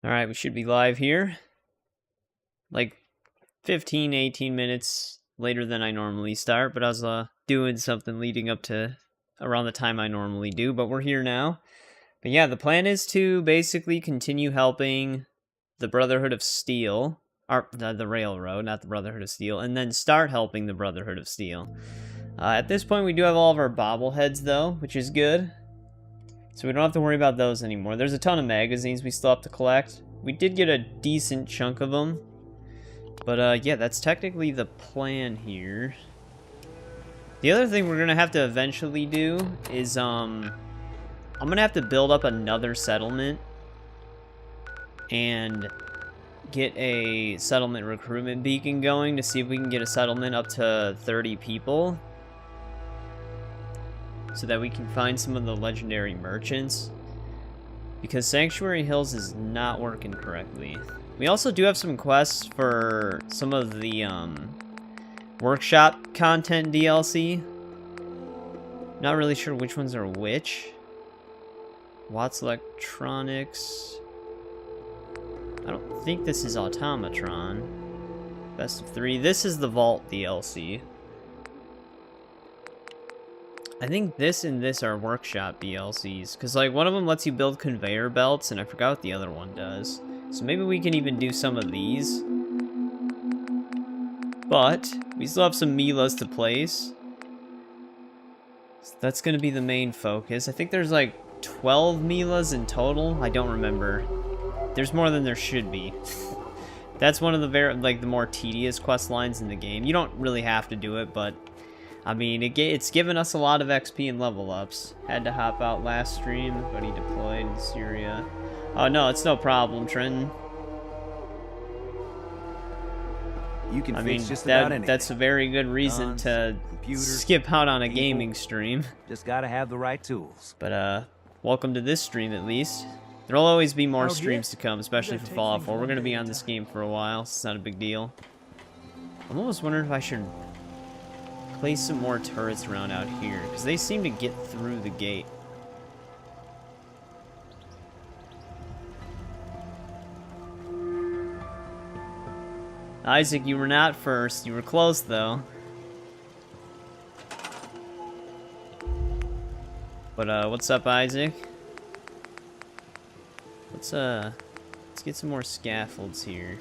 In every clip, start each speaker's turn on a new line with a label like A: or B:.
A: Alright, we should be live here. Like 15, 18 minutes later than I normally start, but I was doing something leading up to around the time I normally do, but we're here now. But yeah, the plan is to basically continue helping the Brotherhood of Steel, or the Railroad, not the Brotherhood of Steel, and then start helping the Brotherhood of Steel. At this point, we do have all of our bobbleheads, though, which is good. So we don't have to worry about those anymore. There's a ton of magazines we still have to collect. We did get a decent chunk of them. But yeah, that's technically the plan here. The other thing we're going to have to eventually do is, I'm going to have to build up another settlement. And get a settlement recruitment beacon going to see if we can get a settlement up to 30 people. So that we can find some of the legendary merchants. Because Sanctuary Hills is not working correctly. We also do have some quests for some of the workshop content DLC. Not really sure which ones are which. Watts Electronics. I don't think this is Automatron. Best of 3. This is the Vault DLC. I think this and this are workshop DLCs, because like one of them lets you build conveyor belts, and I forgot what the other one does. So maybe we can even do some of these. But we still have some Milas to place. So that's going to be the main focus. I think there's like 12 Milas in total. I don't remember. There's more than there should be. That's one of the the more tedious quest lines in the game. You don't really have to do it, but I mean, it's given us a lot of XP and level ups. Had to hop out last stream, but he deployed in Syria. Oh no, it's no problem, Trenton.
B: You can fix just
A: that,
B: about anything.
A: that's a very good reason
B: Guns,
A: to skip out on a gaming stream.
B: Just gotta have the right tools.
A: But welcome to this stream at least. There'll always be more streams to come, especially for Fallout 4. We're gonna be on this game for a while, so it's not a big deal. I'm almost wondering if I should place some more turrets around out here, because they seem to get through the gate. Isaac, you were not first. You were close, though. But, what's up, Isaac? Let's get some more scaffolds here.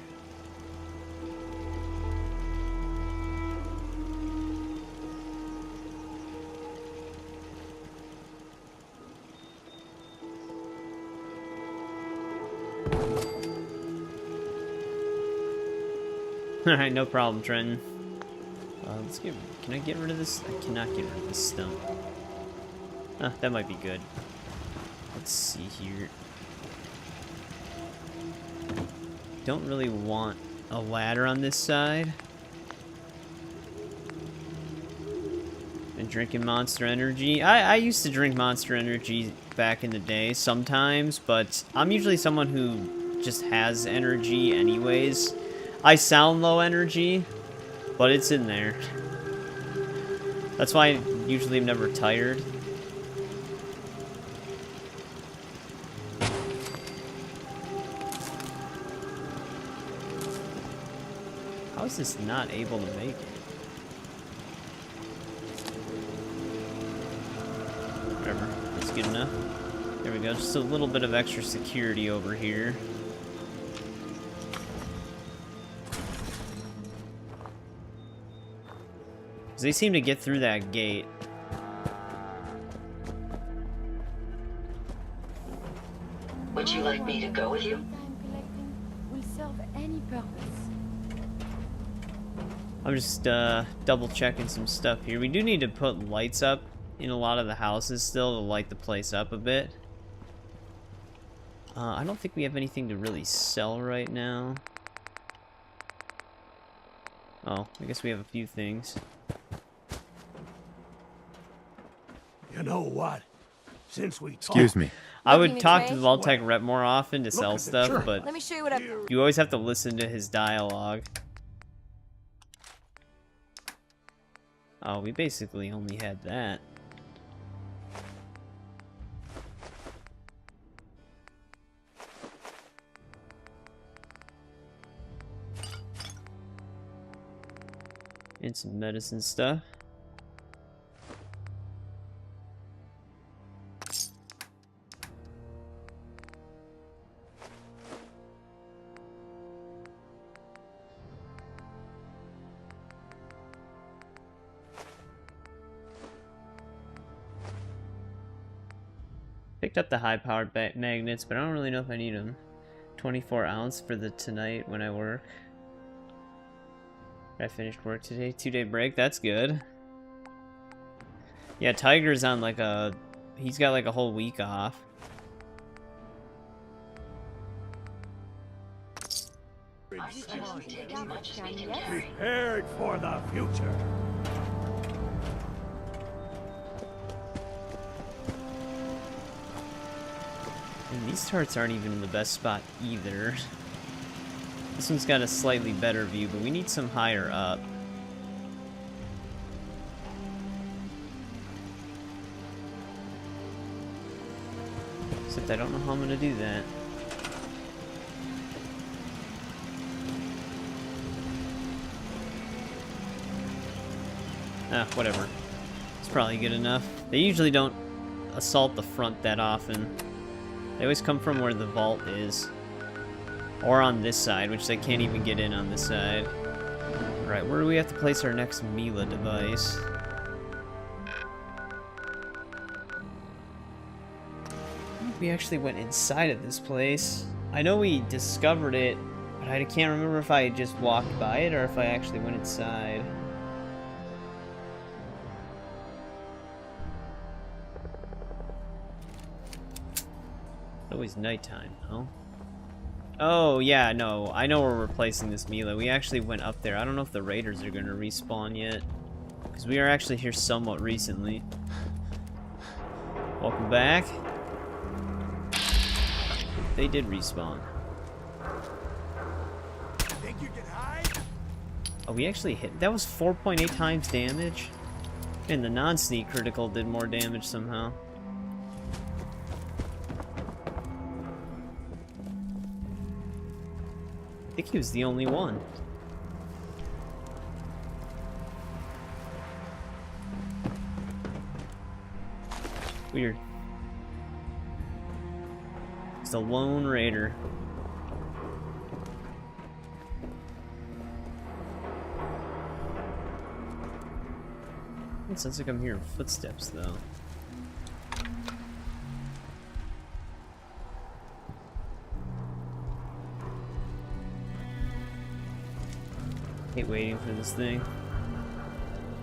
A: Alright, no problem, Trenton. Let's get... Can I get rid of this? I cannot get rid of this stump. That might be good. Let's see here. Don't really want a ladder on this side. Been drinking Monster Energy. I used to drink Monster Energy back in the day sometimes, but I'm usually someone who just has energy anyways. I sound low energy, but it's in there. That's why I usually am never tired. How is this not able to make it? Whatever, that's good enough. There we go, just a little bit of extra security over here. They seem to get through that gate.
C: Would you like me to go with you?
D: Will serve any purpose.
A: I'm just double checking some stuff here. We do need to put lights up in a lot of the houses still to light the place up a bit. I don't think we have anything to really sell right now. Oh, I guess we have a few things.
E: You know what? Since we
F: Excuse me.
A: I would talk to the Vault-Tec rep more often to sell stuff,
E: sure.
A: but
D: Let me show you what I've done.
A: you always have to listen to his dialogue. Oh, we basically only had that. And some medicine stuff. Picked up the high-powered magnets, but I don't really know if I need them. 24 ounce for the tonight when I work. I finished work today. 2-day break. That's good. Yeah, Tiger's on like a... He's got like a whole week off.
C: Our stuff we take as much as we can carry.
E: Prepared for the future.
A: And these turrets aren't even in the best spot either. This one's got a slightly better view, but we need some higher up. Except I don't know how I'm gonna do that. Ah, whatever. It's probably good enough. They usually don't assault the front that often. They always come from where the vault is. Or on this side, which they can't even get in on this side. Alright, where do we have to place our next Mila device? We actually went inside of this place. I know we discovered it, but I can't remember if I just walked by it or if I actually went inside. Always nighttime, though. Oh, yeah, no. I know where we're placing this Mila. We actually went up there. I don't know if the raiders are going to respawn yet. Because we are actually here somewhat recently. Welcome back. They did respawn.
E: Think you can hide?
A: Oh, we actually hit... That was 4.8 times damage. And the non-sneak critical did more damage somehow. I think he was the only one. Weird. He's the lone raider. It sounds like I'm hearing footsteps, though. Hate waiting for this thing.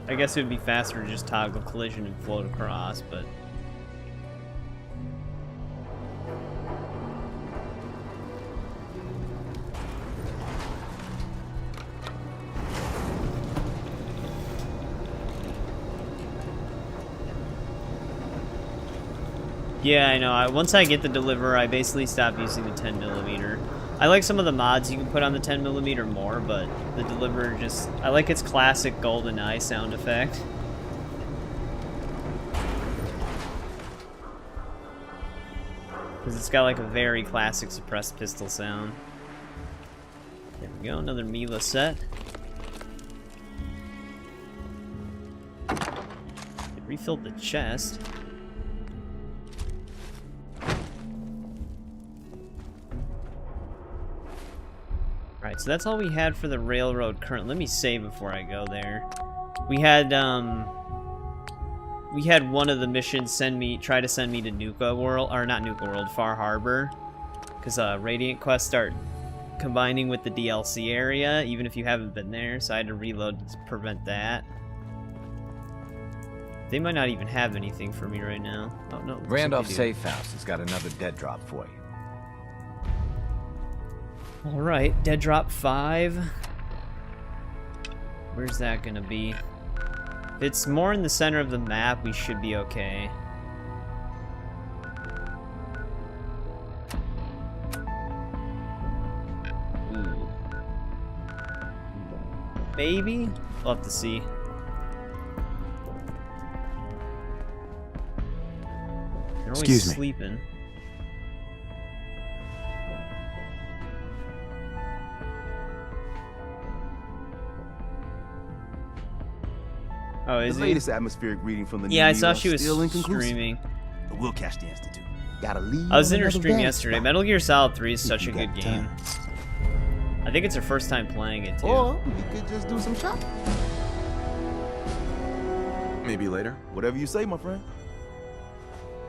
A: I guess it would be faster to just toggle collision and float across, but... Yeah, I know. Once I get the deliverer, I basically stop using the 10mm. I like some of the mods you can put on the 10mm more, but the deliverer just... I like its classic golden eye sound effect. Because it's got like a very classic suppressed pistol sound. There we go, another Mila set. It refilled the chest. Alright, so that's all we had for the railroad current. Let me save before I go there. We had one of the missions try to send me to Nuka World, or not Nuka World, Far Harbor. Because Radiant quests start combining with the DLC area, even if you haven't been there, so I had to reload to prevent that. They might not even have anything for me right now. Oh, no.
B: Randolph Safe House has got another dead drop for you.
A: Alright, Dead Drop 5. Where's that gonna be? If it's more in the center of the map, we should be okay. Ooh. Maybe? We'll have to see. They're always
B: Excuse me.
A: sleeping. Oh, is
F: the
A: he?
F: latest atmospheric reading from the
A: Yeah, I
F: new
A: saw she was
F: still inconclusive.
A: streaming.
F: But we'll catch the Institute. Gotta leave.
A: I was
F: on
A: in her
F: another
A: stream
F: bad
A: yesterday.
F: spot.
A: Metal Gear Solid 3 is such
F: If
A: a
F: you
A: good
F: got
A: game.
F: time.
A: I think it's her first time playing it too.
F: Or we could just do some shopping.
E: Maybe later.
F: Whatever you say, my friend.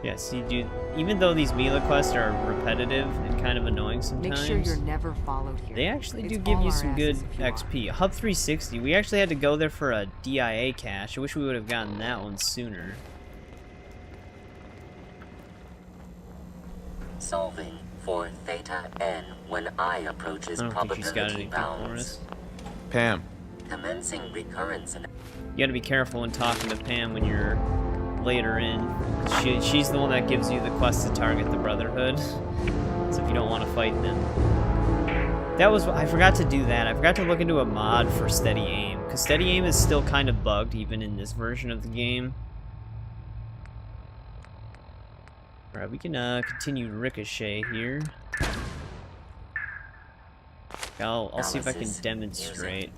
A: Yeah, see, dude, even though these Mila quests are repetitive and kind of annoying sometimes,
G: Make sure you're never followed here.
A: they actually
G: It's
A: do give
G: all
A: you
G: our
A: some good
G: asses if you are.
A: XP. Hub 360, we actually had to go there for a DIA cache. I wish we would have gotten that one sooner.
H: Solving for theta n when I approaches
A: I don't think she's got
H: probability
A: anything for
H: bounds.
A: us.
E: Pam.
H: Commencing recurrence and
A: You gotta be careful when talking to Pam when you're later in. She's the one that gives you the quest to target the Brotherhood. So if you don't want to fight them. I forgot to do that. I forgot to look into a mod for steady aim. Because steady aim is still kind of bugged even in this version of the game. Alright, we can continue Ricochet here. I'll see if I can demonstrate.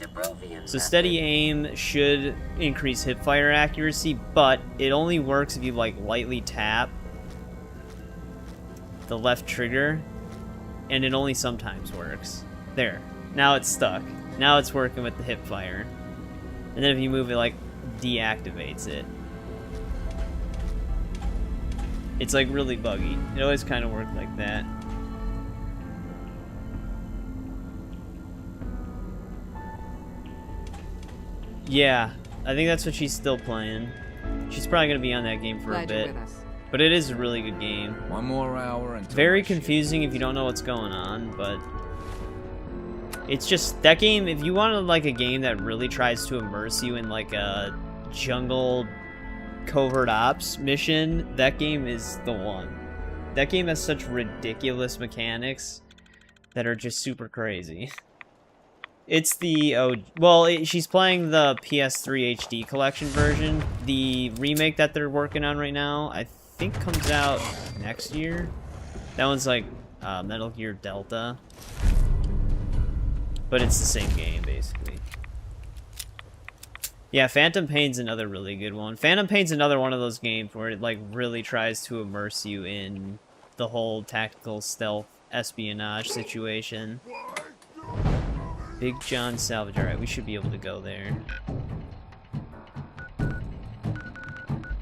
A: So steady aim should increase hipfire accuracy, but it only works if you like lightly tap the left trigger, and it only sometimes works. There. Now it's stuck. Now it's working with the hipfire. And then if you move it, like, deactivates it. It's like really buggy. It always kind of worked like that. Yeah, I think that's what she's still playing. She's probably gonna be on that game for
G: Glad
A: a
G: you're
A: bit.
G: with us.
A: But it is a really good game.
B: One more hour until
A: Very
B: my shift.
A: confusing if you don't know what's going on, but it's just that game. If you want like a game that really tries to immerse you in like a jungle covert ops mission, that game is the one. That game has such ridiculous mechanics that are just super crazy. It's the she's playing the PS3 HD collection version. The remake that they're working on right now, I think comes out next year. That one's like Metal Gear Delta, but it's the same game basically. Yeah, Phantom Pain's another really good one. Phantom Pain's another one of those games where it like really tries to immerse you in the whole tactical stealth espionage situation. Big John Salvage. Alright, we should be able to go there.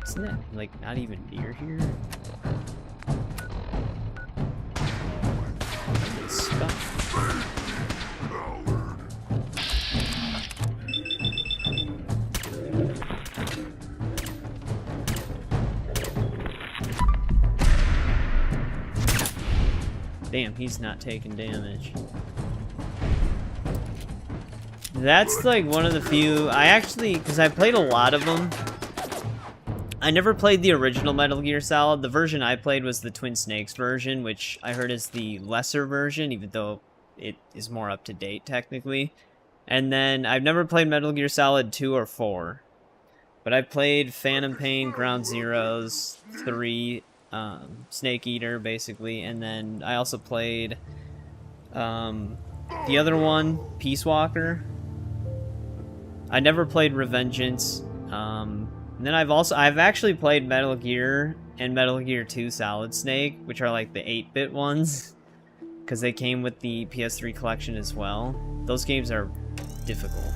A: Isn't that, like, not even near here? Spot. Damn, he's not taking damage. That's like one of the few, because I played a lot of them. I never played the original Metal Gear Solid. The version I played was the Twin Snakes version, which I heard is the lesser version, even though it is more up to date technically. And then I've never played Metal Gear Solid 2 or 4. But I played Phantom Pain, Ground Zeroes, 3, Snake Eater basically, and then I also played the other one, Peace Walker. I never played Revengeance. And then I've actually played Metal Gear and Metal Gear 2 Solid Snake, which are like the 8-bit ones, because they came with the PS3 collection as well. Those games are difficult.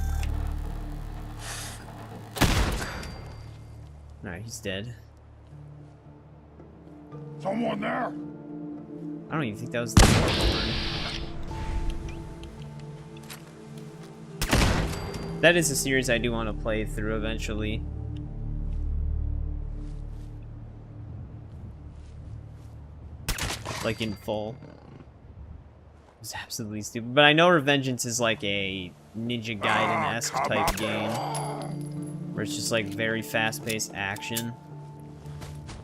A: Alright, he's dead.
E: Someone there?
A: I don't even think that was the Warlord. That is a series I do want to play through eventually. Like in full. It's absolutely stupid. But I know Revengeance is like a Ninja Gaiden-esque type game. Where it's just like very fast-paced action.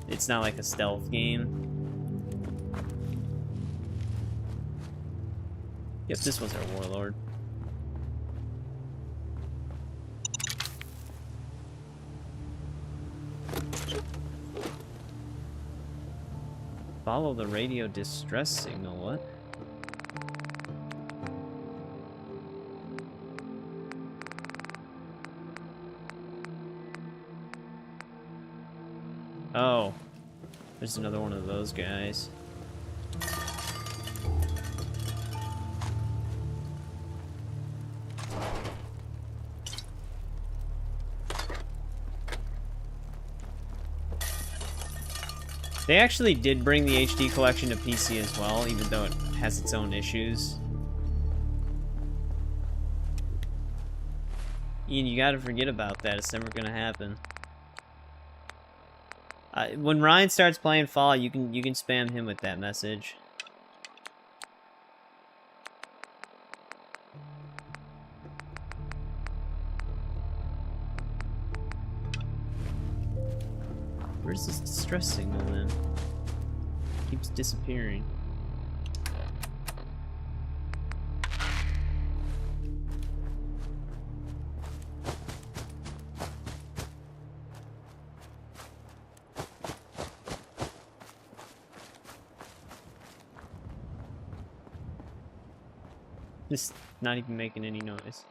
A: It's not like a stealth game. Yep, this was our Warlord. Follow the radio distress signal, what? Oh. There's another one of those guys. They actually did bring the HD collection to PC as well, even though it has its own issues. Ian, you gotta forget about that. It's never gonna happen. When Ryan starts playing Fall, you can spam him with that message. Where's this distress signal then? Keeps disappearing. Just not even making any noise.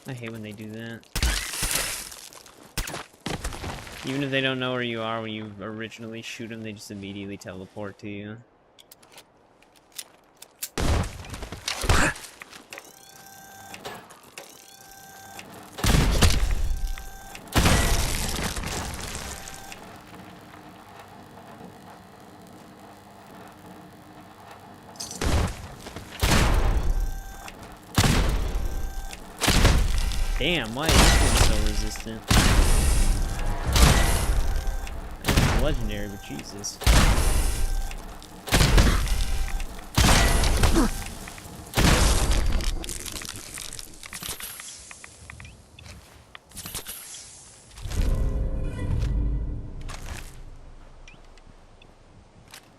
A: I hate when they do that. Even if they don't know where you are when you originally shoot them, they just immediately teleport to you. Damn, why is this one so resistant? It's legendary, but Jesus.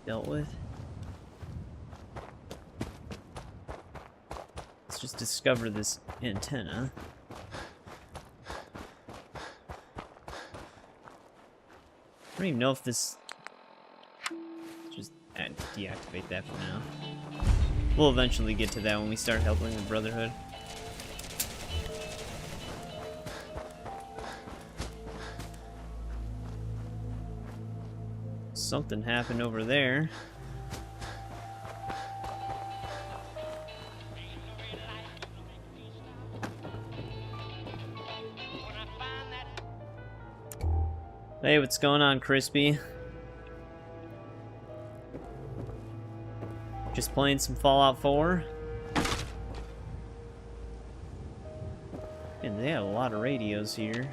A: Dealt with. Let's just discover this antenna. I don't even know if this... Just deactivate that for now. We'll eventually get to that when we start helping the Brotherhood. Something happened over there. Hey, what's going on, Crispy? Just playing some Fallout 4. And they have a lot of radios here.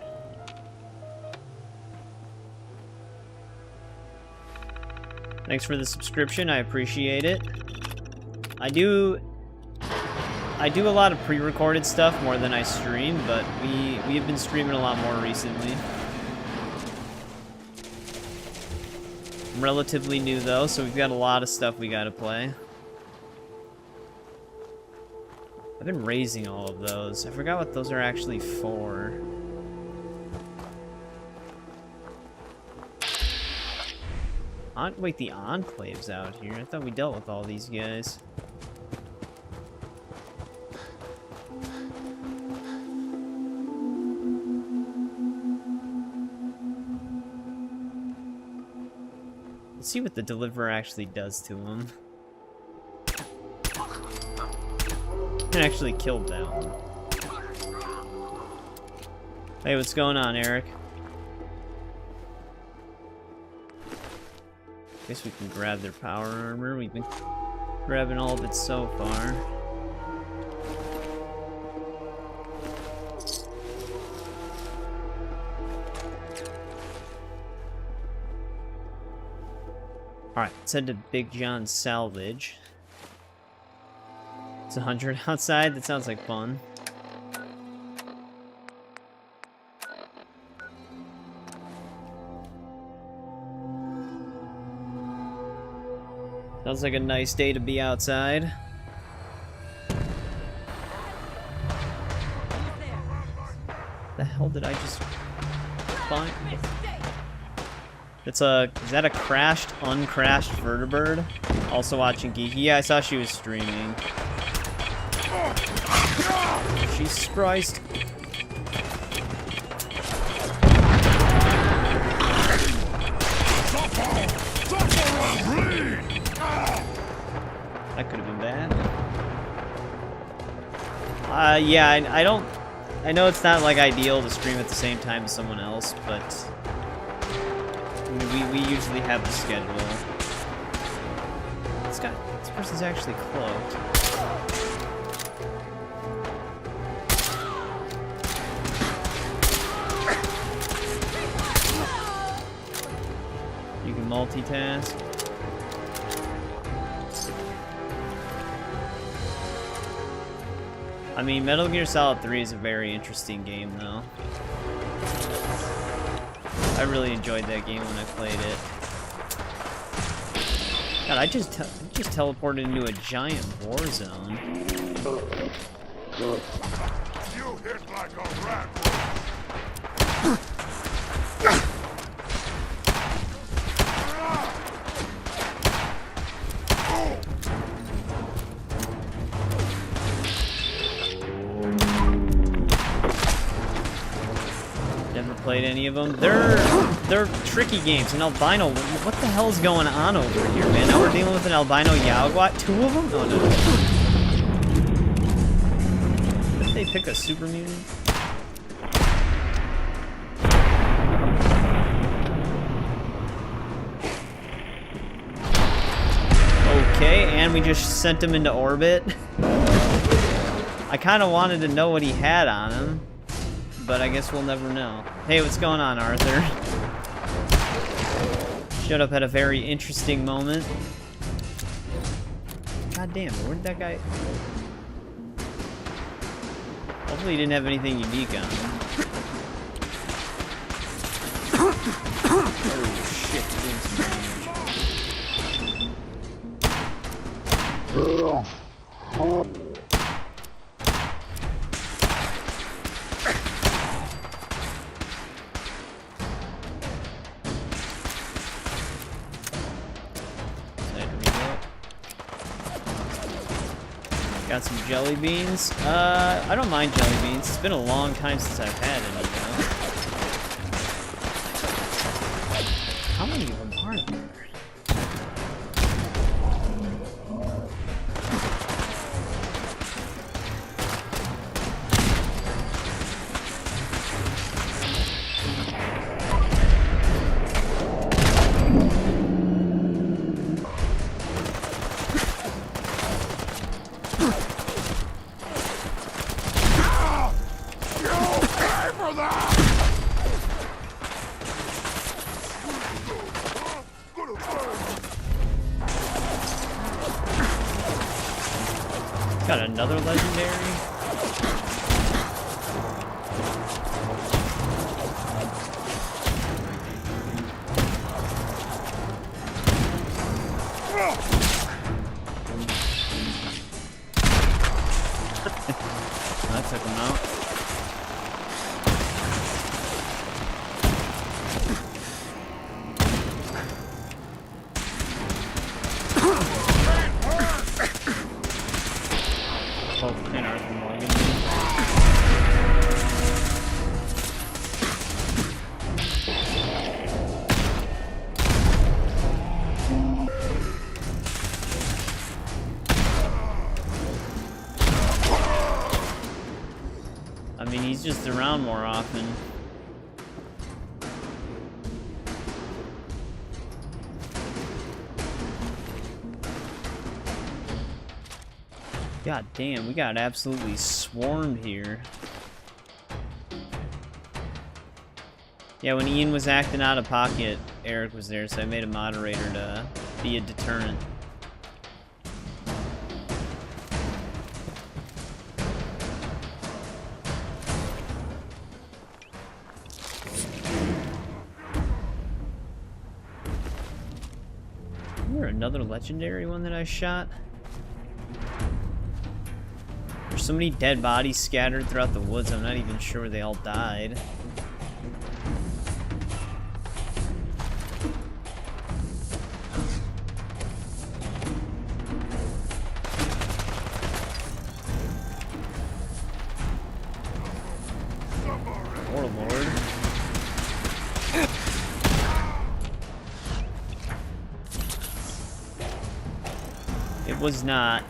A: Thanks for the subscription, I appreciate it. I do a lot of pre-recorded stuff more than I stream, but we have been streaming a lot more recently. I'm relatively new though, so we've got a lot of stuff we gotta play. I've been raising all of those. I forgot what those are actually for. Wait, the Enclave's out here. I thought we dealt with all these guys. Let's see what the Deliverer actually does to him. I actually killed that one. Hey, what's going on, Eric? Guess we can grab their power armor. We've been grabbing all of it so far. Alright, let's head to Big John's Salvage. It's 100 outside? That sounds like fun. Sounds like a nice day to be outside. The hell did I just find? Is that a crashed, uncrashed vertibird? Also watching Geeky. Yeah, I saw she was streaming. Jesus Christ. That could have been bad. Yeah, I don't... I know it's not, like, ideal to stream at the same time as someone else, but... we usually have the schedule. This person's actually cloaked. You can multitask. I mean, Metal Gear Solid 3 is a very interesting game, though. I really enjoyed that game when I played it. God, I just teleported into a giant war zone.
E: You hit like a rat.
A: Played any of them? They're tricky games. An albino. What the hell is going on over here, man? Now we're dealing with an albino Yaoguat. 2 of them? Oh no. Did they pick a super mutant? Okay, and we just sent him into orbit. I kind of wanted to know what he had on him, but I guess we'll never know. Hey, what's going on, Arthur? Showed up at a very interesting moment. God damn, where did that guy... Hopefully he didn't have anything unique on him. Oh shit, doing some damage. Got some jelly beans. I don't mind jelly beans. It's been a long time since I've had any, though. How many of them are there? Got another legendary. That took him out. I mean, he's just around more often. God damn, we got absolutely swarmed here. Yeah, when Ian was acting out of pocket, Eric was there, so I made a moderator to be a deterrent. Another legendary one that I shot. There's so many dead bodies scattered throughout the woods, I'm not even sure where they all died. It was not.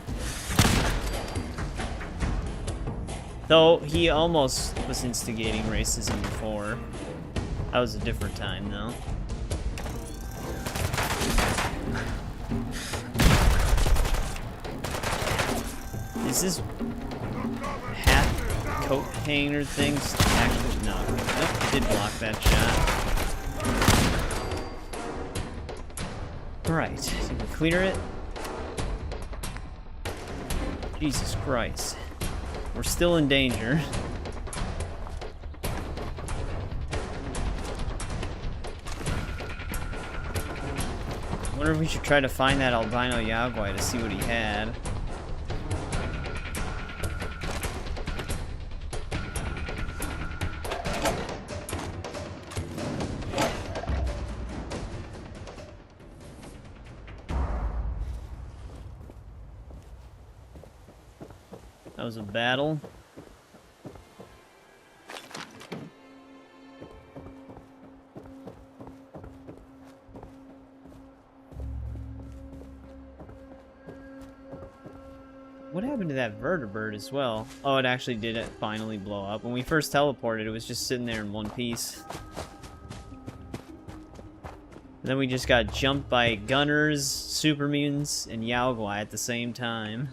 A: Though, he almost was instigating racism before. That was a different time, though. Is this hat coat hanger thing actually? No. Nope, it did block that shot. Alright, did we clear it? Jesus Christ. We're still in danger. I wonder if we should try to find that albino Yaguai to see what he had. That was a battle. What happened to that vertibird as well? Oh, it actually did finally blow up. When we first teleported, it was just sitting there in one piece. And then we just got jumped by gunners, super mutants, and Yaogwai at the same time.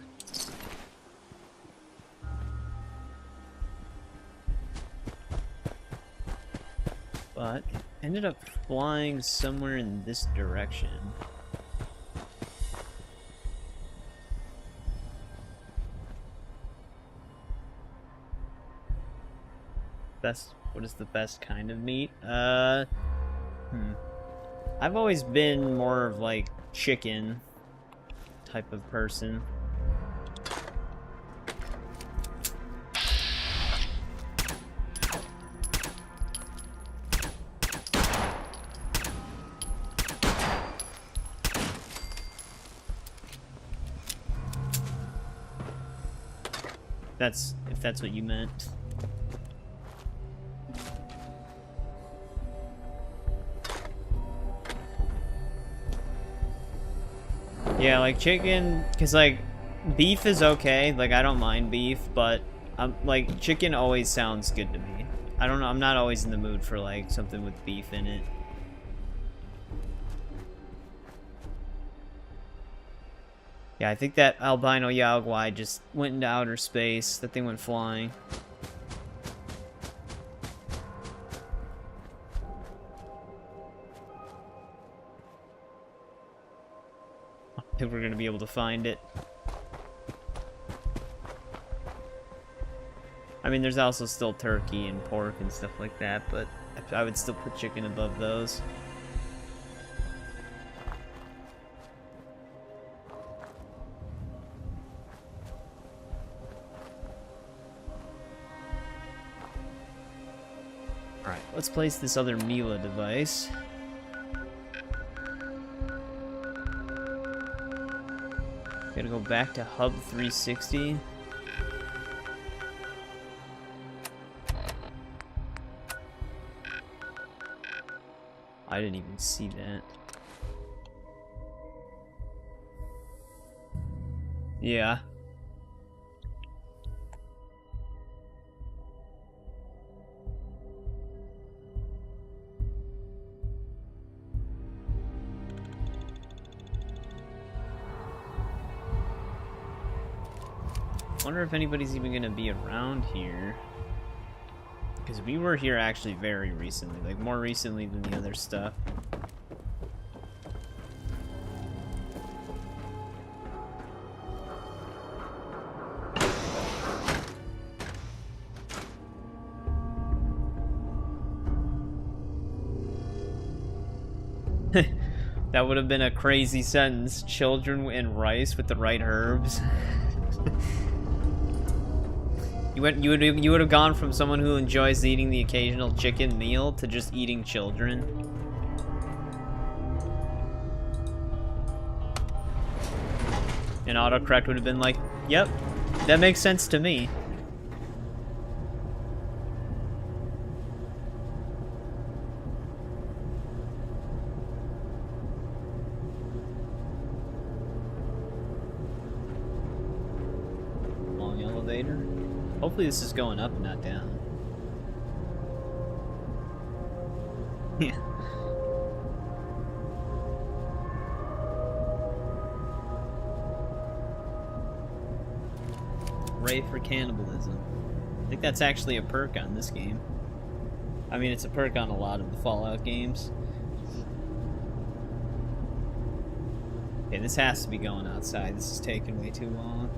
A: But it ended up flying somewhere in this direction. What is the best kind of meat? I've always been more of like chicken type of person. If that's what you meant. Yeah, like chicken, cause like beef is okay. Like I don't mind beef, but like chicken always sounds good to me. I don't know. I'm not always in the mood for like something with beef in it. Yeah, I think that albino Yaogwai just went into outer space. That thing went flying. I think we're gonna be able to find it. I mean, there's also still turkey and pork and stuff like that, but I would still put chicken above those. Alright, let's place this other Mila device. Gotta go back to Hub 360. I didn't even see that. Yeah. Wonder if anybody's even gonna be around here. Because we were here actually very recently, like more recently than the other stuff. That would have been a crazy sentence. Children and rice with the right herbs. You would have gone from someone who enjoys eating the occasional chicken meal to just eating children. And autocorrect would have been like, "Yep, that makes sense to me." elevator. Hopefully this is going up and not down. Yeah. Ray for cannibalism. I think that's actually a perk on this game. I mean, it's a perk on a lot of the Fallout games. Okay, this has to be going outside. This is taking way too long.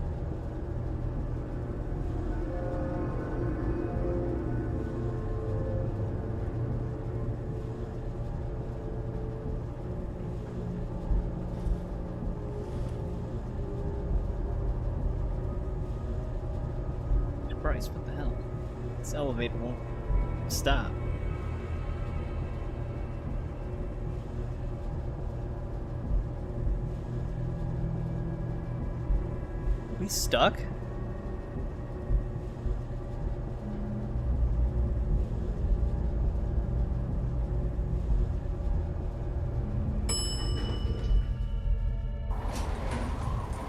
A: Christ, what the hell? This elevator won't stop. Are we stuck?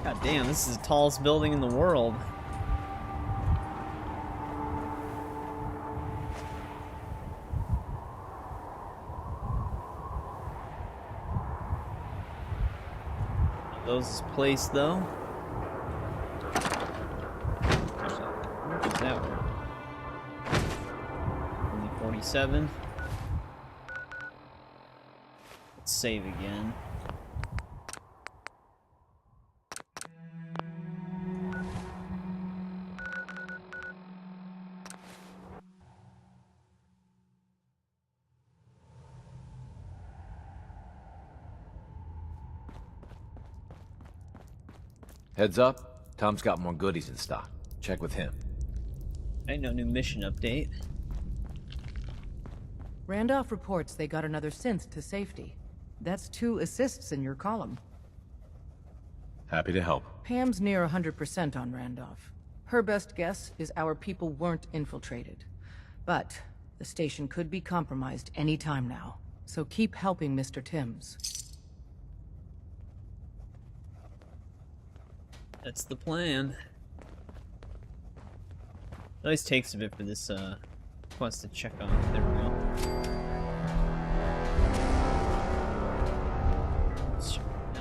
A: God damn, this is the tallest building in the world. Those is placed though. Where does that work? Only 47. Let's save again.
B: Heads up, Tom's got more goodies in stock. Check with him.
A: Ain't no new mission update.
G: Randolph reports they got another synth to safety. That's 2 assists in your column.
B: Happy to help.
G: Pam's near 100% on Randolph. Her best guess is our people weren't infiltrated. But the station could be compromised any time now. So keep helping Mr. Timms.
A: That's the plan. It always takes a bit for this quest to check on. There we go.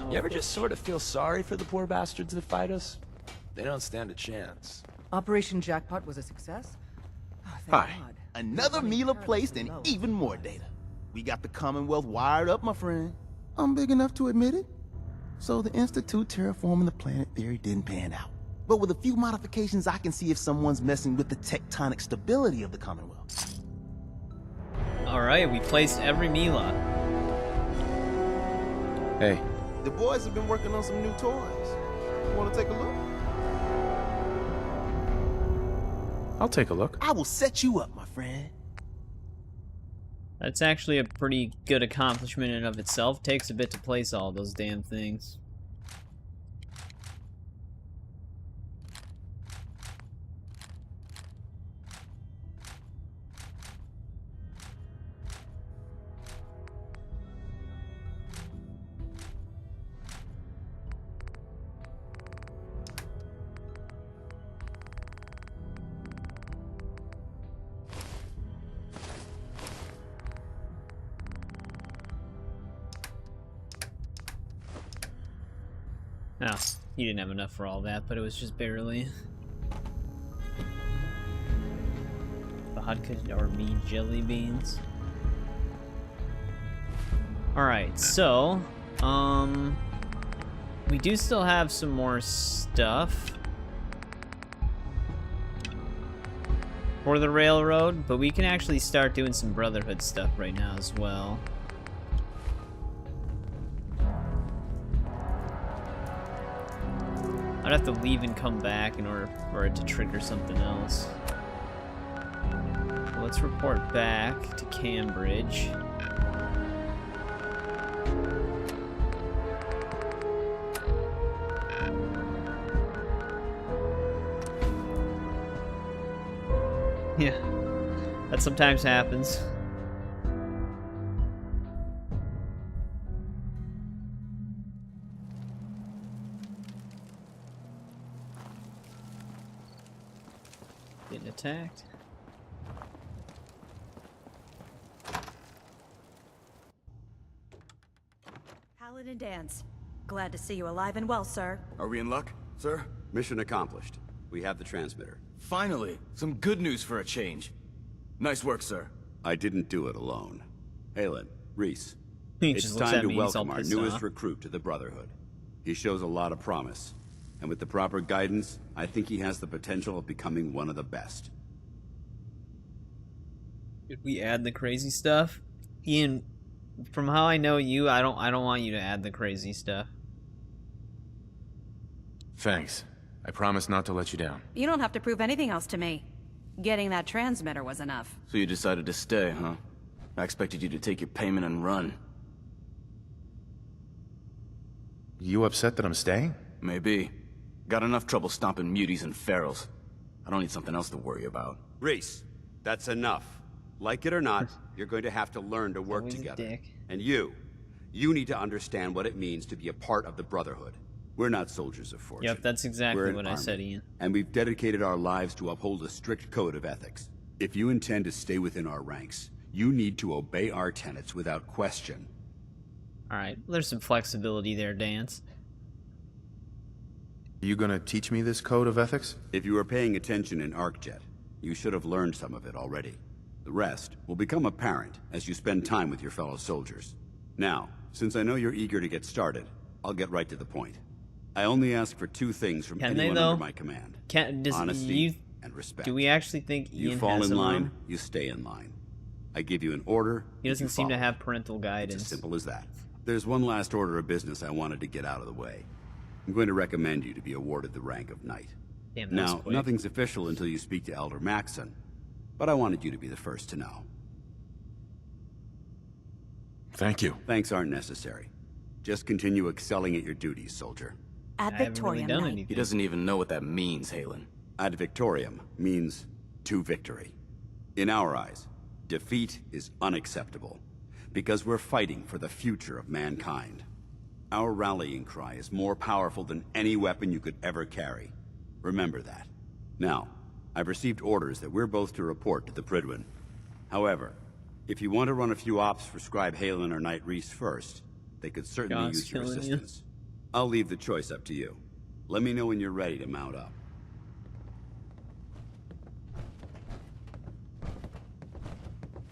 I: You ever just sort of feel sorry for the poor bastards that fight us? They don't stand a chance.
G: Operation Jackpot was a success? Oh, thank
F: Hi.
G: God.
F: Another Mila placed and even more data. We got the Commonwealth wired up, my friend. I'm big enough to admit it. So the Institute terraforming the planet theory didn't pan out. But with a few modifications, I can see if someone's messing with the tectonic stability of the Commonwealth.
A: Alright, we placed every Mila.
B: Hey.
F: The boys have been working on some new toys. You want to take a look?
I: I'll take a look.
F: I will set you up, my friend.
A: That's actually a pretty good accomplishment in and of itself. Takes a bit to place all those damn things. No, he didn't have enough for all that, but it was just barely. Vodka or me jelly beans. Alright, so, we do still have some more stuff for the railroad, but we can actually start doing some Brotherhood stuff right now as well. I'd have to leave and come back in order for it to trigger something else. Let's report back to Cambridge. Yeah, that sometimes happens. Getting attacked.
C: Paladin Dance. Glad to see you alive and well, sir.
J: Are we in luck, sir?
K: Mission accomplished. We have the transmitter.
J: Finally, some good news for a change. Nice work, sir.
K: I didn't do it alone. Halen, Reese.
A: He
K: It's
A: just looks
K: time
A: at
K: to
A: me, he's all
K: welcome our
A: pissed
K: newest
A: off.
K: recruit to the Brotherhood. He shows a lot of promise. And with the proper guidance, I think he has the potential of becoming one of the best.
A: Did we add the crazy stuff? Ian, from how I know you, I don't want you to add the crazy stuff.
I: Thanks. I promise not to let you down.
C: You don't have to prove anything else to me. Getting that transmitter was enough.
J: So you decided to stay, huh? I expected you to take your payment and run.
I: You upset that I'm staying?
J: Maybe. Got enough trouble stomping muties and ferals. I don't need something else to worry about.
K: Reese, that's enough. Like it or not, you're going to have to learn to work
A: Always a
K: together.
A: dick.
K: And you need to understand what it means to be a part of the Brotherhood. We're not soldiers of fortune.
A: Yep, that's exactly
K: We're an
A: what I
K: army,
A: said, Ian.
K: And we've dedicated our lives to uphold a strict code of ethics. If you intend to stay within our ranks, you need to obey our tenets without question.
A: Alright, there's some flexibility there, Dance.
I: You gonna teach me this code of ethics?
K: If you were paying attention in ArcJet, you should have learned some of it already. The rest will become apparent as you spend time with your fellow soldiers. Now, since I know you're eager to get started, I'll get right to the point. I only ask for two things from
A: Can they,
K: anyone
A: though?
K: under my command.
A: Does
K: Honesty and respect.
A: Do we actually think Ian
K: You fall
A: has
K: in
A: them
K: line,
A: on?
K: you stay in line. I give you an order.
A: He doesn't
K: you
A: seem to
K: follow.
A: have parental guidance.
K: It's as simple as that. There's one last order of business I wanted to get out of the way. I'm going to recommend you to be awarded the rank of Knight.
A: Damn, that's
K: Now,
A: quick.
K: nothing's official until you speak to Elder Maxson, but I wanted you to be the first to know.
I: Thank you.
K: Thanks aren't necessary. Just continue excelling at your duties, soldier.
C: Ad
A: I haven't really
C: Victoriam
A: done
C: Knight.
A: anything.
J: He doesn't even know what that means, Halen.
K: Ad Victoriam means to victory. In our eyes, defeat is unacceptable, because we're fighting for the future of mankind. Our rallying cry is more powerful than any weapon you could ever carry. Remember that. Now, I've received orders that we're both to report to the Pridwin. However, if you want to run a few ops for Scribe Halen or Knight Reese first, they could certainly
A: God's
K: use your
A: killing you.
K: assistance. I'll leave the choice up to you. Let me know when you're ready to mount up.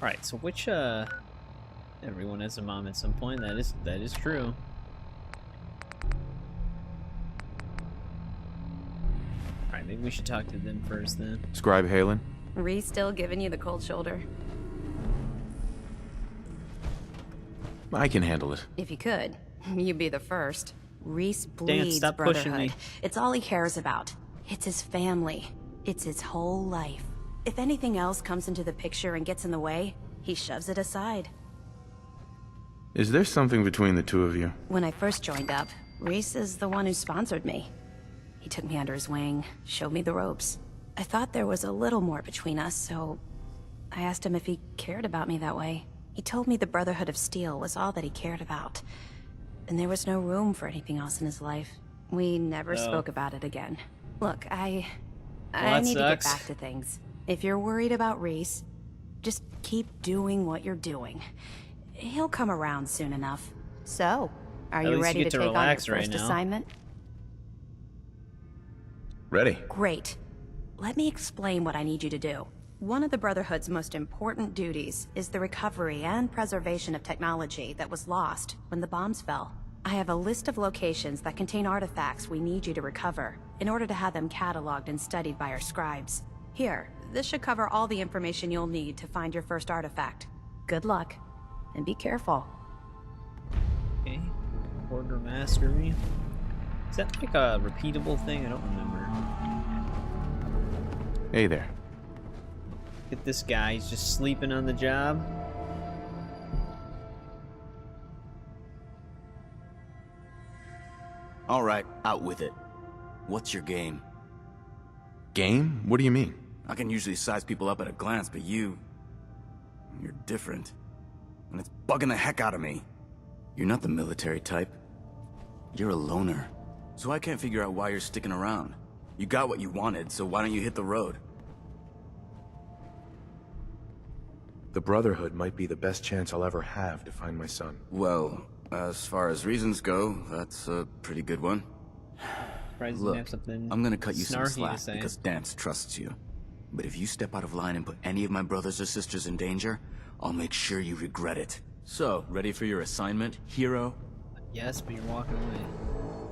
A: Alright, so which, everyone has a mom at some point, that is true. Alright, maybe we should talk to them first then.
I: Scribe Halen?
C: Reese still giving you the cold shoulder?
I: I can handle it.
C: If you could, you'd be the first. Reese
A: Dan,
C: bleeds
A: stop pushing
C: Brotherhood.
A: me.
C: It's all he cares about. It's his family. It's his whole life. If anything else comes into the picture and gets in the way, he shoves it aside.
I: Is there something between the two of you?
C: When I first joined up, Reese is the one who sponsored me. He took me under his wing, showed me the ropes. I thought there was a little more between us, so I asked him if he cared about me that way. He told me the Brotherhood of Steel was all that he cared about, and there was no room for anything else in his life. We never spoke about it again. Look, I
A: that
C: need to get
A: sucks.
C: back to things. If you're worried about Reese, just keep doing what you're doing. He'll come around soon enough. So, are
A: At
C: you
A: least you
C: ready
A: get
C: to
A: to
C: take on your
A: relax right
C: first
A: now.
C: assignment?
I: Ready.
C: Great. Let me explain what I need you to do. One of the Brotherhood's most important duties is the recovery and preservation of technology that was lost when the bombs fell. I have a list of locations that contain artifacts we need you to recover in order to have them cataloged and studied by our scribes. Here, this should cover all the information you'll need to find your first artifact. Good luck, and be careful.
A: Okay. Order mastery. Is that like a repeatable thing? I don't remember.
I: Hey there.
A: Look at this guy, he's just sleeping on the job.
J: All right, out with it. What's your game?
I: Game? What do you mean?
J: I can usually size people up at a glance, but you're different. And it's bugging the heck out of me. You're not the military type. You're a loner. So I can't figure out why you're sticking around. You got what you wanted, so why don't you hit the road?
L: The Brotherhood might be the best chance I'll ever have to find my son.
J: Well, as far as reasons go, that's a pretty good one. Look, I'm gonna cut you some slack because Dance trusts you. But if you step out of line and put any of my brothers or sisters in danger, I'll make sure you regret it. So, ready for your assignment, hero?
A: Yes, but you're walking away.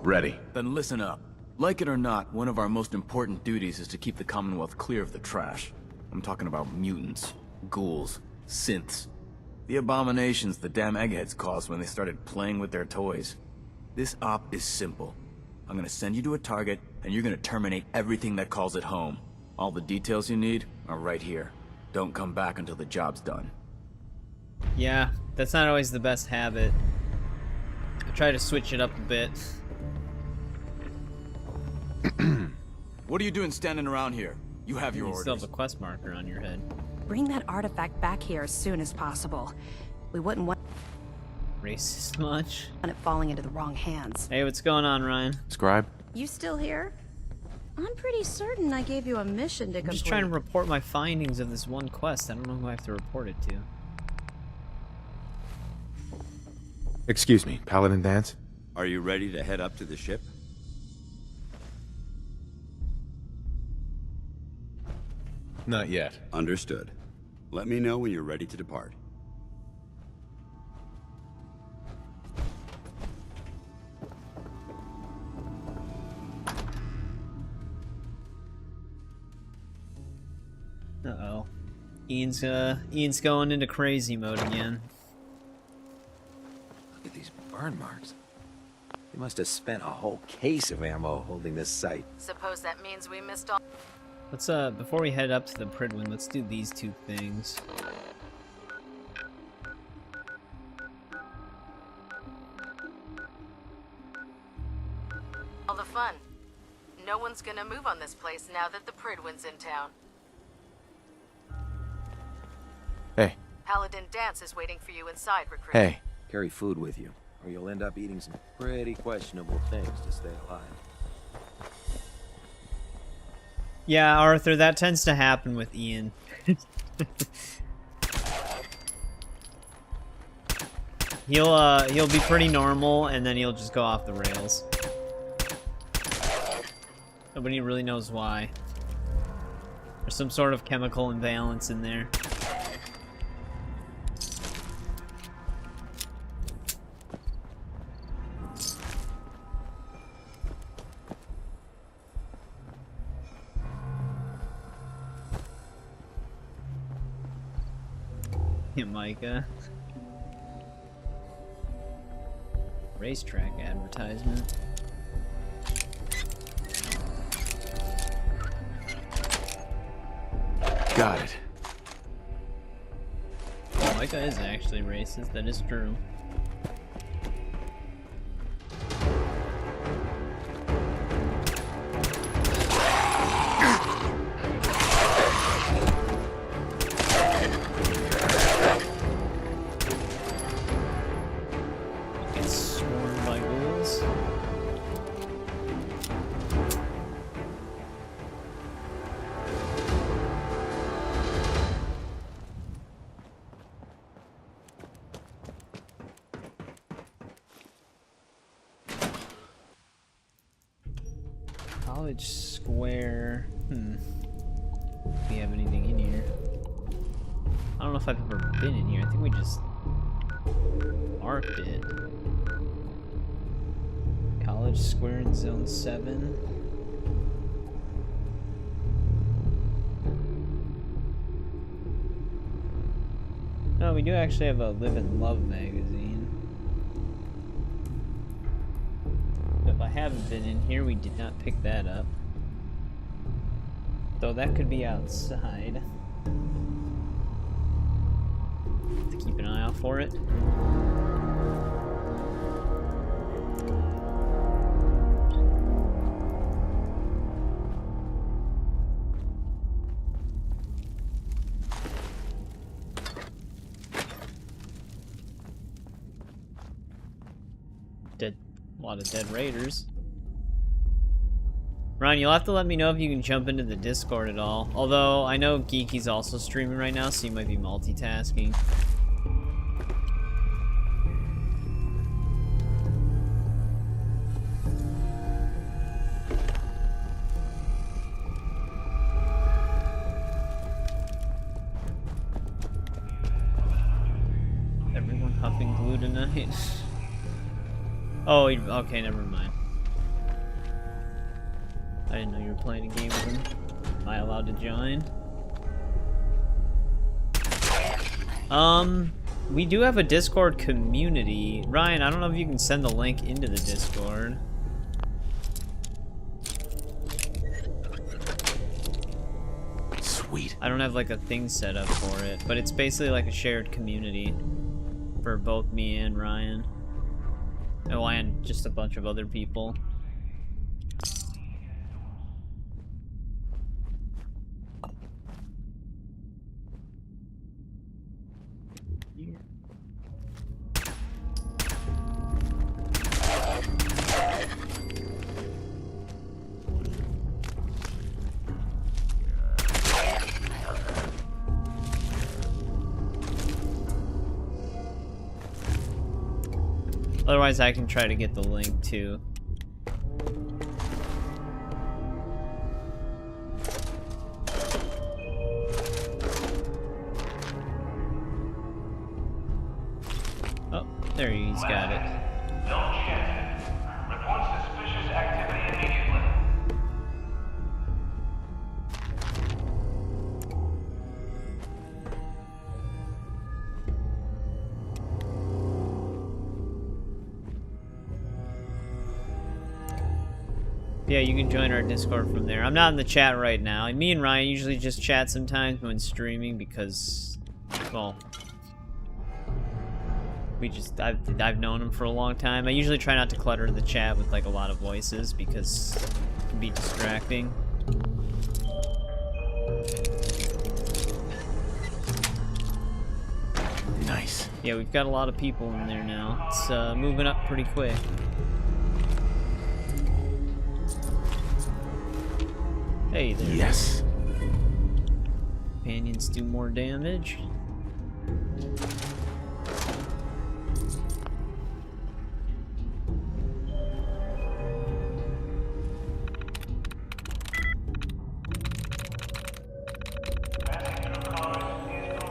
L: Ready.
J: Then listen up. Like it or not, one of our most important duties is to keep the Commonwealth clear of the trash. I'm talking about mutants, ghouls, synths. The abominations the damn eggheads caused when they started playing with their toys. This op is simple. I'm gonna send you to a target, and you're gonna terminate everything that calls it home. All the details you need are right here. Don't come back until the job's done.
A: Yeah, that's not always the best habit. I try to switch it up a bit.
J: What are you doing standing around here? You have your orders.
A: You still have a quest marker on your head.
C: Bring that artifact back here as soon as possible. We wouldn't want
A: Racist much?
C: it falling into the wrong hands.
A: Hey, what's going on, Ryan?
L: Scribe?
C: You still here? I'm pretty certain I gave you a mission to complete.
A: I'm just trying to report my findings of this one quest. I don't know who I have to report it to.
L: Excuse me, Paladin Dance?
K: Are you ready to head up to the ship?
L: Not yet.
K: Understood. Let me know when you're ready to depart.
A: Uh-oh. Ian's going into crazy mode again.
I: Look at these burn marks. They must have spent a whole case of ammo holding this site.
G: Suppose that means we missed all.
A: Let's, before we head up to the Pridwin, let's do these two things.
G: All the fun. No one's gonna move on this place now that the Pridwin's in town.
L: Hey.
G: Paladin Dance is waiting for you inside, recruit.
L: Hey.
I: Carry food with you, or you'll end up eating some pretty questionable things to stay alive.
A: Yeah, Arthur, that tends to happen with Ian. He'll be pretty normal, and then he'll just go off the rails. Nobody really knows why. There's some sort of chemical imbalance in there. Yeah, Micah. Racetrack advertisement.
L: Got it.
A: Micah is actually racist, that is true. Gets swarmed by ghouls. College Square. Do we have anything in here? I don't know if I've ever been in here. I think we just marked it. College Square in Zone 7. No, we do actually have a Live and Love magazine. If I haven't been in here, we did not pick that up. Though that could be outside. Have to keep an eye out for it. A lot of dead raiders. Ryan, you'll have to let me know if you can jump into the Discord at all. Although, I know Geeky's also streaming right now, so you might be multitasking. Everyone huffing glue tonight. Oh, okay, never mind. I didn't know you were playing a game with him. Am I allowed to join? We do have a Discord community. Ryan, I don't know if you can send the link into the Discord.
B: Sweet.
A: I don't have like a thing set up for it, but it's basically like a shared community for both me and Ryan. Oh, and just a bunch of other people. Otherwise, I can try to get the link too. Oh, there he's got it.
E: Don't chance it. Report suspicious activity immediately.
A: Yeah, you can join our Discord from there. I'm not in the chat right now. Me and Ryan usually just chat sometimes when streaming because, well, I've known him for a long time. I usually try not to clutter the chat with like a lot of voices because it can be distracting.
J: Nice.
A: Yeah, we've got a lot of people in there now. It's moving up pretty quick. Hey there.
J: Yes.
A: Companions do more damage.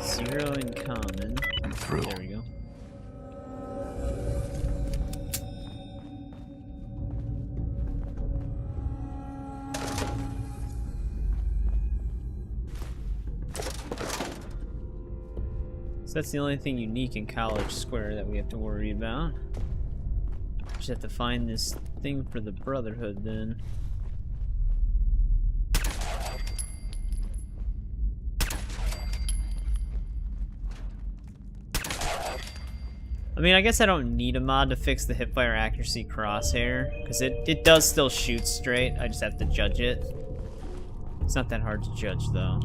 A: Zero in common.
J: I'm through.
A: There we go. So that's the only thing unique in College Square that we have to worry about. Just have to find this thing for the Brotherhood then. I mean, I guess I don't need a mod to fix the hipfire accuracy crosshair, because it does still shoot straight, I just have to judge it. It's not that hard to judge, though.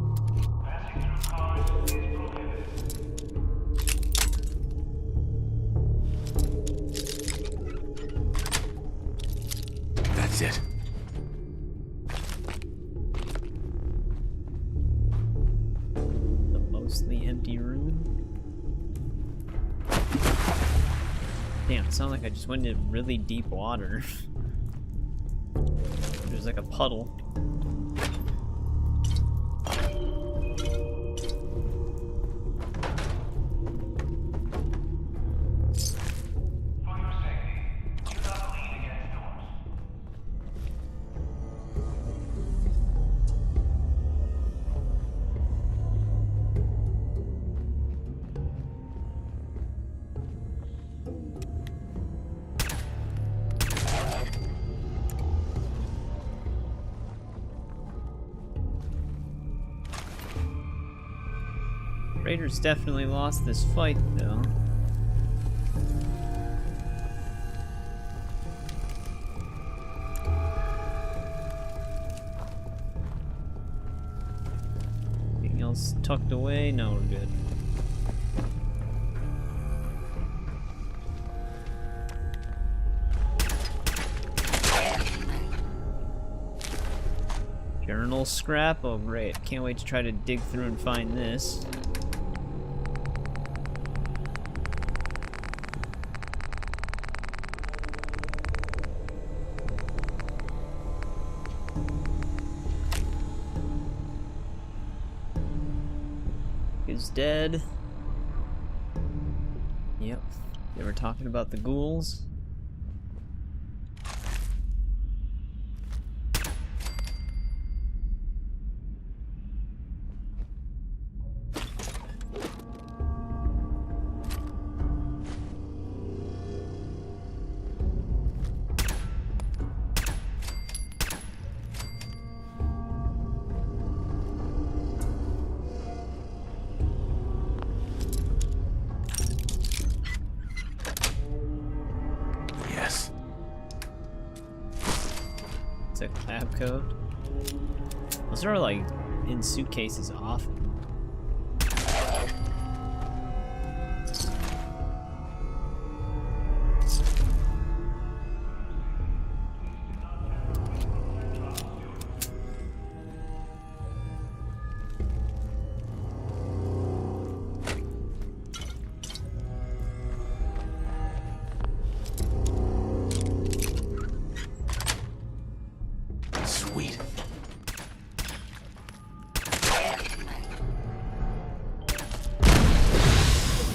J: That's it.
A: The mostly empty room. Damn, it sounded like I just went into really deep water. There's like a puddle. Raiders definitely lost this fight, though. Anything else tucked away? No, we're good. Journal scrap? Oh great, can't wait to try to dig through and find this. Is dead. Yep, they were talking about the ghouls.
J: Yes.
A: It's a lab coat. Those are like in suitcases often.
J: Sweet.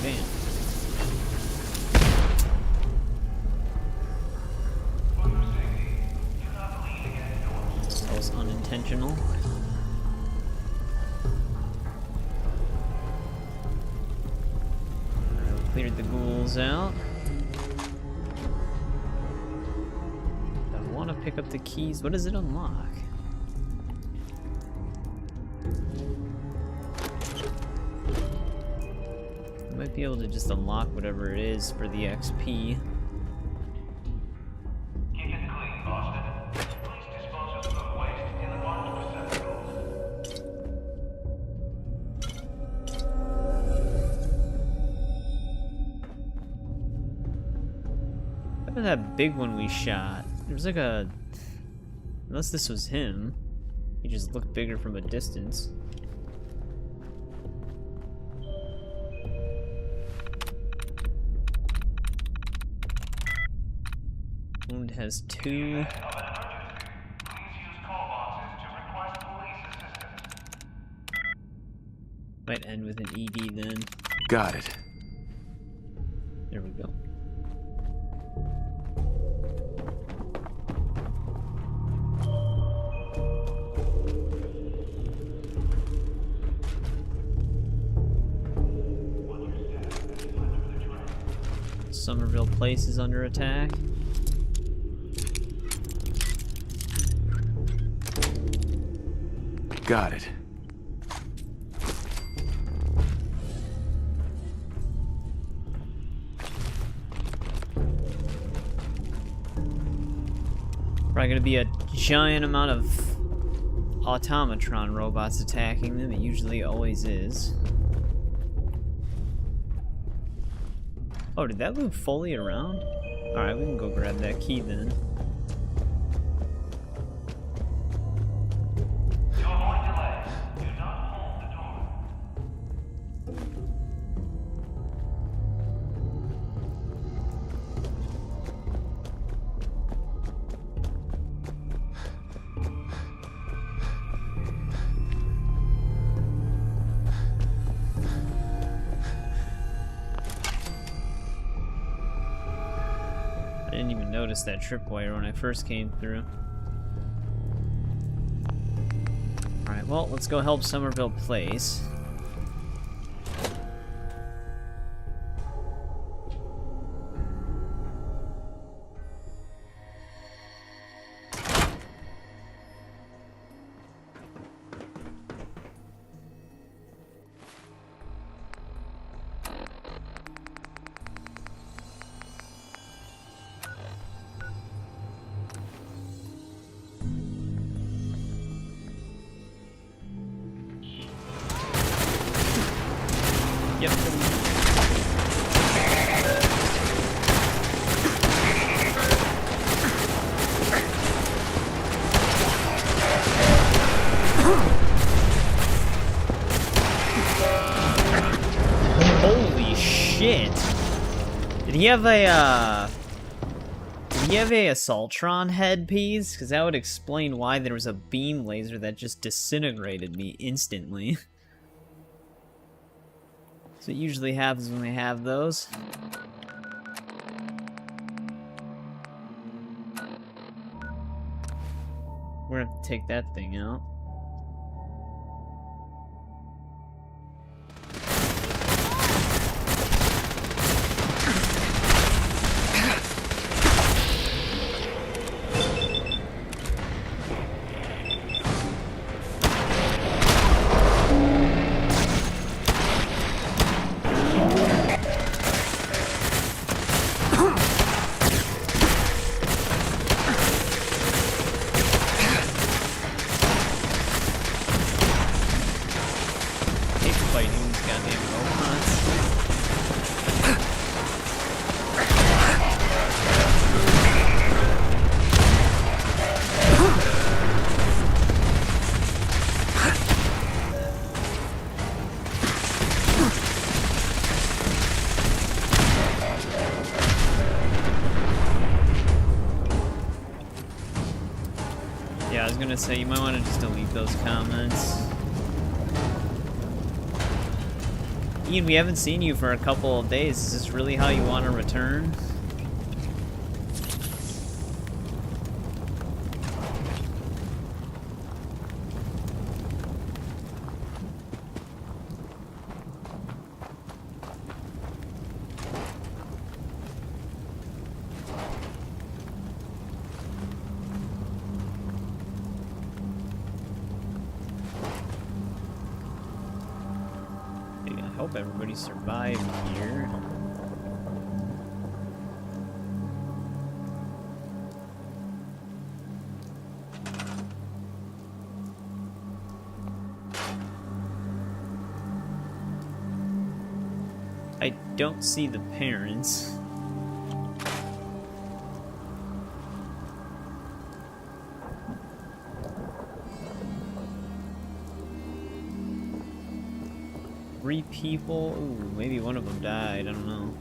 A: Man. That was unintentional. Cleared the ghouls out. I want to pick up the keys. What does it unlock? I might be able to just unlock whatever it is for the XP.
E: Keep it clean, Boston. Please dispose of food waste in the marked receptacles.
A: What about that big one we shot? There was like a... Unless this was him. He just looked bigger from a distance. Wound has 2.
E: Please use call boxes to request police assistance.
A: Might end with an ED then.
J: Got it.
A: There we go. Somerville Place is under attack.
J: Got it.
A: Probably gonna be a giant amount of automatron robots attacking them. It usually always is. Oh, did that loop fully around? Alright, we can go grab that key then.
E: To avoid delays, do not hold the door.
A: I didn't even notice that tripwire when I first came through. Alright, well, let's go help Somerville Place. Holy shit! Did he have a Assaultron headpiece? Because that would explain why there was a beam laser that just disintegrated me instantly. So it usually happens when they have those. We're gonna have to take that thing out. Yeah, I was gonna say, you might want to just delete those comments. Ian, we haven't seen you for a couple of days. Is this really how you want to return? I hope everybody survived here. I don't see the parents. Three people? Ooh, maybe one of them died, I don't know.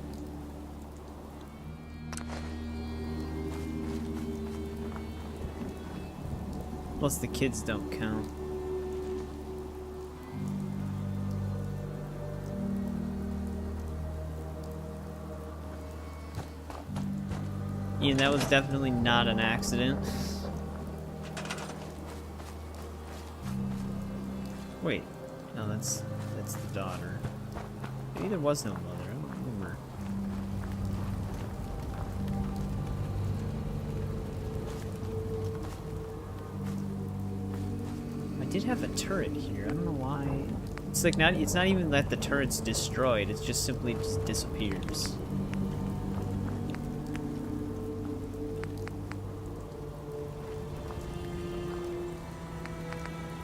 A: Plus the kids don't count. Ian, that was definitely not an accident. Wait, no, that's the daughter. Maybe there was no mother, I don't remember. I did have a turret here, I don't know why. It's like it's not even that the turret's destroyed, it just simply just disappears.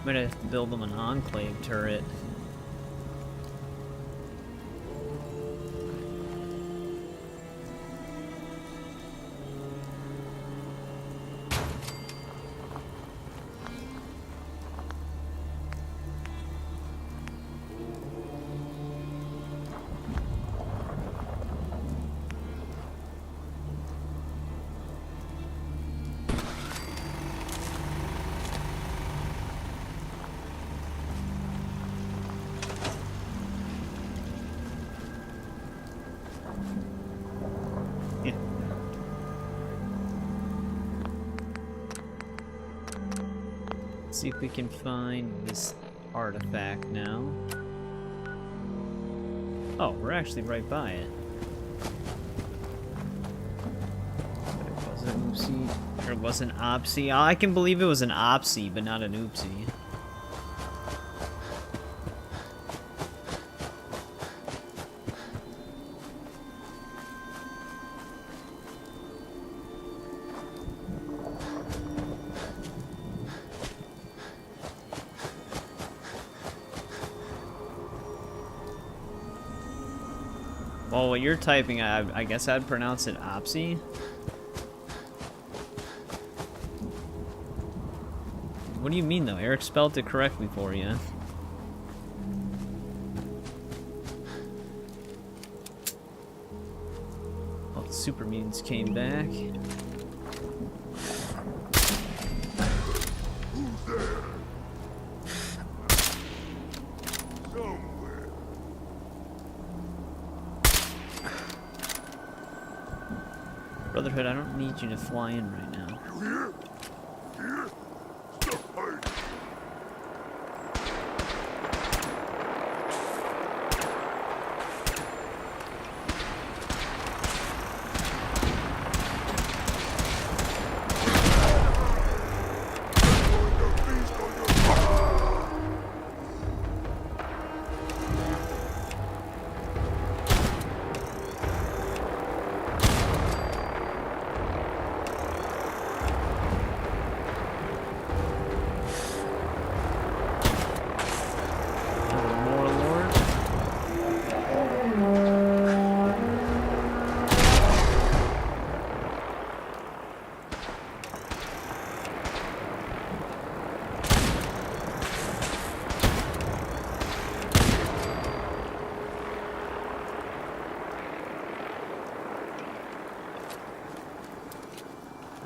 A: Might have to build them an enclave turret. See if we can find this artifact now. Oh, we're actually right by it. Was it an oopsie? Or it was an opsy? Oh, I can believe it was an opsy, but not an oopsie. Well, what you're typing, I guess I'd pronounce it opsy. What do you mean, though? Eric spelled it correctly for you. All the super mutants came back. Brotherhood, I don't need you to fly in right now.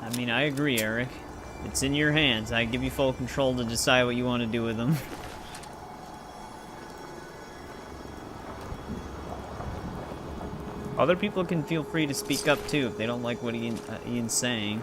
A: I mean, I agree, Eric. It's in your hands. I give you full control to decide what you want to do with them. Other people can feel free to speak up, too, if they don't like what Ian's saying.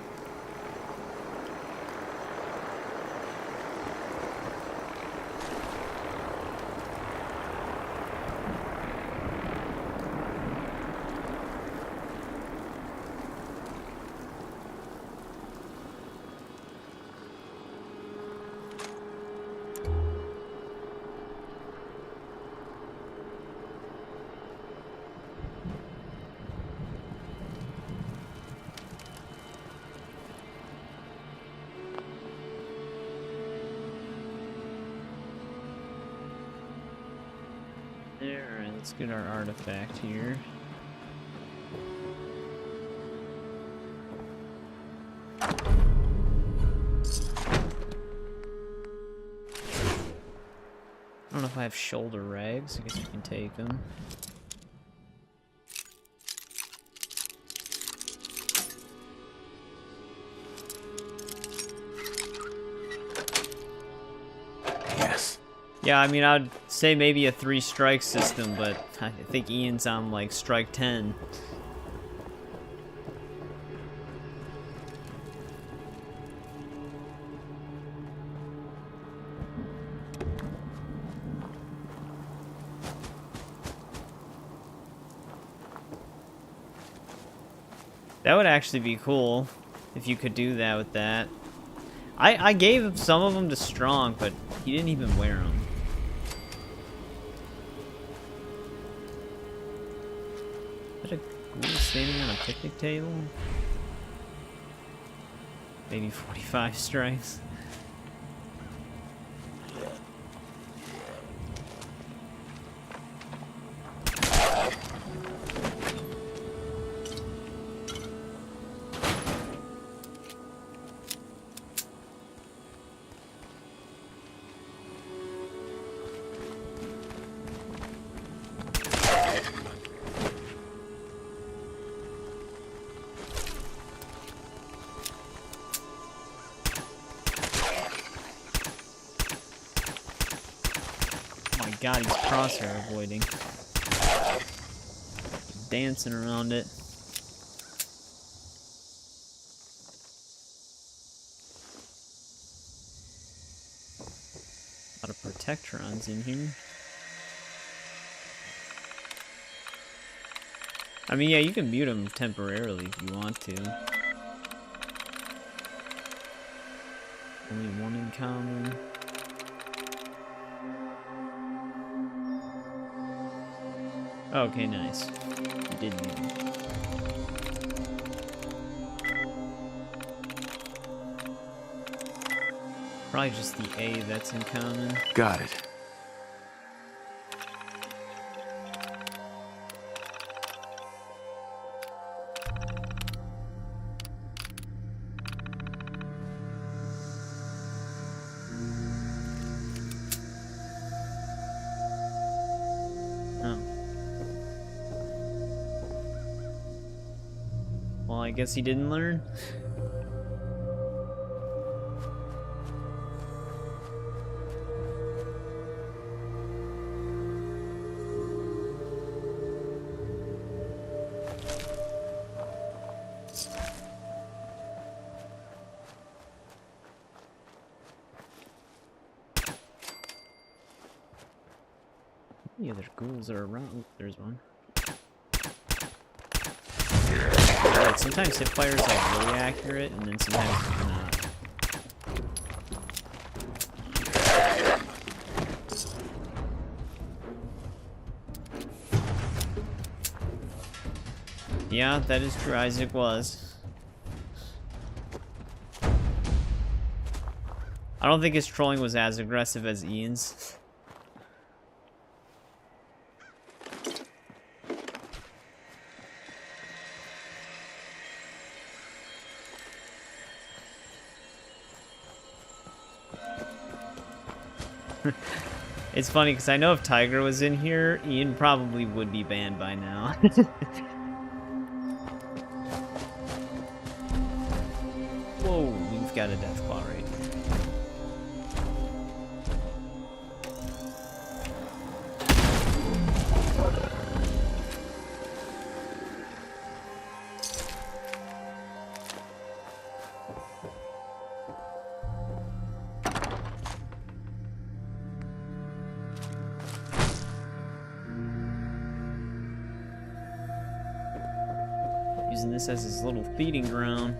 A: Alright, let's get our artifact here. I don't know if I have shoulder rags. I guess we can take them.
J: Yes.
A: Yeah, I mean, I'd say maybe a 3-strike system, but I think Ian's on, like, strike 10. That would actually be cool, if you could do that with that. I gave some of them to Strong, but he didn't even wear them. Is that a ghoul standing on a picnic table? Maybe 45 strikes. God, he's crosshair avoiding. Dancing around it. A lot of Protectrons in here. I mean, yeah, you can mute them temporarily if you want to. Only one in common. Okay, nice. You did mute him. Probably just the A that's in common.
J: Got it.
A: guess he didn't learn. Any other ghouls are around? Oh, there's one. Right, sometimes hipfire is like really accurate, and then sometimes it's not. Yeah, that is true. Isaac was. I don't think his trolling was as aggressive as Ian's. It's funny because I know if Tiger was in here, Ian probably would be banned by now. Whoa, we've got a death claw right here. Using this as his little feeding ground.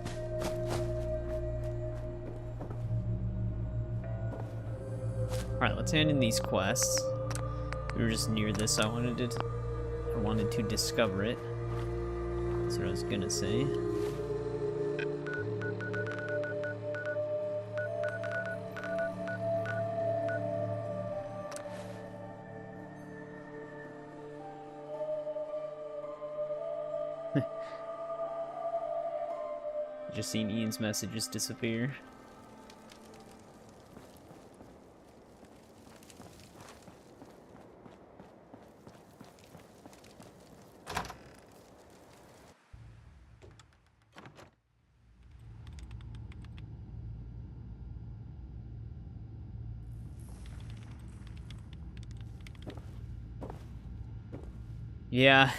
A: Alright, let's hand in these quests. We were just near this, so I wanted to discover it. That's what I was gonna say. Just seen Ian's messages disappear. Yeah,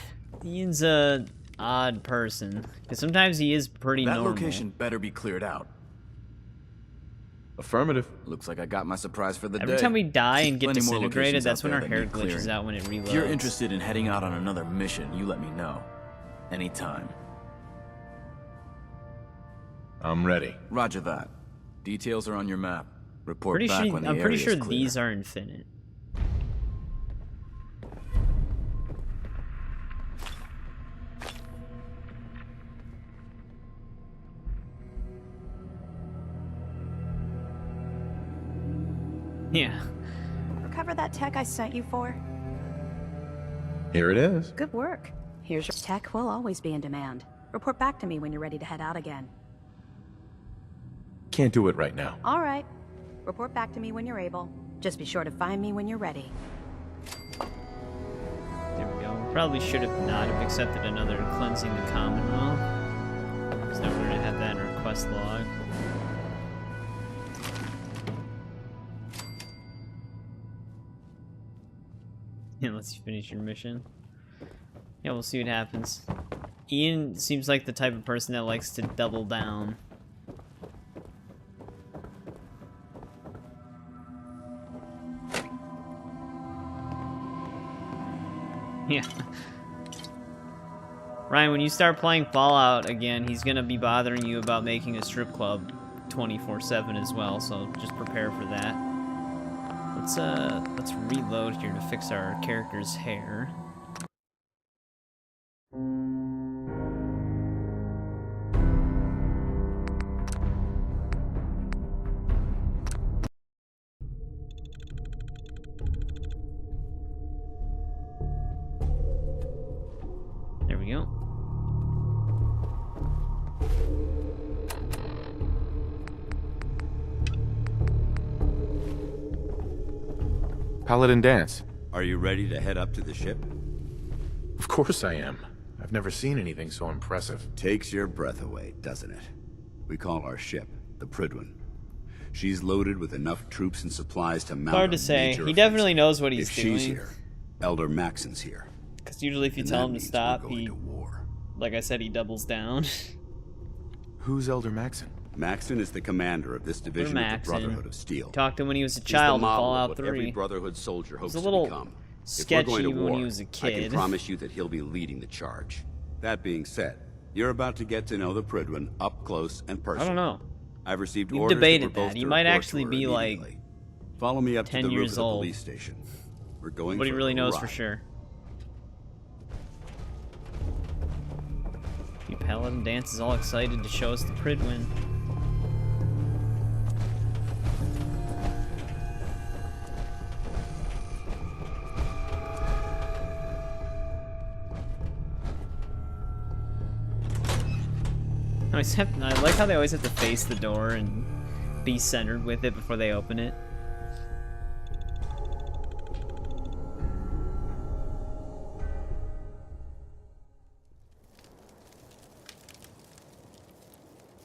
A: Ian's a odd person, because sometimes he is pretty normal.
J: That location better be cleared out.
L: Affirmative.
J: Looks like I got my surprise for the day.
A: Every time we die and get
J: Plenty more
A: disintegrated,
J: locations
A: that's
J: out
A: when
J: there
A: our
J: that
A: hair
J: need
A: glitches
J: clearing.
A: out when it reloads.
J: If you're interested in heading out on another mission, you let me know. Anytime.
L: I'm ready.
J: Roger that. Details are on your map. Report
A: I'm
J: back
A: pretty sure these are infinite. Yeah.
C: Recover that tech I sent you for?
L: Here it is.
C: Good work. Here's your tech. Will always be in demand. Report back to me when you're ready to head out again.
L: Can't do it right now.
C: All right. Report back to me when you're able. Just be sure to find me when you're ready.
A: There we go. Probably should have not have accepted another cleansing the Commonwealth. So now we're gonna have that in our quest log. Yeah, let's finish your mission. Yeah, we'll see what happens. Ian seems like the type of person that likes to double down. Yeah. Ryan, when you start playing Fallout again, he's gonna be bothering you about making a strip club 24/7 as well, so just prepare for that. Let's reload here to fix our character's hair. There we go.
L: Paladin dance.
K: Are you ready to head up to the ship?
L: Of course I am. I've I've never seen anything so impressive.
K: Takes your breath away, doesn't it? We call our ship the Prydwen. She's loaded with enough troops and supplies to mount
A: Hard to
K: a
A: say.
K: major
A: He definitely
K: offensive.
A: knows what he's
K: if
A: doing.
K: she's here, Elder Maxon's here.
A: Because usually if you
K: And
A: tell
K: that
A: him to
K: means
A: stop,
K: we're going
A: he,
K: to war.
A: like I said, he doubles down.
L: Who's Elder Maxon?
K: Maxon is the commander of this division of the
A: Maxon.
K: Brotherhood of Steel.
A: Talked to him when he was a
K: He's the
A: child in
K: model of
A: Fallout
K: what
A: 3.
K: every Brotherhood soldier hopes
A: a
K: to
A: little
K: become. If we're
A: sketchy
K: going to
A: when
K: war,
A: he was a
K: I
A: kid.
K: can promise you that he'll be leading the charge. That being said, you're about to get to know the Prydwen up close and personal.
A: I don't know.
K: I've received
A: You've
K: orders
A: debated
K: that we're both
A: that. He
K: to
A: might
K: report
A: actually
K: to her
A: be, like,
K: immediately. Follow me up
A: 10
K: to the roof
A: years
K: of the
A: old.
K: police station. We're going
A: Nobody
K: for
A: really
K: a
A: knows
K: ride.
A: for sure. The Paladin Dance is all excited to show us the Prydwen. I like how they always have to face the door and be centered with it before they open it.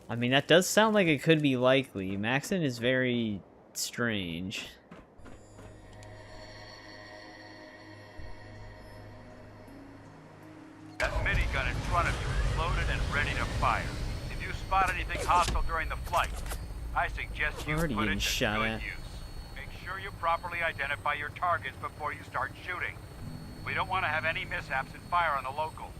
A: I mean, that does sound like it could be likely. Maxon is very strange.
E: That minigun in front of you is loaded and ready to fire. If you spot anything hostile during the flight, I suggest you
A: Already
E: put
A: getting
E: it to
A: shot
E: good
A: at.
E: use. Make sure you properly identify your targets before you start shooting. We don't want to have any mishaps and fire on the locals.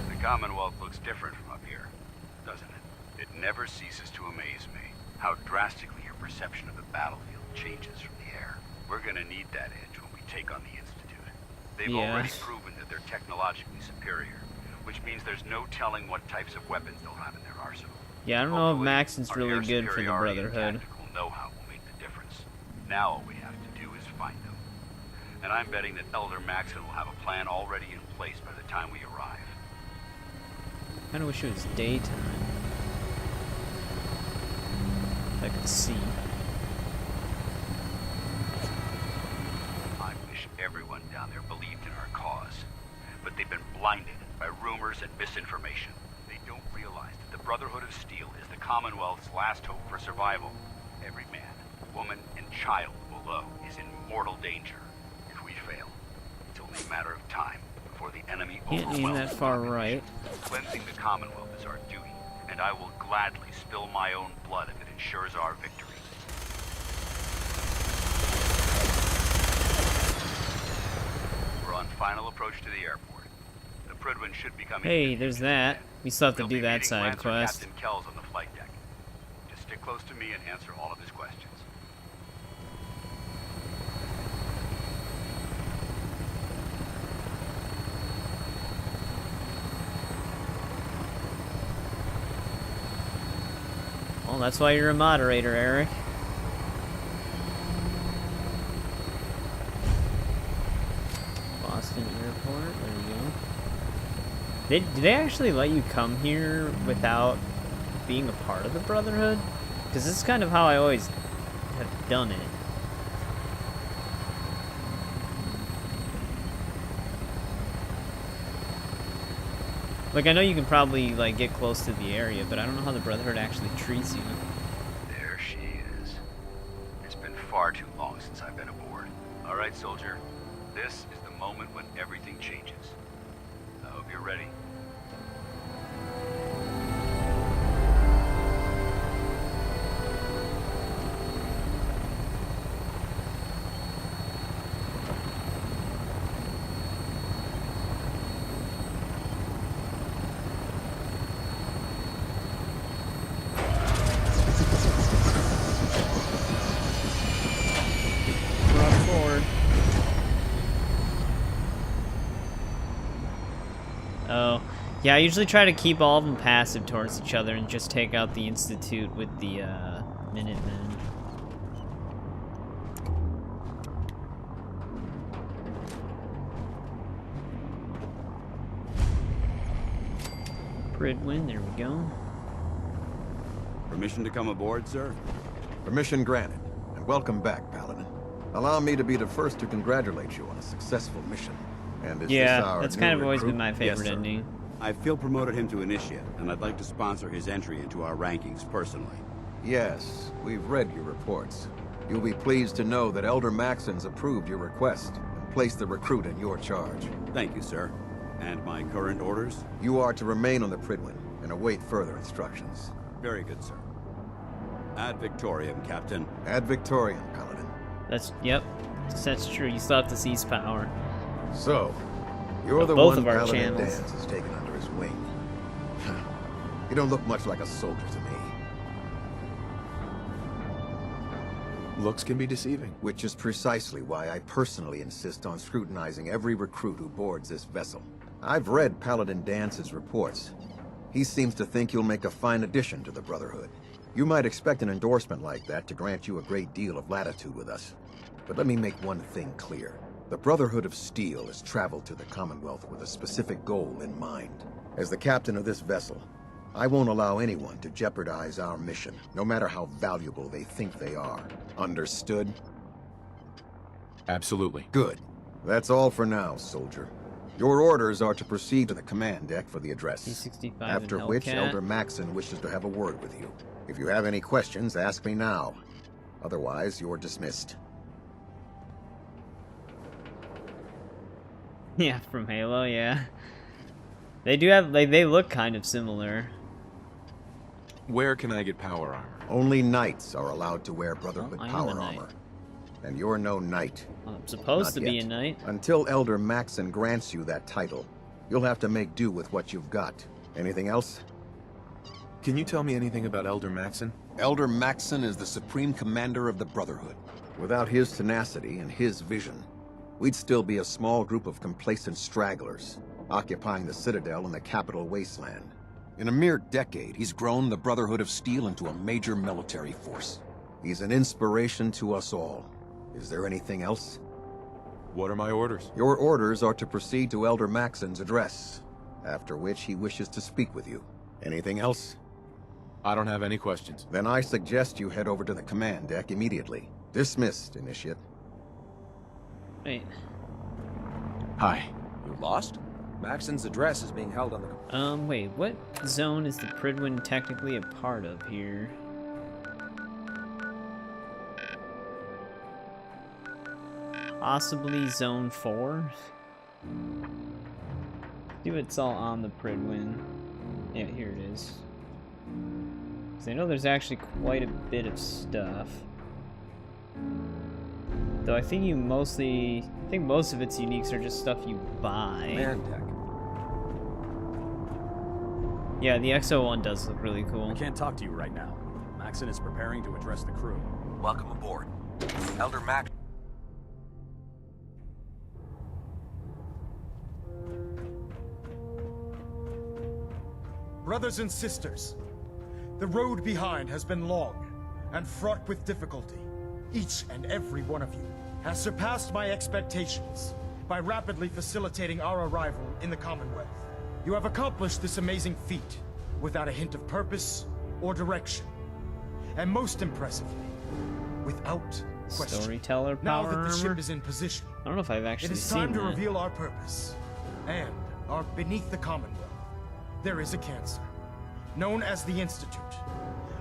E: The Commonwealth looks different from up here, doesn't it? It never ceases to amaze me how drastically your perception of the battlefield changes from the air. We're gonna need that edge when we take on the Institute. They've already proven that they're technologically superior, which means there's no telling what types of weapons they'll have in their arsenal.
A: Yeah, I don't know if
E: Hopefully,
A: Maxon's
E: our
A: really
E: air
A: good for the
E: superiority and
A: Brotherhood.
E: tactical know-how will make the difference. Now all we have to do is find them. And I'm betting that Elder Maxon will have a plan already in place by the time we arrive.
A: Kinda wish it was daytime. If I could see.
E: I wish everyone down there believed in our cause. But they've been blinded by rumors and misinformation. They don't realize that the Brotherhood of Steel is the Commonwealth's last hope for survival. Every man, woman, and child below is in mortal danger. If we fail, it's only a matter of time before the enemy
A: Can't aim
E: overwhelms
A: that
E: the
A: far
E: population.
A: right.
E: Cleansing the Commonwealth is our duty, and I will gladly spill my own blood if it ensures our victory. We're on final approach to the airport. The Prydwen should be coming.
A: Hey, there's that. We still have to do that side
E: Lancer
A: quest.
E: Captain Kells on the flight deck. Just stick close to me and answer all of his questions.
A: Well, that's why you're a moderator, Eric. Boston Airport, there we go. Do they actually let you come here without being a part of the Brotherhood? Because this is kind of how I always have done it. Like, I know you can probably, like, get close to the area, but I don't know how the Brotherhood actually treats you.
E: There she is. It's been far too long since I've been aboard. All right, soldier. This is the moment when everything changes. I hope you're ready.
A: We're on forward. Oh. Yeah, I usually try to keep all of them passive towards each other and just take out the Institute with the, Minutemen. Prydwen, there we go.
K: Permission to come aboard, sir?
M: Permission granted, and welcome back, Paladin. Allow me to be the first to congratulate you on a successful mission. And is this our
A: that's
M: new
A: kind of always
M: recruit?
A: been my favorite
K: Yes, sir.
A: ending.
K: I feel promoted him to initiate, and I'd like to sponsor his entry into our rankings personally.
M: Yes, we've read your reports. You'll be pleased to know that Elder Maxon's approved your request and placed the recruit in your charge.
K: Thank you, sir. And my current orders?
M: You are to remain on the Pridwin and await further instructions.
K: Very good, sir. Ad Victoriam, Captain.
M: Ad Victoriam, Paladin.
A: Yep, that's true. You still have to seize power.
M: So, you're the
A: both
M: one
A: of our
M: Paladin
A: channels.
M: Danse has taken under his wing. You don't look much like a soldier to me.
L: Looks can be deceiving.
M: Which is precisely why I personally insist on scrutinizing every recruit who boards this vessel. I've read Paladin Dance's reports. He seems to think you'll make a fine addition to the Brotherhood. You might expect an endorsement like that to grant you a great deal of latitude with us. But let me make one thing clear. The Brotherhood of Steel has traveled to the Commonwealth with a specific goal in mind. As the captain of this vessel, I won't allow anyone to jeopardize our mission, no matter how valuable they think they are. Understood?
L: Absolutely.
M: Good. That's all for now, soldier. Your orders are to proceed to the command deck for the address.
A: P65
M: After
A: and
M: which,
A: Hellcat.
M: Elder Maxon wishes to have a word with you. If you have any questions, ask me now. Otherwise, you're dismissed.
A: Yeah, from Halo, yeah. They do have, like, they look kind of similar.
L: Where can I get power armor?
M: Only knights are allowed to wear Brotherhood
A: I am a
M: power
A: knight.
M: armor. And you're no knight.
A: I'm supposed
M: Not
A: to be
M: yet.
A: a knight.
M: Until Elder Maxon grants you that title, you'll have to make do with what you've got. Anything else?
L: Can you tell me anything about Elder Maxon?
M: Elder Maxon is the supreme commander of the Brotherhood. Without his tenacity and his vision, we'd still be a small group of complacent stragglers, occupying the Citadel in the capital wasteland. In a mere decade, he's grown the Brotherhood of Steel into a major military force. He's an inspiration to us all. Is there anything else?
L: What are my orders?
M: Your orders are to proceed to Elder Maxon's address, after which he wishes to speak with you. Anything else?
L: I don't have any questions.
M: Then I suggest you head over to the command deck immediately. Dismissed, Initiate.
A: Wait.
L: Hi.
B: You lost? Maxon's address is being held on the...
A: Wait, what zone is the Pridwin technically a part of here? Possibly Zone 4? See if it's all on the Pridwin. Yeah, here it is. 'Cause I know there's actually quite a bit of stuff. Though I think most of its uniques are just stuff you buy.
B: Man deck.
A: Yeah, the XO one does look really cool.
N: I can't talk to you right now. Maxon is preparing to address the crew.
B: Welcome aboard. Elder Max...
O: Brothers and sisters, the road behind has been long and fraught with difficulty. Each and every one of you has surpassed my expectations by rapidly facilitating our arrival in the Commonwealth. You have accomplished this amazing feat without a hint of purpose or direction. And most impressively, without question.
A: Storyteller
O: Now
A: power
O: that the ship
A: armor?
O: is in position,
A: I don't know if I've actually
O: it is
A: seen
O: time to
A: that.
O: reveal our purpose. And our beneath the Commonwealth, there is a cancer, known as the Institute.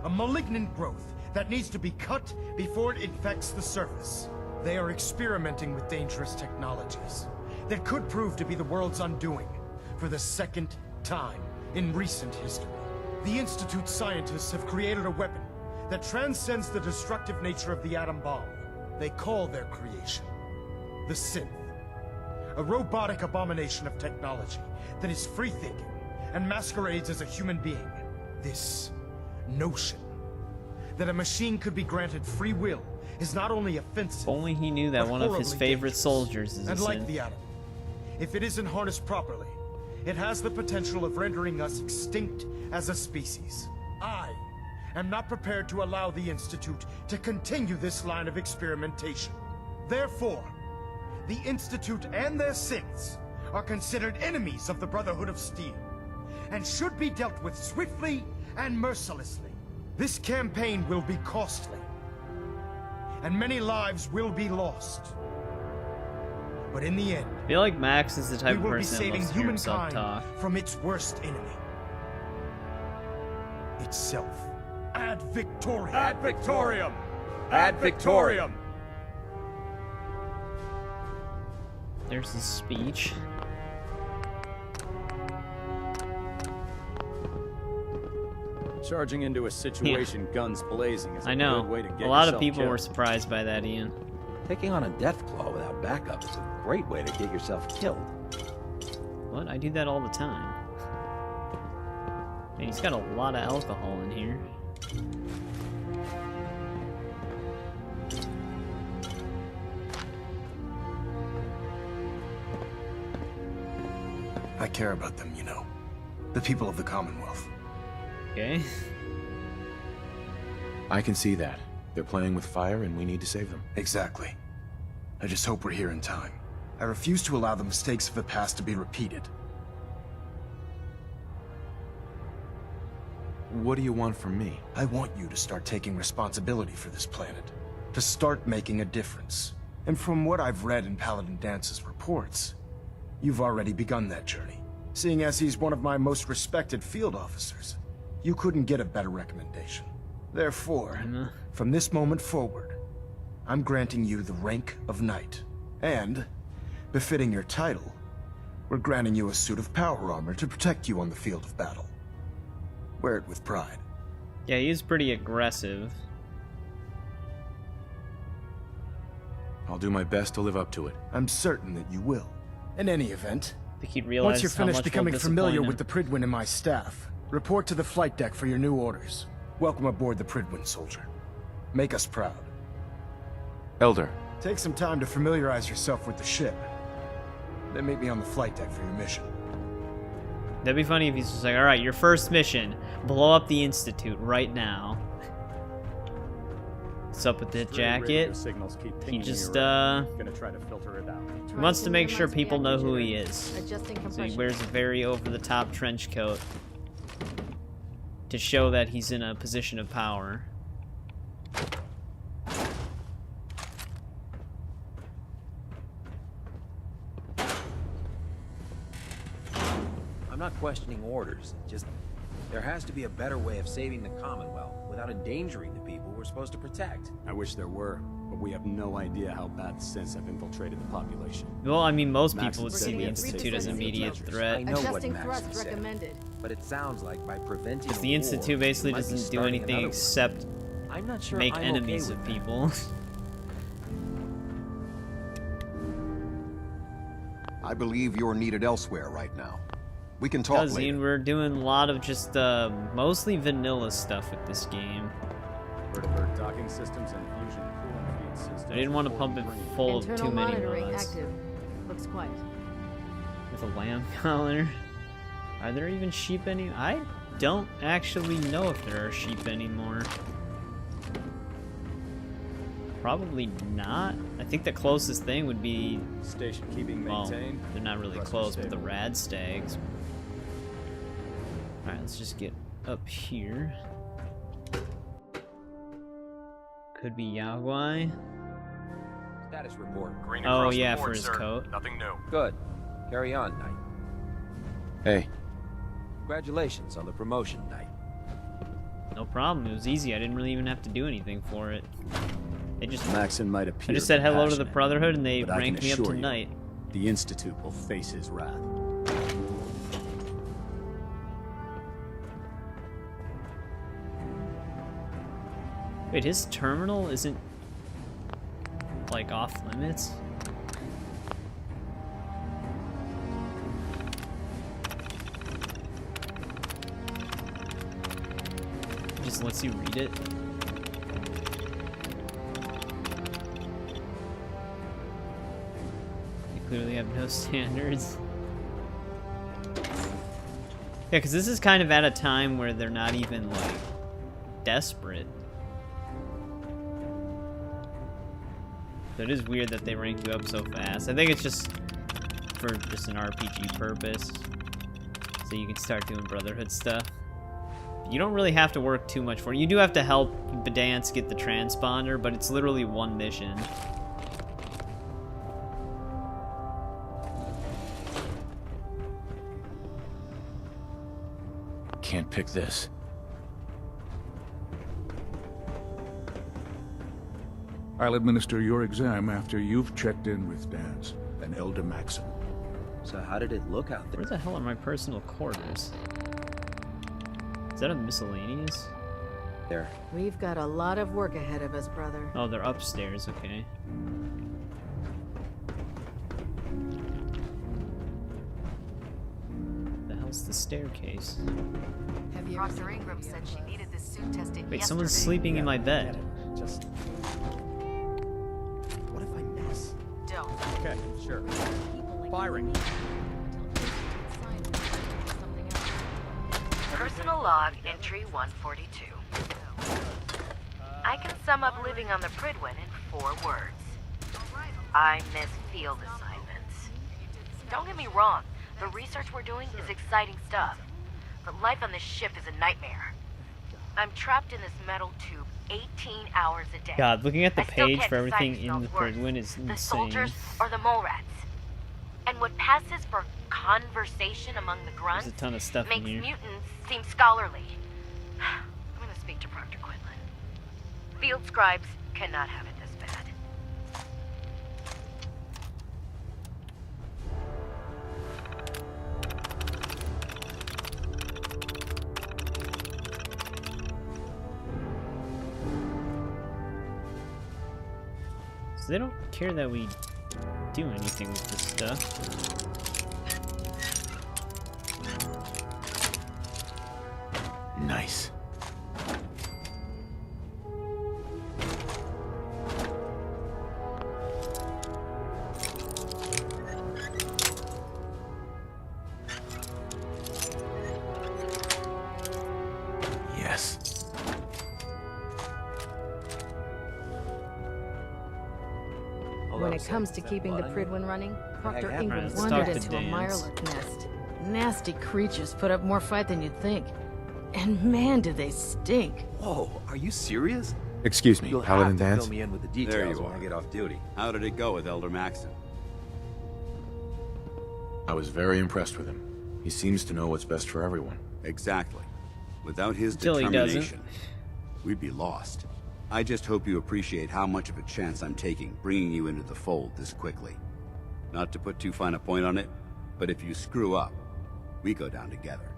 O: A malignant growth that needs to be cut before it infects the surface. They are experimenting with dangerous technologies that could prove to be the world's undoing for the second time in recent history. The Institute's scientists have created a weapon that transcends the destructive nature of the atom bomb. They call their creation the Synth. A robotic abomination of technology that is free-thinking and masquerades as a human being. This notion that a machine could be granted free will is not only offensive,
A: If only he knew that
O: but
A: one of his
O: horribly
A: favorite
O: dangerous.
A: soldiers is a
O: And like
A: synth.
O: the atom, if it isn't harnessed properly, it has the potential of rendering us extinct as a species. I am not prepared to allow the Institute to continue this line of experimentation. Therefore, the Institute and their synths are considered enemies of the Brotherhood of Steel, and should be dealt with swiftly and mercilessly. This campaign will be costly, and many lives will be lost. But in the end,
A: I feel like Max is the type of
O: we will be
A: person that
O: saving
A: loves to hear himself
O: humankind
A: talk.
O: from its worst enemy. Itself. Ad Victoriam!
N: Ad Victoriam! Ad Victoriam!
A: There's his speech.
N: Charging into a situation guns blazing is a
A: I know.
N: good way to get
A: A lot of
N: yourself
A: people
N: killed.
A: were surprised by that, Ian.
B: Taking on a death claw without backup is a great way to get yourself killed.
A: What? I do that all the time. Man, he's got a lot of alcohol in here.
O: I care about them, you know. The people of the Commonwealth.
A: Okay.
L: I can see that. They're playing with fire and we need to save them.
O: Exactly. I just hope we're here in time. I refuse to allow the mistakes of the past to be repeated.
L: What do you want from me?
O: I want you to start taking responsibility for this planet. To start making a difference. And from what I've read in Paladin Dance's reports, you've already begun that journey. Seeing as he's one of my most respected field officers, you couldn't get a better recommendation. Therefore, from this moment forward, I'm granting you the rank of Knight. And, befitting your title, we're granting you a suit of power armor to protect you on the field of battle. Wear it with pride.
A: Yeah, he's pretty aggressive.
L: I'll do my best to live up to it.
O: I'm certain that you will. In any event,
A: I think he'd realize
O: once you're
A: how
O: finished
A: much
O: becoming
A: we'll
O: familiar
A: disappoint
O: with the Pridwin and my staff, report to the flight deck for your new orders. Welcome aboard the Pridwin, soldier. Make us proud.
L: Elder.
O: Take some time to familiarize yourself with the ship. Then meet me on the flight deck for your mission.
A: That'd be funny if he's just like, alright, your first mission, blow up the Institute right now. What's up with that jacket? He just,
N: Gonna try to filter it out.
A: he wants to make sure people know who he is.
D: Adjusting
A: So he
D: compression.
A: wears a very over-the-top trench coat to show that he's in a position of power.
B: I'm not questioning orders. Just there has to be a better way of saving the Commonwealth without endangering the people we're supposed to protect.
N: I wish there were, but we have no idea how bad the synths have infiltrated the population.
A: Well, I mean, most
N: Max
A: people would
N: said
A: see
N: we
A: the
N: have to take
A: Institute as an
N: remedial
A: immediate
N: measures.
A: threat.
B: I know what
D: Adjusting
B: Max
D: thrust
B: said,
D: recommended.
B: but it sounds like by preventing
A: Because
B: a
A: the
B: war,
A: Institute basically
B: we might be
A: doesn't do
B: starting
A: anything
B: another one.
A: except
B: I'm not sure
A: make
B: I'm
A: enemies
B: okay
A: of
B: with that.
A: people.
M: I believe you're needed elsewhere right now. We can talk
A: Because,
M: later.
A: Ian, we're doing a lot of just mostly vanilla stuff with this game.
N: Vertibird docking systems and fusion cooling feed systems.
A: I didn't want to pump it full of
D: Internal
A: too many
D: monitoring
A: mods.
D: active. Looks quiet.
A: With a lamb collar. Are there even sheep any? I don't actually know if there are sheep anymore. Probably not. I think the closest thing would be...
N: Station keeping
A: Well,
N: maintained.
A: they're not really
N: Compressor
A: close, but the
N: stable.
A: rad stags. Alright, let's just get up here. Could be Yaguai.
B: Status report.
P: Green
A: Oh,
P: across
A: yeah,
P: the board,
A: for his
P: sir.
A: coat.
P: Nothing new.
B: Good. Carry on, Knight.
L: Hey.
B: Congratulations on the promotion, Knight.
A: No problem. It was easy. I didn't really even have to do anything for it. They just...
N: Maxon might
A: I
N: appear
A: just said hello to the
N: compassionate,
A: Brotherhood, and they
N: but I can
A: ranked me up to
N: assure you,
A: Knight.
N: The Institute will face his wrath.
A: Wait, his terminal isn't, like, off limits? It just lets you read it? They clearly have no standards. Yeah, because this is kind of at a time where they're not even, like, desperate. So it is weird that they rank you up so fast. I think it's just for just an RPG purpose. So you can start doing Brotherhood stuff. If You don't really have to work too much for it. You do have to help Bedance get the transponder, but it's literally one mission.
J: Can't pick this.
P: I'll administer your exam after you've checked in with Dance and Elder Maxim.
B: So how did it look out there?
A: Where the hell are my personal quarters? Is that a miscellaneous?
B: There.
G: We've got a lot of work ahead of us, brother.
A: Oh, they're upstairs, okay. The hell's the staircase?
Q: Dr. Ingram said she needed this suit tested
A: Wait,
Q: yesterday.
A: someone's sleeping in my bed.
B: Just... What if I miss?
Q: Don't.
B: Okay, sure. Firing.
Q: Personal log entry 142. I can sum up living on the Pridwin in 4 words. I miss field assignments. Don't get me wrong, the research we're doing is exciting stuff, but life on this ship is a nightmare. I'm trapped in this metal tube 18 hours a day.
A: God, looking at the
Q: I still
A: page
Q: can't
A: for
Q: decide
A: everything
Q: who
A: in
Q: smells
A: the
Q: worse,
A: Pridwin is
Q: the
A: insane.
Q: soldiers or the mole rats. And what passes for conversation among the grunts
A: There's a ton of stuff
Q: makes
A: in here.
Q: mutants seem scholarly. I'm gonna speak to Proctor Quinlan. Field scribes cannot have it this bad.
A: So they don't care that we do anything with this stuff.
J: Nice. Yes.
G: When it comes to keeping the Pridwin running, Proctor Ingram
A: Let's
G: wandered
A: talk to
G: into a
A: Dance.
G: Mirelurk nest. Nasty creatures put up more fight than you'd think. And man, do they stink.
B: Whoa, are you serious?
L: Excuse me,
B: You'll
L: Paladin
B: have to
L: Dance?
B: fill me in with the
K: There
B: details
K: you
B: when
K: are.
B: I get off duty.
K: How did it go with Elder Maxim?
J: I was very impressed with him. He seems to know what's best for everyone.
K: Exactly. Without his
A: Until he
K: determination,
A: doesn't.
K: we'd be lost. I just hope you appreciate how much of a chance I'm taking bringing you into the fold this quickly. Not to put too fine a point on it, but if you screw up, we go down together.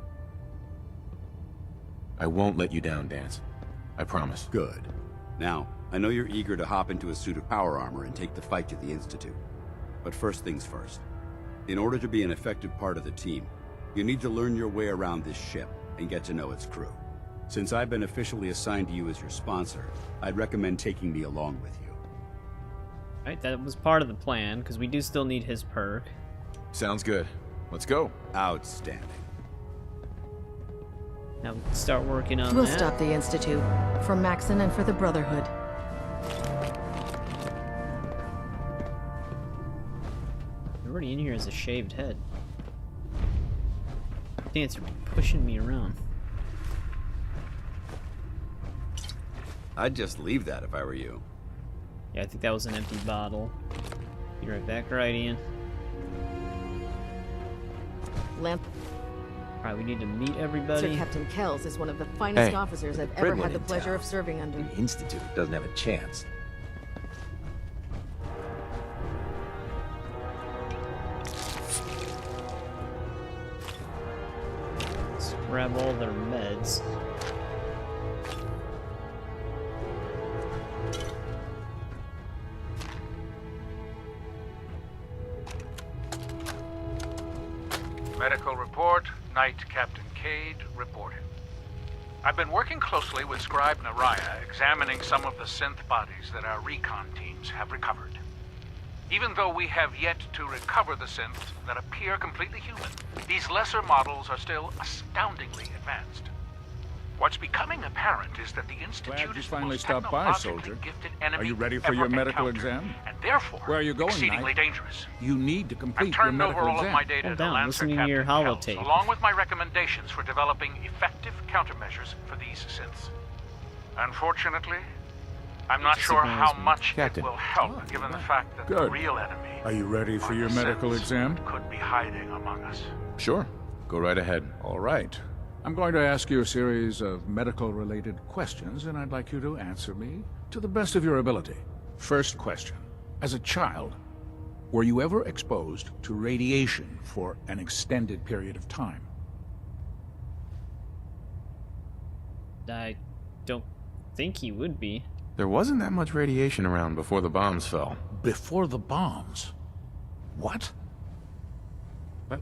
J: I won't let you down, Dance. I promise.
K: Good. Now, I know you're eager to hop into a suit of power armor and take the fight to the Institute. But first things first. In order to be an effective part of the team, you need to learn your way around this ship and get to know its crew. Since I've been officially assigned to you as your sponsor, I'd recommend taking me along with you.
A: Right, that was part of the plan, because we do still need his perk.
J: Sounds good. Let's go.
K: Outstanding.
A: Now start working on
G: We'll
A: that.
G: stop the Institute. For Maxon and for the Brotherhood.
A: Everybody in here has a shaved head. Dance, you're pushing me around.
K: I'd just leave that if I were you.
A: Yeah, I think that was an empty bottle. Be right back, right, Ian?
G: Lamp.
A: Alright, we need to meet
G: Sir
A: everybody.
G: Captain Kells is one of the finest
B: Hey,
G: officers I've
B: the
G: ever
B: Pridwin
G: had the
B: in
G: pleasure
B: town.
G: of serving under.
B: The Institute doesn't have a chance.
A: Let's grab all their meds.
R: Medical report, Knight Captain Cade reporting. I've been working closely with Scribe Naraya, examining some of the synth bodies that our recon teams have recovered. Even though we have yet to recover the synths that appear completely human, these lesser models are still astoundingly advanced. What's becoming apparent is that the Institute
P: Glad you
R: is the
P: finally
R: most
P: stopped by,
R: technologically
P: soldier.
R: gifted enemy
P: Are you ready for
R: ever
P: your medical
R: encountered,
P: exam?
R: and therefore
P: Where are you going,
R: exceedingly
P: Knight?
R: dangerous.
P: You need to complete
R: I've
P: your
R: turned over
P: medical
R: all
P: exam.
R: of my data
A: Hold
R: to
A: down,
R: Lancer
A: listening to your
R: Captain Kells,
A: holotape.
R: along with my recommendations for developing effective countermeasures for these synths. Unfortunately, I'm not
A: Just
R: sure
A: ignores
R: how
A: me.
R: much
J: Captain.
R: it will help, given the fact that the
P: Good.
R: real enemy
P: Are you ready for
R: are
P: your
R: the
P: medical
R: synths
P: exam?
R: that could be hiding among us.
J: Sure. Go right ahead.
P: All right. I'm going to ask you a series of medical-related questions, and I'd like you to answer me to the best of your ability. First question. As a child, were you ever exposed to radiation for an extended period of time?
A: I don't think he would be.
J: There wasn't that much radiation around before the bombs fell.
P: Before the bombs? What?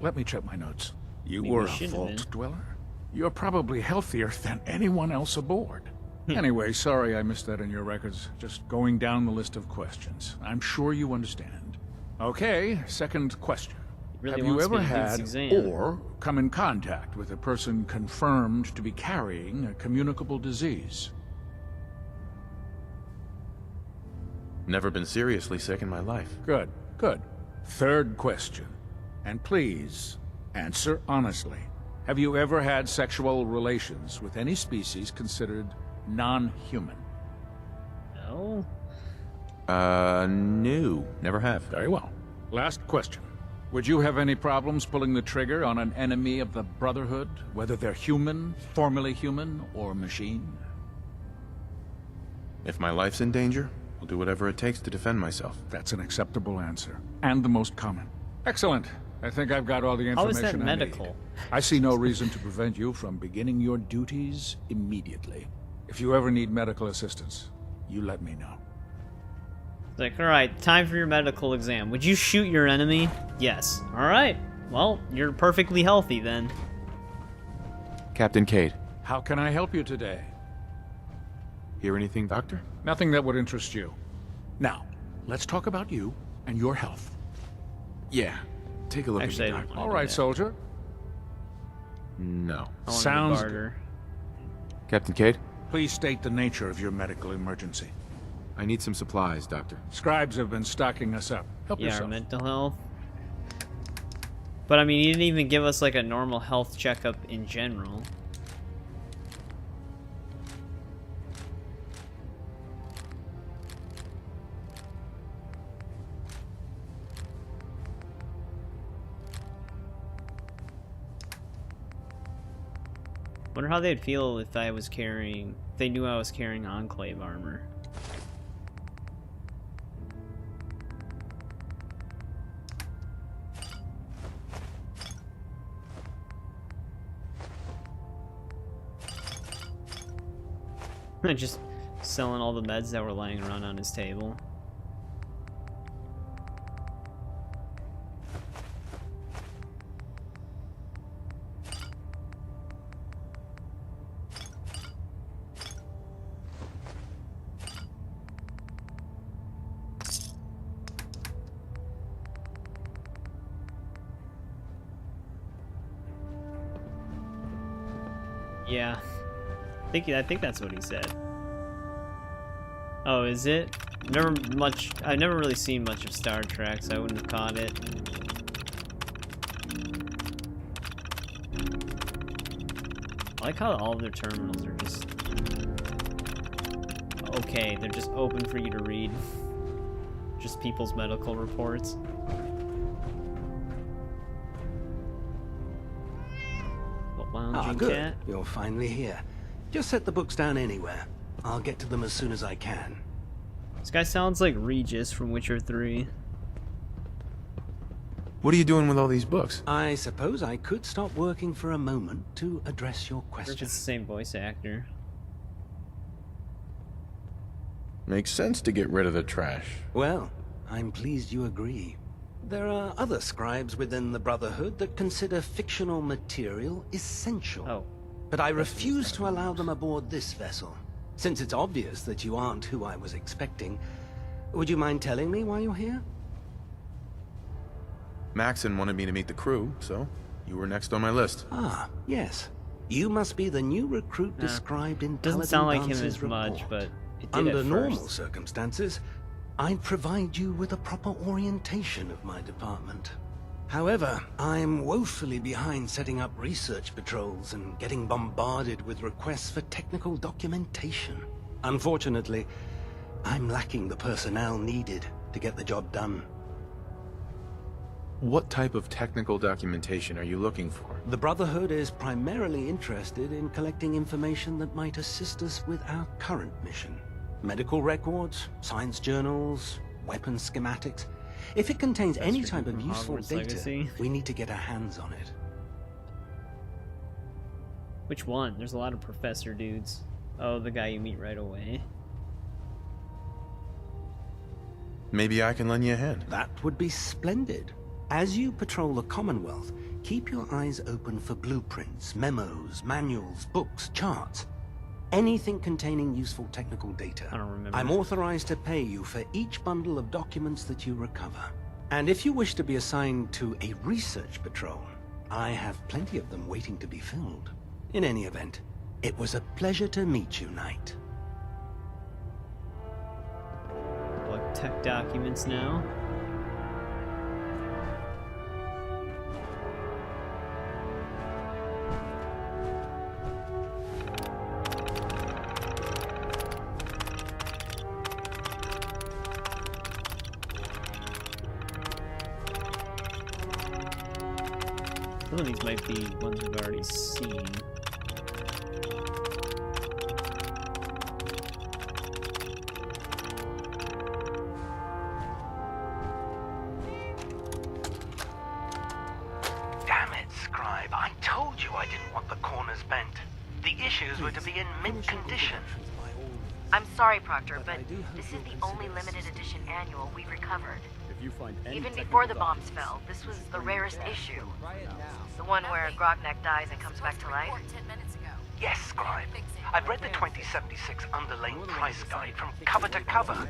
P: Let me check my notes. You
A: Maybe
P: were
A: we
P: a
A: shouldn't have
P: vault
A: been.
P: dweller? You're probably healthier than anyone else aboard. Anyway, sorry I missed that in your records. Just going down the list of questions. I'm sure you understand. Okay, second question.
A: Really
P: Have you
A: wants me
P: ever
A: to do this
P: had
A: exam.
P: or come in contact with a person confirmed to be carrying a communicable disease?
J: Never been seriously sick in my life.
P: Good, good. Third question. And please, answer honestly. Have you ever had sexual relations with any species considered non-human?
A: No.
J: No. Never have.
P: Very well. Last question. Would you have any problems pulling the trigger on an enemy of the Brotherhood, whether they're human, formerly human, or machine?
J: If my life's in danger, I'll do whatever it takes to defend myself.
P: That's an acceptable answer, and the most common. Excellent. I think I've got all the
A: How
P: information
A: is that
P: I
A: medical?
P: need. I see no reason to prevent you from beginning your duties immediately. If you ever need medical assistance, you let me know.
A: It's like, alright, time for your medical exam. Would you shoot your enemy? Yes. Alright. Well, you're perfectly healthy then.
J: Captain Cade.
P: How can I help you today?
J: Hear anything, Doctor?
P: Nothing that would interest you. Now, let's talk about you and your health.
J: Yeah. Take a look
A: Actually,
J: at
A: I
J: me,
A: don't
J: Doctor.
A: wanna
P: All
A: do
P: right,
A: that.
P: soldier.
J: No.
A: I wanted to
P: Sounds
A: barter.
J: Captain Cade?
P: Please state the nature of your medical emergency.
J: I need some supplies, Doctor.
P: Scribes have been stocking us up. Help
A: Yeah, our
P: yourself.
A: mental health. But I mean, he didn't even give us like a normal health checkup in general. Wonder how they'd feel if I was carrying, if they knew I was carrying Enclave armor. Just selling all the meds that were laying around on his table. Yeah. I think that's what he said. Oh, is it? I've never really seen much of Star Trek, so I wouldn't have caught it. I like how all of their terminals are just okay, they're just open for you to read. Just people's medical reports. Lounging
S: good.
A: cat.
S: You're finally here. Just set the books down anywhere. I'll get to them as soon as I can.
A: This guy sounds like Regis from Witcher 3.
J: What are you doing with all these books?
S: I suppose I could stop working for a moment to address your
A: Or if
S: question.
A: it's the same voice actor.
J: Makes sense to get rid of the trash.
S: Well, I'm pleased you agree. There are other scribes within the Brotherhood that consider fictional material essential.
A: Oh.
S: But I refuse to allow them aboard this vessel. Since it's obvious that you aren't who I was expecting, would you mind telling me why you're here?
J: Maxon wanted me to meet the crew, so you were next on my list.
S: Ah, yes. You must be the new recruit described in
A: Doesn't
S: Paladin
A: sound like him
S: Dance's
A: as much,
S: report.
A: but it did
S: Under
A: at
S: normal
A: first.
S: circumstances, I'd provide you with a proper orientation of my department. However, I'm woefully behind setting up research patrols and getting bombarded with requests for technical documentation. Unfortunately, I'm lacking the personnel needed to get the job done.
L: What type of technical documentation are you looking for?
S: The Brotherhood is primarily interested in collecting information that might assist us with our current mission. Medical records, science journals, weapon schematics. If it contains any type of useful
A: Hogwarts
S: data,
A: Legacy.
S: we need to get our hands on it.
A: Which one? There's a lot of professor dudes. Oh, the guy you meet right away.
L: Maybe I can lend you a hand.
S: That would be splendid. As you patrol the Commonwealth, keep your eyes open for blueprints, memos, manuals, books, charts. Anything containing useful technical data.
A: I don't remember.
S: I'm authorized to pay you for each bundle of documents that you recover. And if you wish to be assigned to a research patrol, I have plenty of them waiting to be filled. In any event, it was a pleasure to meet you, Knight.
A: Collect tech documents now. Some of these might be ones we've already seen.
S: Damn it, Scribe. I told you I didn't want the corners bent. The issues were to be in mint condition.
Q: I'm sorry, Proctor, but this is the only limited edition annual we've recovered.
N: If you find any
Q: Even
N: technical
Q: before the bombs fell, this was the rarest issue. The one where Grognak dies and comes back to life.
S: Yes, Scribe. I've read the 2076 underlain price guide from cover to cover,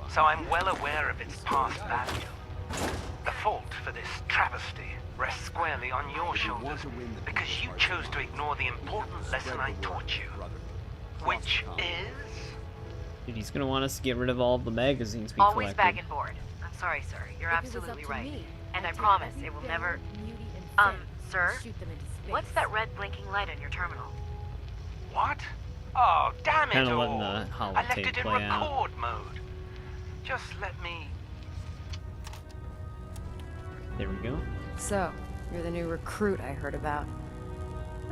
S: so I'm well aware of its past value. The fault for this travesty rests squarely on your shoulders, because you chose to ignore the important lesson I taught you. Which is...
A: Dude, he's gonna want us to get rid of all of the magazines we
Q: Always
A: collected.
Q: back and forward. I'm sorry, sir. You're absolutely right. And I promise it will never... Sir? What's that red blinking light on your terminal?
S: What? Oh, damn it
A: Kinda
S: all!
A: letting the
S: I left
A: holotape
S: it in
A: play out.
S: record mode. Just let me...
A: There we go.
T: So, you're the new recruit I heard about.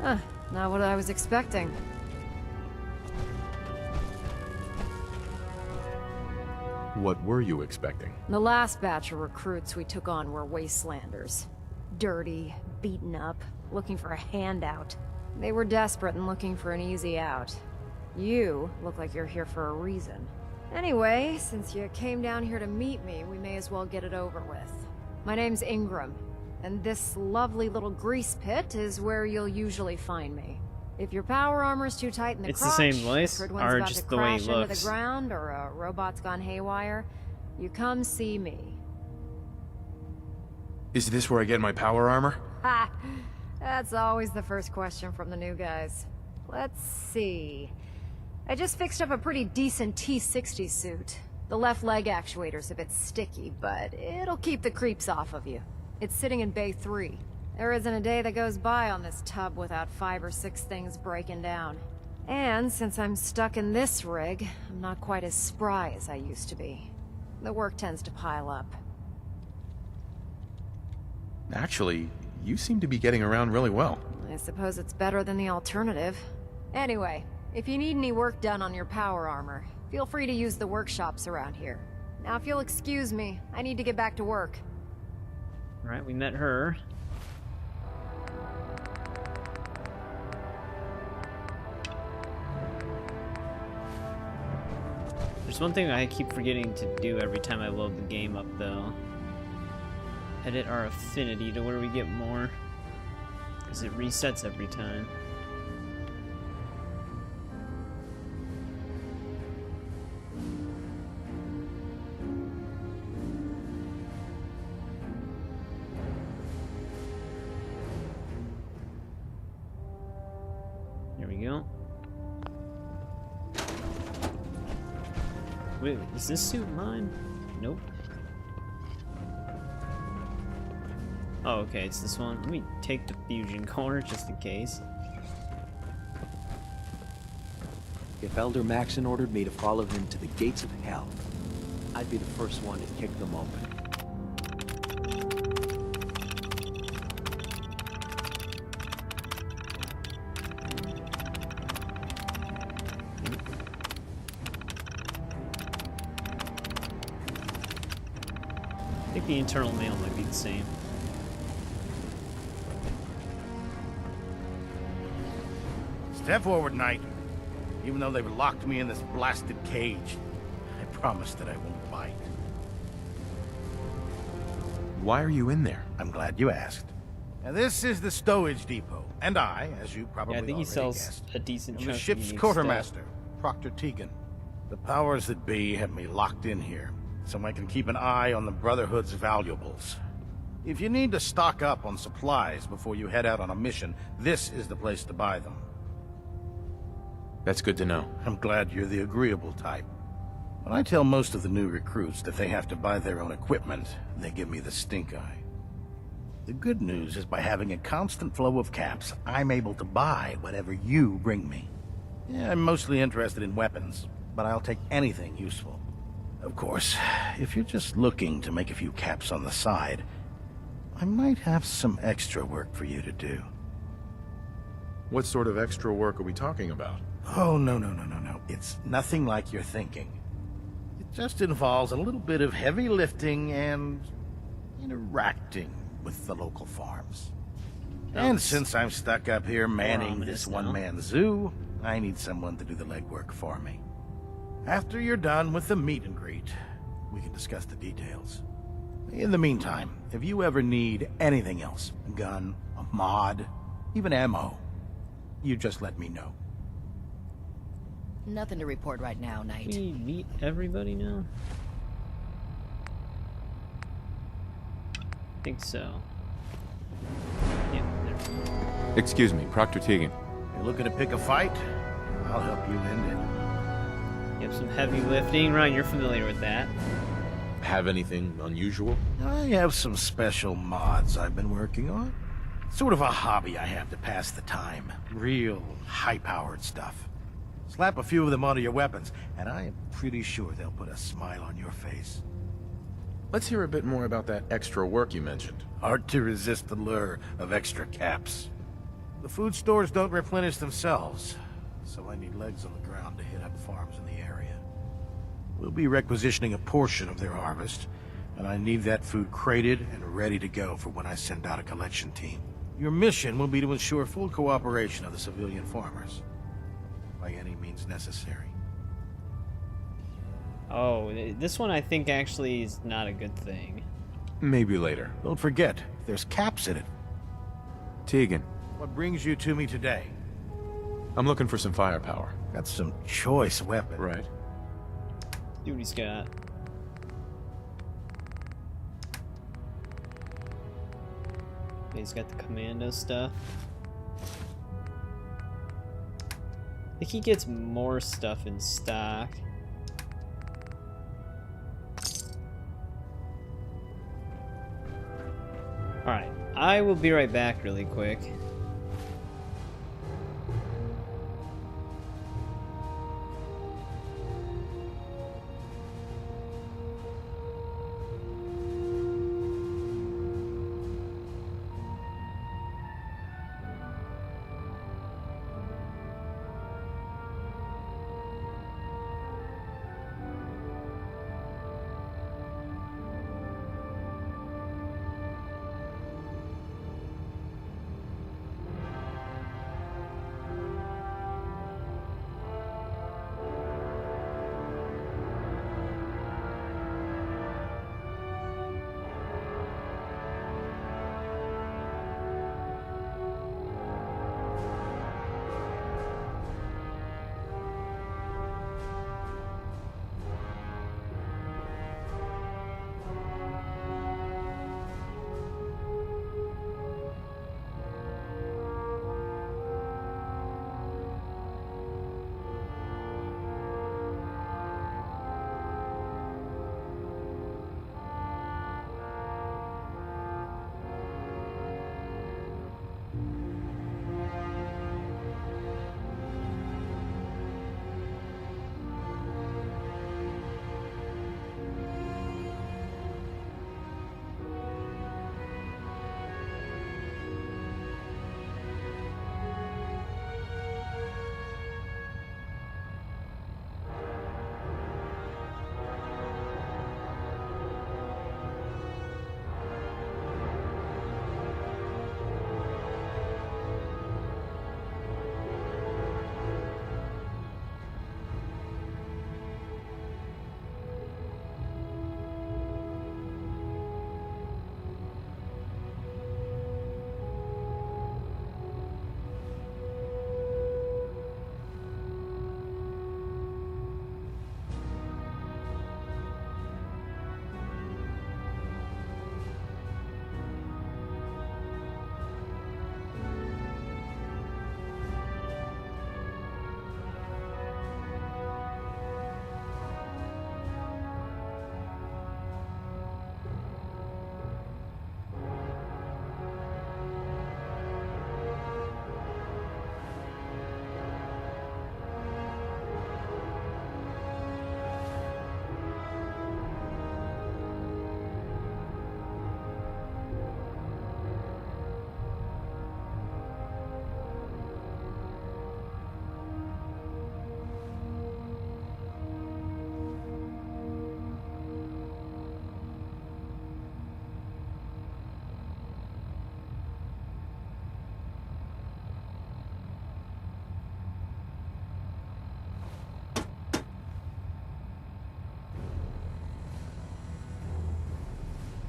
T: Huh, not what I was expecting.
L: What were you expecting?
T: The last batch of recruits we took on were wastelanders. Dirty, beaten up, looking for a handout. They were desperate and looking for an easy out. You look like you're here for a reason. Anyway, since you came down here to meet me, we may as well get it over with. My name's Ingram, and this lovely little grease pit is where you'll usually find me. If your power armor's too tight in the
A: It's
T: crotch,
A: the same voice,
T: Pridwin's
A: or
T: about
A: just
T: to
A: the way he
T: crash into
A: looks?
T: the ground, or a robot's gone haywire, you come see me.
L: Is this where I get my power armor?
T: Ha! That's always the first question from the new guys. Let's see. I just fixed up a pretty decent T-60 suit. The left leg actuator's a bit sticky, but it'll keep the creeps off of you. It's sitting in Bay 3. There isn't a day that goes by on this tub without 5 or 6 things breaking down. And since I'm stuck in this rig, I'm not quite as spry as I used to be. The work tends to pile up.
L: Actually, you seem to be getting around really well.
T: I suppose it's better than the alternative. Anyway, if you need any work done on your power armor, feel free to use the workshops around here. Now if you'll excuse me, I need to get back to work.
A: Alright, we met her. There's one thing I keep forgetting to do every time I load the game up, though. Edit our affinity to where we get more. Because it resets every time. we go. Wait, is this suit mine? Nope. Oh, okay, it's this one. Let me take the fusion core just in case.
B: If Elder Maxon ordered me to follow him to the gates of hell, I'd be the first one to kick them open.
A: I think the internal mail might be the same.
U: Step forward, Knight. Even though they've locked me in this blasted cage, I promise that I won't bite.
L: Why are you in there?
U: I'm glad you asked. Now, this is the stowage depot, and I, as you probably
A: Yeah, I think he
U: already
A: sells
U: guessed,
A: a decent
U: am
A: chunk
U: the
A: of
U: ship's
A: unique
U: quartermaster, Proctor Tegan. The powers that be have me locked in here, so I can keep an eye on the Brotherhood's valuables. If you need to stock up on supplies before you head out on a mission, this is the place to buy them.
L: That's good to know.
U: I'm glad you're the agreeable type. When I tell most of the new recruits that they have to buy their own equipment, they give me the stink eye. The good news is by having a constant flow of caps, I'm able to buy whatever you bring me. Yeah, I'm mostly interested in weapons, but I'll take anything useful. Of course, if you're just looking to make a few caps on the side, I might have some extra work for you to do.
L: What sort of extra work are we talking about?
U: Oh, no. It's nothing like you're thinking. It just involves a little bit of heavy lifting and interacting with the local farms. And since I'm stuck up here manning this one-man zoo, I need someone to do the legwork for me. After you're done with the meet and greet, we can discuss the details. In the meantime, if you ever need anything else, a gun, a mod, even ammo, you just let me know.
Q: Nothing to report right now, Knight.
A: We meet everybody now? I think so. Yeah, there.
L: Excuse me, Proctor Tegan.
U: You're looking to pick a fight? I'll help you end it.
A: You have some heavy lifting. Ryan, you're familiar with that.
L: Have anything unusual?
U: I have some special mods I've been working on. Sort of a hobby I have to pass the time. Real high-powered stuff. Slap a few of them onto your weapons, and I am pretty sure they'll put a smile on your face.
L: Let's hear a bit more about that extra work you mentioned.
U: Hard to resist the lure of extra caps. The food stores don't replenish themselves, so I need legs on the ground to hit up farms in the area. We'll be requisitioning a portion of their harvest, and I need that food crated and ready to go for when I send out a collection team. Your mission will be to ensure full cooperation of the civilian farmers, by any means necessary.
A: Oh, this one I think actually is not a good thing.
L: Maybe later.
U: Don't forget, there's caps in it.
L: Tegan.
U: What brings you to me today?
L: I'm looking for some firepower.
U: Got some choice weapon.
L: Right.
A: See what he's got. He's got the commando stuff. I think he gets more stuff in stock. Alright, I will be right back really quick.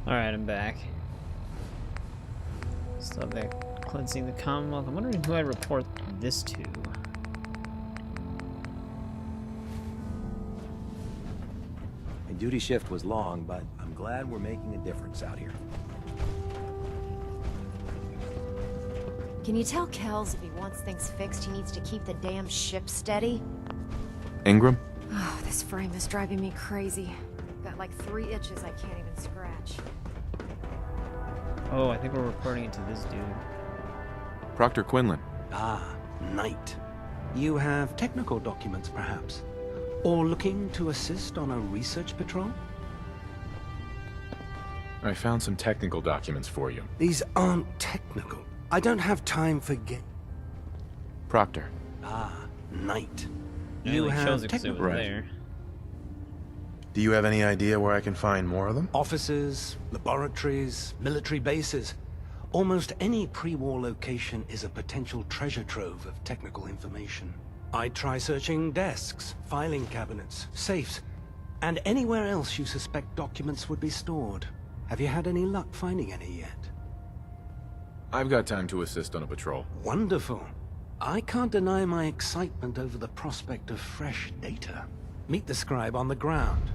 A: Alright, I'm back. Still back cleansing the Commonwealth. I'm wondering who I report this to.
B: My duty shift was long, but I'm glad we're making a difference out here.
T: Can you tell Kells if he wants things fixed, he needs to keep the damn ship steady?
L: Ingram?
T: Oh, this frame is driving me crazy. Got like 3 itches I can't even scratch.
A: Oh, I think we're reporting it to this dude.
L: Proctor Quinlan.
S: Ah, Knight. You have technical documents, perhaps? Or looking to assist on a research patrol?
L: I found some technical documents for you.
S: These aren't technical. I don't have time for
L: Proctor.
S: Ah, Knight.
A: Yeah,
S: You
A: like,
S: have
A: shows it 'cause it was
S: technical...
A: there.
L: Do you have any idea where I can find more of them?
S: Offices, laboratories, military bases. Almost any pre-war location is a potential treasure trove of technical information. I'd try searching desks, filing cabinets, safes, and anywhere else you suspect documents would be stored. Have you had any luck finding any yet?
L: I've got time to assist on a patrol.
S: Wonderful. I can't deny my excitement over the prospect of fresh data. Meet the scribe on the ground.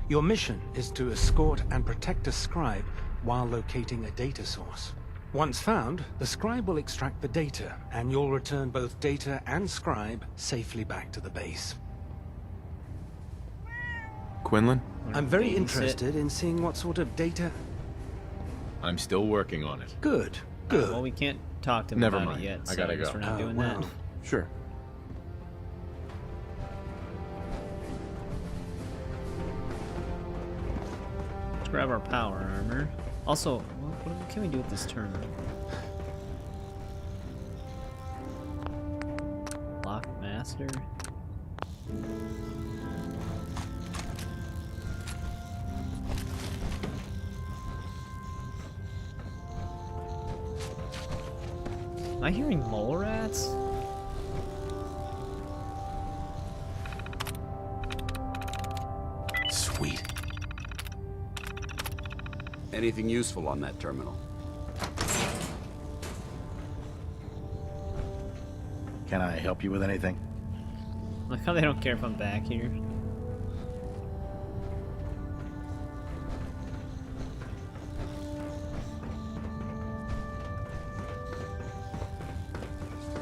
S: Your mission is to escort and protect a scribe while locating a data source. Once found, the scribe will extract the data, and you'll return both data and scribe safely back to the base.
L: Quinlan?
S: I'm very interested in seeing what sort of data...
L: I'm still working on it.
S: Good, good.
A: Well, we can't talk to him
L: Never
A: about
L: mind.
A: it yet, so
L: I gotta
A: guess
L: go.
A: we're not doing
S: well.
A: that.
L: Sure.
A: Let's grab our power armor. Also, what can we do with this terminal? Lock master. Am I hearing mole rats?
K: Sweet. Anything useful on that terminal?
U: Can I help you with anything?
A: Like how they don't care if I'm back here.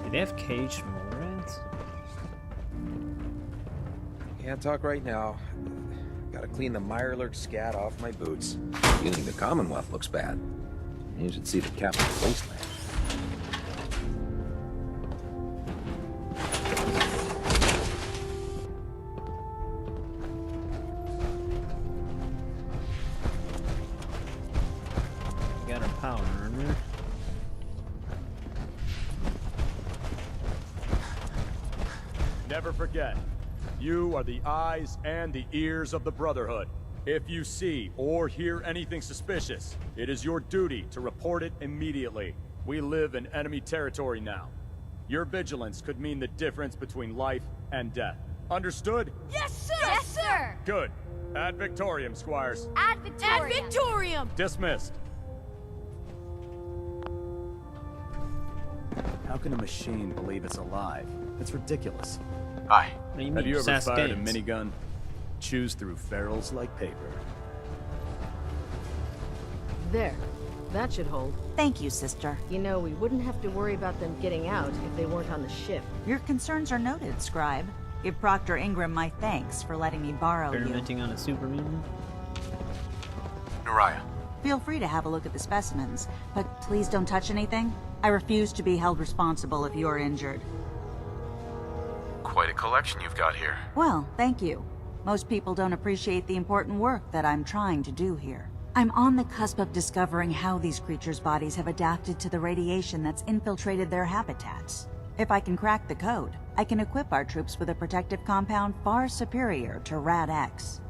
A: Do they have caged mole rats?
B: Can't talk right now. Gotta clean the Mirelurk scat off my boots. Feeling the Commonwealth looks bad. You should see the captain's wasteland.
A: We got our power armor.
H: Never forget, you are the eyes and the ears of the Brotherhood. If you see or hear anything suspicious, it is your duty to report it immediately. We live in enemy territory now. Your vigilance could mean the difference between life and death. Understood?
D: Yes, sir! Yes, sir!
H: Good. Ad Victorium, Squires.
D: Ad Victorium! Ad Victorium!
H: Dismissed.
N: How can a machine believe it's alive? It's ridiculous.
J: Hi.
N: Have you ever fired a minigun? Chews through ferrules like paper.
G: There. That should hold.
V: Thank you, sister.
G: You know, we wouldn't have to worry about them getting out if they weren't on the ship.
V: Your concerns are noted, Scribe. Give Proctor Ingram my thanks for letting me borrow you.
A: Experimenting on a Superman.
J: Naraya.
V: Feel free to have a look at the specimens, but please don't touch anything. I refuse to be held responsible if you're injured.
J: Quite a collection you've got here.
V: Well, thank you. Most people don't appreciate the important work that I'm trying to do here. I'm on the cusp of discovering how these creatures' bodies have adapted to the radiation that's infiltrated their habitats. If I can crack the code, I can equip our troops with a protective compound far superior to Rad-X.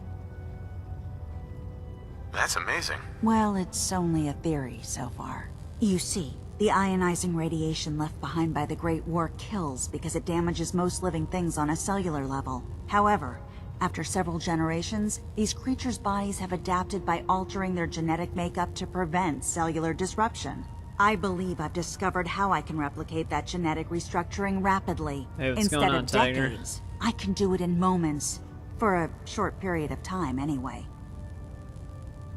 J: That's amazing.
V: Well, it's only a theory so far. You see, the ionizing radiation left behind by the Great War kills because it damages most living things on a cellular level. However, After several generations, these creatures' bodies have adapted by altering their genetic makeup to prevent cellular disruption. I believe I've discovered how I can replicate that genetic restructuring rapidly.
A: Hey, what's
V: Instead
A: going on,
V: of
A: Tiger?
V: decades, I can do it in moments. For a short period of time, anyway.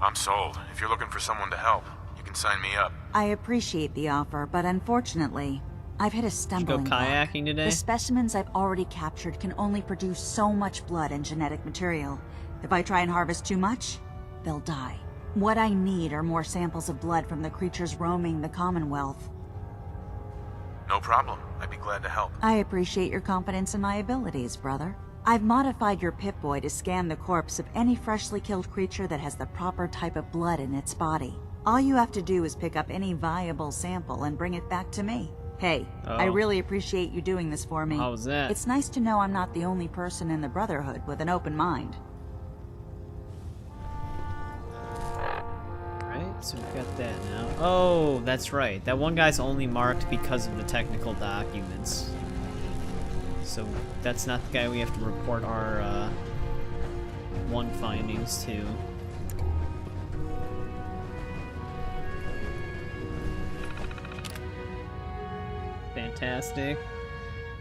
L: I'm sold. If you're looking for someone to help, you can sign me up.
V: I appreciate the offer, but unfortunately, I've hit a stumbling block.
A: kayaking today?
V: The specimens I've already captured can only produce so much blood and genetic material. If I try and harvest too much, they'll die. What I need are more samples of blood from the creatures roaming the Commonwealth.
L: No problem. I'd be glad to help.
V: I appreciate your confidence in my abilities, brother. I've modified your Pip-Boy to scan the corpse of any freshly killed creature that has the proper type of blood in its body. All you have to do is pick up any viable sample and bring it back to me. Hey, I really appreciate you doing this for me.
A: How was that?
V: It's nice to know I'm not the only person in the Brotherhood with an open mind.
A: Right, so we've got that now. Oh, that's right. That one guy's only marked because of the technical documents. So that's not the guy we have to report our one findings to. Fantastic.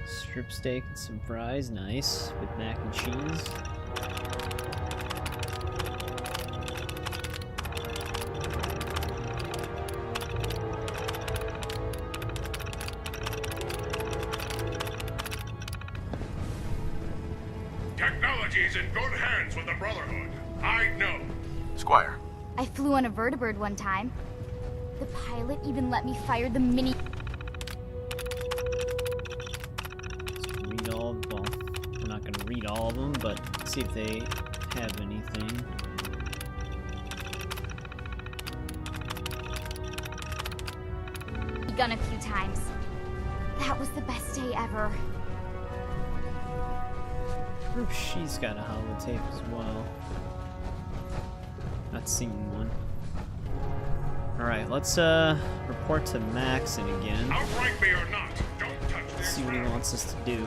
A: Strip steak and some fries, nice, with mac and cheese.
F: Technology's in good hands with the Brotherhood. I know.
L: Squire.
D: I flew on a vertibird one time. The pilot even let me fire the mini...
A: Read all, well, we're not gonna read all of them, but see if they have anything.
D: gun a few times. That was the best day ever.
A: Oh, she's got a holotape as well. Not seen one. Alright, let's report to Maxon again.
F: Outright me or not, don't touch
A: Let's see what he wants us to do.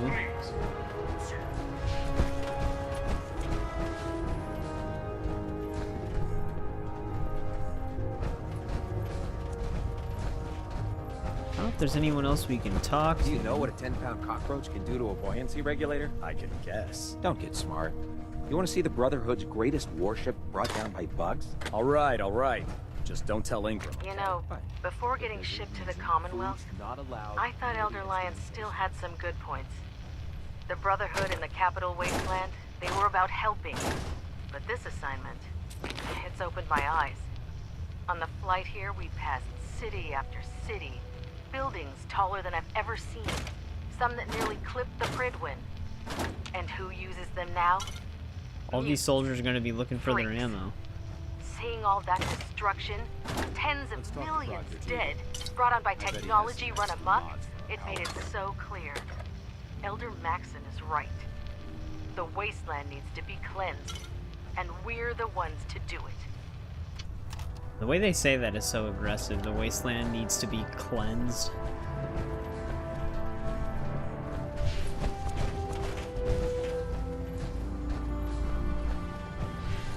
A: I don't know if there's anyone else we can talk to.
B: Do you know what a 10-pound cockroach can do to a buoyancy regulator?
N: I can guess.
B: Don't get smart. You want to see the Brotherhood's greatest warship brought down by bugs?
N: All right, all right. Just don't tell Ingram.
Q: You know, before getting shipped to the Commonwealth, I thought Elder Lyons still had some good points. The Brotherhood in the Capital Wasteland, they were about helping. But this assignment, it's opened my eyes. On the flight here, we passed city after city, buildings taller than I've ever seen, some that nearly clipped the Pridwin. And who uses them now?
A: All these soldiers are going to be looking for their ammo.
Q: Seeing all that destruction, tens of millions dead, brought on by technology run amok, it made it so clear. Elder Maxon is right. The wasteland needs to be cleansed, and we're the ones to do it.
A: The way they say that is so aggressive. The wasteland needs to be cleansed.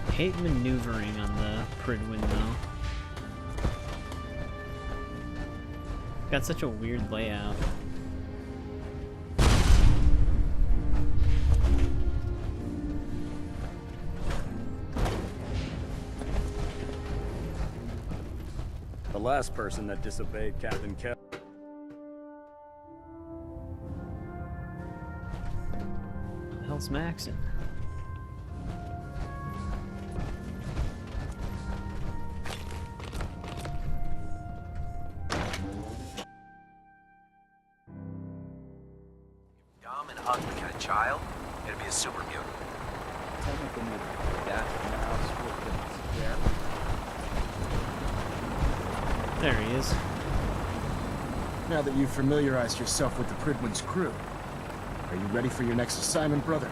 A: I hate maneuvering on the Pridwin though. Got such a weird layout.
N: The last person that disobeyed Captain Kell.
A: What the hell's Maxon?
B: Dumb and ugly kind of child, it'd be a super mutant.
A: There he is.
O: Now that you've familiarized yourself with the Pridwin's crew, are you ready for your next assignment, brother?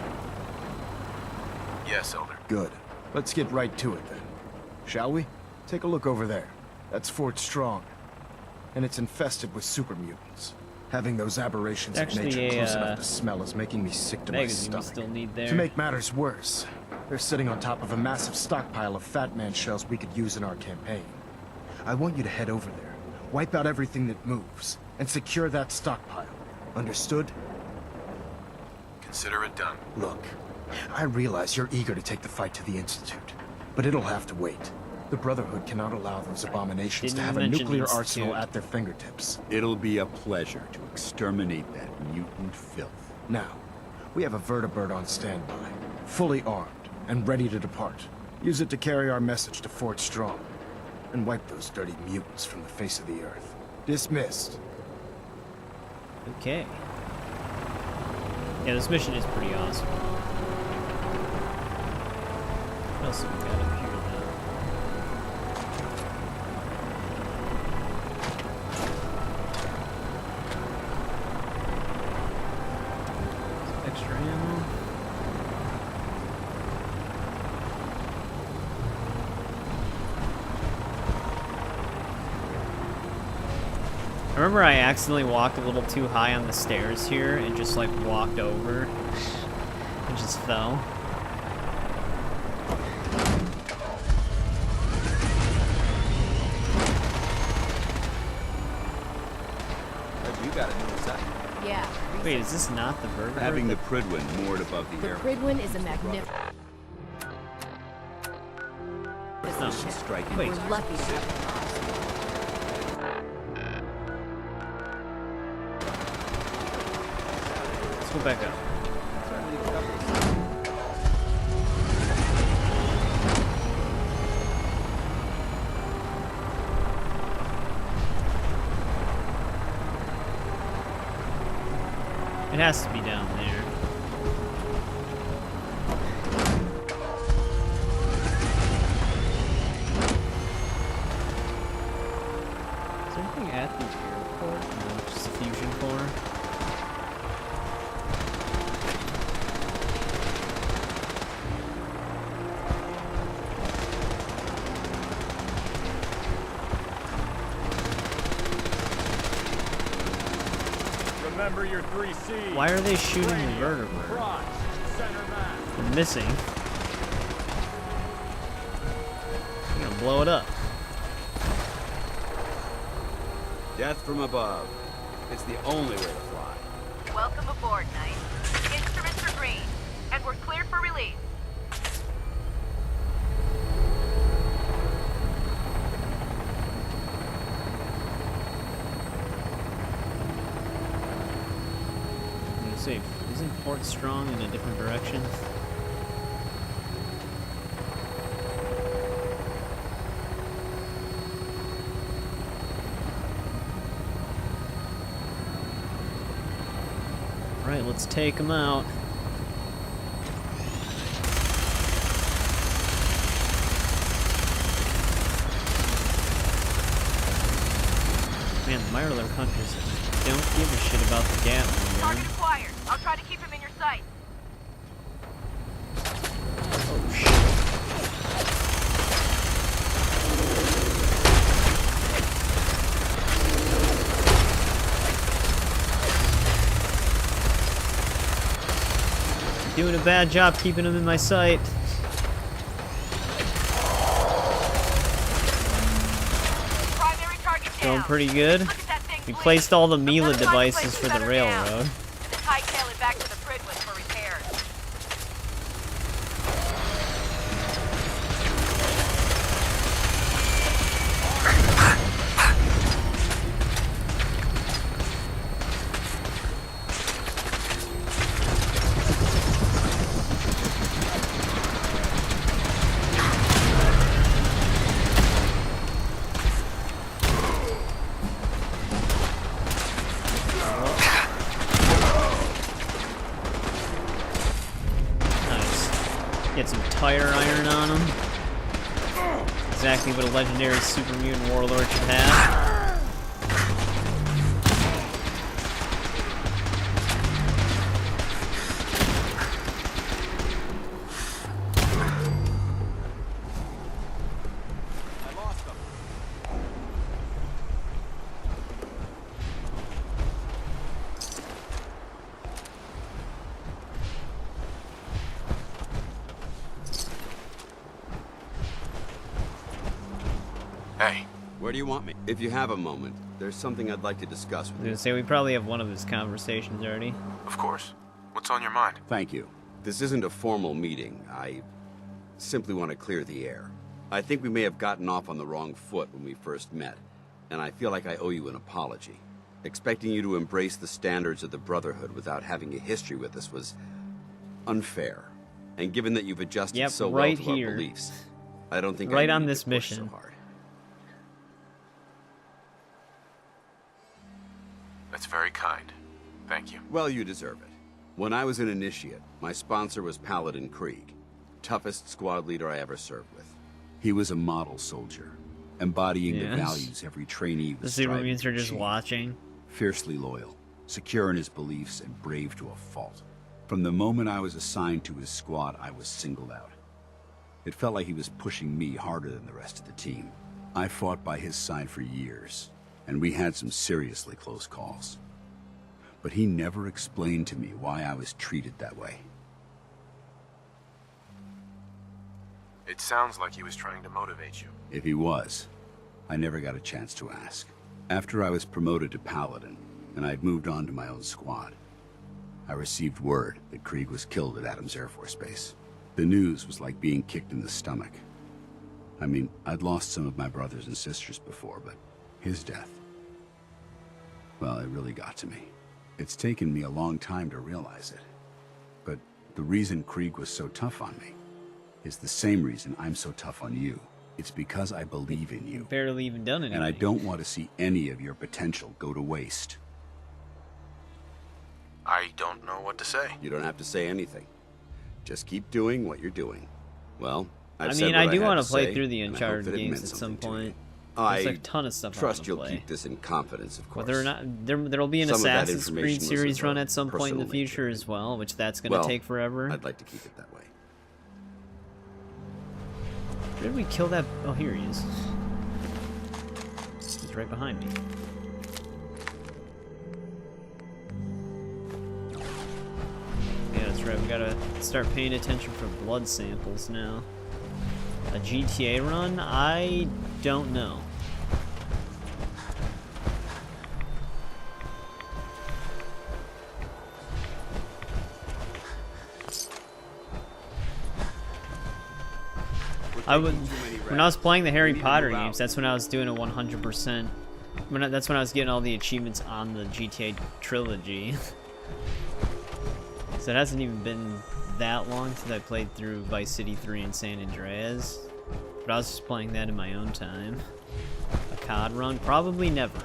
L: Yes, Elder.
O: Good. Let's get right to it then. Shall we? Take a look over there. That's Fort Strong. And it's infested with super mutants. Having those aberrations of
A: Actually
O: nature close enough to smell is making me sick to my
A: magazine we
O: stomach.
A: still need there.
O: To make matters worse, they're sitting on top of a massive stockpile of Fat Man shells we could use in our campaign. I want you to head over there, wipe out everything that moves, and secure that stockpile. Understood?
L: Consider it done.
O: Look, I realize you're eager to take the fight to the Institute, but it'll have to wait. The Brotherhood cannot allow those abominations to have a nuclear arsenal at their fingertips.
K: It'll be a pleasure to exterminate that mutant filth.
O: Now, we have a vertibird on standby, fully armed and ready to depart. Use it to carry our message to Fort Strong, and wipe those dirty mutants from the face of the earth. Dismissed.
A: Okay. Yeah, this mission is pretty awesome. What else have we got up here, though? Some extra ammo. I remember I accidentally walked a little too high on the stairs here and just like walked over and just fell.
B: You got a new assignment.
T: Yeah.
A: Wait, is this not the Vertibird?
K: Having the Pridwin moored above the
T: The
K: air.
T: Pridwin is a magnificent.
A: Oh.
K: Striking.
A: Wait.
T: We're lucky to have it.
A: Let's go back up. It has to be down there. Is there anything at the airport? No, just a fusion core.
H: Remember your 3 C's.
A: Why are they shooting the Vertibird?
H: Crotch, center mass.
A: They're missing. I'm gonna blow it up.
K: Death from above. It's the only way to fly.
Q: Welcome aboard, Knight. Instruments are green, and we're cleared for release.
A: I'm gonna say, isn't Fort Strong in a different direction? Alright, let's take them out. Man, the Mirelurk hunters don't give a shit about the Gatling gun.
Q: Target acquired. I'll try to keep him in your sight.
A: Oh shit. Doing a bad job keeping them in my sight.
Q: Primary target down.
A: Going pretty good. We placed all the Mila devices for the railroad.
Q: And then hightail it back to the Pridwin for repairs.
A: Get some tire iron on them. Exactly what a legendary super mutant warlord should have.
K: Where do you want me? If you have a moment, there's something I'd like to discuss with
A: I was
K: you.
A: gonna say, we probably have one of his conversations already.
L: Of course. What's on your mind?
K: Thank you. This isn't a formal meeting. I simply want to clear the air. I think we may have gotten off on the wrong foot when we first met, and I feel like I owe you an apology. Expecting you to embrace the standards of the Brotherhood without having a history with us was unfair. And given that you've adjusted so well
A: right
K: to
A: here.
K: our beliefs, I don't think
A: Right
K: I
A: on
K: needed
A: this
K: to push
A: mission.
K: so hard.
L: That's very kind. Thank you.
K: Well, you deserve it. When I was an initiate, my sponsor was Paladin Krieg, toughest squad leader I ever served with. He was a model soldier, embodying the values every trainee was
A: The super
K: striving
A: mutants
K: to
A: are just
K: achieve.
A: watching.
K: Fiercely loyal, secure in his beliefs, and brave to a fault. From the moment I was assigned to his squad, I was singled out. It felt like he was pushing me harder than the rest of the team. I fought by his side for years, and we had some seriously close calls. But he never explained to me why I was treated that way.
L: It sounds like he was trying to motivate you.
K: If he was, I never got a chance to ask. After I was promoted to Paladin, and I'd moved on to my own squad, I received word that Krieg was killed at Adams Air Force Base. The news was like being kicked in the stomach. I mean, I'd lost some of my brothers and sisters before, but his death, well, it really got to me. It's taken me a long time to realize it. But the reason Krieg was so tough on me is the same reason I'm so tough on you. It's because I believe in you.
A: Barely even done anything.
K: And I don't want to see any of your potential go to waste.
L: I don't know what to say.
K: You don't have to say anything. Just keep doing what you're doing. Well,
A: I
K: I've said
A: mean,
K: what
A: I do
K: had
A: want
K: to
A: to play
K: say,
A: through the
K: and I hope
A: Uncharted
K: that it
A: games
K: meant
A: at some
K: something to
A: point.
K: you.
A: There's
K: I
A: a ton of stuff I
K: trust
A: want
K: you'll
A: to play.
K: keep this in confidence, of course.
A: Whether or not there'll be an
K: Some of that
A: Assassin's Creed
K: information was
A: series
K: of
A: run
K: a
A: at some point in the
K: personal
A: future as well, which that's going to
K: Well,
A: take forever.
K: I'd like to keep it that way.
A: Where did we kill that? Oh, here he is. He's right behind me. Yeah, that's right. We gotta start paying attention for blood samples now. A GTA run? I don't know. When I was playing the Harry Potter games, that's when I was doing a 100%. That's when I was getting all the achievements on the GTA trilogy. So it hasn't even been that long since I played through Vice City 3 and San Andreas. But I was just playing that in my own time. A COD run? Probably never.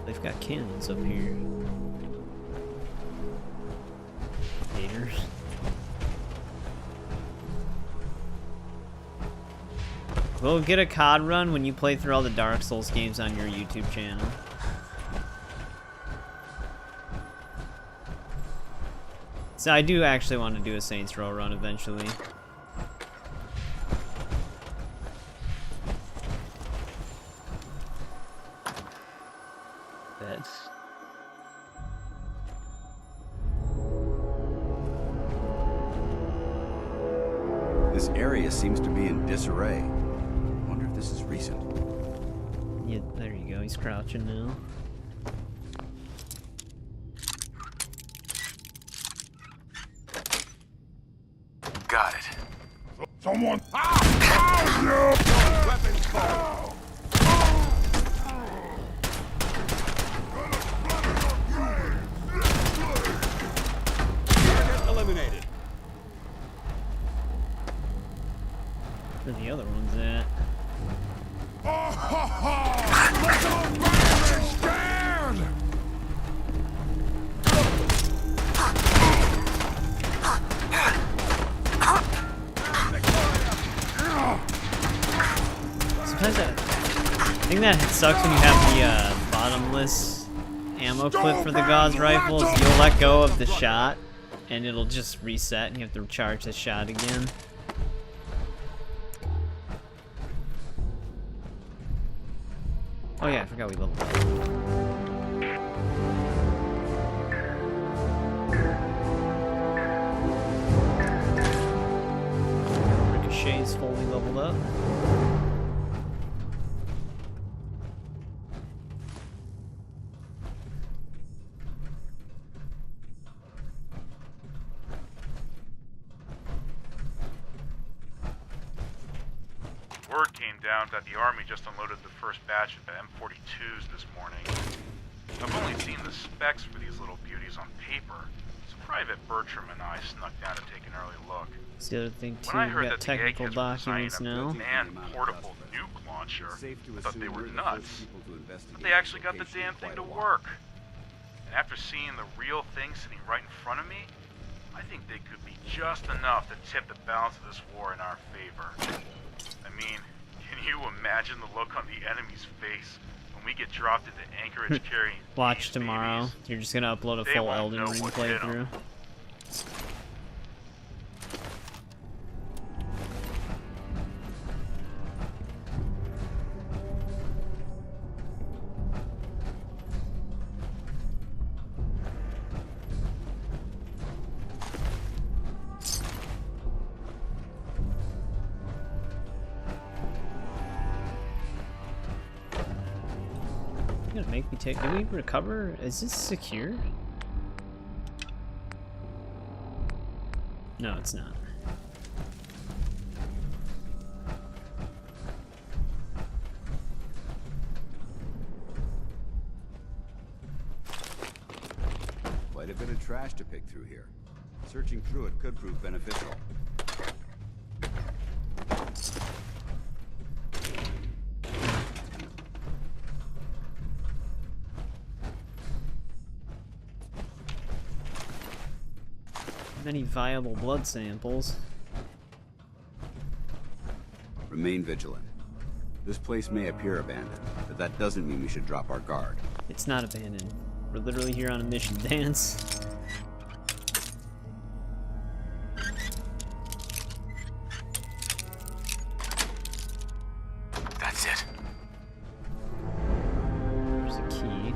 A: They've got cannons up here. Haters. We'll get a COD run when you play through all the Dark Souls games on your YouTube channel. So I do actually want to do a Saints Row run eventually.
K: This area seems to be in disarray. I wonder if this is recent.
A: Yeah, there you go. He's crouching now.
L: Got it.
F: Someone.
L: Weapons fall.
K: Eliminated.
A: Where the other one's at? Sometimes I think that sucks when you have the bottomless ammo clip for the Gauss rifles. You'll let go of the shot, and it'll just reset, and you have to recharge the shot again. Oh yeah, I forgot we leveled up. Shay's fully leveled up.
L: Word came down that the Army just unloaded the first batch of M42s this morning. I've only seen the specs for these little beauties on paper, so Private Bertram and I snuck down to take an early look.
A: It's the other thing too,
L: When I
A: we
L: heard
A: got
L: that the
A: technical
L: eggheads were designing
A: documents
L: a
A: now.
L: man-portable nuke launcher, I thought they were nuts. But they actually got the damn thing to work. And after seeing the real thing sitting right in front of me, I think they could be just enough to tip the balance of this war in our favor. I mean, can you imagine the look on the enemy's face when we get dropped into Anchorage carrying
A: Watch tomorrow. You're just gonna upload a
L: They
A: full
L: won't
A: Elden
L: know
A: Ring
L: what hit 'em.
A: playthrough. You're gonna make me take. Did we recover? Is this secure? No, it's not.
K: Quite a bit of trash to pick through here. Searching through it could prove beneficial.
A: Many viable blood samples.
K: Remain vigilant. This place may appear abandoned, but that doesn't mean we should drop our guard.
A: It's not abandoned. We're literally here on a mission, Dance.
J: That's it.
A: There's a key.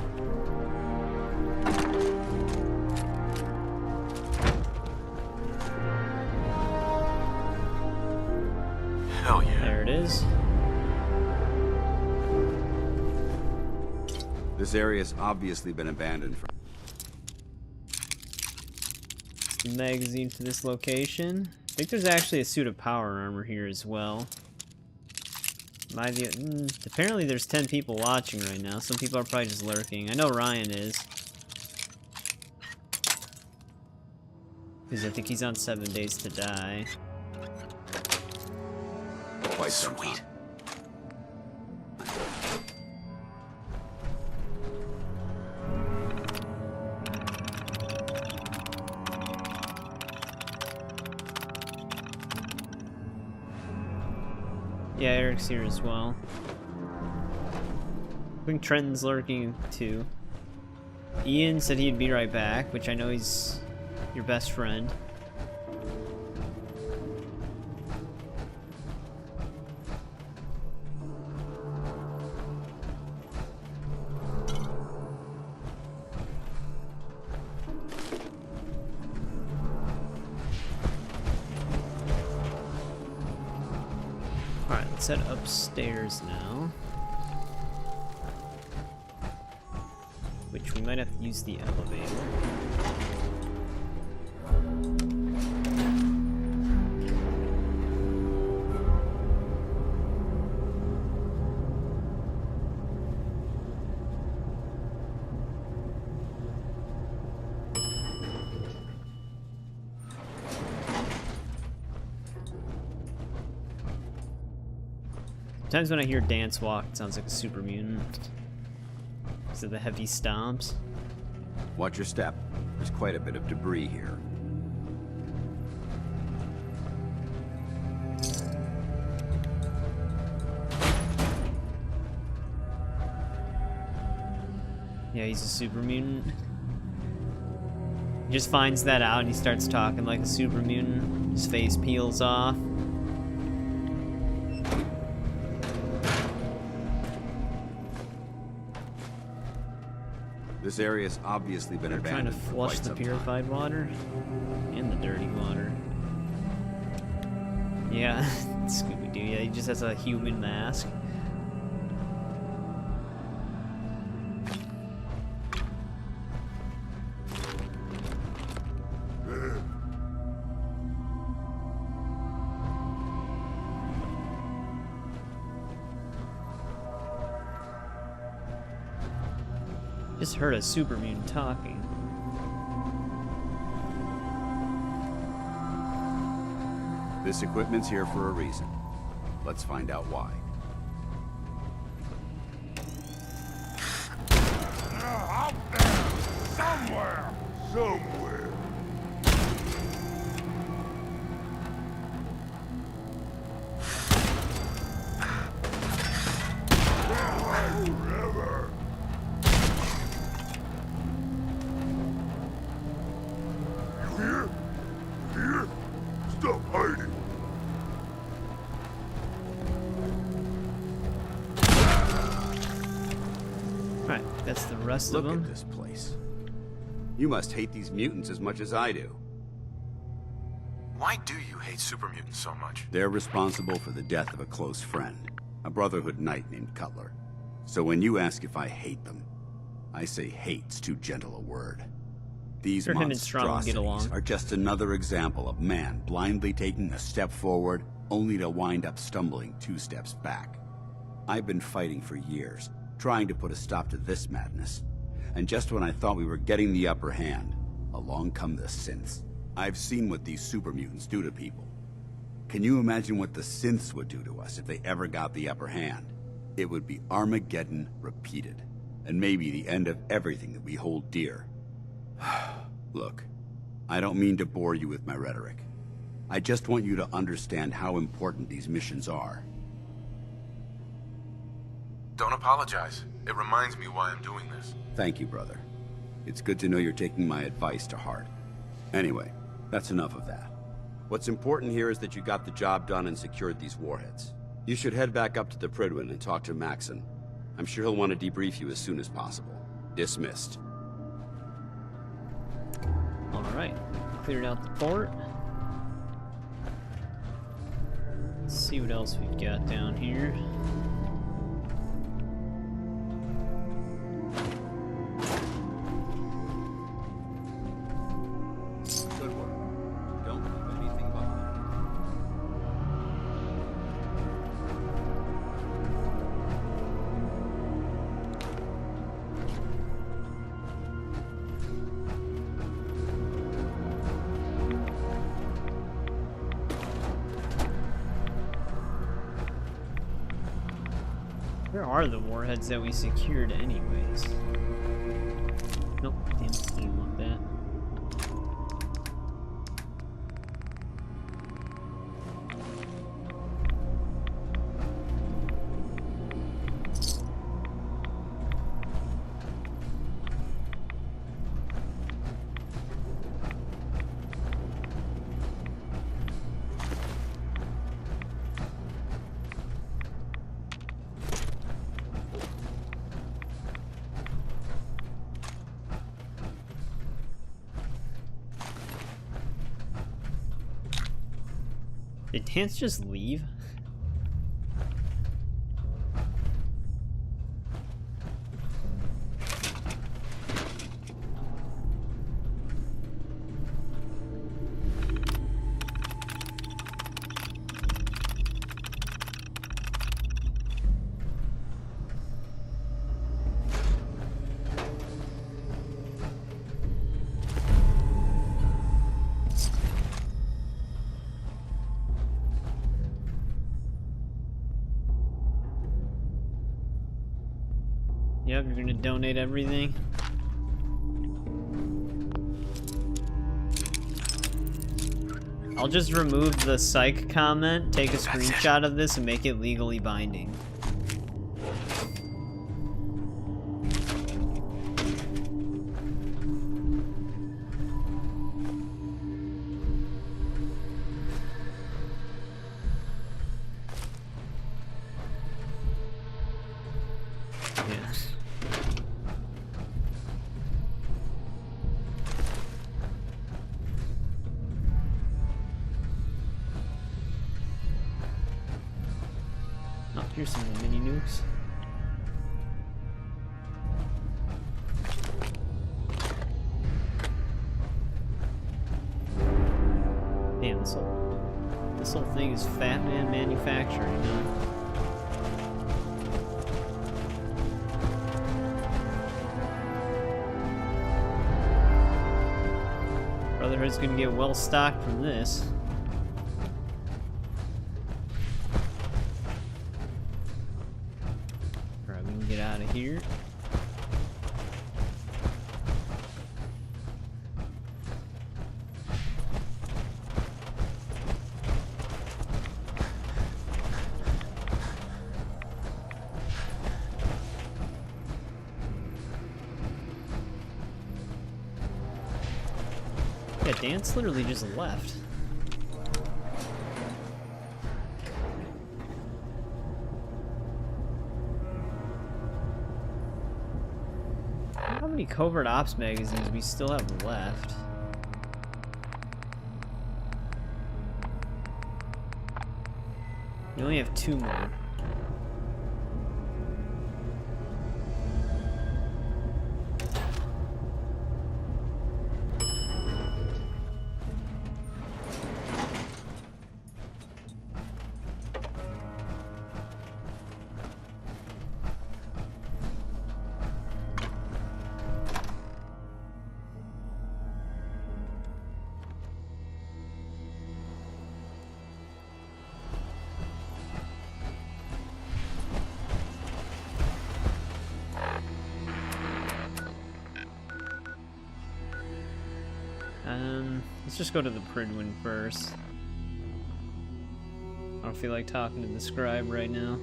J: Hell yeah.
A: There it is.
K: This area's obviously been abandoned for...
A: The magazine to this location. I think there's actually a suit of power armor here as well. Apparently there's 10 people watching right now. Some people are probably just lurking. I know Ryan is. Because I think he's on 7 Days to Die.
K: Quite
J: sweet.
A: Yeah, Eric's here as well. I think Trenton's lurking too. Ian said he'd be right back, which I know he's your best friend. Alright, let's head upstairs now. Which we might have to use the elevator. Sometimes when I hear Dance walk, it sounds like a super mutant. Because of the heavy stomps.
K: Watch your step. There's quite a bit of debris here.
A: Yeah, he's a super mutant. He just finds that out and he starts talking like a super mutant. His face peels off.
K: This area's obviously been
A: They're trying
K: abandoned
A: to
K: for
A: flush
K: quite
A: the
K: some
A: purified water and the dirty water. Yeah, Scooby-Doo. Yeah, he just has a human mask. Just heard a super mutant talking.
K: This equipment's here for a reason. Let's find out why.
F: Out there! Somewhere! Somewhere! Forever! You here? Here? Stop hiding!
A: Right, that's the rest of them.
K: Look at this place. You must hate these mutants as much as I do.
C: Why do you hate super mutants so much?
K: They're responsible for the death of a close friend, a Brotherhood knight named Cutler. So when you ask if I hate them, I say hate's too gentle a word. These
A: Sure, him and Strong get
K: monstrosities
A: along.
K: are just another example of man blindly taking a step forward, only to wind up stumbling 2 steps back. I've been fighting for years, trying to put a stop to this madness. And just when I thought we were getting the upper hand, along come the synths. I've seen what these super mutants do to people. Can you imagine what the synths would do to us if they ever got the upper hand? It would be Armageddon repeated, and maybe the end of everything that we hold dear. Look, I don't mean to bore you with my rhetoric. I just want you to understand how important these missions are.
C: Don't apologize. It reminds me why I'm doing this.
K: Thank you, brother. It's good to know you're taking my advice to heart. Anyway, that's enough of that. What's important here is that you got the job done and secured these warheads. You should head back up to the Prydwen and talk to Maxon. I'm sure he'll want to debrief you as soon as possible. Dismissed.
A: Alright, cleared out the port. Let's see what else we've got down here.
K: Good work. Don't leave anything behind.
A: Where are the warheads that we secured anyways? Nope, damn, didn't want that. Did Dance just leave? Yep, you're gonna donate everything. I'll just remove the psych comment, take a screenshot of this, and make it legally binding. Here's some of the mini nukes. Damn, this whole thing is Fat Man Manufacturing, huh? Brotherhood's gonna get well stocked from this. Alright, we can get out of here. Yeah, Dance literally just left. How many Covert Ops magazines we still have left? We only have 2 more. Let's just go to the Pridwin first. I don't feel like talking to the scribe right now.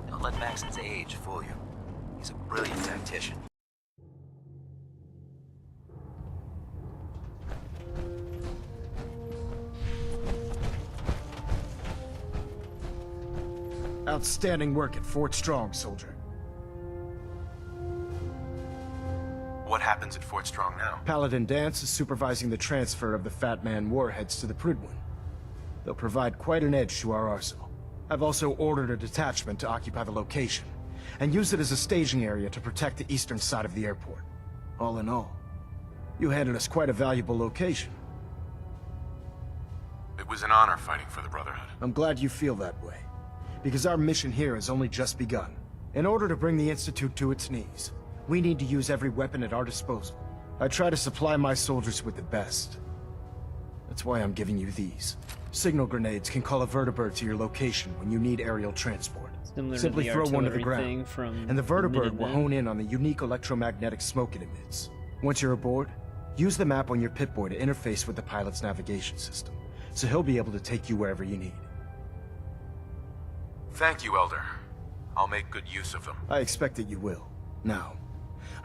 B: Don't let Maxon's age fool you. He's a brilliant tactician.
O: Outstanding work at Fort Strong, soldier.
C: What happens at Fort Strong now?
O: Paladin Dance is supervising the transfer of the Fat Man warheads to the Pridwin. They'll provide quite an edge to our arsenal. I've also ordered a detachment to occupy the location, and use it as a staging area to protect the eastern side of the airport. All in all, you handed us quite a valuable location.
C: It was an honor fighting for the Brotherhood.
O: I'm glad you feel that way, because our mission here has only just begun. In order to bring the Institute to its knees, we need to use every weapon at our disposal. I try to supply my soldiers with the best. That's why I'm giving you these. Signal grenades can call a vertibird to your location when you need aerial transport. Simply throw one to the ground, and the vertibird will hone in on the unique electromagnetic smoke it emits. Once you're aboard, use the map on your Pip-Boy to interface with the pilot's navigation system, so he'll be able to take you wherever you need.
C: Thank you, Elder. I'll make good use of them.
O: I expect that you will. Now,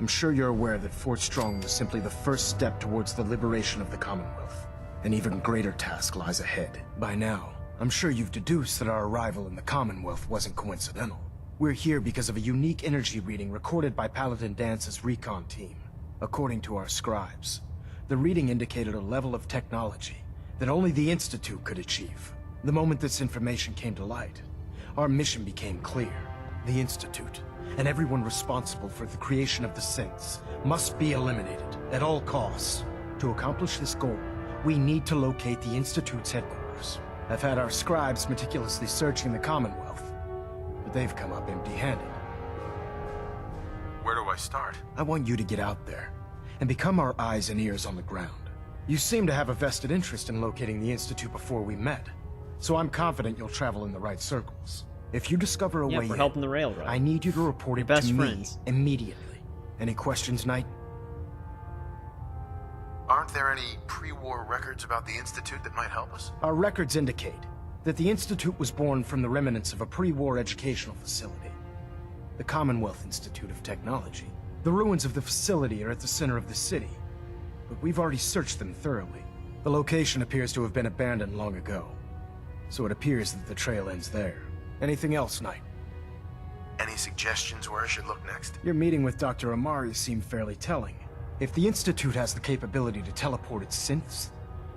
O: I'm sure you're aware that Fort Strong was simply the first step towards the liberation of the Commonwealth. An even greater task lies ahead. By now, I'm sure you've deduced that our arrival in the Commonwealth wasn't coincidental. We're here because of a unique energy reading recorded by Paladin Dance's recon team. According to our scribes, the reading indicated a level of technology that only the Institute could achieve. The moment this information came to light, our mission became clear. The Institute, and everyone responsible for the creation of the synths, must be eliminated at all costs. To accomplish this goal, we need to locate the Institute's headquarters. I've had our scribes meticulously searching the Commonwealth, but they've come up empty-handed.
C: Where do I start?
O: I want you to get out there and become our eyes and ears on the ground. You seem to have a vested interest in locating the Institute before we met, so I'm confident you'll travel in the right circles. If you discover a way
A: we're
O: in,
A: helping the railroad.
O: I need you to report it
A: best
O: to
A: friends.
O: me immediately. Any questions, Knight?
C: Aren't there any pre-war records about the Institute that might help us?
O: Our records indicate that the Institute was born from the remnants of a pre-war educational facility, the Commonwealth Institute of Technology. The ruins of the facility are at the center of the city, but we've already searched them thoroughly. The location appears to have been abandoned long ago, so it appears that the trail ends there. Anything else, Knight?
C: Any suggestions where I should look next?
O: Your meeting with Dr. Amari seemed fairly telling. If the Institute has the capability to teleport its synths,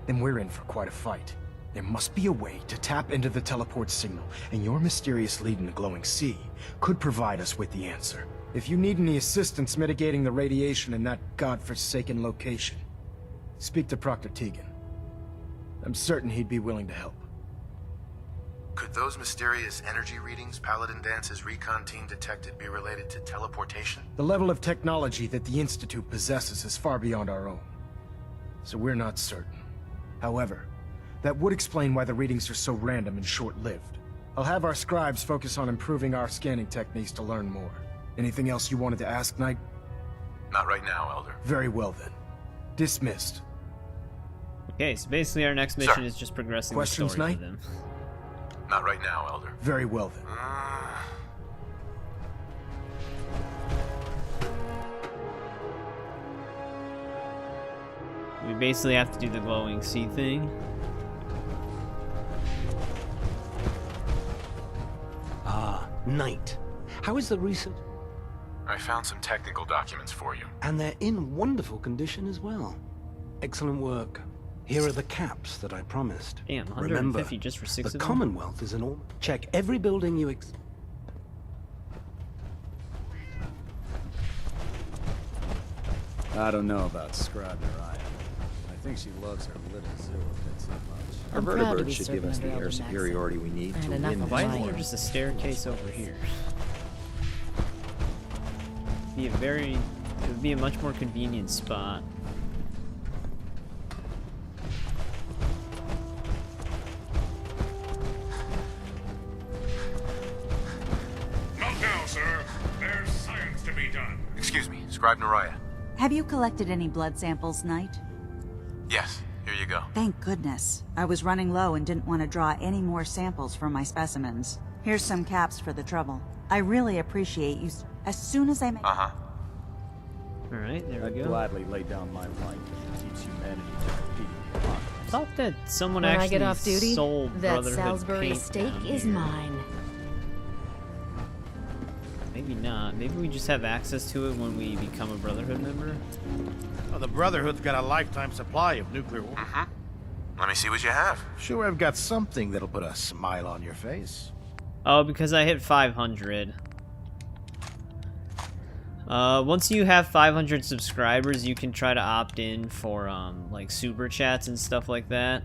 O: then we're in for quite a fight. There must be a way to tap into the teleport signal, and your mysterious lead in the glowing sea could provide us with the answer. If you need any assistance mitigating the radiation in that godforsaken location, speak to Proctor Tegan. I'm certain he'd be willing to help.
C: Could those mysterious energy readings Paladin Dance's recon team detected be related to teleportation?
O: The level of technology that the Institute possesses is far beyond our own, so we're not certain. However, that would explain why the readings are so random and short-lived. I'll have our scribes focus on improving our scanning techniques to learn more. Anything else you wanted to ask, Knight?
C: Not right now, Elder.
O: Very well then. Dismissed.
A: Okay, so basically our next mission is just progressing
O: Questions,
A: the story
O: Knight?
A: for them.
C: Not right now, Elder.
O: Very well then.
A: We basically have to do the glowing sea thing.
E: Ah, Knight. How is the research?
C: I found some technical documents for you.
E: And they're in wonderful condition as well. Excellent work. Here are the caps that I promised.
A: Damn, 150
E: Remember,
A: just for 6
E: the
A: of them?
E: Commonwealth is enormous. Check every building you
N: I don't know about Scribe Nariah. I think she loves her little zoo a bit too much.
I: Our vertibird should give us the air superiority we need to win this
A: Why isn't
I: war.
A: there just a staircase over here? It would be a much more convenient spot.
F: Not now, sir. There's science to be done.
C: Excuse me, Scribe Nariah.
V: Have you collected any blood samples, Knight?
C: Yes, here you go.
V: Thank goodness. I was running low and didn't want to draw any more samples from my specimens. Here's some caps for the trouble. I really appreciate you. As soon as I make...
A: Alright, there we
N: I'd
A: go.
N: gladly lay down my life if it keeps humanity defeating the apocalypse.
A: I thought that someone
T: When
A: actually
T: I get off duty,
A: sold
T: that
A: Brotherhood
T: Salisbury
A: paint
T: steak
A: down
T: is
A: here.
T: mine.
A: Maybe not. Maybe we just have access to it when we become a Brotherhood member.
U: Oh, the Brotherhood's got a lifetime supply of nuclear war.
C: Let me see what you have.
U: Sure, I've got something that'll put a smile on your face.
A: Oh, because I hit 500. Once you have 500 subscribers, you can try to opt in for, like, super chats and stuff like that.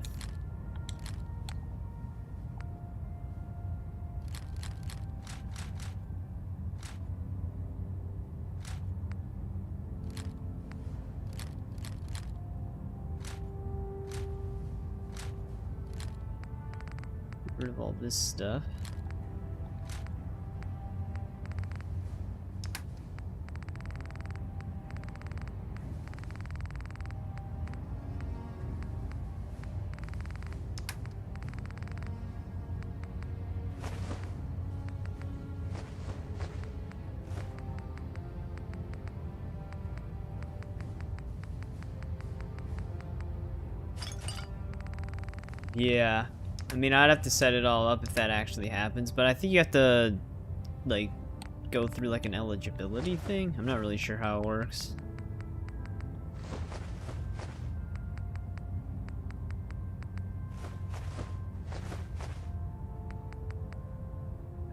A: Get rid of all this stuff. Yeah, I mean, I'd have to set it all up if that actually happens, but I think you have to, like, go through, like, an eligibility thing. I'm not really sure how it works.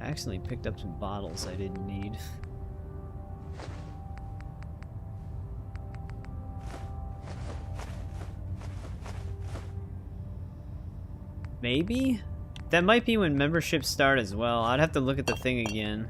A: I actually picked up some bottles I didn't need. Maybe? That might be when memberships start as well. I'd have to look at the thing again.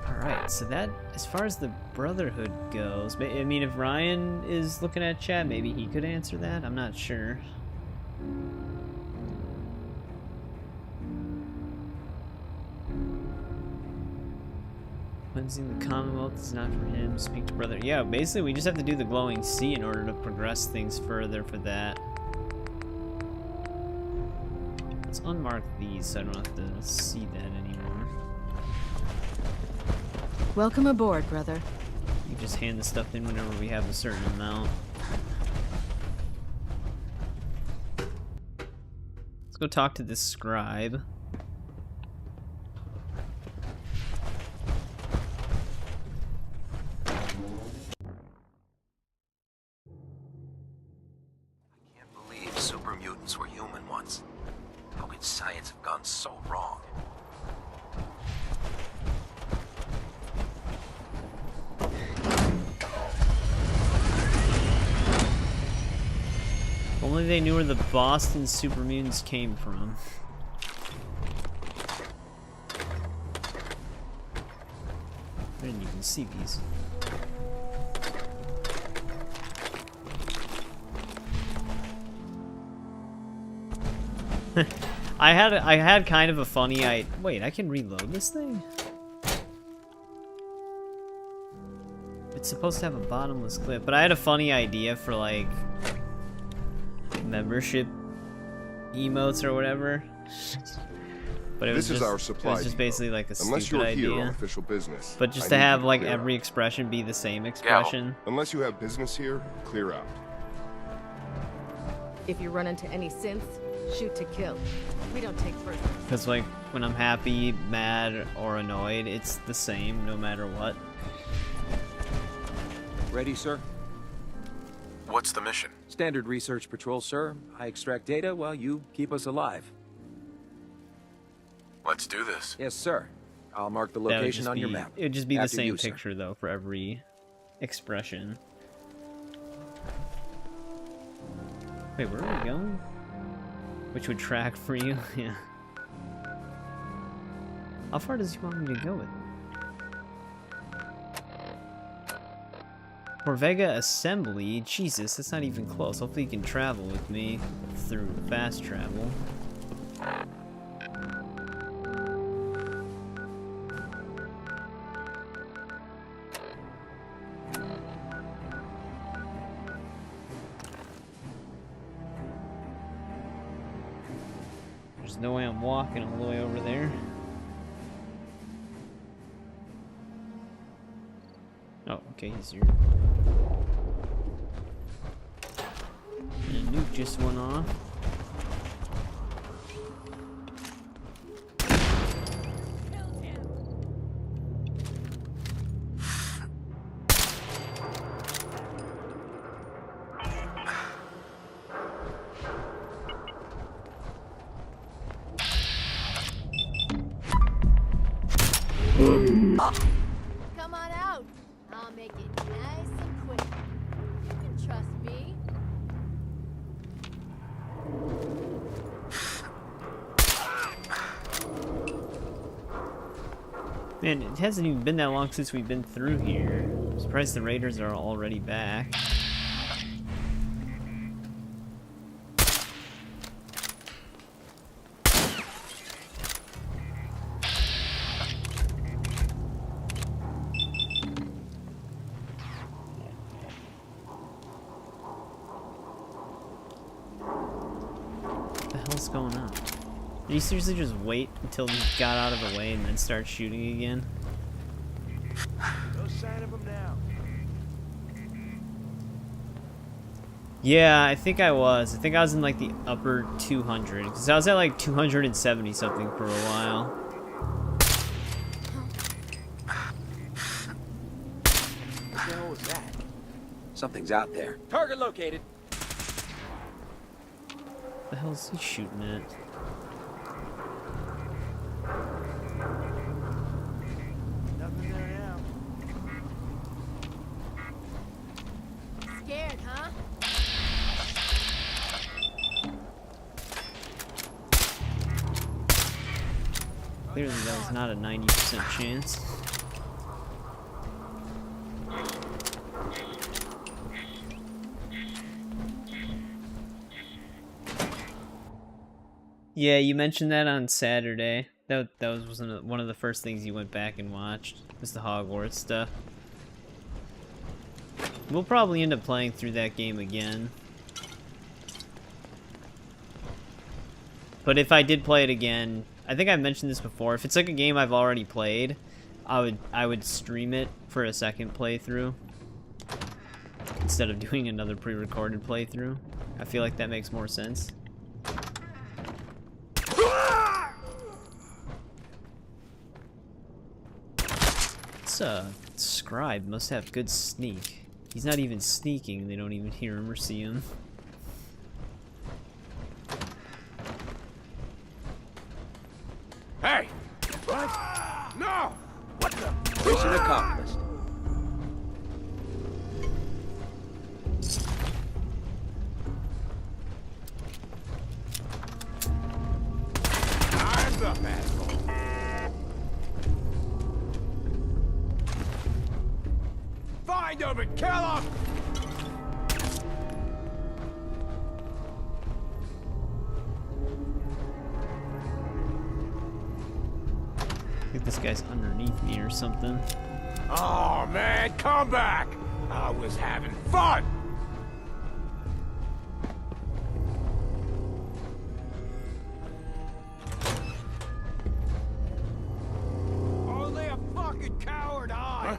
A: Alright, so that, as far as the Brotherhood goes, I mean, if Ryan is looking at chat, maybe he could answer that? I'm not sure. Cleansing the Commonwealth is not for him. Speak to brother. Yeah, basically we just have to do the glowing sea in order to progress things further for that. Let's unmark these so I don't have to see that anymore.
T: Welcome aboard, brother.
A: You just hand the stuff in whenever we have a certain amount. go talk to this scribe.
B: Believe super mutants were human once. How could science have gone so wrong?
A: Only they knew where the Boston super mutants came from. I didn't even see these. I had kind of a funny wait, I can reload this thing? It's supposed to have a bottomless clip, but I had a funny idea for like membership emotes or whatever. But it was
M: This is
A: just,
M: our supply
A: it was just basically like a
M: Unless
A: stupid
M: you're here
A: idea.
M: on official business.
A: But just
M: I
A: to
M: need you
A: have like
M: clear
A: every
M: out.
A: expression be the same expression.
M: Unless you have business here, clear out.
G: If you run into any synths, shoot to kill. We don't take prisoners.
A: Because like when I'm happy, mad, or annoyed, it's the same no matter what.
B: Ready, sir?
C: What's the mission?
B: Standard research patrol, sir. I extract data while you keep us alive.
C: Let's do this.
B: Yes, sir. I'll mark the
A: That would
B: location
A: just
B: on your
A: be-
B: map.
A: It would just be the
B: After
A: same
B: you, sir.
A: picture though for every expression. Wait, where are we going? Which would track for you? Yeah. How far does he want me to go with it? Vega Assembly? Jesus, that's not even close. Hopefully you can travel with me through fast travel. There's no way I'm walking all the way over there. Oh, okay, he's here. And a nuke just went off.
R: Come on out. I'll make it nice and quick. You can trust me.
A: Man, it hasn't even been that long since we've been through here. I'm surprised the raiders are already back. What the hell's going on? Did you seriously just wait until he got out of the way and then start shooting again?
O: No sign of him now.
A: Yeah, I think I was. I think I was in like the upper 200. Because I was at like 270 something for a while.
B: What the hell was that? Something's out there. Target located.
A: What the hell is he shooting at?
O: Nothing there now.
R: Scared, huh?
A: Clearly that was not a 90% chance. Yeah, you mentioned that on Saturday. That was one of the first things you went back and watched, was the Hogwarts stuff. We'll probably end up playing through that game again. But if I did play it again, I think I've mentioned this before, if it's like a game I've already played, I would stream it for a second playthrough instead of doing another pre-recorded playthrough. I feel like that makes more sense. This scribe must have good sneak. He's not even sneaking, they don't even hear him or see him.
P: Hey! What? No! What the?
I: Mission accomplished.
P: Time's up, asshole. Find him and kill him!
A: I think this guy's underneath me or something.
P: Oh, man, come back! I was having fun! Only a fucking coward, I...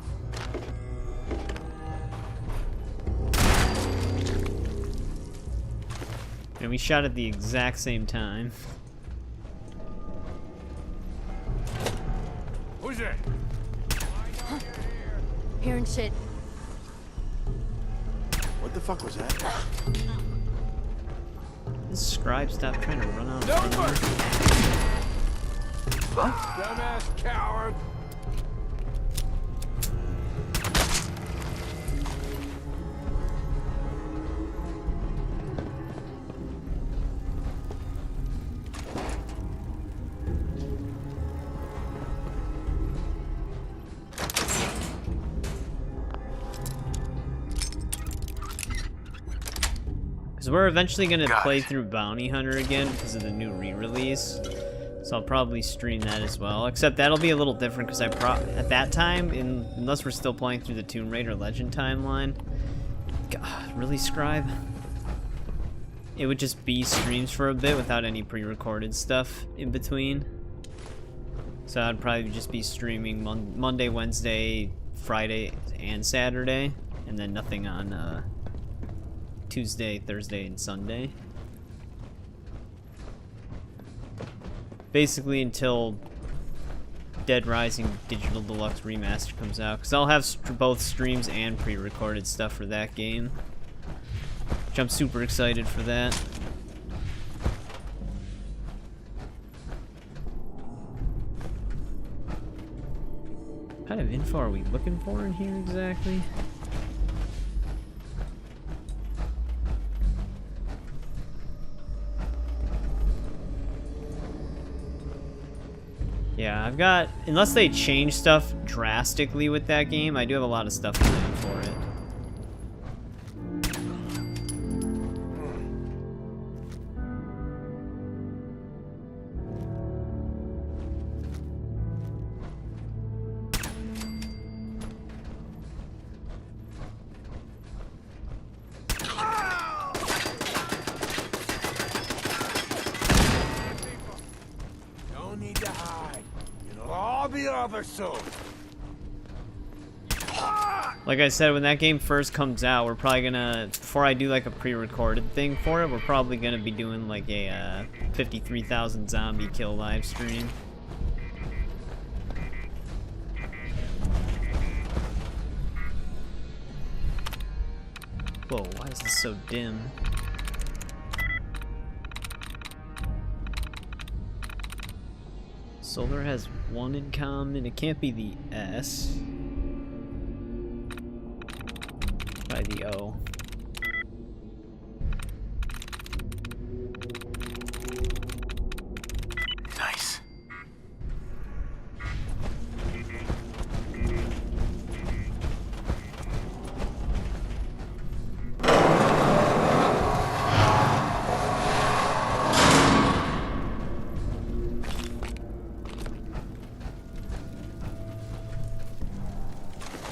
A: And we shot at the exact same time.
P: Who's it?
R: Hearing shit.
I: What the fuck was that?
A: This scribe stopped trying to run out of
P: Dumbass coward!
A: Because we're eventually going to play through Bounty Hunter again because of the new re-release. So I'll probably stream that as well. Except that'll be a little different because at that time, unless we're still playing through the Tomb Raider Legend timeline. God, really, Scribe? It would just be streams for a bit without any pre-recorded stuff in between. So I'd probably just be streaming Monday, Wednesday, Friday, and Saturday. And then nothing on Tuesday, Thursday, and Sunday. Basically until Dead Rising Digital Deluxe Remaster comes out. Because I'll have both streams and pre-recorded stuff for that game. Which I'm super excited for that. What kind of info are we looking for in here exactly? Yeah, I've got, unless they change stuff drastically with that game, I do have a lot of stuff planned for it.
P: Don't need to hide. It'll all be over soon.
A: Like I said, when that game first comes out, we're probably gonna, before I do like a pre-recorded thing for it, we're probably gonna be doing like a 53,000 zombie kill live stream. Whoa, why is this so dim? Solar has one in common. It can't be the S. By the O.
P: Nice.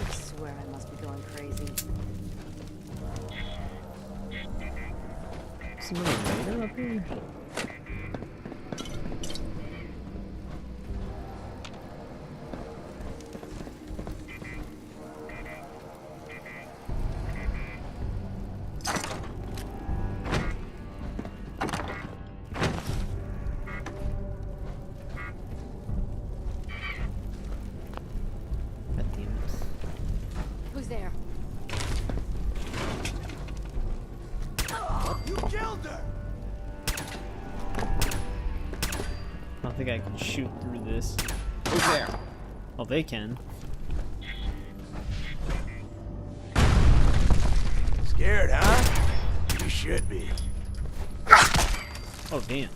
T: I swear I must be going crazy.
A: Is there a radar up here? God damn it. think I can shoot through this.
B: Who's there?
A: Oh, they can.
P: Scared, huh? You should be.
A: Oh, damn.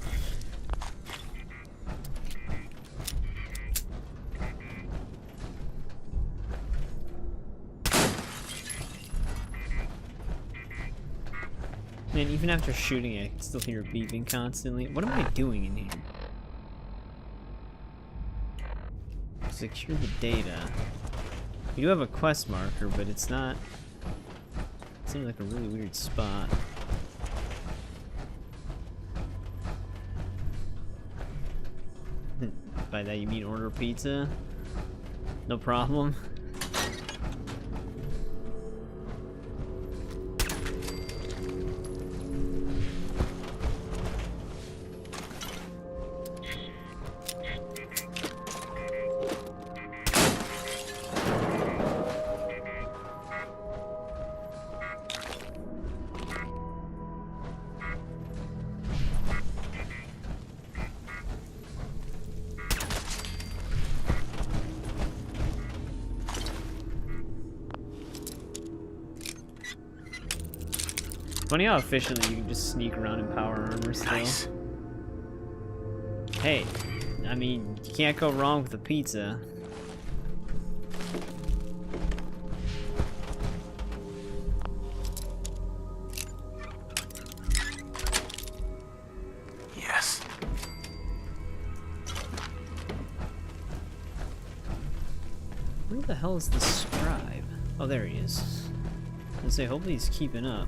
A: Man, even after shooting it, I can still hear it beeping constantly. What am I doing in here? Secure the data. We do have a quest marker, but it's not... It seems like a really weird spot. By that you mean order pizza? No problem. Funny how efficiently you can just sneak around in power armor still. Nice. Hey, I mean, you can't go wrong with a pizza.
P: Yes.
A: Where the hell is the scribe? Oh, there he is. I was gonna say, hopefully he's keeping up.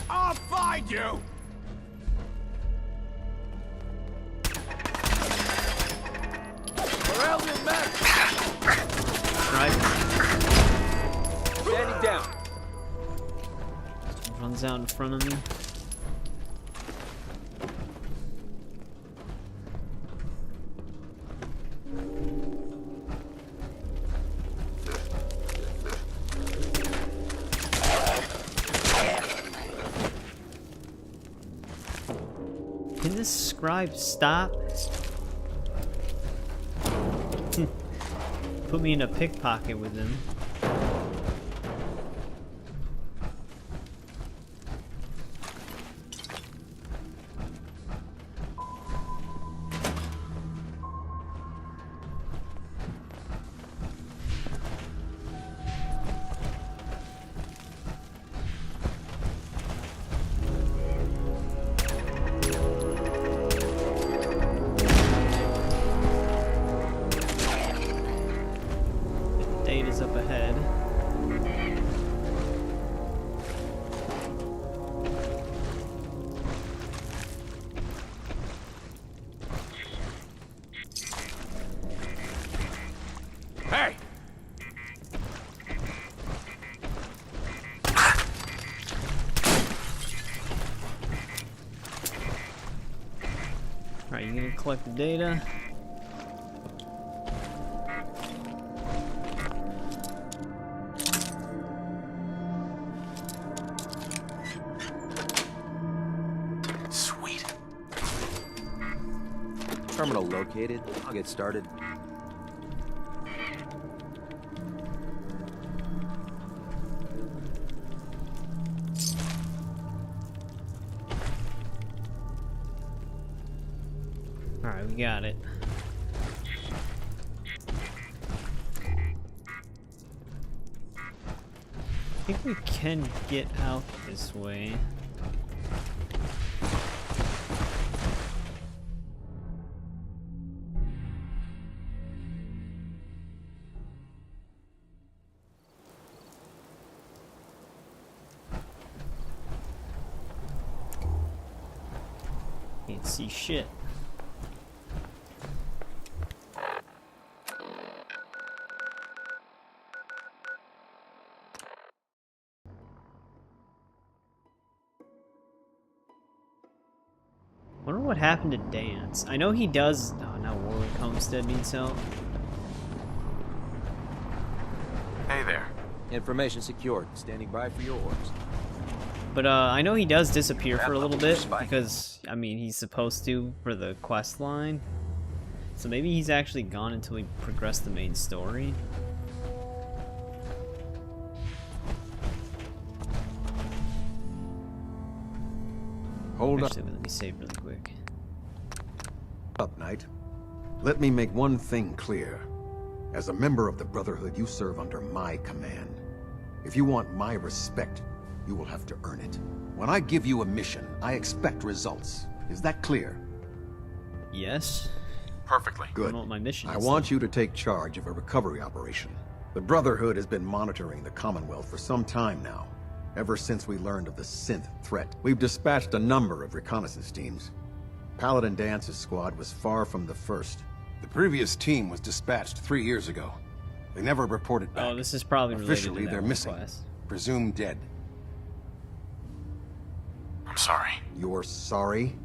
P: I'll find you! Where else is Matt?
A: Right.
B: Standing down.
A: Runs out in front of me. Can this scribe stop? Put me in a pickpocket with him. Data's up ahead.
P: Hey!
A: Alright, you gonna collect the data?
P: Sweet.
B: Terminal located. I'll get started.
A: Alright, we got it. I think we can get out this way. Can't see shit. Wonder what happened to Dance. I know he does. Oh, now Warwick Homestead needs help.
P: Hey there.
B: Information secured. Standing by for your orders.
A: But I know he does disappear for a little bit because, I mean, he's supposed to for the quest line. So maybe he's actually gone until we progress the main story.
D: Hold
A: Actually, let me save really quick.
D: up, Knight. Let me make one thing clear. As a member of the Brotherhood, you serve under my command. If you want my respect, you will have to earn it. When I give you a mission, I expect results. Is that clear?
A: Yes.
L: Perfectly.
A: I
D: Good.
A: don't know what my mission
D: I
A: is.
D: want you to take charge of a recovery operation. The Brotherhood has been monitoring the Commonwealth for some time now. Ever since we learned of the synth threat, we've dispatched a number of reconnaissance teams. Paladin Dance's squad was far from the first. The previous team was dispatched 3 years ago. They never reported back.
A: Oh, this is probably related
D: Officially,
A: to that
D: they're
A: one
D: missing.
A: quest.
D: Presumed dead.
L: I'm sorry.
D: You're sorry?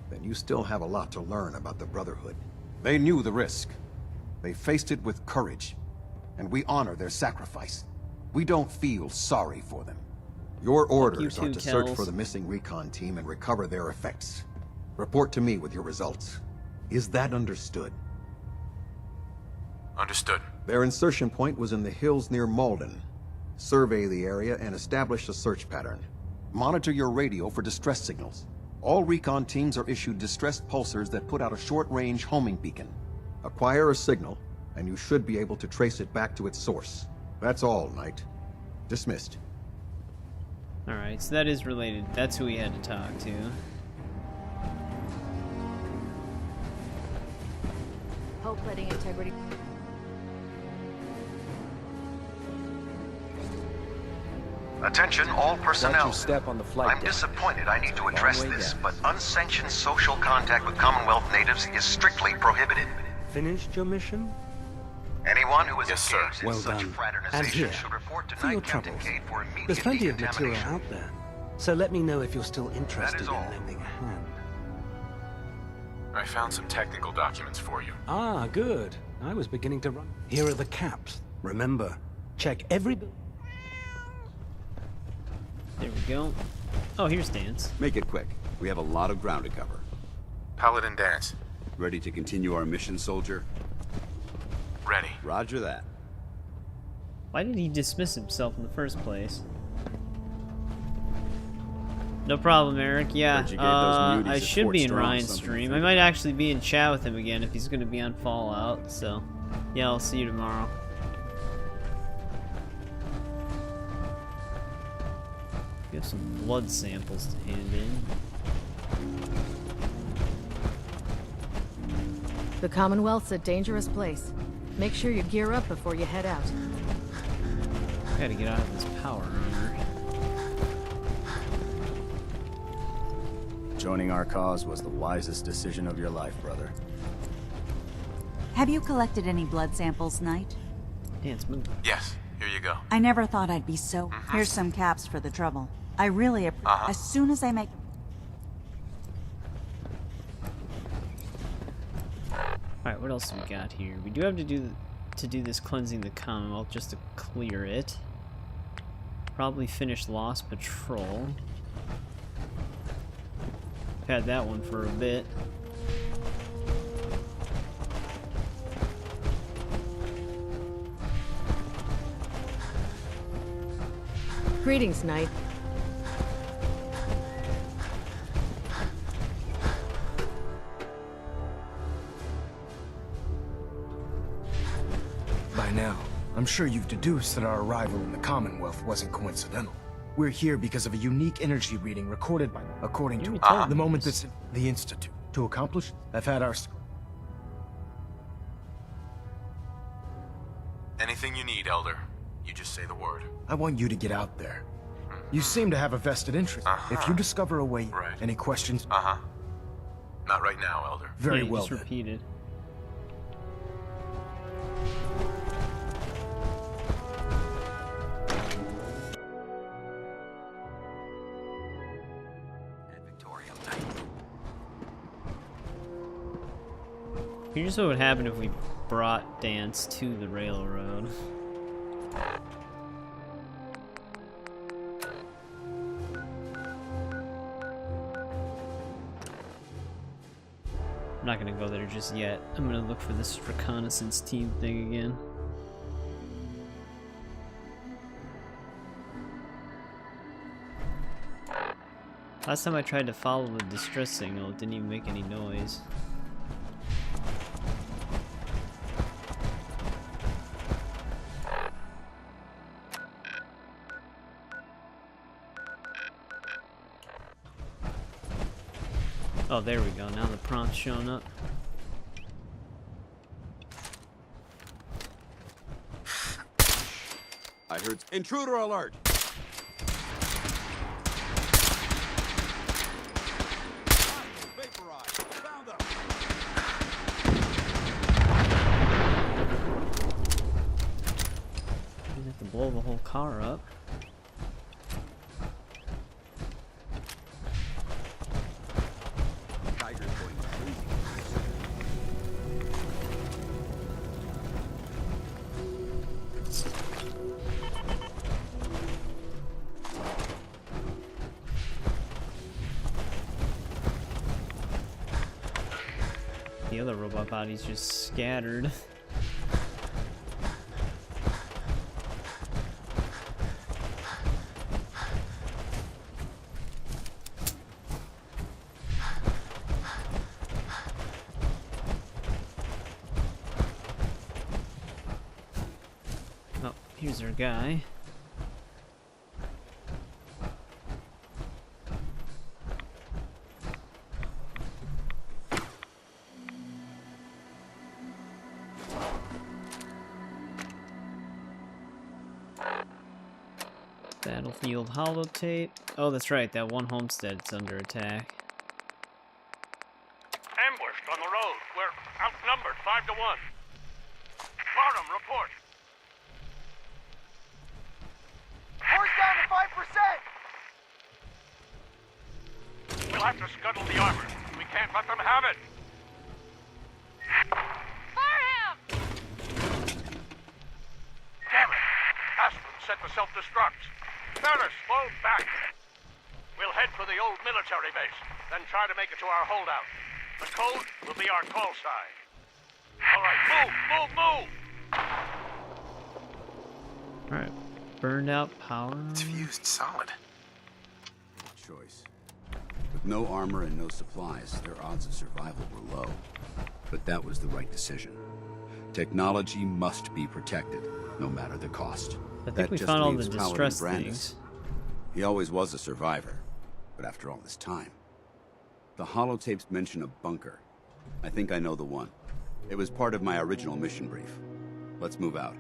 D: Then you still have a lot to learn about the Brotherhood. They knew the risk. They faced it with courage. And we honor their sacrifice. We don't feel sorry for them. Your orders are to search for the missing recon team and recover their effects. Report to me with your results. Is that understood?
L: Understood.
D: Their insertion point was in the hills near Malden. Survey the area and establish a search pattern. Monitor your radio for distress signals. All recon teams are issued distress pulsars that put out a short-range homing beacon. Acquire a signal, and you should be able to trace it back to its source. That's all, Knight. Dismissed.
A: Alright, so that is related. That's who we had to talk to.
T: Hope letting integrity.
S: Attention all personnel.
B: Watch your step on the flight
S: I'm
B: deck.
S: disappointed I need to
B: Long
S: address
B: way
S: this,
B: down.
S: but unsanctioned social contact with Commonwealth natives is strictly prohibited.
E: Finished your mission?
S: Anyone who is
L: Yes,
S: engaged
L: sir.
S: in
E: Well
S: such
E: done. And
S: fraternization
E: here,
S: should report to
E: for your
S: Knight Captain
E: troubles.
S: Cade for immediate
E: There's plenty of material
S: decontamination.
E: out there, so let me know if you're still interested in
S: all.
E: lending a hand.
L: I found some technical documents for you.
E: Ah, good. I was beginning to run. Here are the caps. Remember, check every...
A: There we go. Oh, here's Dance.
K: Make it quick. We have a lot of ground to cover.
L: Paladin Dance.
K: Ready to continue our mission, soldier?
L: Ready.
K: Roger that.
A: Why did he dismiss himself in the first place? No problem, Eric. Yeah,
K: Heard you gave those muties
A: I
K: at
A: should
K: Fort
A: be in
K: Strong
A: Ryan's
K: something to
A: stream. I
K: think
A: might
K: about.
A: actually be in chat with him again if he's going to be on Fallout. So, yeah, I'll see you tomorrow. We have some blood samples to hand in.
G: The Commonwealth's a dangerous place. Make sure you gear up before you head out.
A: Gotta get out of this power armor.
N: Joining our cause was the wisest decision of your life, brother.
V: Have you collected any blood samples, Knight?
A: Dance, move.
L: Yes, here you go.
V: I never thought I'd be so... Here's some caps for the trouble. I really... As soon as I make...
A: Alright, what else do we got here? We do have to do this cleansing the Commonwealth just to clear it. Probably finish Lost Patrol. Had that one for a bit.
G: Greetings, Knight.
O: By now, I'm sure you've deduced that our arrival in the Commonwealth wasn't coincidental. We're here because of a unique energy reading recorded by them, according to the moment that's the Institute. To accomplish, I've had our...
L: Anything you need, Elder. You just say the word.
O: I want you to get out there. You seem to have a vested interest. If you discover a way, any questions?
L: Not right now, Elder.
O: Very
A: Yeah,
O: well
A: just
O: then.
A: repeated. Here's what would happen if we brought Dance to the railroad. not gonna go there just yet. I'm gonna look for this reconnaissance team thing again. Last time I tried to follow the distress signal, it didn't even make any noise. Oh, there we go. Now the prompt's showing up.
K: I heard intruder alert.
A: You have to blow the whole car up. The other robot body's just scattered. Oh, here's our guy. Battlefield holotape. Oh, that's right, that one homestead's under attack.
F: Ambushed on the road. We're outnumbered 5 to 1. Barnum, report.
H: Force down to 5%!
F: We'll have to scuttle the armor. We can't let them have it.
H: Fire him!
F: Damn it! Aspen set for self-destruct. Better slow back. We'll head for the old military base, then try to make it to our holdout. The code will be our call sign. All right, move!
A: Alright, burned out power.
C: It's fused solid.
K: Good choice. With no armor and no supplies, their odds of survival were low. But that was the right decision. Technology must be protected, no matter the cost.
A: I think we found all the distress
K: Brandis.
A: things.
K: He always was a survivor, but after all this time. The holotapes mention a bunker. I think I know the one. It was part of my original mission brief. Let's move out.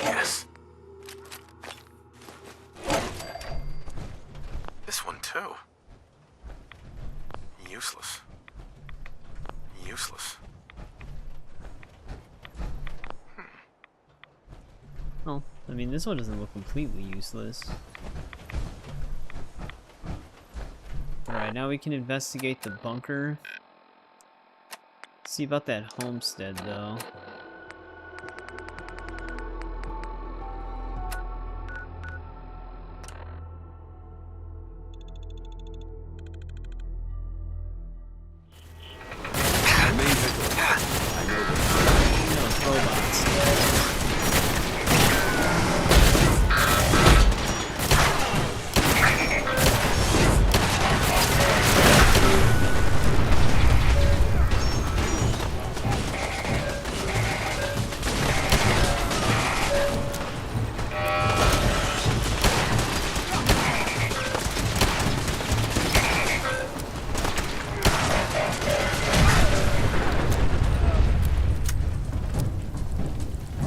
C: Yes. This one too. Useless. Useless.
A: Well, I mean, this one doesn't look completely useless. Alright, now we can investigate the bunker. See about that homestead, though.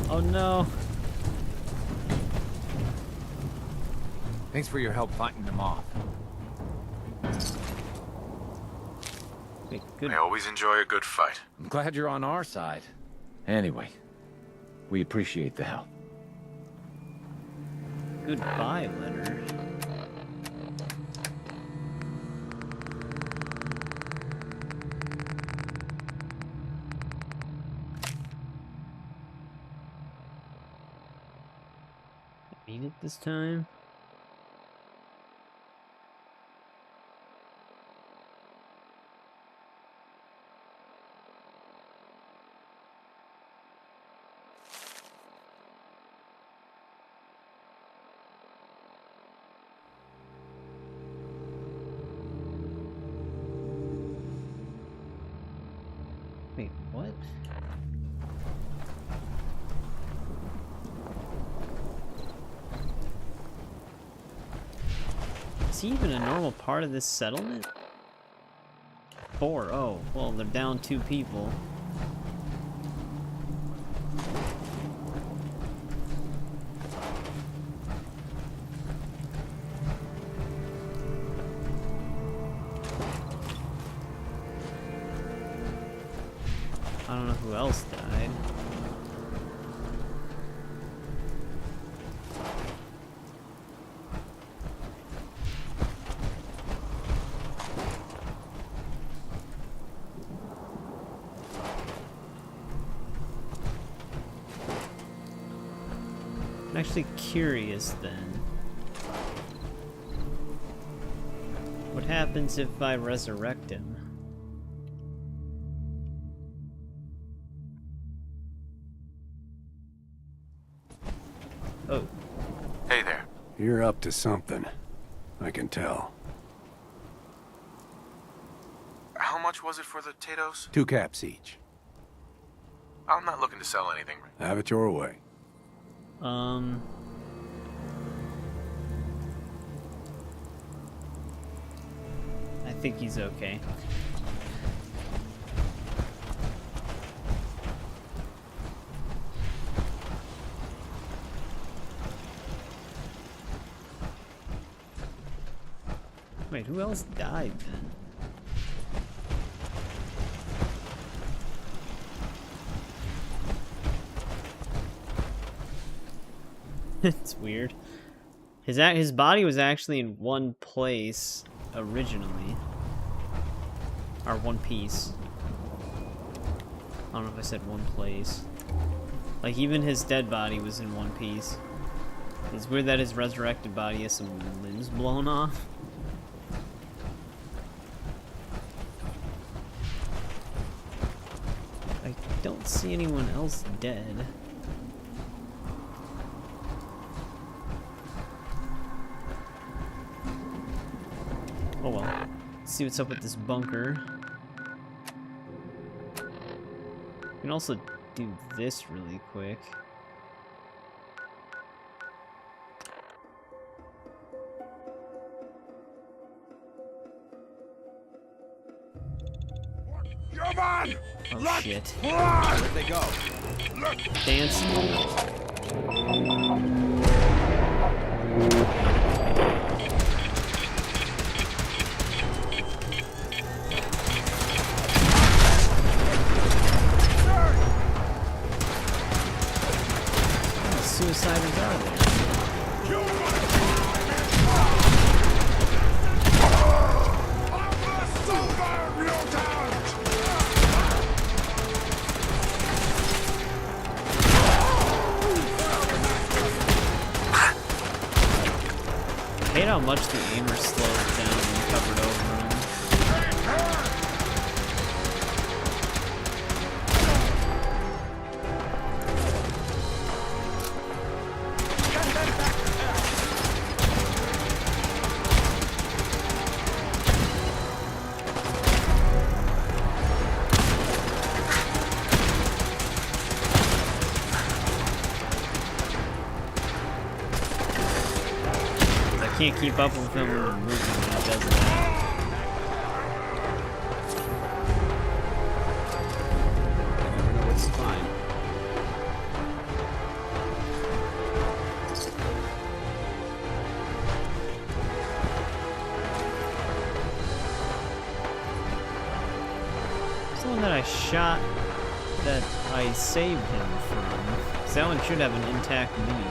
A: Oh no.
B: Thanks for your help fighting them off.
A: Wait, good.
C: I always enjoy a good fight.
B: I'm glad you're on our side. Anyway, we appreciate the help.
A: Goodbye letter. Made it this time. Wait, what? Is he even a normal part of this settlement? 4. Oh, well, they're down 2 people. I don't know who else died. I'm actually curious then. What happens if I resurrect him? Oh.
C: Hey there.
J: You're up to something. I can tell.
C: How much was it for the potatoes?
J: 2 caps each.
C: I'm not looking to sell anything.
J: Have it your way.
A: I think he's okay. Wait, who else died then? It's weird. His body was actually in one place originally. Or one piece. I don't know if I said one place. Like, even his dead body was in one piece. It's weird that his resurrected body has some limbs blown off. I don't see anyone else dead. Oh well. Let's see what's up with this bunker. We can also do this really quick.
P: Come on!
A: Oh shit.
B: Where'd they go?
A: Dance. Suiciders are there? I hate how much the aimer slows down when you covered over him. Can't keep up with him moving when he does that.
B: It's fine.
A: It's the one that I shot that I saved him from. So that one should have an intact mini.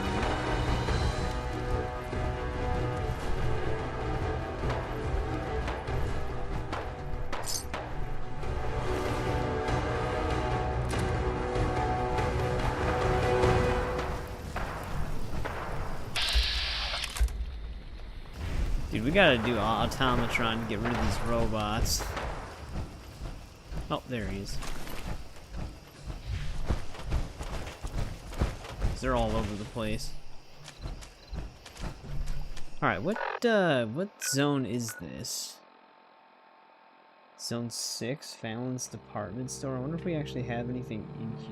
A: Dude, we gotta do automatron to get rid of these robots. Oh, there he is. They're all over the place. Alright, what zone is this? Zone 6, Fallon's department store. I wonder if we actually have anything in here.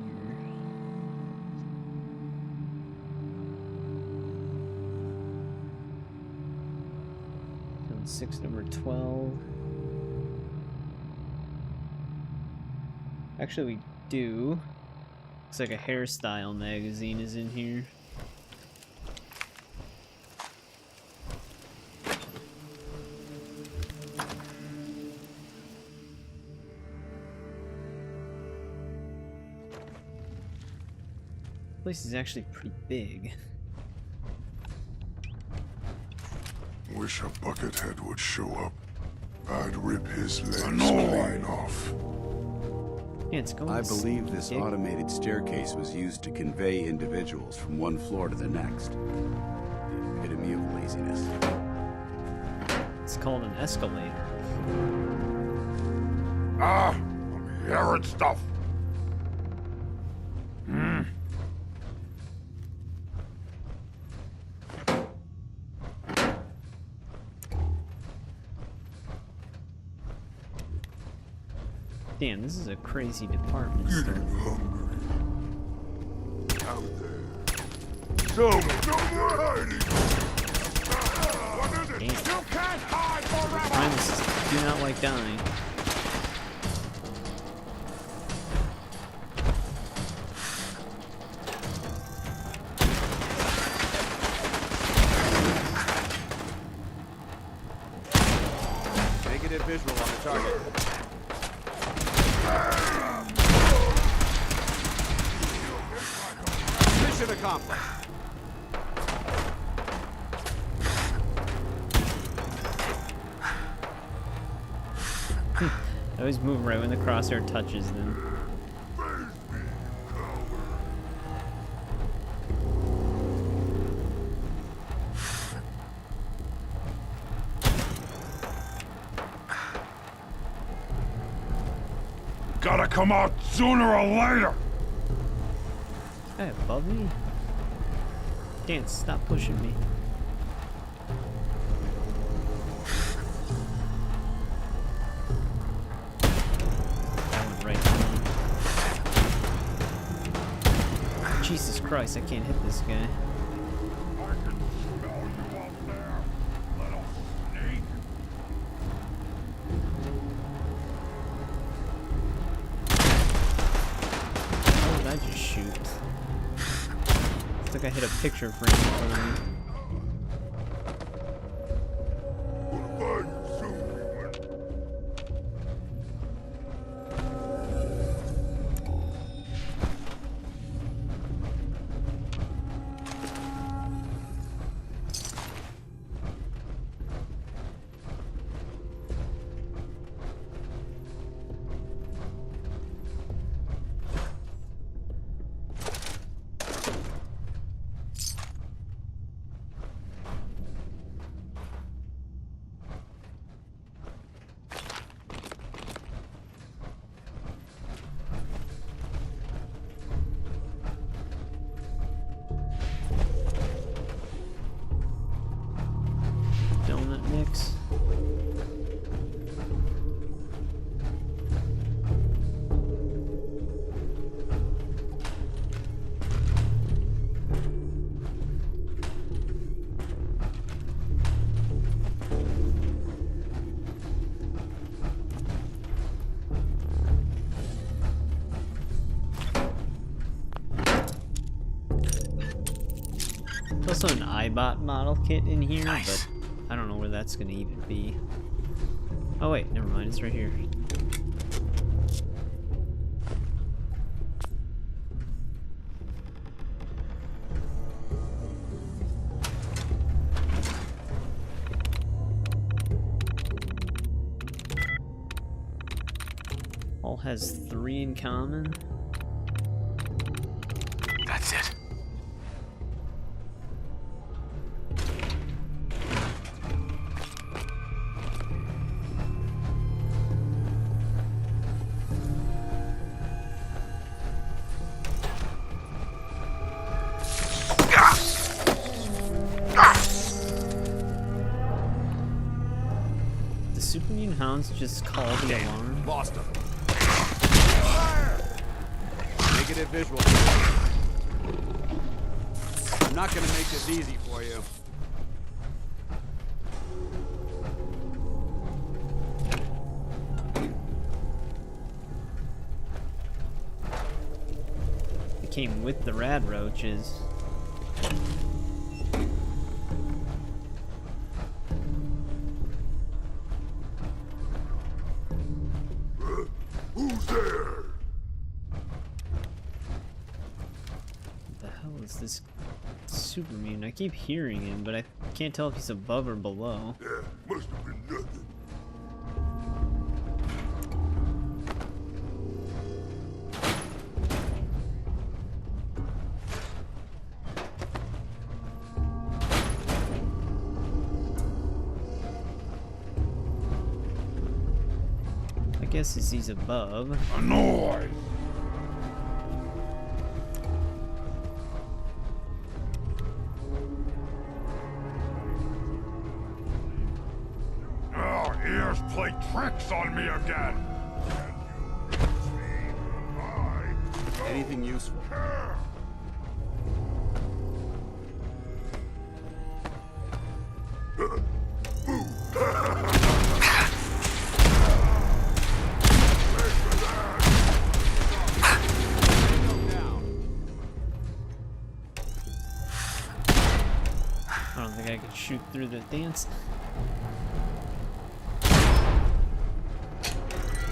A: Zone 6, number 12. Actually, we do. Looks like a hairstyle magazine is in here. This place is actually pretty big.
M: Wish a buckethead would show up. I'd rip his legs clean off.
A: Yeah, it's going
K: I believe this automated staircase was used to convey individuals from one floor to the next. The epitome of laziness.
A: It's called an escalator.
M: Ah, I'm hearing stuff.
A: Damn, this is a crazy department store.
M: Out there. So, no more hiding. What is it?
A: Damn.
M: You can't hide forever.
A: Primus do not like dying.
B: Negative visual on the target. Mission accomplished.
A: I always move right when the crosshair touches them.
M: Gotta come out sooner or later.
A: Guy above me? Dance, stop pushing me. That went right down. Jesus Christ, I can't hit this guy. I hit a picture frame in front of me. Mix. There's also an iBot model kit in here, but I don't know where that's gonna even be. Oh wait, never mind, it's right here. All has 3 in common.
C: That's it.
A: supermutant hounds just call the alarm?
N: Lost him. Fire! Negative visual. I'm not gonna make this easy for you.
A: It came with the rad roaches.
M: Who's there?
A: What the hell is this super mutant? I keep hearing him, but I can't tell if he's above or below.
M: Yeah, must have been nothing.
A: I guess he's above.
M: Annoyed. Our ears play tricks on me again.
N: Anything useful?
A: I don't think I could shoot through the dance.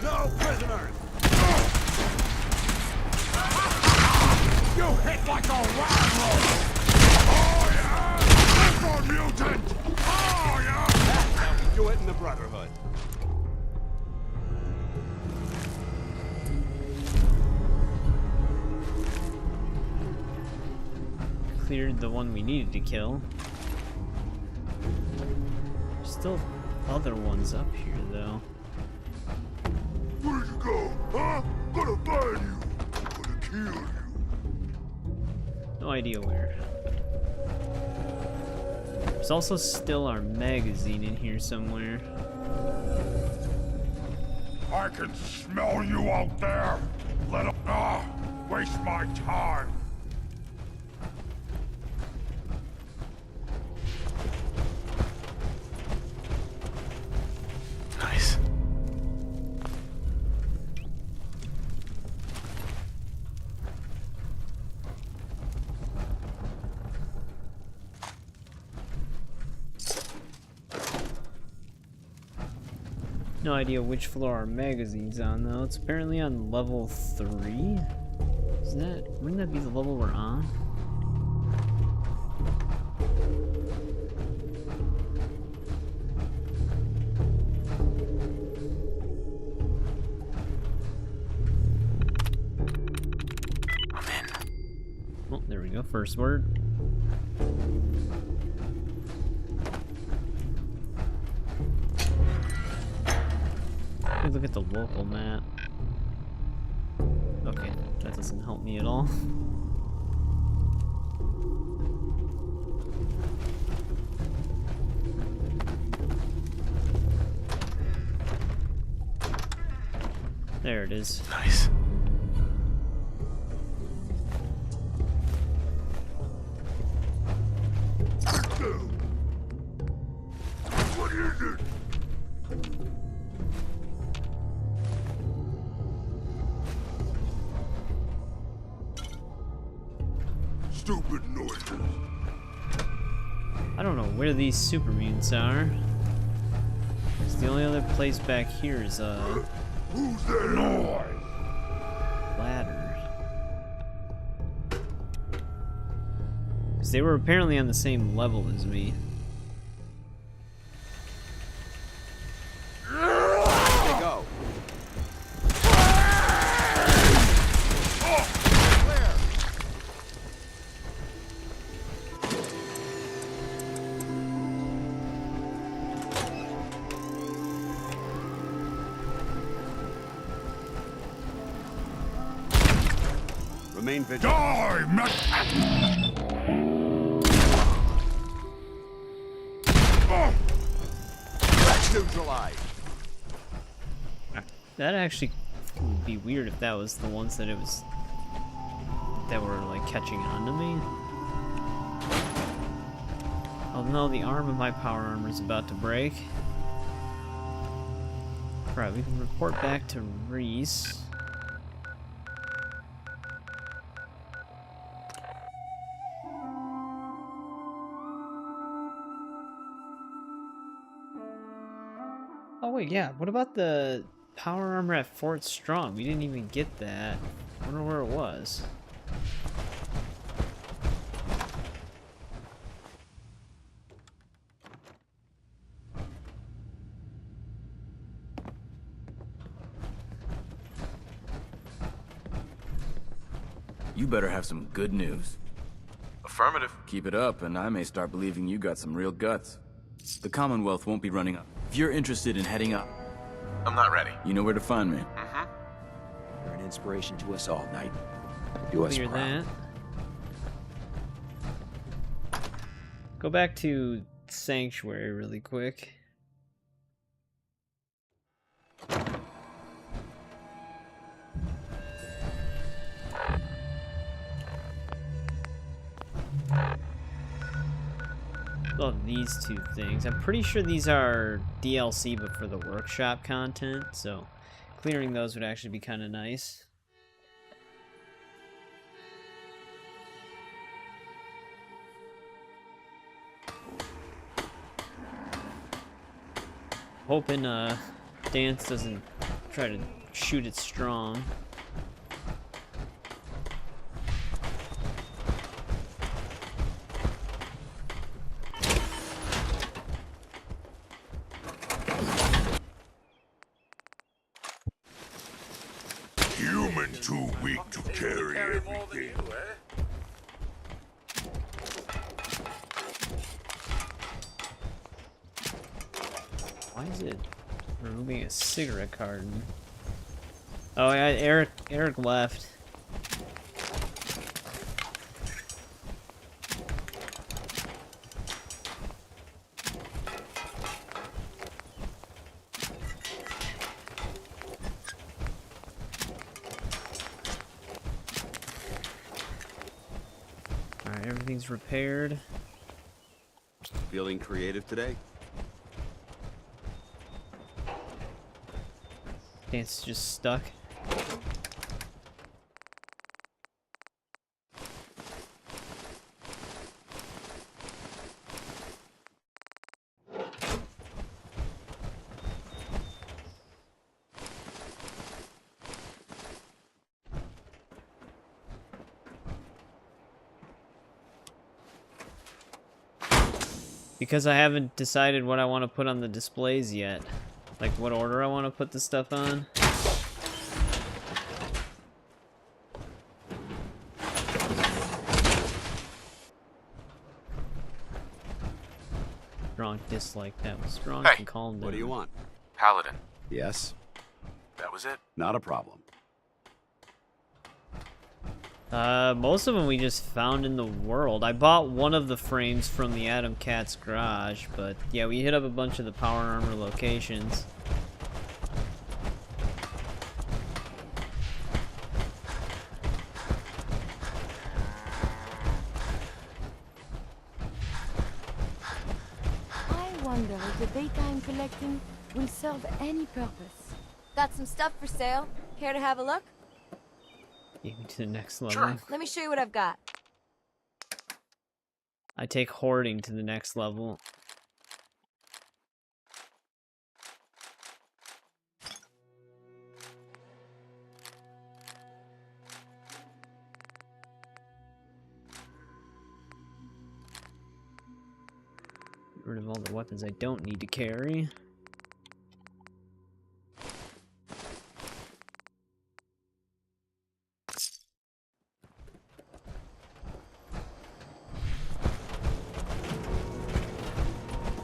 N: No prisoners! You hit like a ramrod!
M: Oh yeah! Super mutant! Oh yeah!
N: That's how we do it in the Brotherhood.
A: Cleared the one we needed to kill. There's still other ones up here, though.
M: Where'd you go? Huh? Gonna find you. Gonna kill you.
A: No idea where. There's also still our magazine in here somewhere.
M: I can smell you out there. Let up. Waste my time.
J: Nice.
A: No idea which floor our magazine's on, though. It's apparently on level 3. Is that... wouldn't that be the level we're on?
J: I'm in.
A: Oh, there we go. First word. Look at the local map. Okay, that doesn't help me at all. There it is.
J: Nice.
M: What is it? Stupid noises.
A: I don't know where these super mutants are. 'Cause the only other place back here is
M: Who's that noise?
A: ladder. 'Cause they were apparently on the same level as me.
N: There you go. Remain vigilant.
M: Die,
N: That's neutralized.
A: That actually would be weird if that was the ones that were like catching on to me. Oh no, the arm of my power armor is about to break. Right, we can report back to Reese. Oh wait, yeah, what about the power armor at Fort Strong? We didn't even get that. I wonder where it was.
Q: You better have some good news.
C: Affirmative.
Q: Keep it up, and I may start believing you got some real guts. The Commonwealth won't be running up. If you're interested in heading up...
C: I'm not ready.
Q: You know where to find me.
C: Mm-hmm.
B: You're an inspiration to us all, Knight. Do us proud.
A: That. Go back to Sanctuary really quick. Oh, these two things. I'm pretty sure these are DLC, but for the workshop content, so clearing those would actually be kind of nice. Hoping Dance doesn't try to shoot it strong.
M: Human too weak to carry everything.
A: Why is it removing a cigarette carton? Oh yeah, Eric left. Alright, everything's repaired.
K: Feeling creative today?
A: Dance is just stuck. Because I haven't decided what I want to put on the displays yet. Like what order I want to put the stuff on. Strong dislike. That was strong.
K: Hey,
A: and calm down.
K: what do you want?
C: Paladin.
K: Yes?
C: That was it?
K: Not a problem.
A: Most of them we just found in the world. I bought one of the frames from the Adam Cat's garage, but yeah, we hit up a bunch of the power armor locations.
R: I wonder if the daytime collecting will serve any purpose. Got some stuff for sale. Care to have a look?
A: Take me to the next level.
R: Sure. Let me show you what I've got.
A: I take hoarding to the next level. Get rid of all the weapons I don't need to carry.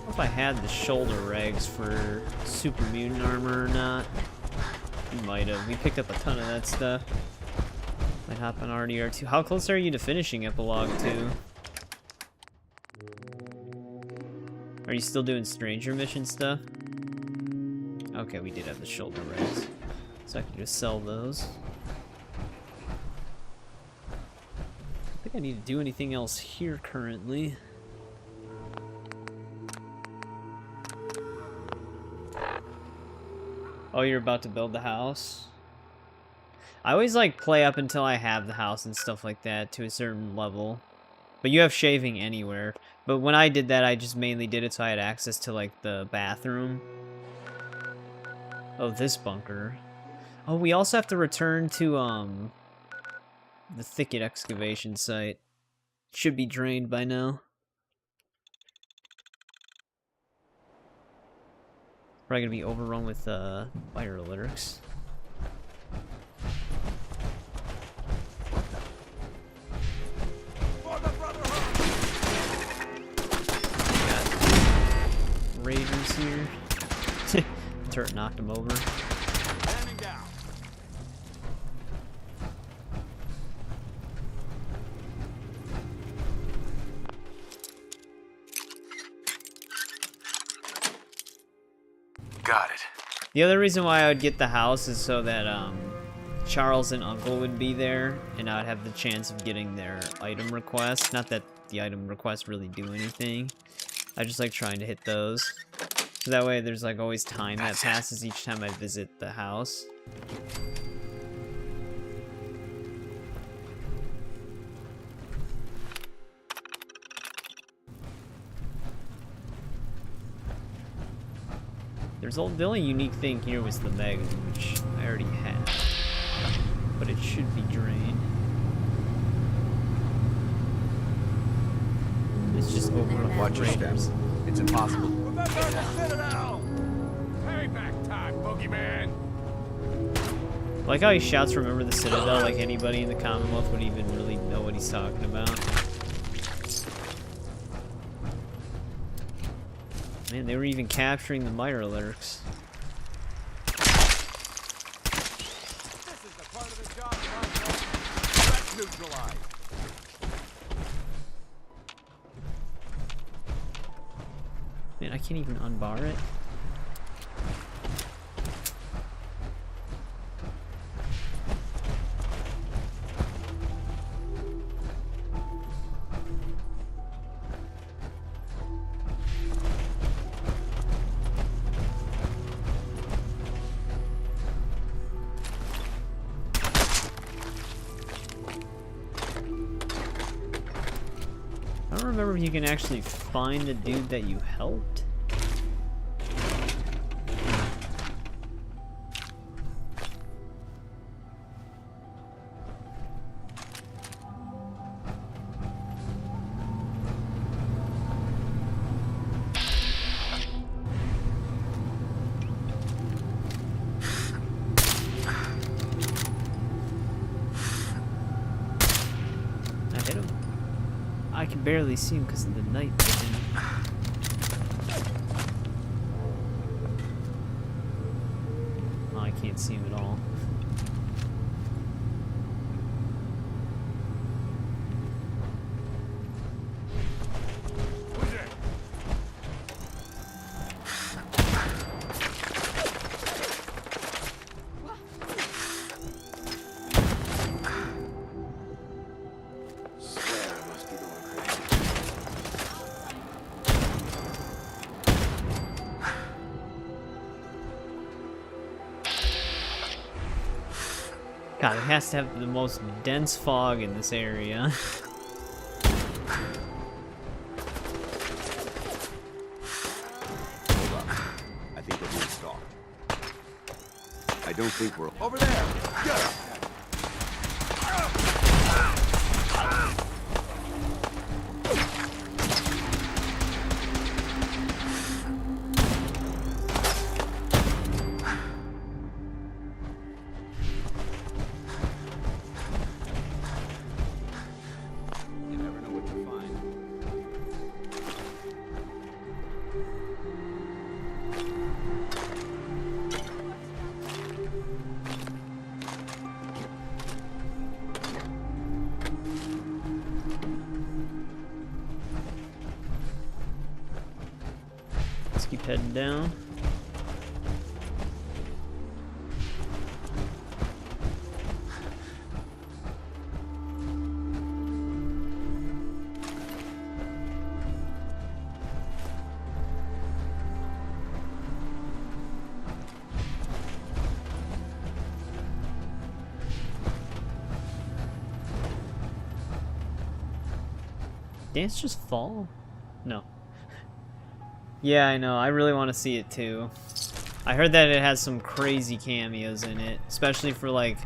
A: If I had the shoulder rags for super mutant armor or not. We might have. We picked up a ton of that stuff. Might hop on RDR2. How close are you to finishing Epilogue 2? Are you still doing Stranger Mission stuff? Okay, we did have the shoulder rags. So I can just sell those. I don't think I need to do anything else here currently. Oh, you're about to build the house? I always like play up until I have the house and stuff like that to a certain level. But you have shaving anywhere. But when I did that, I just mainly did it so I had access to like the bathroom. Oh, this bunker. Oh, we also have to return to the thicket excavation site. Should be drained by now. Probably gonna be overrun with fire lyrics. Got raiders here. Turret knocked him over.
C: Got it.
A: The other reason why I would get the house is so that Charles and Uncle would be there, and I would have the chance of getting their item requests. Not that the item requests really do anything. I just like trying to hit those. So that way there's like always time that passes each time I visit the house. The only unique thing here was the Meg, which I already had. But it should be drained. It's just over.
B: Watch your steps. It's impossible.
P: Remember the Citadel! Payback time, boogeyman!
A: Like how he shouts, "Remember the Citadel," like anybody in the Commonwealth would even really know what he's talking about. Man, they were even capturing the miter lurks.
P: This is the part of the job threat neutralized.
A: Man, I can't even unbar it. I don't remember if you can actually find the dude that you helped. I hit him. I can barely see him because of the night vision. Oh, I can't see him at all. God, it has to have the most dense fog in this area.
K: I think we're being stalked. I don't think we're...
B: Over there! Get him!
A: Let's keep heading down. Dance just fall? No. Yeah, I know. I really want to see it too. I heard that it has some crazy cameos in it, especially for like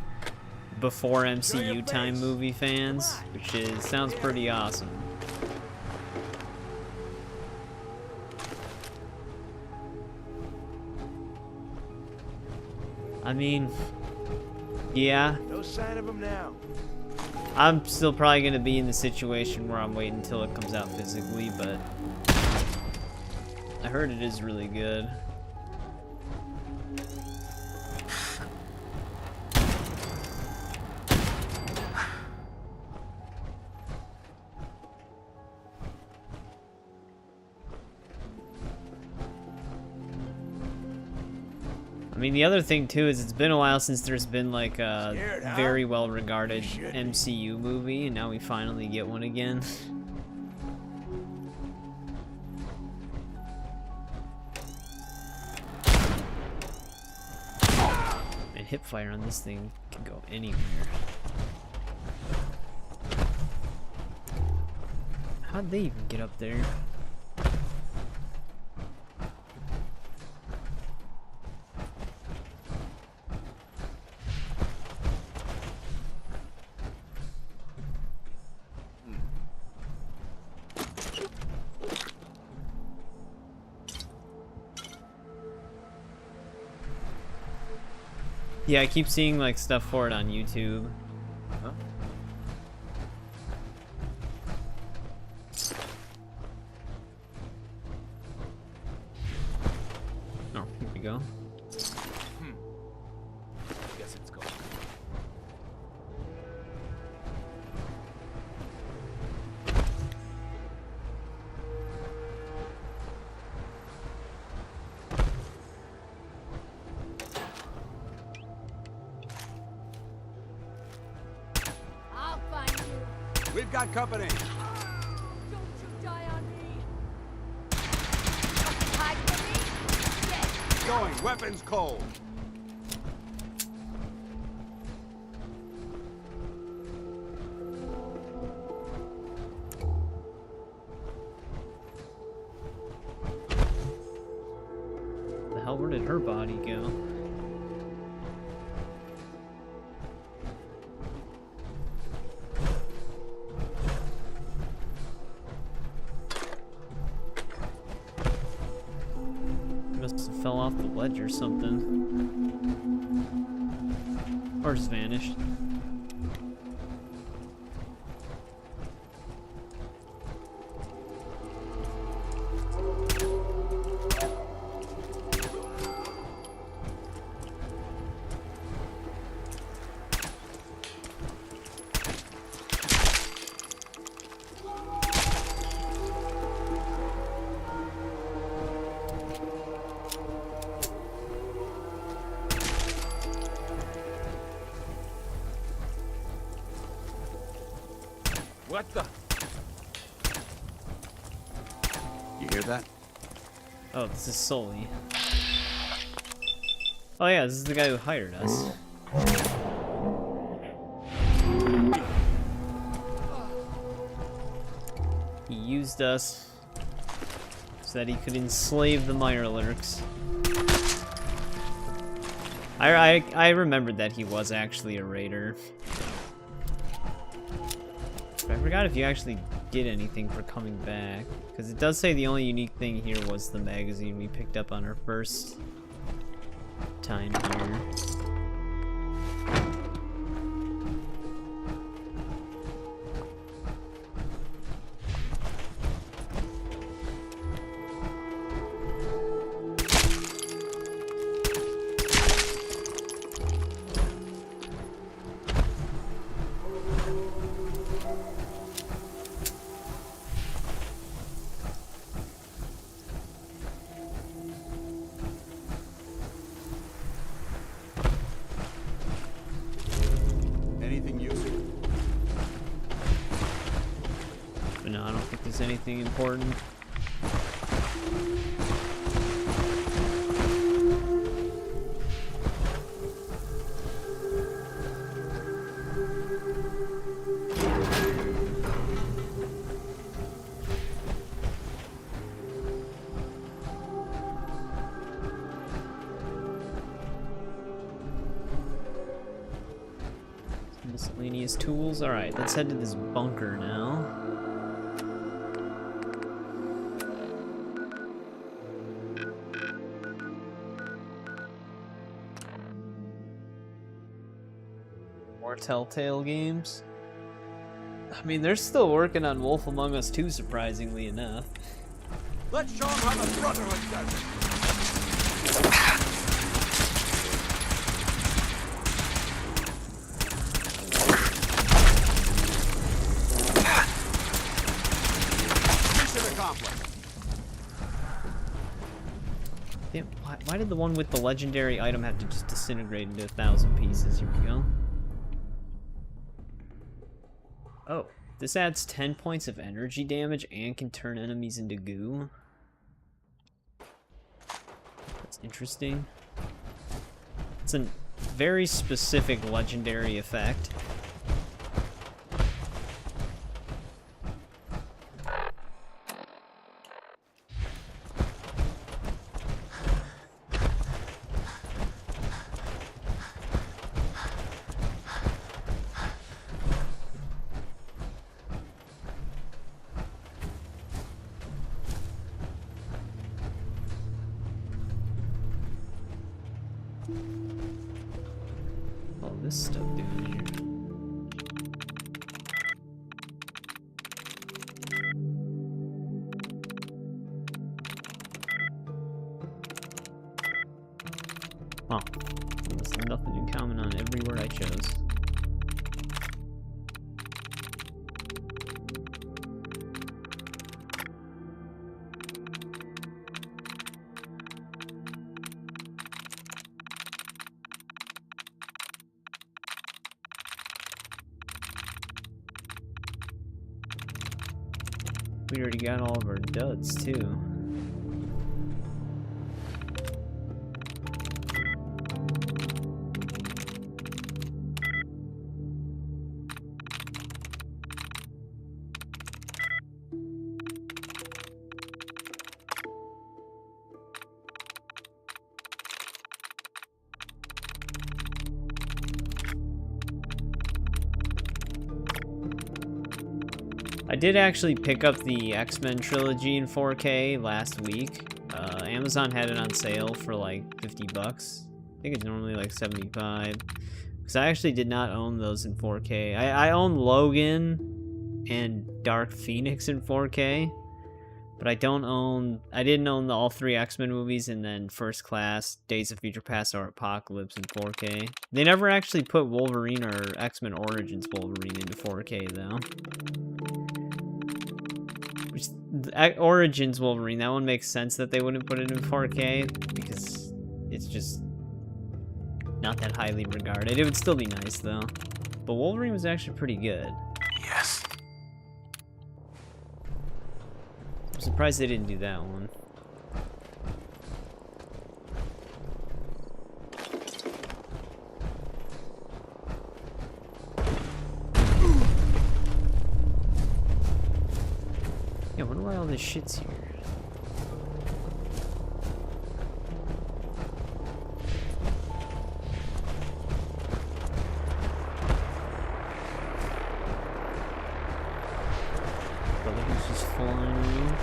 A: before MCU time movie fans, which is sounds pretty awesome. I mean, yeah.
P: No sign of him now.
A: I'm still probably gonna be in the situation where I'm waiting until it comes out physically, but I heard it is really good. I mean, the other thing too is it's been a while since there's been like a very well regarded MCU movie, and now we finally get one again. And hipfire on this thing can go anywhere. How'd they even get up there? Yeah, I keep seeing like stuff for it on YouTube.
B: Huh?
A: Oh, here we go.
B: Guess it's gone.
R: I'll find you.
N: We've got company.
R: Don't you die on me. Hide from me? Yes.
N: Going, weapons cold.
A: The hell, where did her body go? Must have fell off the ledge or something. Or just vanished.
B: What the?
N: You hear that?
A: Oh, this is Sully. Oh yeah, this is the guy who hired us. He used us so that he could enslave the Mirelurks. I remembered that he was actually a raider. But I forgot if you actually did anything for coming back, because it does say the only unique thing here was the magazine we picked up on our first time here.
N: Anything useful?
A: But no, I don't think there's anything important. Miscellaneous tools. Alright, let's head to this bunker now. More Telltale games. I mean, they're still working on Wolf Among Us 2, surprisingly enough.
P: Let's show them how the Brotherhood does it.
A: Damn, why did the one with the legendary item have to just disintegrate into 1,000 pieces? Here we go. Oh, this adds 10 points of energy damage and can turn enemies into goo. That's interesting. It's a very specific legendary effect. All this stuff down here. Huh. There's nothing in common on every word I chose. We already got all of our duds, too. I did actually pick up the X-Men trilogy in 4K last week. Amazon had it on sale for like 50 bucks. I think it's normally like 75. Because I actually did not own those in 4K. I own Logan and Dark Phoenix in 4K. But I didn't own all 3 X-Men movies, and then First Class, Days of Future Past, or Apocalypse in 4K. They never actually put Wolverine or X-Men Origins Wolverine into 4K though. Origins Wolverine, that one makes sense that they wouldn't put it in 4K because it's just not that highly regarded. It would still be nice though. But Wolverine was actually pretty good.
J: Yes.
A: I'm surprised they didn't do that one. Yeah, I wonder why all this shit's here. Brotherhood's just flying around.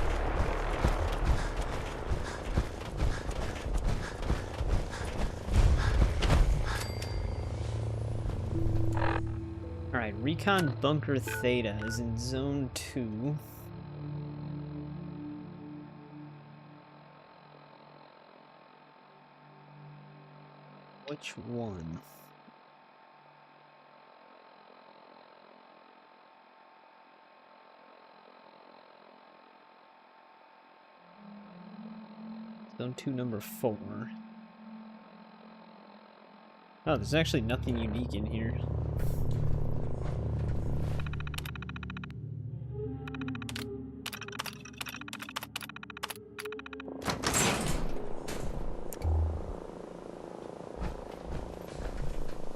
A: Alright, Recon Bunker Theta is in Zone 2. Which one? Zone 2, number 4. Oh, there's actually nothing unique in here.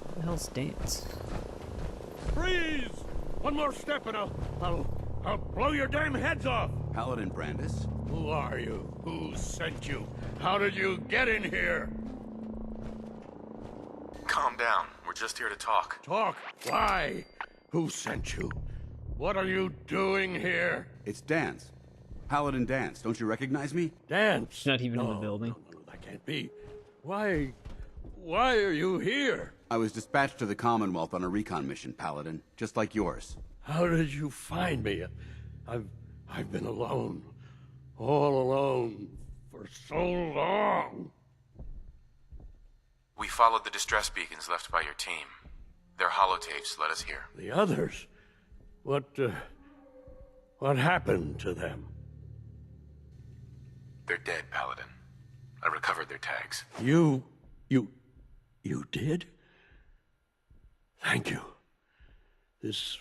A: What the hell's dance?
F: Freeze! One more step and I'll blow your damn heads off!
K: Paladin Brandis?
F: Who are you? Who sent you? How did you get in here?
C: Calm down. We're just here to talk.
P: Talk? Why? Who sent you? What are you doing here?
K: It's Dance. Paladin Dance. Don't you recognize me?
P: Dance?
A: Not even in the building.
P: No, that can't be. Why are you here?
K: I was dispatched to the Commonwealth on a recon mission, Paladin, just like yours.
P: How did you find me? I've been alone. All alone. For so long.
C: We followed the distress beacons left by your team. Their holotapes led us here.
P: The others? What happened to them?
C: They're dead, Paladin. I recovered their tags.
P: You did? Thank you. This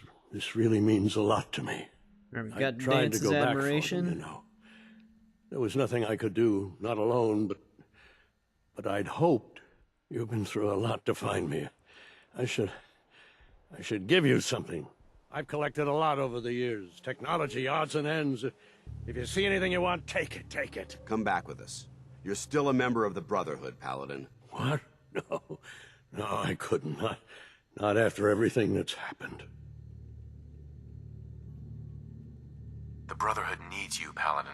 P: really means a lot to me.
A: We got
P: tried to
A: Dance's
P: go back for
A: admiration.
P: them, you know. There was nothing I could do, not alone, but I'd hoped. You've been through a lot to find me. I should give you something. I've collected a lot over the years. Technology, odds and ends. If you see anything you want, take it, take it.
K: Come back with us. You're still a member of the Brotherhood, Paladin.
P: What? No, I couldn't. Not after everything that's happened.
C: The Brotherhood needs you, Paladin.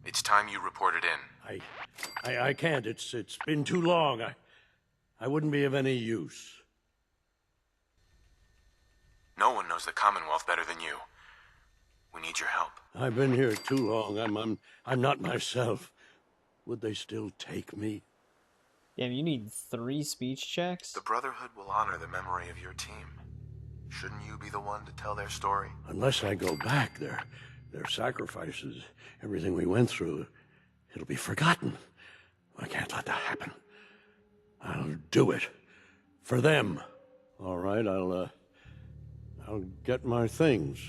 C: It's time you reported in.
P: I can't. It's been too long. I wouldn't be of any use.
C: No one knows the Commonwealth better than you. We need your help.
P: I've been here too long. I'm not myself. Would they still take me?
A: Damn, you need 3 speech checks?
C: The Brotherhood will honor the memory of your team. Shouldn't you be the one to tell their story?
P: Unless I go back, their sacrifices, everything we went through, it'll be forgotten. I can't let that happen. I'll do it. For them. All right, I'll get my things.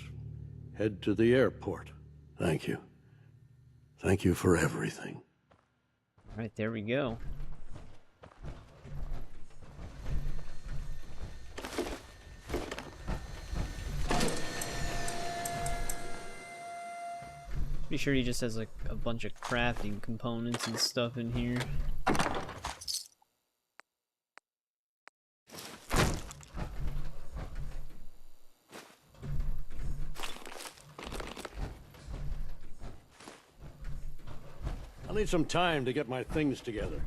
P: Head to the airport. Thank you. Thank you for everything.
A: All right, there we go. Pretty sure he just has like a bunch of crafting components and stuff in here.
P: I'll need some time to get my things together.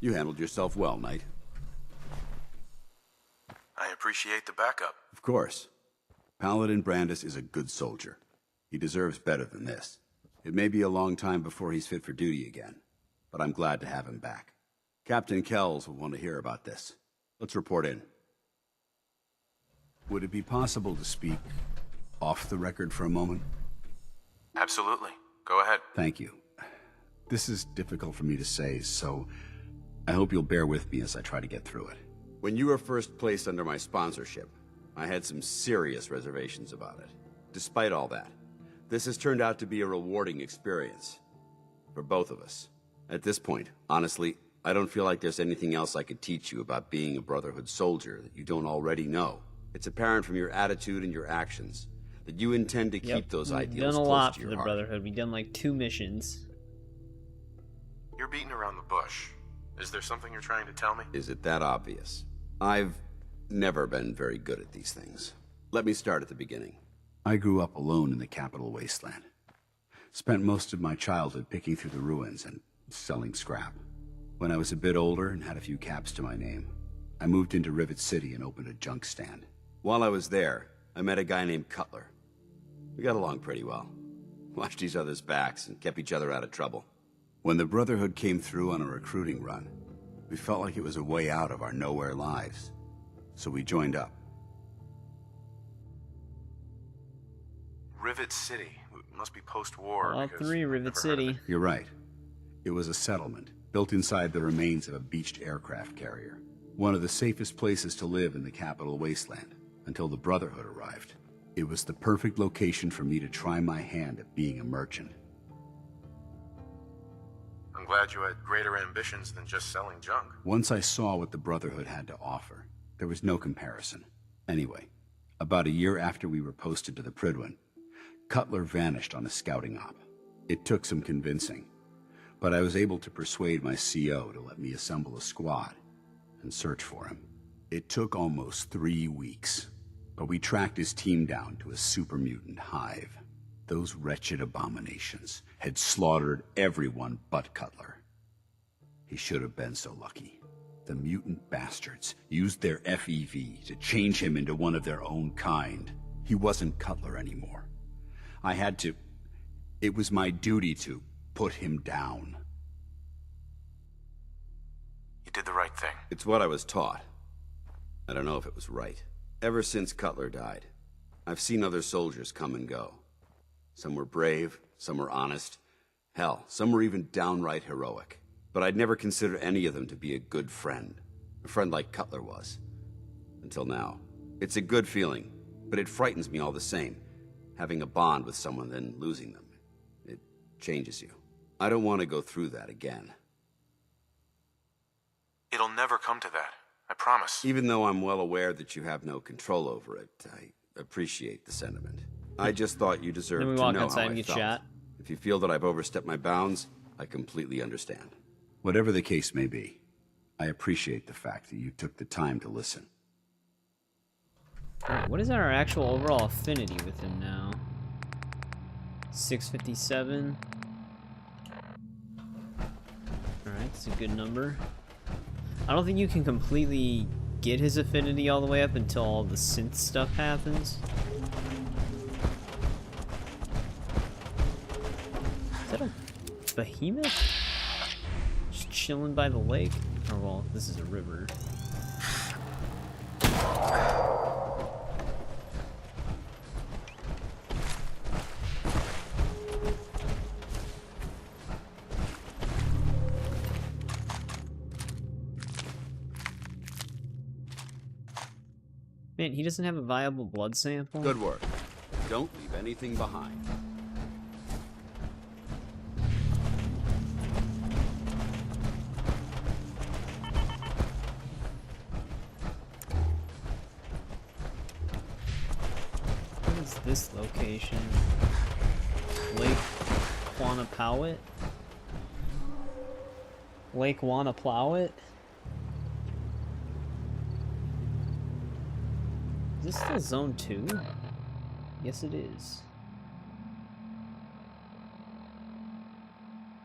K: You handled yourself well, Knight.
C: I appreciate the backup.
K: Of course. Paladin Brandis is a good soldier. He deserves better than this. It may be a long time before he's fit for duty again, but I'm glad to have him back. Captain Kells will want to hear about this. Let's report in. Would it be possible to speak off the record for a moment?
C: Absolutely. Go ahead.
K: Thank you. This is difficult for me to say, so I hope you'll bear with me as I try to get through it. When you were first placed under my sponsorship, I had some serious reservations about it. Despite all that, this has turned out to be a rewarding experience. For both of us. At this point, honestly, I don't feel like there's anything else I could teach you about being a Brotherhood soldier that you don't already know. It's apparent from your attitude and your actions that you intend to keep those ideals close to your heart.
A: We've done a lot for the Brotherhood. We've done like 2 missions.
C: You're beating around the bush. Is there something you're trying to tell me?
K: Is it that obvious? I've never been very good at these things. Let me start at the beginning. I grew up alone in the capital wasteland. Spent most of my childhood picking through the ruins and selling scrap. When I was a bit older and had a few caps to my name, I moved into Rivet City and opened a junk stand. While I was there, I met a guy named Cutler. We got along pretty well. Watched each other's backs and kept each other out of trouble. When the Brotherhood came through on a recruiting run, we felt like it was a way out of our nowhere lives. So we joined up.
C: Rivet City. Must be post-war.
A: All 3 Rivet City.
K: You're right. It was a settlement, built inside the remains of a beached aircraft carrier. One of the safest places to live in the capital wasteland, until the Brotherhood arrived. It was the perfect location for me to try my hand at being a merchant.
C: I'm glad you had greater ambitions than just selling junk.
K: Once I saw what the Brotherhood had to offer, there was no comparison. Anyway, about a year after we were posted to the Prydwen, Cutler vanished on a scouting op. It took some convincing, but I was able to persuade my CO to let me assemble a squad and search for him. It took almost 3 weeks, but we tracked his team down to a super mutant hive. Those wretched abominations had slaughtered everyone but Cutler. He should have been so lucky. The mutant bastards used their FEV to change him into one of their own kind. He wasn't Cutler anymore. I had to... It was my duty to put him down.
C: You did the right thing.
K: It's what I was taught. I don't know if it was right. Ever since Cutler died, I've seen other soldiers come and go. Some were brave, some were honest. Hell, some were even downright heroic. But I'd never considered any of them to be a good friend. A friend like Cutler was. Until now. It's a good feeling, but it frightens me all the same. Having a bond with someone, then losing them. It changes you. I don't want to go through that again.
C: It'll never come to that. I promise.
K: Even though I'm well aware that you have no control over it, I appreciate the sentiment. I just thought you deserved to know how I felt.
A: Shot.
K: If you feel that I've overstepped my bounds, I completely understand. Whatever the case may be, I appreciate the fact that you took the time to listen.
A: Right, what is our actual overall affinity with him now? 657. Alright, that's a good number. I don't think you can completely get his affinity all the way up until all the synth stuff happens. Is that a behemoth? Just chilling by the lake? Oh well, this is a river. Man, he doesn't have a viable blood sample?
K: Good work. Don't leave anything behind.
A: What is this location? Lake Quanapowit? Lake Wannaplowit? Is this still Zone 2? Yes, it is.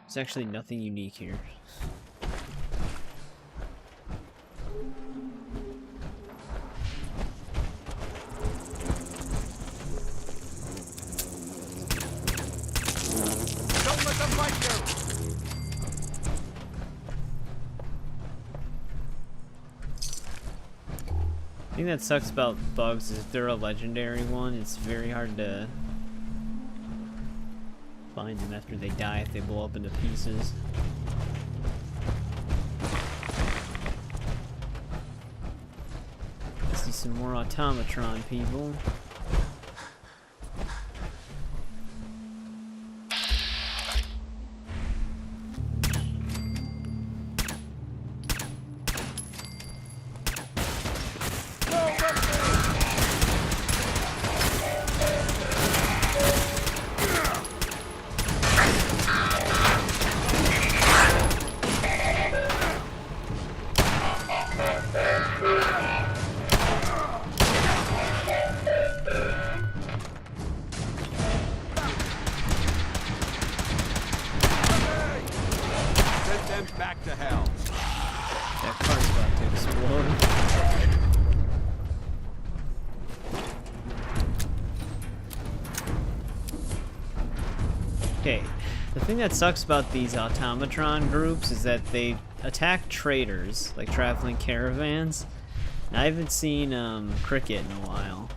A: There's actually nothing unique here.
H: Don't let them fight you!
A: The thing that sucks about bugs is if they're a legendary one, it's very hard to find them after they die if they blow up into pieces. Let's see some more automatron people.
K: Back to hell.
A: That car's about to explode. Okay, the thing that sucks about these automatron groups is that they attack traders, like traveling caravans. And I haven't seen Cricket in a while.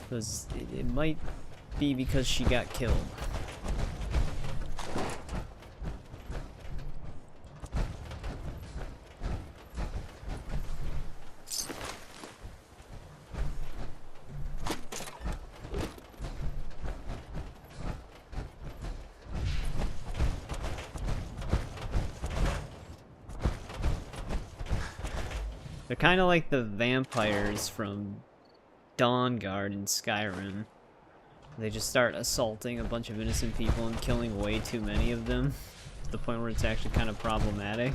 A: Because it might be because she got killed. They're kind of like the vampires from Dawnguard in Skyrim. They just start assaulting a bunch of innocent people and killing way too many of them, to the point where it's actually kind of problematic.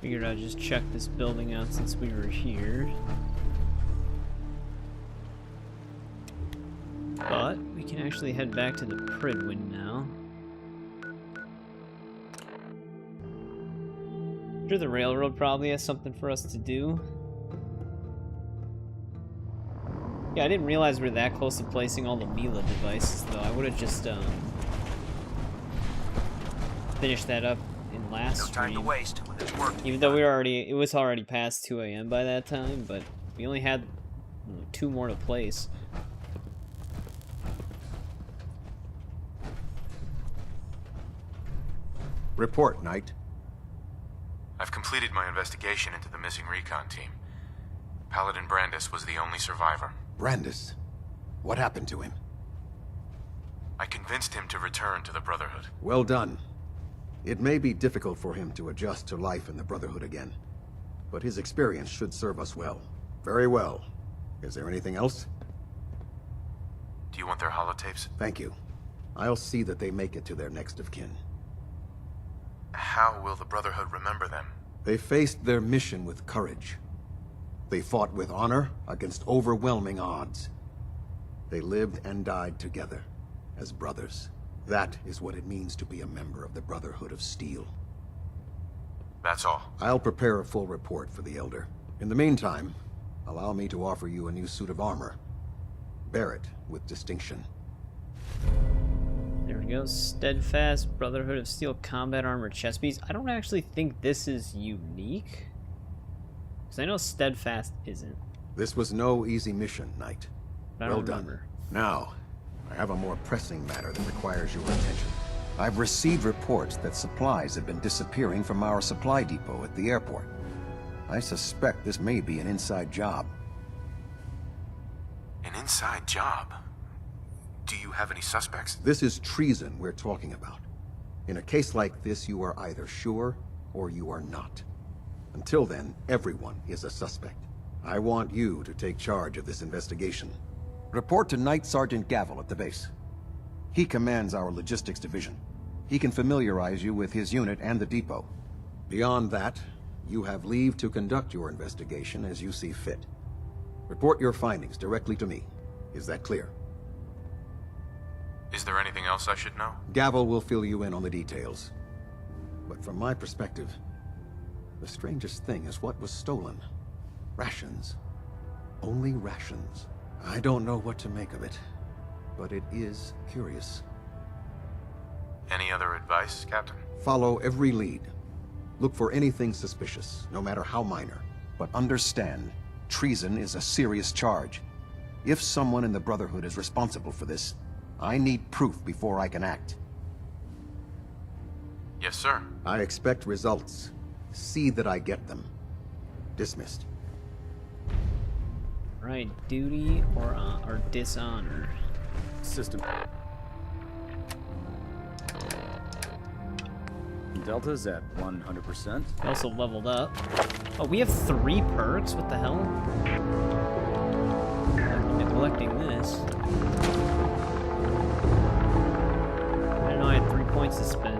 A: Figured I'd just check this building out since we were here. But we can actually head back to the Pridwin now. I'm sure the railroad probably has something for us to do. Yeah, I didn't realize we were that close to placing all the Mila devices, though. I would have just finished that up in last stream.
S: Time to waste when there's work.
A: Even though it was already past 2 AM by that time, but we only had 2 more to place.
D: Report, Knight.
C: I've completed my investigation into the missing recon team. Paladin Brandis was the only survivor.
D: Brandis? What happened to him?
C: I convinced him to return to the Brotherhood.
D: Well done. It may be difficult for him to adjust to life in the Brotherhood again, but his experience should serve us well. Very well. Is there anything else?
C: Do you want their holotapes?
D: Thank you. I'll see that they make it to their next of kin.
C: How will the Brotherhood remember them?
D: They faced their mission with courage. They fought with honor against overwhelming odds. They lived and died together as brothers. That is what it means to be a member of the Brotherhood of Steel.
C: That's all.
D: I'll prepare a full report for the Elder. In the meantime, allow me to offer you a new suit of armor. Bear it with distinction.
A: There we go. Steadfast Brotherhood of Steel combat armor chest piece. I don't actually think this is unique, because I know Steadfast isn't.
D: This was no easy mission, Knight.
A: Well done.
D: Now, I have a more pressing matter that requires your attention. I've received reports that supplies have been disappearing from our supply depot at the airport. I suspect this may be an inside job.
C: An inside job? Do you have any suspects?
D: This is treason we're talking about. In a case like this, you are either sure or you are not. Until then, everyone is a suspect. I want you to take charge of this investigation. Report to Night Sergeant Gavel at the base. He commands our logistics division. He can familiarize you with his unit and the depot. Beyond that, you have leave to conduct your investigation as you see fit. Report your findings directly to me. Is that clear?
C: Is there anything else I should know?
D: Gavel will fill you in on the details. But from my perspective, the strangest thing is what was stolen. Rations. Only rations. I don't know what to make of it, but it is curious.
C: Any other advice, Captain?
D: Follow every lead. Look for anything suspicious, no matter how minor. But understand, treason is a serious charge. If someone in the Brotherhood is responsible for this, I need proof before I can act.
C: Yes, sir.
D: I expect results. See that I get them. Dismissed.
A: Right, duty or dishonor.
Q: System. Delta's at 100%.
A: Also leveled up. Oh, we have 3 perks? What the hell? I'm neglecting this. I didn't know I had 3 points to spend.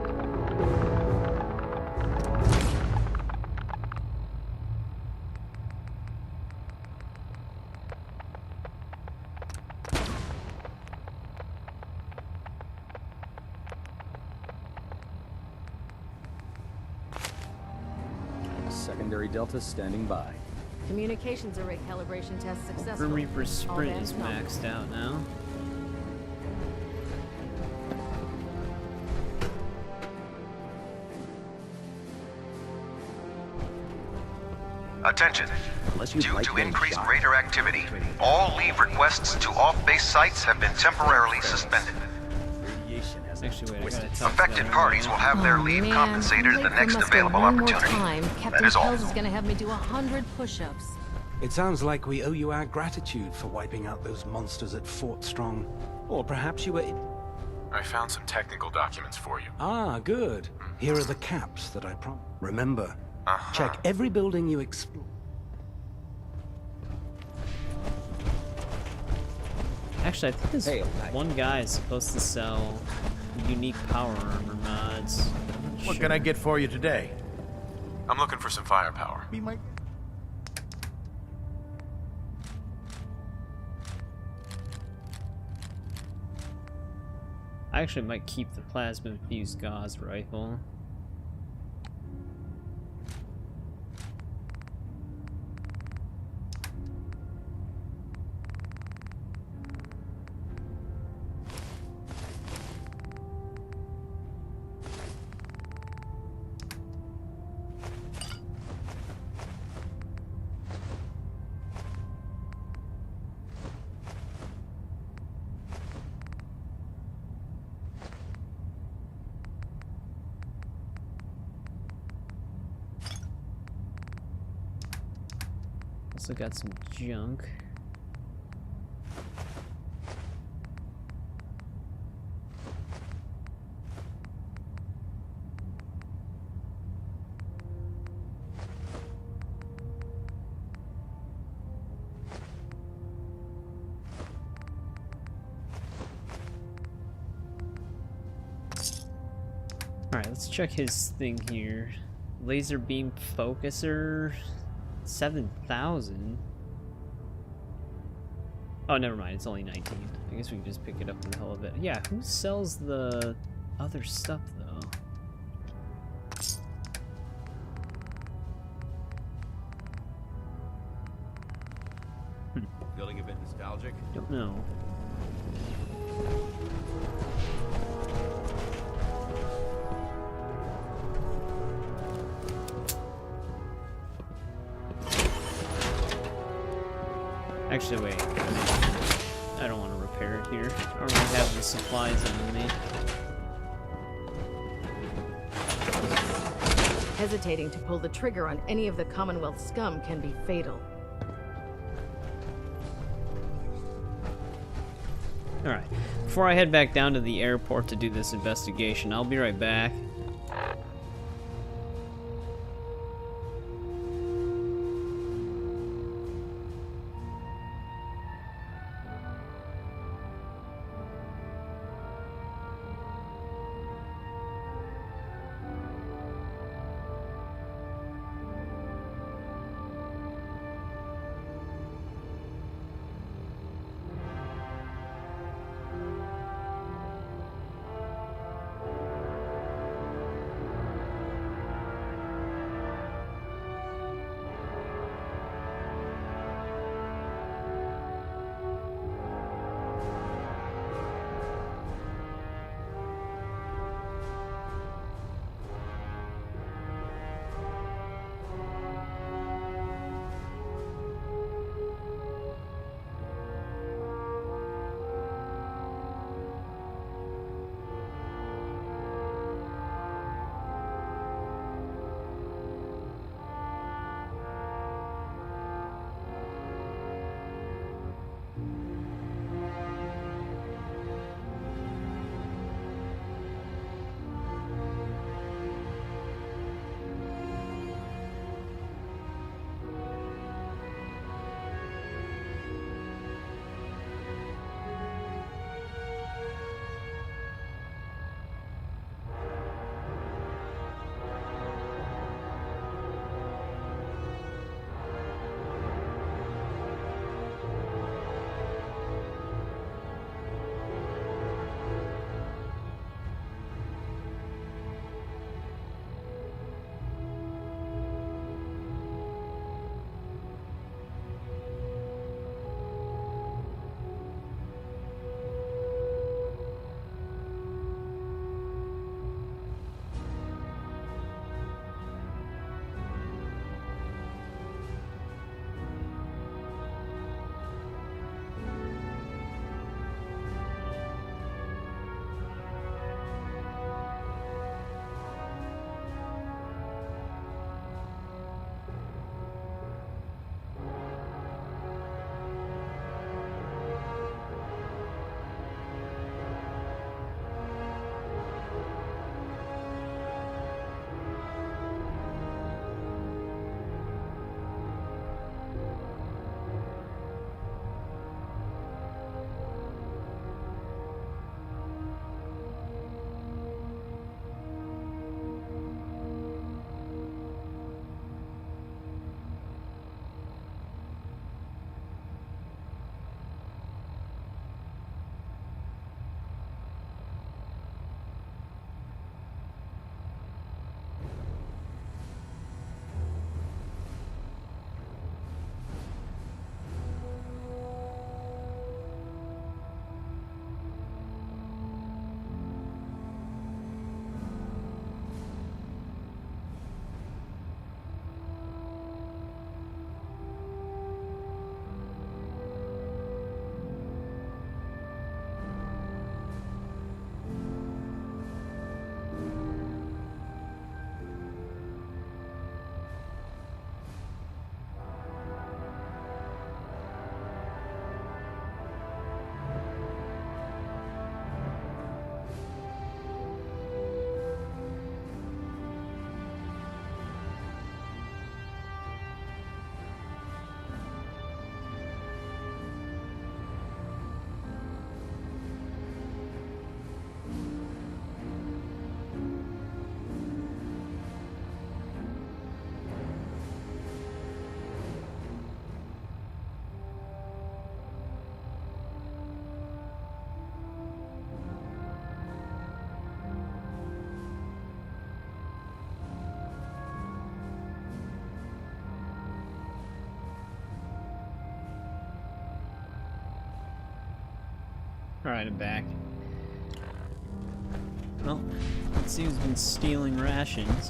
N: Secondary Delta standing by.
T: Communications array calibration test successful.
A: Grim Reaper
T: All
A: Sprint
T: hands
A: is
T: come.
A: maxed out now.
S: Attention.
K: Unless you
S: Due
K: like
S: to
K: getting
S: increased
K: shot.
S: raider activity, all leave requests to off-base sites have been temporarily suspended.
A: Actually, wait, I gotta talk
S: Affected
A: to
S: parties will have their leave
T: Man,
S: compensated at the
T: wait for
S: next
T: Musker
S: available
T: one more
S: opportunity.
T: time.
S: That
T: Captain
S: is all.
T: Kells is gonna have me do 100 push-ups.
E: It sounds like we owe you our gratitude for wiping out those monsters at Fort Strong. Or perhaps you were...
C: I found some technical documents for you.
E: Ah, good. Here are the caps that I promised. Remember,
C: Uh-huh.
E: check every building you explore.
A: Actually, I think this one guy is supposed to sell unique power armor mods.
B: What can I get for you today?
C: I'm looking for some firepower.
B: Be my...
A: I actually might keep the plasma fused gauze rifle. Also got some junk. Alright, let's check his thing here. Laser beam focuser. 7,000? Oh, never mind. It's only 19. I guess we can just pick it up for the hell of it. Yeah, who sells the other stuff, though?
K: Feeling a bit nostalgic?
A: Don't know. Actually, wait. I don't want to repair it here. I don't really have the supplies on me.
T: Hesitating to pull the trigger on any of the Commonwealth scum can be fatal.
A: Alright. Before I head back down to the airport to do this investigation, I'll be right back. Alright, I'm back. Well, let's see who's been stealing rations.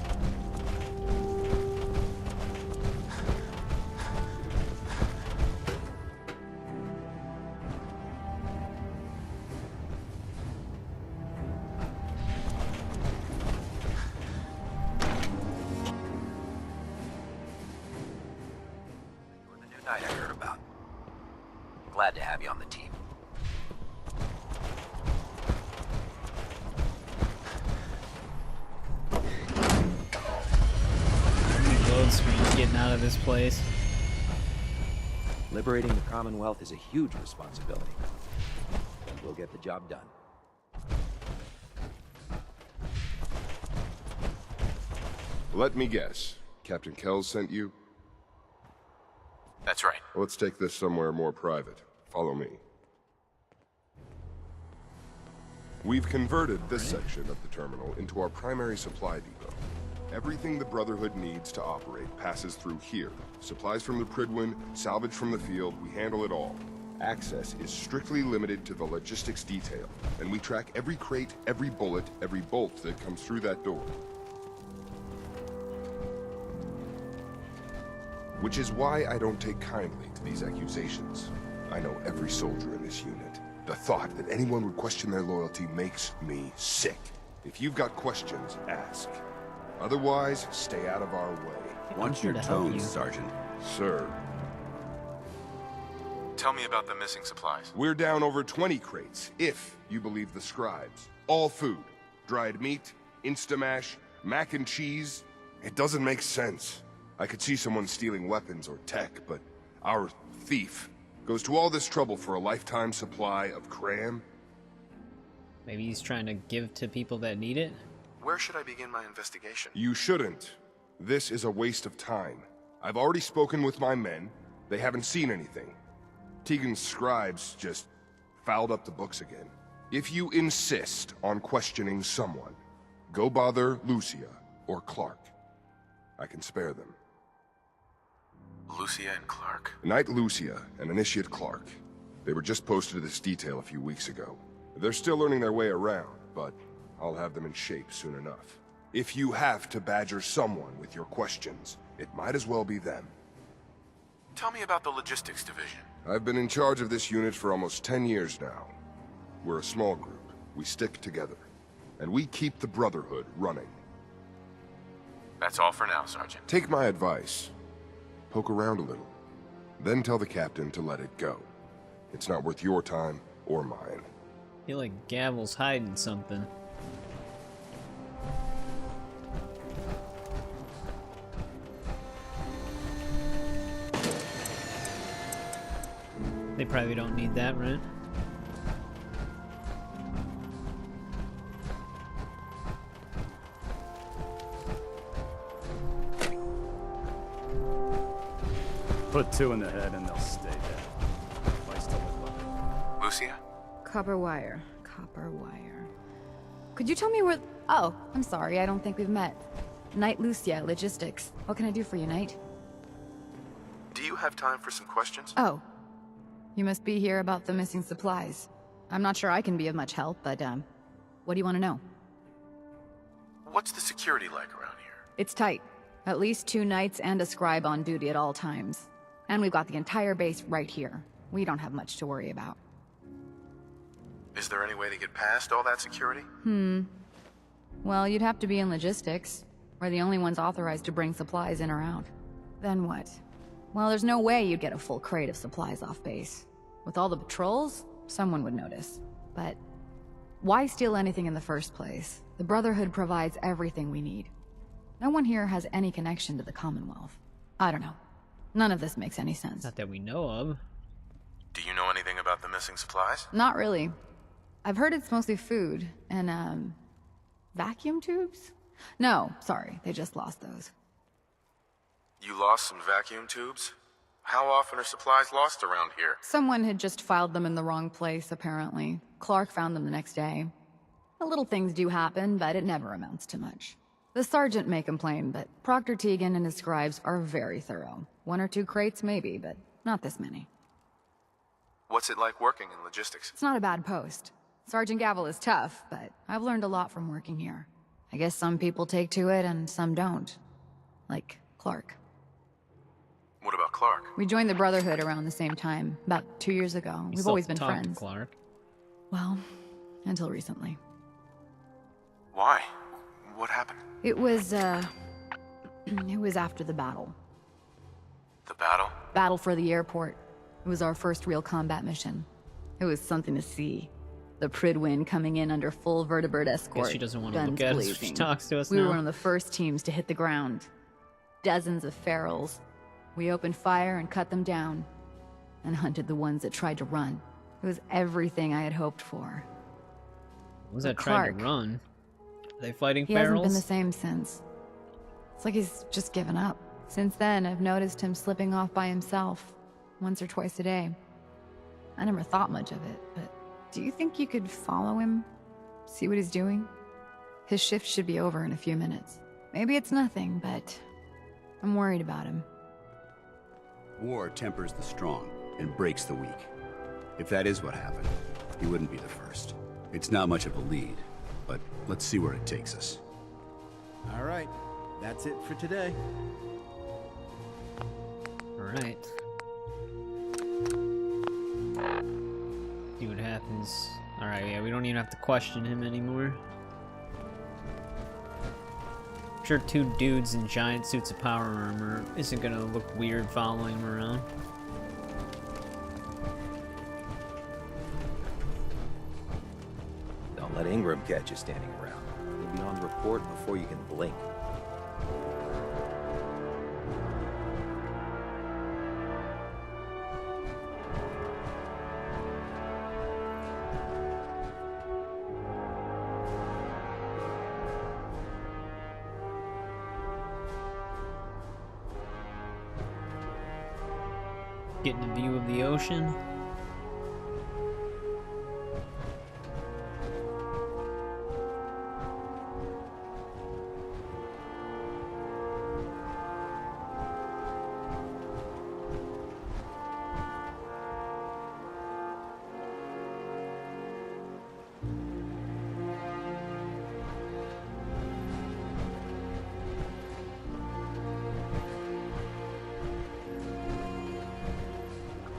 B: The new knight I heard about. Glad to have you on the team.
A: Load screens getting out of this place.
B: Liberating the Commonwealth is a huge responsibility. We'll get the job done.
M: Let me guess. Captain Kells sent you?
C: That's right.
M: Let's take this somewhere more private. Follow me. We've converted this section of the terminal into our primary supply depot. Everything the Brotherhood needs to operate passes through here. Supplies from the Pridwin, salvage from the field, we handle it all. Access is strictly limited to the logistics detail, and we track every crate, every bullet, every bolt that comes through that door. Which is why I don't take kindly to these accusations. I know every soldier in this unit. The thought that anyone would question their loyalty makes me sick. If you've got questions, ask. Otherwise, stay out of our way.
K: Watch your tones, Sergeant.
M: Sir.
C: Tell me about the missing supplies.
M: We're down over 20 crates, if you believe the scribes. All food. Dried meat, Instamash, mac and cheese. It doesn't make sense. I could see someone stealing weapons or tech, but our thief goes to all this trouble for a lifetime supply of cram?
A: Maybe he's trying to give to people that need it?
C: Where should I begin my investigation?
M: You shouldn't. This is a waste of time. I've already spoken with my men. They haven't seen anything. Tegan's scribes just fouled up the books again. If you insist on questioning someone, go bother Lucia or Clark. I can spare them.
C: Lucia and Clark?
M: Knight Lucia and Initiate Clark. They were just posted to this detail a few weeks ago. They're still learning their way around, but I'll have them in shape soon enough. If you have to badger someone with your questions, it might as well be them.
C: Tell me about the logistics division.
M: I've been in charge of this unit for almost 10 years now. We're a small group. We stick together. And we keep the Brotherhood running.
C: That's all for now, Sergeant.
M: Take my advice. Poke around a little. Then tell the captain to let it go. It's not worth your time or mine.
A: I feel like Gavel's hiding something. They probably don't need that, right?
N: Put two in the head and they'll stay dead. If I still look like
C: Lucia?
T: Copper wire. Copper wire. Could you tell me where... Oh, I'm sorry, I don't think we've met. Knight Lucia, Logistics. What can I do for you, Knight?
C: Do you have time for some questions?
T: Oh. You must be here about the missing supplies. I'm not sure I can be of much help, but, what do you want to know?
C: What's the security like around here?
T: It's tight. At least 2 knights and a scribe on duty at all times. And we've got the entire base right here. We don't have much to worry about.
C: Is there any way to get past all that security?
T: Well, you'd have to be in logistics. We're the only ones authorized to bring supplies in or out. Then what? Well, there's no way you'd get a full crate of supplies off base. With all the patrols, someone would notice. But why steal anything in the first place? The Brotherhood provides everything we need. No one here has any connection to the Commonwealth. I don't know. None of this makes any sense.
A: Not that we know of.
C: Do you know anything about the missing supplies?
T: Not really. I've heard it's mostly food and, vacuum tubes? No, sorry, they just lost those.
C: You lost some vacuum tubes? How often are supplies lost around here?
T: Someone had just filed them in the wrong place, apparently. Clark found them the next day. The little things do happen, but it never amounts to much. The sergeant may complain, but Proctor Tegan and his scribes are very thorough. 1 or 2 crates maybe, but not this many.
C: What's it like working in logistics?
I: It's not a bad post. Sergeant Gavel is tough, but I've learned a lot from working here. I guess some people take to it and some don't. Like Clark.
C: What about Clark?
I: We joined the Brotherhood around the same time, about 2 years ago. We've always been friends.
A: Clark.
I: Well, until recently.
C: Why? What happened?
I: It was after the battle.
C: The battle?
I: Battle for the airport. It was our first real combat mission. It was something to see. The Pridwin coming in under full vertebrate escort.
A: Guess she doesn't want to
I: guns
A: look at us if she
I: blazing.
A: talks to us
I: We
A: now.
I: were one of the first teams to hit the ground. Dozens of ferals. We opened fire and cut them down. And hunted the ones that tried to run. It was everything I had hoped for.
A: What was that
I: But
A: trying
I: Clark,
A: to run? Are they fighting
I: he hasn't been the
A: ferals?
I: same since. It's like he's just given up. Since then, I've noticed him slipping off by himself. Once or twice a day. I never thought much of it, but do you think you could follow him? See what he's doing? His shift should be over in a few minutes. Maybe it's nothing, but I'm worried about him.
K: War tempers the strong and breaks the weak. If that is what happened, he wouldn't be the first. It's not much of a lead, but let's see where it takes us.
B: All right, that's it for today.
A: Alright. See what happens. Alright, yeah, we don't even have to question him anymore. I'm sure 2 dudes in giant suits of power armor isn't gonna look weird following him around.
B: Don't let Ingram catch you standing around. You'll be on the report before you can blink.
A: Getting a view of the ocean.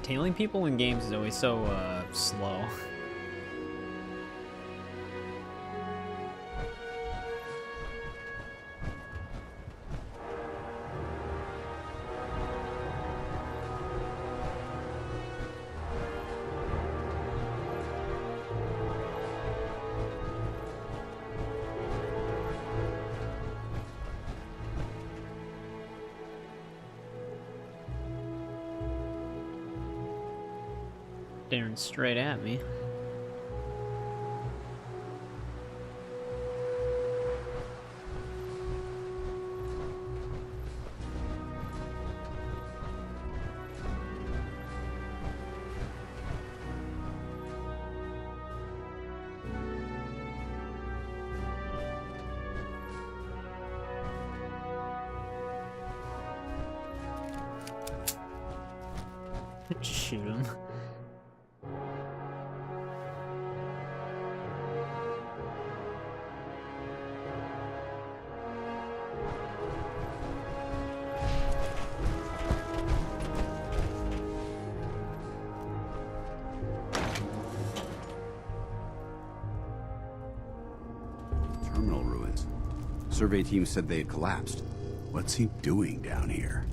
A: Tailing people in games is always so, slow. Staring straight at me. Shoot him.
K: Terminal ruins. Survey team said they had collapsed. What's he doing down here?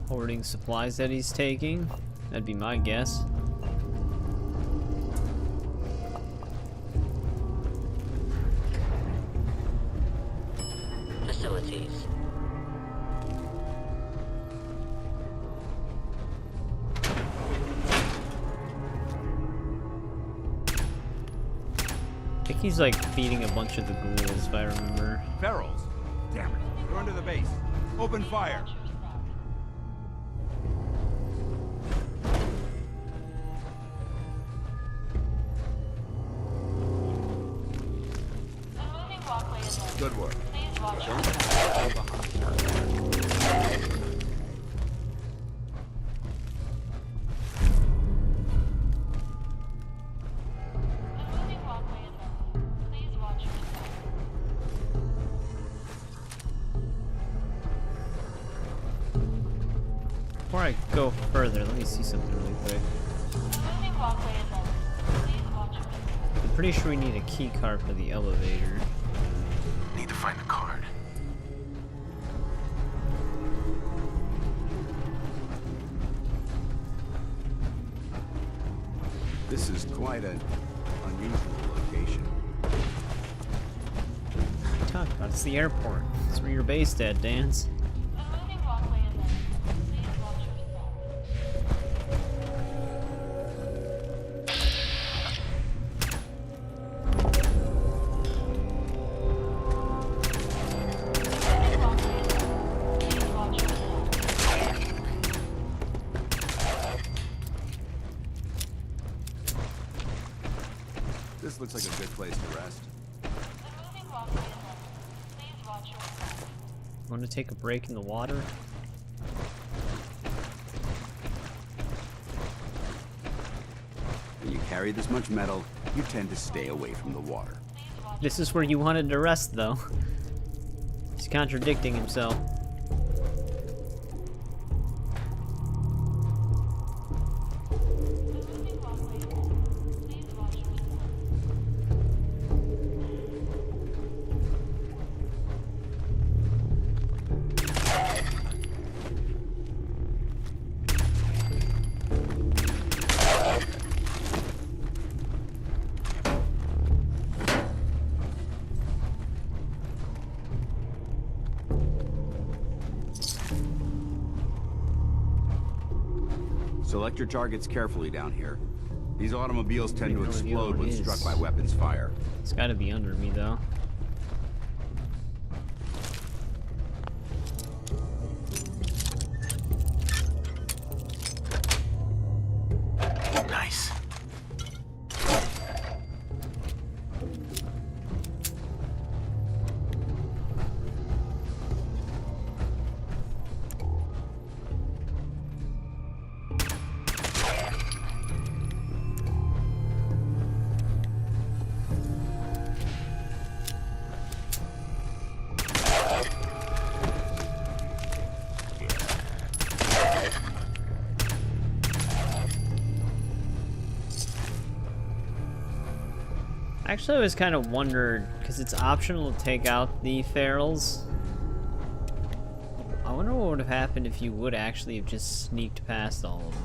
A: Hoarding supplies that he's taking. That'd be my guess.
U: Facilities.
A: I think he's like feeding a bunch of the ghouls, if I remember.
W: Ferals. Damn it. They're under the base. Open fire. Good work.
A: before I go further, let me see something really quick. I'm pretty sure we need a key card for the elevator.
C: Need to find the card.
K: This is quite an unusual location.
A: Talk about it's the airport. It's where you're based at, Dance.
K: This looks like a good place to rest.
A: Want to take a break in the water?
K: When you carry this much metal, you tend to stay away from the water.
A: This is where you wanted to rest, though. He's contradicting himself.
K: Select your targets carefully down here. These automobiles tend to explode when struck by weapons fire.
A: It's gotta be under me, though.
C: Nice.
A: Actually, I was kind of wondered, because it's optional to take out the ferals. I wonder what would have happened if you would actually have just sneaked past all of them.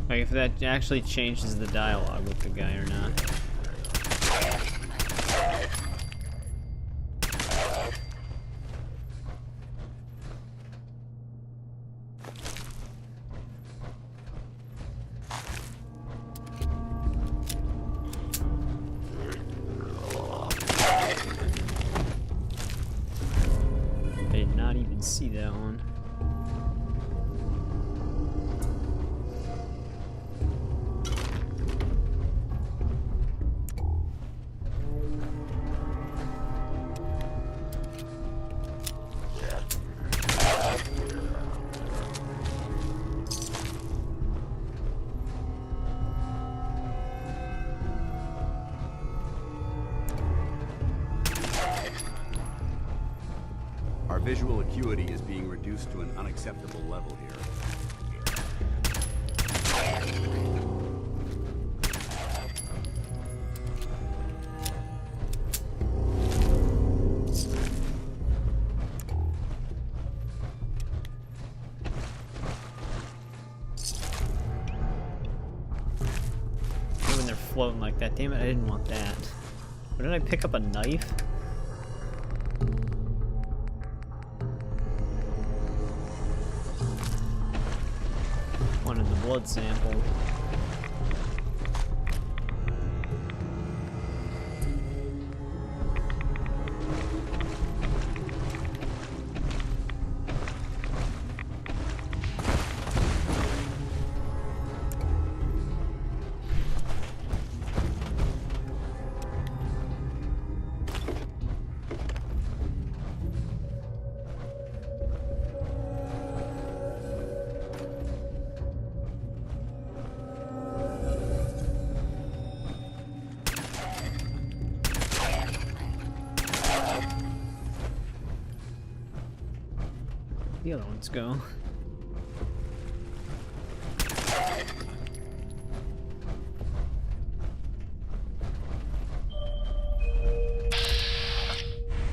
A: Like, if that actually changes the dialogue with the guy or not. I did not even see that one.
K: Our visual acuity is being reduced to an unacceptable level here.
A: When they're floating like that, damn it, I didn't want that. Or did I pick up a knife? Wanted the blood sample. The other ones go.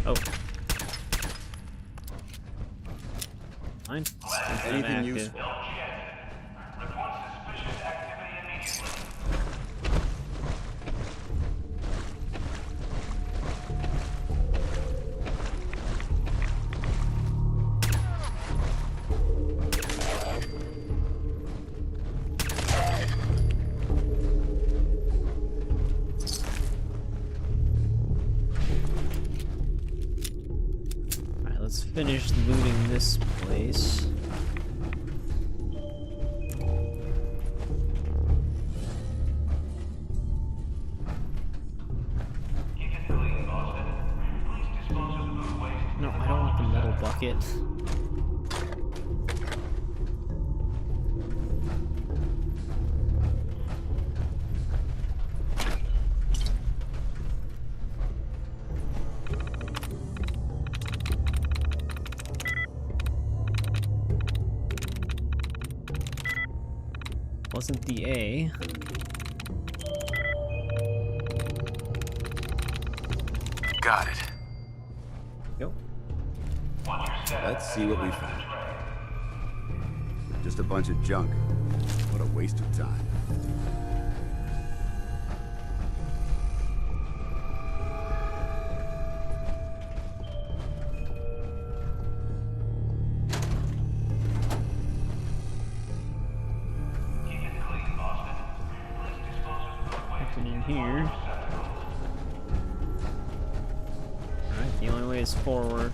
A: Oh. Fine.
K: Anything useful?
A: Let's finish looting this place. No, I don't want the metal bucket. Wasn't the A.
J: Got it.
A: Go.
K: Let's see what we found. Just a bunch of junk. What a waste of time.
A: Nothing in here. Alright, the only way is forward.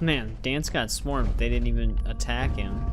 A: Man, Dance got swarmed, but they didn't even attack him.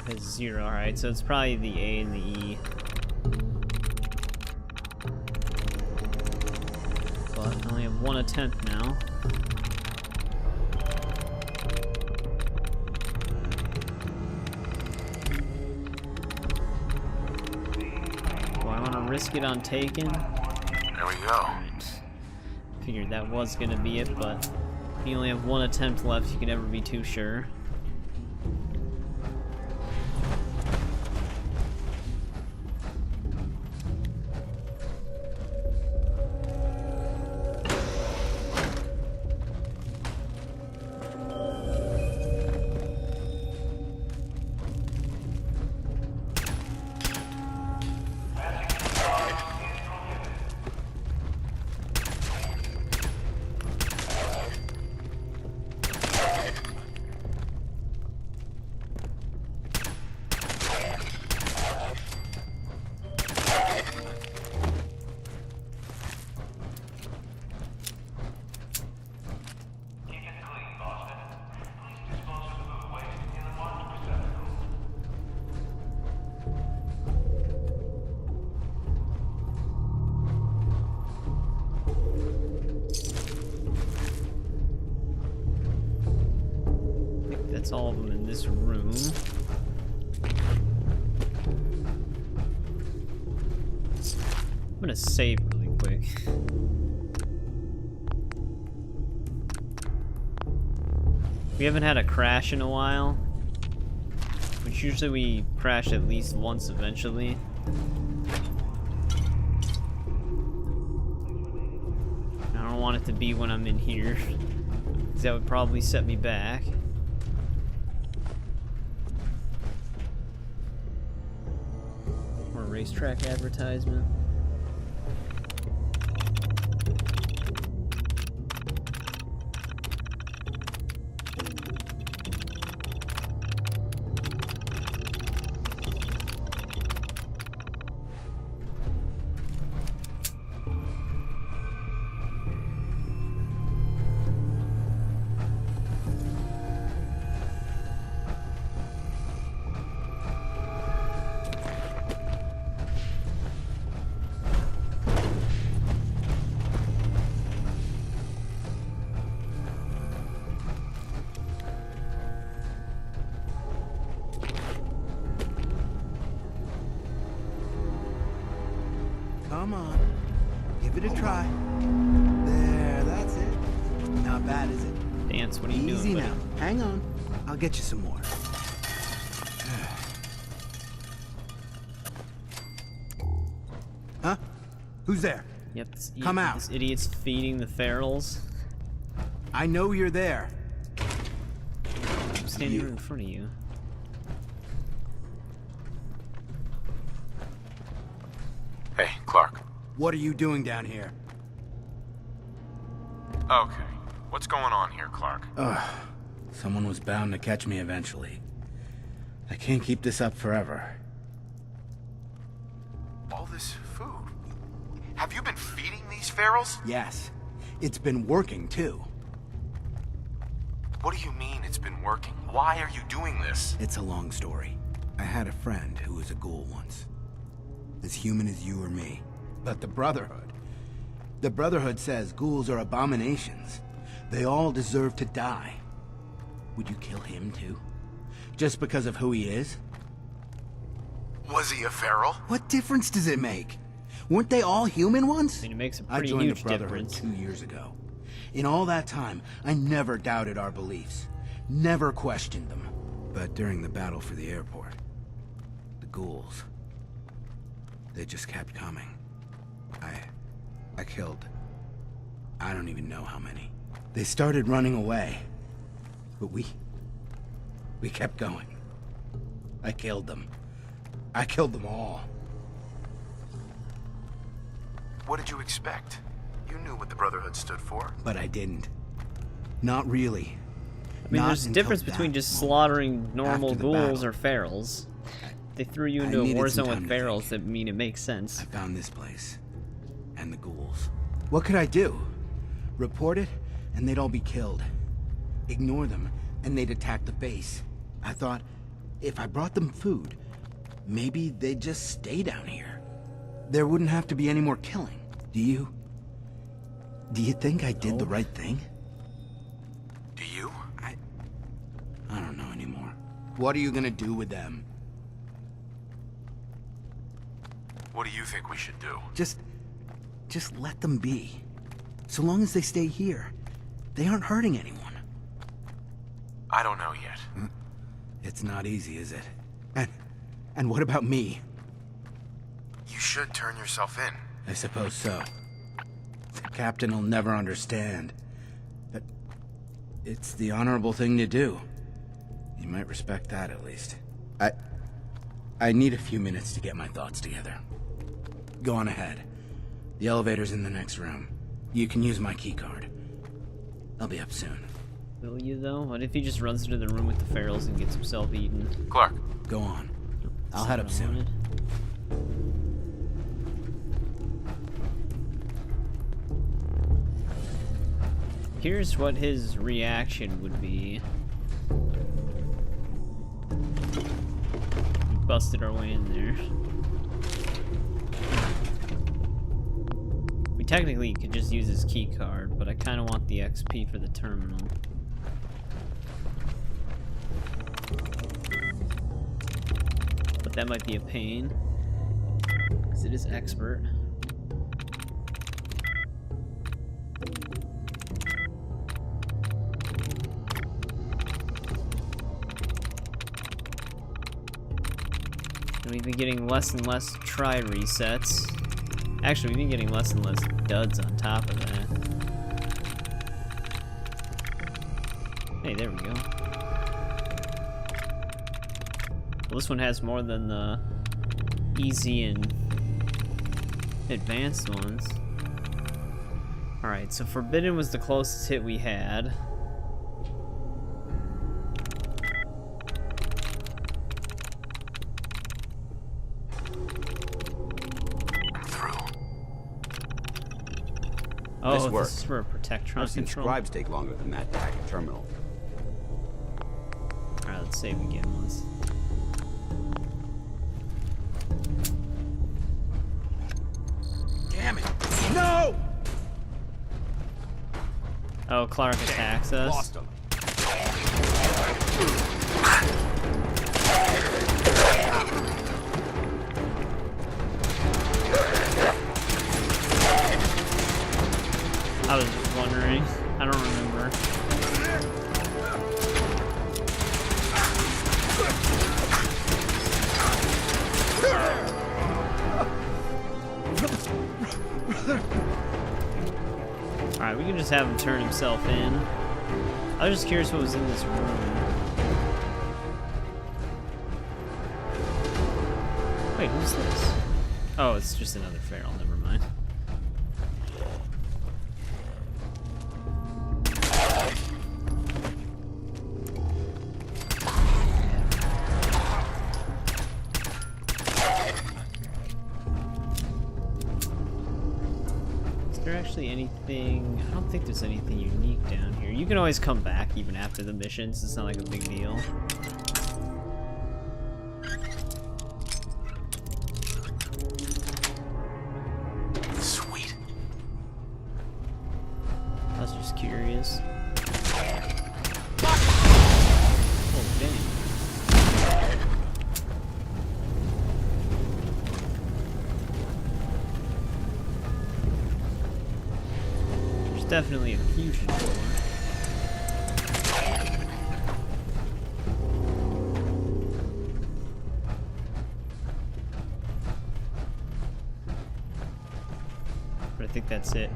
A: Has 0, alright, so it's probably the A and the E. But I only have 1 attempt now. Do I want to risk it on taking?
J: There we go.
A: Right. Figured that was gonna be it, but if you only have 1 attempt left, you can never be too sure. that's all of them in this room. I'm gonna save really quick. We haven't had a crash in a while, which usually we crash at least once eventually. I don't want it to be when I'm in here, because that would probably set me back. More racetrack advertisement.
G: Come on. Give it a try. There, that's it. Not bad, is it?
A: Dance, what are you doing,
G: Easy
A: buddy?
G: now. Hang on. I'll get you some more. Huh? Who's there?
A: Yep,
G: Come out.
A: This idiot's feeding the ferals.
G: I know you're there.
A: I'm standing right in front of you.
J: Hey, Clark.
G: What are you doing down here?
J: Okay. What's going on here, Clark?
G: Someone was bound to catch me eventually. I can't keep this up forever.
C: All this food. Have you been feeding these ferals?
G: Yes. It's been working, too.
C: What do you mean it's been working? Why are you doing this?
G: It's a long story. I had a friend who was a ghoul once. As human as you or me. But the Brotherhood. The Brotherhood says ghouls are abominations. They all deserve to die. Would you kill him too? Just because of who he is?
C: Was he a feral?
G: What difference does it make? Weren't they all human once?
A: I mean, it makes a
G: I
A: pretty
G: joined
A: huge
G: the Brotherhood
A: difference.
G: 2 years ago. In all that time, I never doubted our beliefs. Never questioned them. But during the battle for the airport, the ghouls, they just kept coming. I killed, I don't even know how many. They started running away. But we kept going. I killed them. I killed them all.
C: What did you expect? You knew what the Brotherhood stood for.
G: But I didn't. Not really.
A: I mean,
G: Not
A: there's a
G: until
A: difference between
G: that
A: just
G: moment.
A: slaughtering normal
G: After the
A: ghouls
G: battle.
A: or ferals. They threw you
G: I
A: into a
G: needed
A: war
G: some
A: zone
G: time
A: with
G: to
A: ferals that mean it makes sense.
G: I found this place. And the ghouls. What could I do? Report it, and they'd all be killed. Ignore them, and they'd attack the base. I thought, if I brought them food, maybe they'd just stay down here. There wouldn't have to be any more killing. Do you think I did the right thing?
C: Do you?
G: I don't know anymore. What are you gonna do with them?
C: What do you think we should do?
G: Just let them be. So long as they stay here, they aren't hurting anyone.
C: I don't know yet.
G: It's not easy, is it? And what about me?
C: You should turn yourself in.
G: I suppose so. The captain will never understand. But it's the honorable thing to do. You might respect that at least. I need a few minutes to get my thoughts together. Go on ahead. The elevator's in the next room. You can use my keycard. I'll be up soon.
A: Will you, though? What if he just runs into the room with the ferals and gets himself eaten?
C: Clark.
G: Go on. I'll head up soon.
A: Here's what his reaction would be. We busted our way in there. We technically could just use his key card, but I kind of want the XP for the terminal. That might be a pain. Because it is expert. And we've been getting less and less try resets. Actually, we've been getting less and less duds on top of that. Hey, there we go. Well, this one has more than the easy and advanced ones. Alright, so Forbidden was the closest hit we had. Oh,
K: This works.
A: This is for a Protectron
K: I've seen
A: control.
K: scribes take longer than that to hack a terminal.
A: Alright, let's save again once.
G: Damn it! No!
A: Oh, Clark attacks us.
G: Lost him.
A: I was just wondering. I don't remember. Alright, we can just have him turn himself in. I was just curious what was in this room. Wait, who's this? Oh, it's just another feral, never mind. Is there actually anything? I don't think there's anything unique down here. You can always come back even after the missions. It's not like a big deal.
K: Sweet.
A: I was just curious. Oh, dang. There's definitely a fusion door. But I think that's it.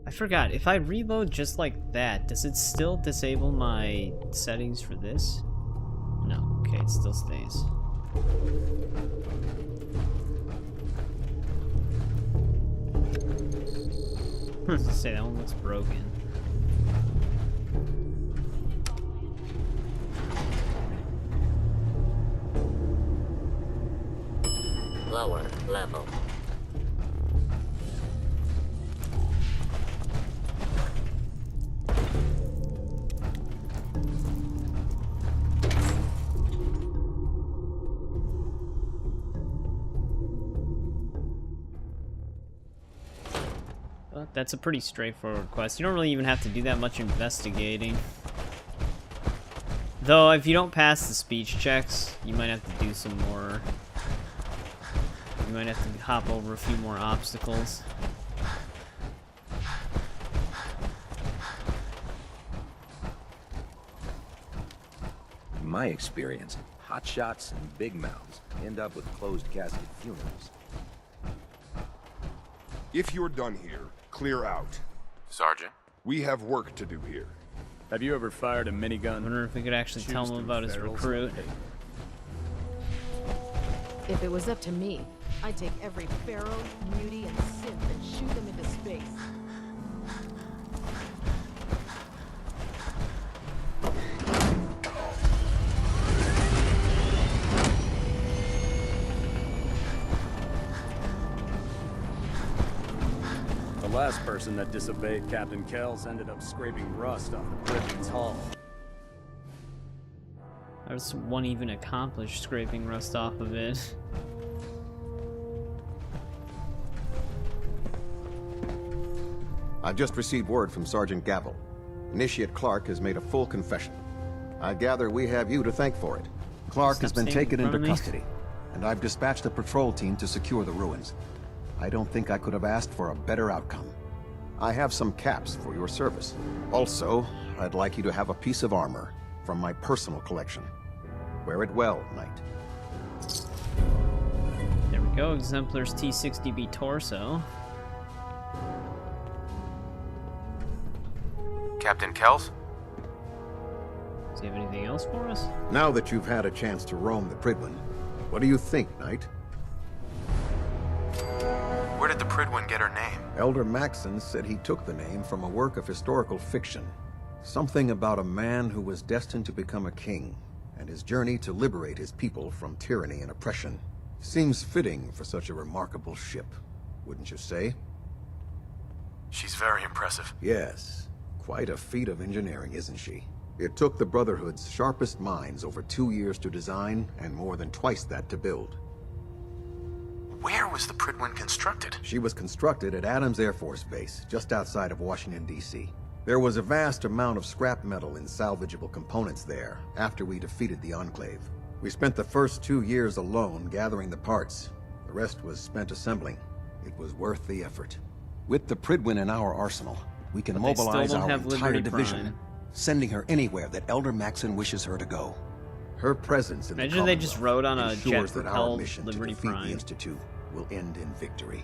A: I forgot, if I reload just like that, does it still disable my settings for this? No, okay, it still stays. I was gonna say, that one looks broken.
L: Lower level.
A: Well, that's a pretty straightforward quest. You don't really even have to do that much investigating. Though, if you don't pass the speech checks, you might have to do some more. You might have to hop over a few more obstacles.
B: In my experience, hotshots and big mouths end up with closed casket funerals.
M: If you're done here, clear out.
J: Sergeant?
M: We have work to do here.
N: Have you ever fired a
A: I
N: minigun?
A: wonder if we could actually tell him about his recruit.
U: If it was up to me, I'd take every pharaoh, mutie, and synth and shoot them into space.
N: The last person that disobeyed Captain Kells ended up scraping rust off the Britain's hull.
A: There's one even accomplished scraping rust off of it.
D: I've just received word from Sergeant Gavel. Initiate Clark has made a full confession. I gather we have you to thank for it. Clark has been taken into custody, and I've dispatched a patrol team to secure the ruins. I don't think I could have asked for a better outcome. I have some caps for your service. Also, I'd like you to have a piece of armor from my personal collection. Wear it well, Knight.
A: There we go, Exemplar's T-60B torso.
J: Captain Kells?
A: Does he have anything else for us?
D: Now that you've had a chance to roam the Pridwen, what do you think, Knight?
J: Where did the Pridwen get her name?
D: Elder Maxson said he took the name from a work of historical fiction. Something about a man who was destined to become a king, and his journey to liberate his people from tyranny and oppression. Seems fitting for such a remarkable ship, wouldn't you say?
J: She's very impressive.
D: Yes. Quite a feat of engineering, isn't she? It took the Brotherhood's sharpest minds over 2 years to design, and more than twice that to build.
J: Where was the Pridwen constructed?
D: She was constructed at Adams Air Force Base, just outside of Washington, D.C. There was a vast amount of scrap metal and salvageable components there after we defeated the Enclave. We spent the first 2 years alone gathering the parts. The rest was spent assembling. It was worth the effort. With the Pridwen in our arsenal, we can mobilize our entire division, sending her anywhere that Elder Maxson wishes her to go. Her presence in the
A: Imagine they just rode on a
D: ensures that our mission
A: Liberty
D: to defeat
A: Prime.
D: the Institute will end in victory.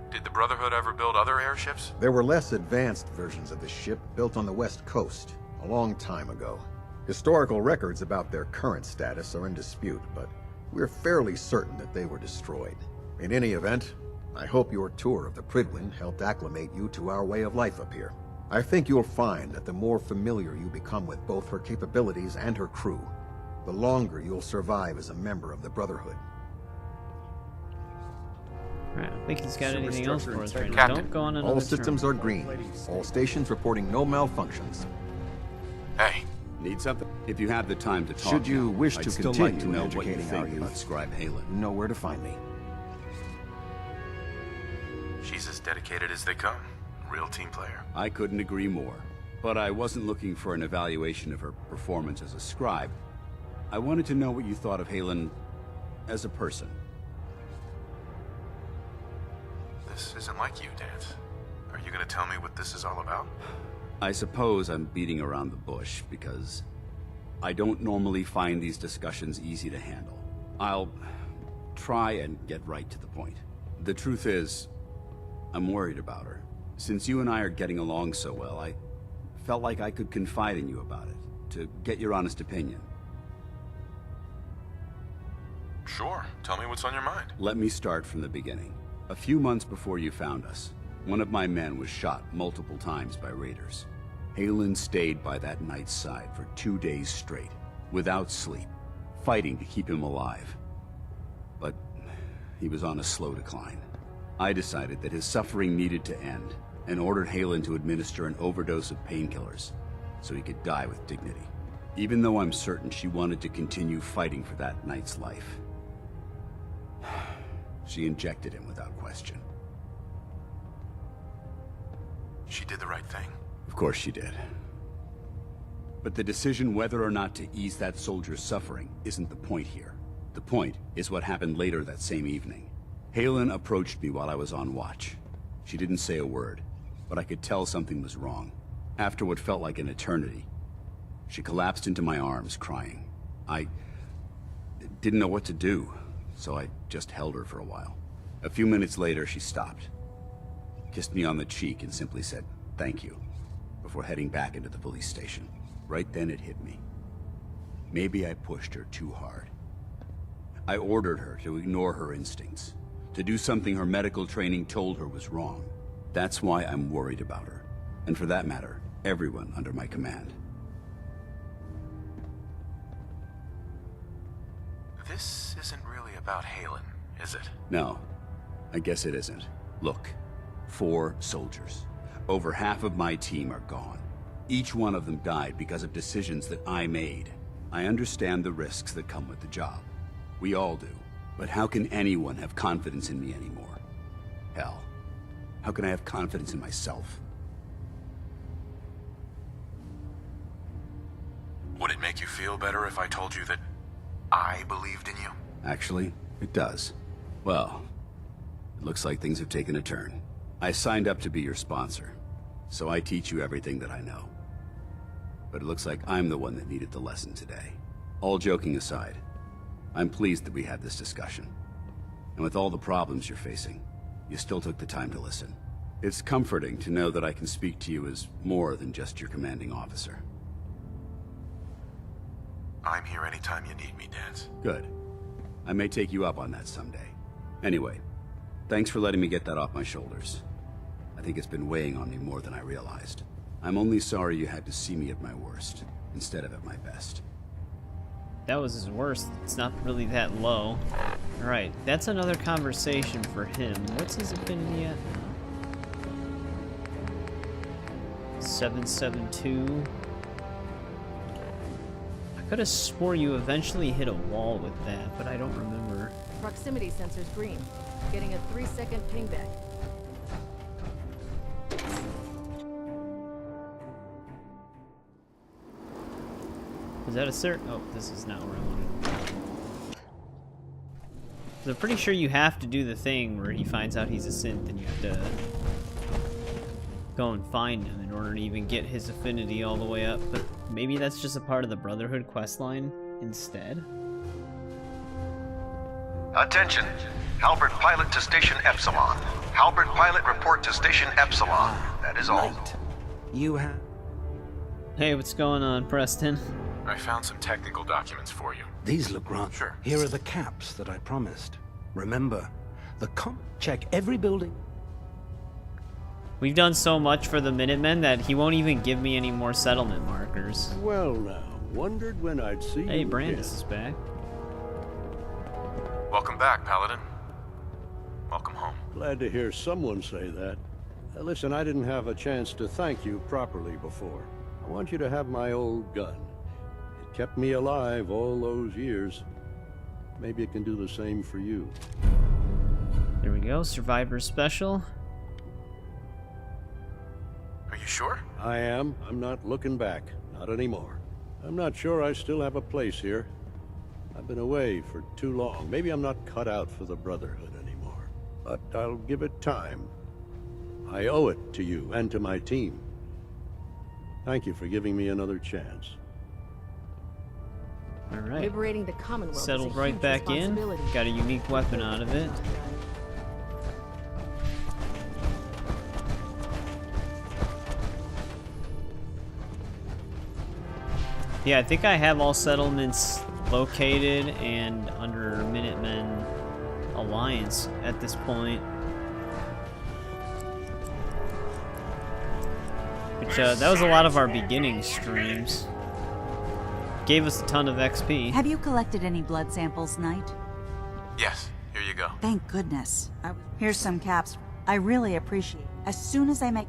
J: Did the Brotherhood ever build other airships?
D: There were less advanced versions of the ship built on the West Coast a long time ago. Historical records about their current status are in dispute, but we're fairly certain that they were destroyed. In any event, I hope your tour of the Pridwen helped acclimate you to our way of life up here. I think you'll find that the more familiar you become with both her capabilities and her crew, the longer you'll survive as a member of the Brotherhood.
A: Alright, I don't think he's got anything else for us right now.
J: Captain.
A: Don't go on another
D: All systems
A: terminal.
D: are green. All stations reporting no malfunctions.
J: Hey.
K: Need something? If you have the time to talk,
D: Should you wish
K: I'd
D: to
K: still
D: continue
K: like to know what you
D: educating our
K: think about
D: youth,
K: Scribe Halen.
D: know where to find me.
J: She's as dedicated as they come. Real team player.
K: I couldn't agree more. But I wasn't looking for an evaluation of her performance as a scribe. I wanted to know what you thought of Halen as a person.
J: This isn't like you, Dance. Are you gonna tell me what this is all about?
K: I suppose I'm beating around the bush because I don't normally find these discussions easy to handle. I'll try and get right to the point. The truth is, I'm worried about her. Since you and I are getting along so well, I felt like I could confide in you about it, to get your honest opinion.
J: Sure. Tell me what's on your mind.
K: Let me start from the beginning. A few months before you found us, one of my men was shot multiple times by raiders. Halen stayed by that knight's side for 2 days straight, without sleep, fighting to keep him alive. But he was on a slow decline. I decided that his suffering needed to end, and ordered Halen to administer an overdose of painkillers, so he could die with dignity. Even though I'm certain she wanted to continue fighting for that knight's life. She injected him without question.
J: She did the right thing.
K: Of course she did. But the decision whether or not to ease that soldier's suffering isn't the point here. The point is what happened later that same evening. Halen approached me while I was on watch. She didn't say a word, but I could tell something was wrong. After what felt like an eternity, she collapsed into my arms, crying. I didn't know what to do, so I just held her for a while. A few minutes later, she stopped, kissed me on the cheek, and simply said, "Thank you," before heading back into the police station. Right then it hit me. Maybe I pushed her too hard. I ordered her to ignore her instincts, to do something her medical training told her was wrong. That's why I'm worried about her, and for that matter, everyone under my command.
J: This isn't really about Halen, is it?
K: No, I guess it isn't. Look, 4 soldiers. Over half of my team are gone. Each one of them died because of decisions that I made. I understand the risks that come with the job. We all do. But how can anyone have confidence in me anymore? Hell, How can I have confidence in myself?
J: Would it make you feel better if I told you that I believed in you?
K: Actually, it does. Well, it looks like things have taken a turn. I signed up to be your sponsor, so I teach you everything that I know. But it looks like I'm the one that needed the lesson today. All joking aside, I'm pleased that we had this discussion. And with all the problems you're facing, you still took the time to listen. It's comforting to know that I can speak to you as more than just your commanding officer.
J: I'm here anytime you need me, Dance.
K: Good. I may take you up on that someday. Anyway, thanks for letting me get that off my shoulders. I think it's been weighing on me more than I realized. I'm only sorry you had to see me at my worst, instead of at my best.
A: That was his worst. It's not really that low. Alright, that's another conversation for him. What's his affinity at now? 772. I could have swore you eventually hit a wall with that, but I don't remember.
U: Proximity sensor's green. Getting a 3-second pingback.
A: Was that a cert? Oh, this is not where I wanted. I'm pretty sure you have to do the thing where he finds out he's a synth and you have to go and find him in order to even get his affinity all the way up, but maybe that's just a part of the Brotherhood questline instead?
S: Attention. Halbert pilot to Station Epsilon. Halbert pilot report to Station Epsilon. That is all.
E: You have...
A: Hey, what's going on, Preston?
J: I found some technical documents for you.
E: These look right.
J: Sure.
E: Here are the caps that I promised. Remember, check every building.
A: We've done so much for the Minutemen that he won't even give me any more settlement markers.
P: Well now, wondered when I'd see you.
A: Hey, Brandis is back.
J: Welcome back, Paladin. Welcome home.
P: Glad to hear someone say that. Listen, I didn't have a chance to thank you properly before. I want you to have my old gun. It kept me alive all those years. Maybe it can do the same for you.
A: There we go, Survivor Special.
J: Are you sure?
P: I am. I'm not looking back. Not anymore. I'm not sure I still have a place here. I've been away for too long. Maybe I'm not cut out for the Brotherhood anymore. But I'll give it time. I owe it to you and to my team. Thank you for giving me another chance.
A: Alright.
U: Liberating the Commonwealth.
A: Settled right back in. Got a unique weapon out of it. Yeah, I think I have all settlements located and under Minutemen Alliance at this point. Which, that was a lot of our beginning streams. Gave us a ton of XP.
O: Have you collected any blood samples, Knight?
J: Yes, here you go.
O: Thank goodness. Here's some caps. I really appreciate it. As soon as I make...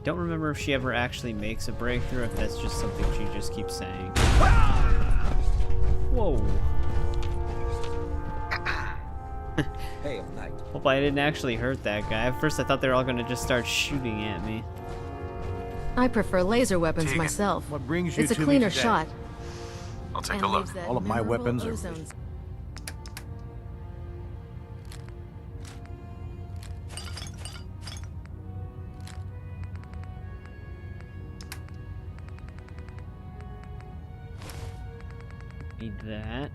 A: Don't remember if she ever actually makes a breakthrough, if that's just something she just keeps saying. Whoa.
B: Hey, Knight.
A: Hope I didn't actually hurt that guy. At first I thought they were all gonna just start shooting at me.
U: I prefer laser weapons
W: Tegan,
U: myself.
W: what brings you
U: it's a
W: to me
U: cleaner
W: today?
U: shot.
J: I'll take
U: And
J: a look.
U: leaves that
W: All of my
U: memorable
W: weapons are...
U: ozone.
A: Need that.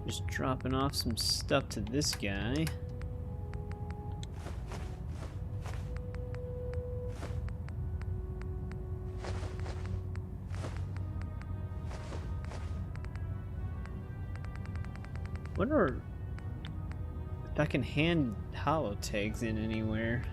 A: Just dropping off some stuff to this guy. Wonder if I can hand hollow tags in anywhere.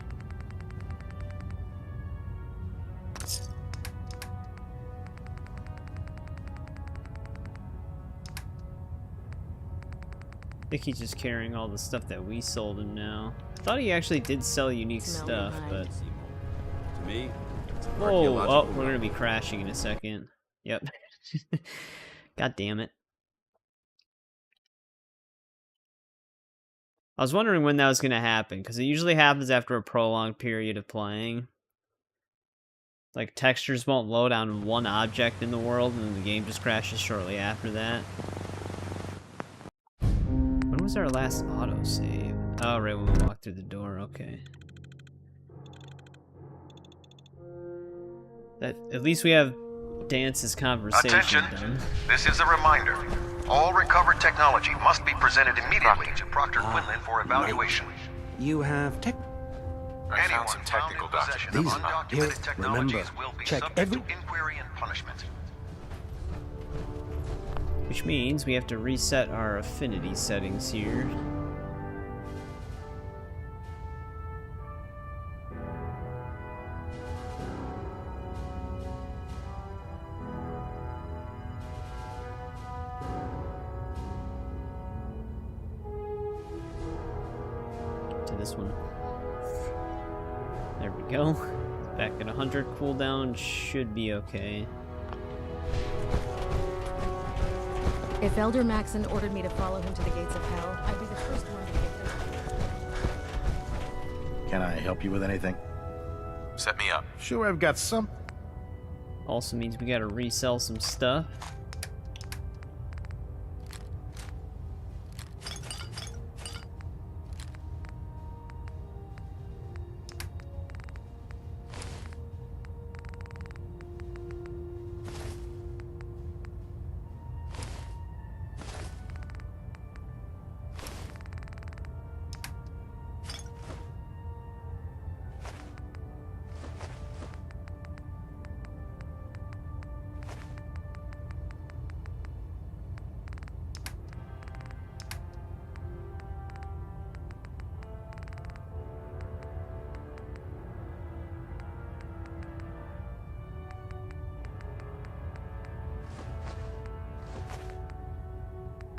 A: think he's just carrying all the stuff that we sold him now. I thought he actually did sell unique stuff, but...
Q: To me, it's an
A: Whoa!
Q: archaeological
A: Oh, we're gonna be crashing in a second. Yep. God damn it. I was wondering when that was gonna happen, because it usually happens after a prolonged period of playing. Like, textures won't load on one object in the world, and then the game just crashes shortly after that. When was our last autosave? Oh, right when we walked through the door, okay. At least we have Dance's conversation
S: Attention!
A: done.
S: This is a reminder. All recovered technology must be presented immediately to Proctor Quinlan for evaluation.
E: You have tech.
J: I found some technical documents.
E: These are here. Remember, check every.
S: Inquiry and punishment.
A: Which means we have to reset our affinity settings here. To this one. There we go. Back at 100 cooldown should be okay.
U: If Elder Maxon ordered me to follow him to the gates of hell, I'd be the first one to get them.
F: Can I help you with anything?
J: Set me up.
F: Sure, I've got some.
A: Also means we gotta resell some stuff.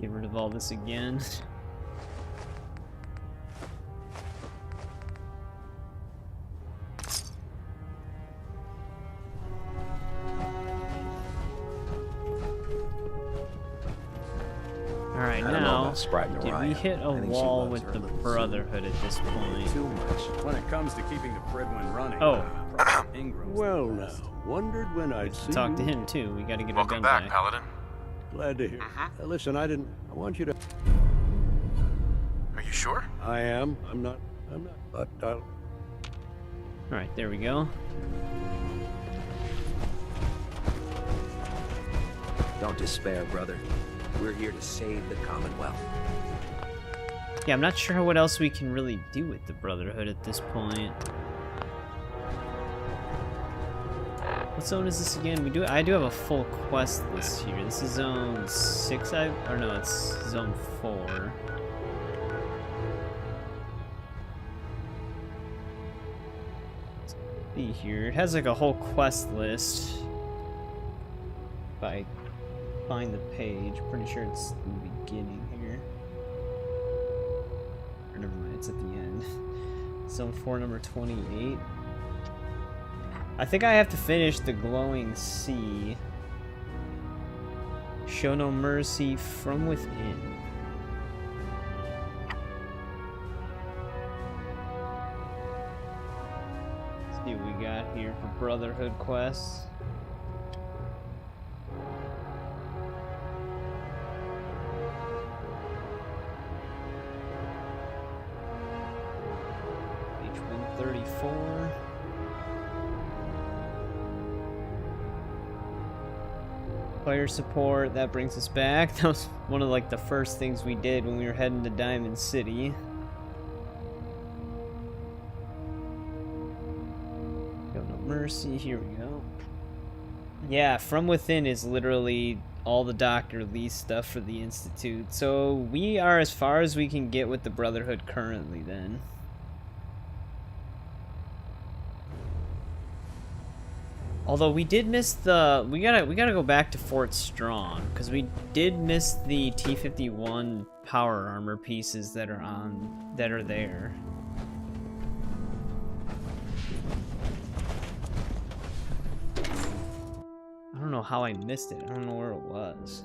A: Get rid of all this again. Alright, now, did we hit a wall with the Brotherhood at this point?
N: Too much. When it comes to keeping the Pridwin running.
A: Oh.
P: Well, now, wondered when I'd see
A: Talk to
P: you.
A: him too. We gotta get our
J: Welcome
A: gun
J: back, Paladin.
P: Glad to hear. Listen, I want you to.
J: Are you sure?
P: I am. I'm not. But
A: Alright, there we go.
B: Don't despair, brother. We're here to save the Commonwealth.
A: Yeah, I'm not sure what else we can really do with the Brotherhood at this point. What zone is this again? I do have a full quest list here. This is zone 6, or no, it's zone 4. Let's be here. It has like a whole quest list. If I find the page, pretty sure it's the beginning here. Or never mind, it's at the end. Zone 4, number 28. I think I have to finish the glowing sea. Show no mercy from within. Let's see what we got here for Brotherhood quests. Page 134. Player support, that brings us back. That was one of like the first things we did when we were heading to Diamond City. Go no mercy, here we go. Yeah, From Within is literally all the Dr. Lee stuff for the Institute. So we are as far as we can get with the Brotherhood currently then. Although we did miss the... We gotta go back to Fort Strong, because we did miss the T-51 power armor pieces that are there. I don't know how I missed it. I don't know where it was.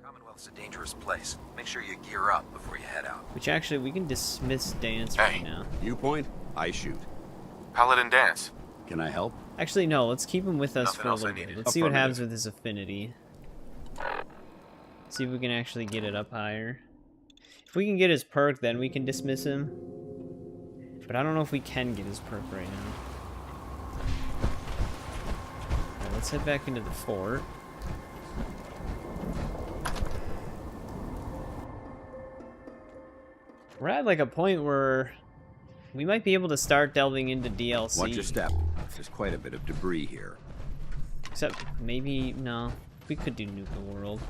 B: Commonwealth's a dangerous place. Make sure you gear up before you head out.
A: Which actually, we can dismiss Dance right now.
K: Viewpoint, I shoot.
J: Paladin Dance.
K: Can I help?
A: Actually, no. Let's keep him with us
J: Nothing
A: for a
J: else I
A: little bit.
J: needed.
A: Let's see what happens with his affinity. See if we can actually get it up higher. If we can get his perk, then we can dismiss him. But I don't know if we can get his perk right now. Alright, let's head back into the fort. We're at like a point where we might be able to start delving into DLC.
K: Watch your step. There's quite a bit of debris here.
A: Except maybe no. We could do Nuka World.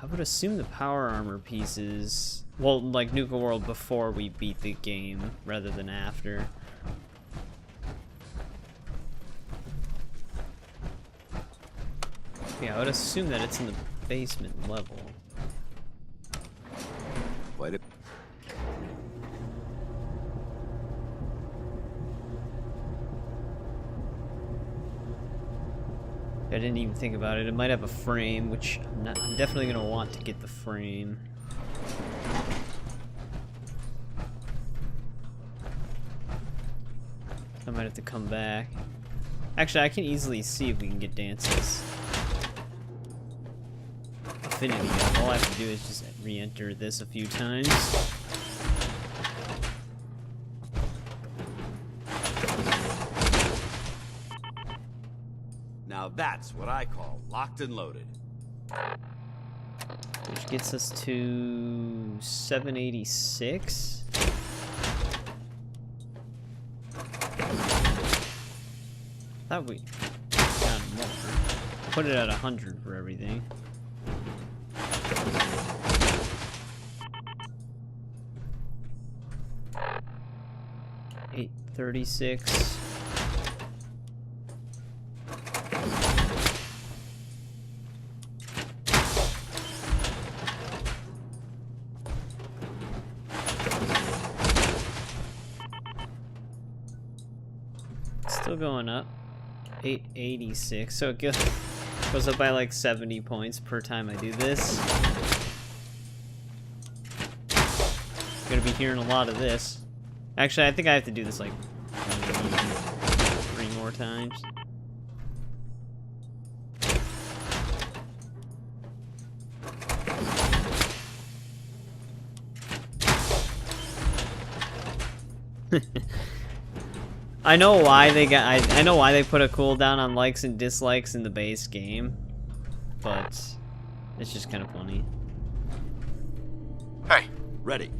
A: I would assume the power armor pieces, well, like Nuka World before we beat the game rather than after. Yeah, I would assume that it's in the basement level.
K: Quite a...
A: I didn't even think about it. It might have a frame, which I'm definitely gonna want to get the frame. I might have to come back. Actually, I can easily see if we can get Dance's affinity up. All I have to do is just re-enter this a few times.
K: Now that's what I call locked and loaded.
A: Which gets us to 786. Thought we got more. Put it at 100 for everything. $836. Still going up. 886. So it goes up by like 70 points per time I do this. Gonna be hearing a lot of this. Actually, I think I have to do this like maybe 3 more times. I know why they got. I know why they put a cooldown on likes and dislikes in the base game, but it's just kind of funny.
J: Hey,
K: ready.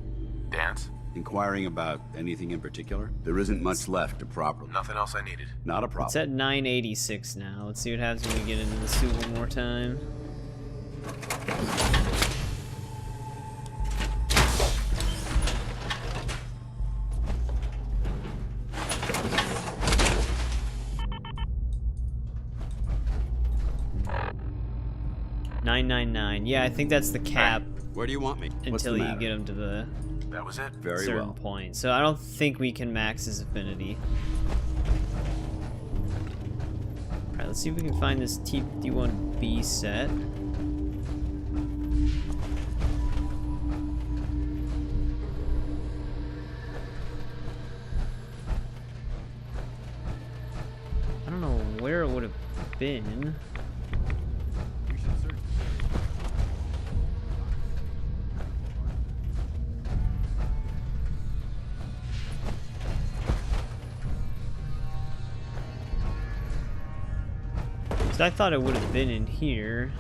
J: Dance.
K: Inquiring about anything in particular? There isn't much left to properly.
J: Nothing else I needed.
K: Not a problem.
A: It's at 986 now. Let's see what happens when we get into the suit one more time. $999. Yeah, I think that's the cap.
K: Where do you want me?
A: Until you get him to the
J: that was it.
K: Very
A: certain
K: well.
A: point. So I don't think we can max his affinity. Alright, let's see if we can find this T51B set. I don't know where it would have been. I thought it would have been in here.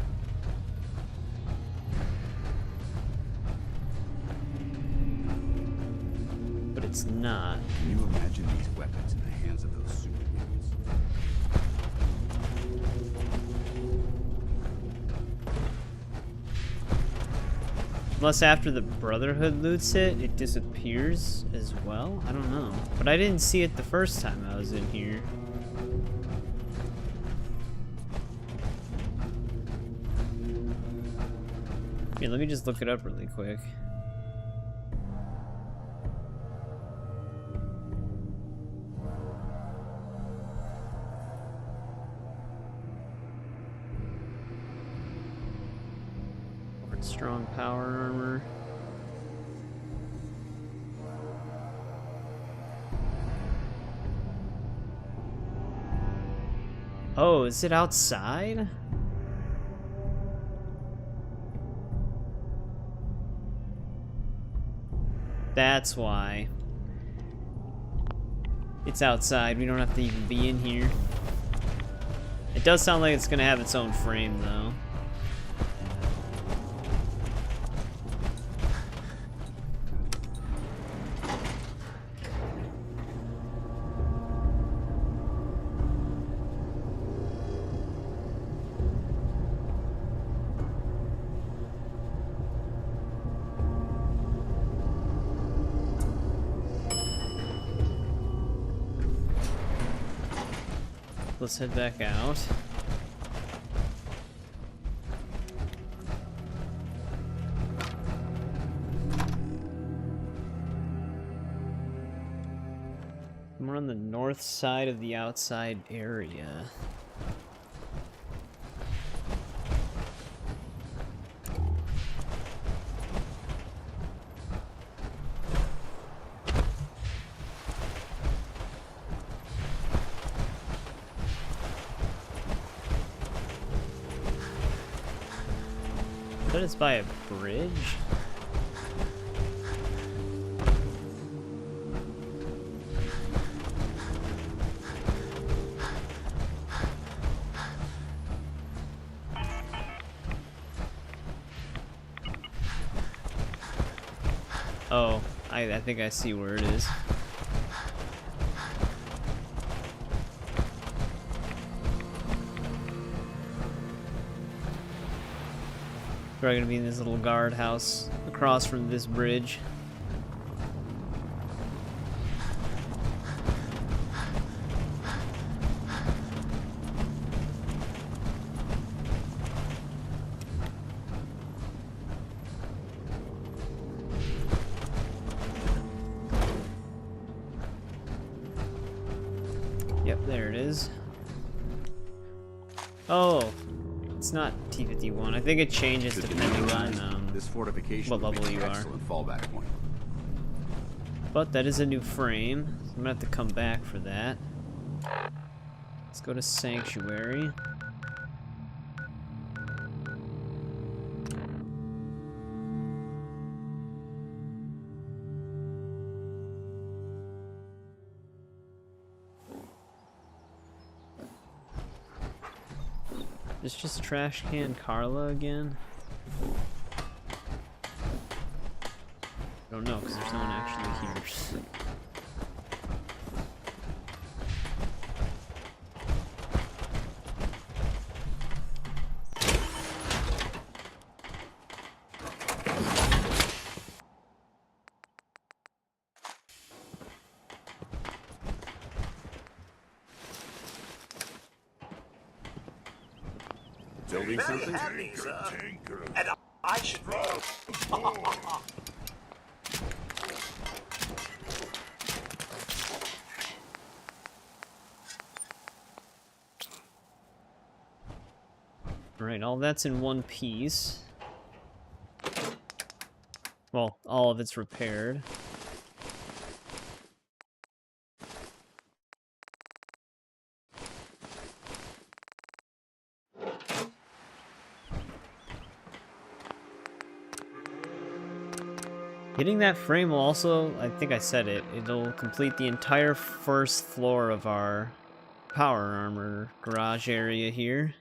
A: But it's not.
K: Can you imagine these weapons in the hands of those superhumans?
A: Unless after the Brotherhood loots it, it disappears as well? I don't know. But I didn't see it the first time I was in here. Here, let me just look it up really quick. Strong power armor. Oh, is it outside? That's why. It's outside. We don't have to even be in here. It does sound like it's gonna have its own frame, though. Let's head back out. We're on the north side of the outside area. That is by a bridge. Oh, I think I see where it is. Probably gonna be in this little guardhouse across from this bridge. Yep, there it is. Oh. It's not T-51. I think it changes depending on
K: this fortification
A: what level you are.
K: Excellent fallback point.
A: But that is a new frame. So I'm gonna have to come back for that. Let's go to Sanctuary. It's just Trash Can Carla again? I don't know, because there's no one actually here.
K: Building something?
S: And I should
A: Alright, all that's in one piece. Well, all of it's repaired. Getting that frame will also, I think I said it, it'll complete the entire first floor of our power armor garage area here.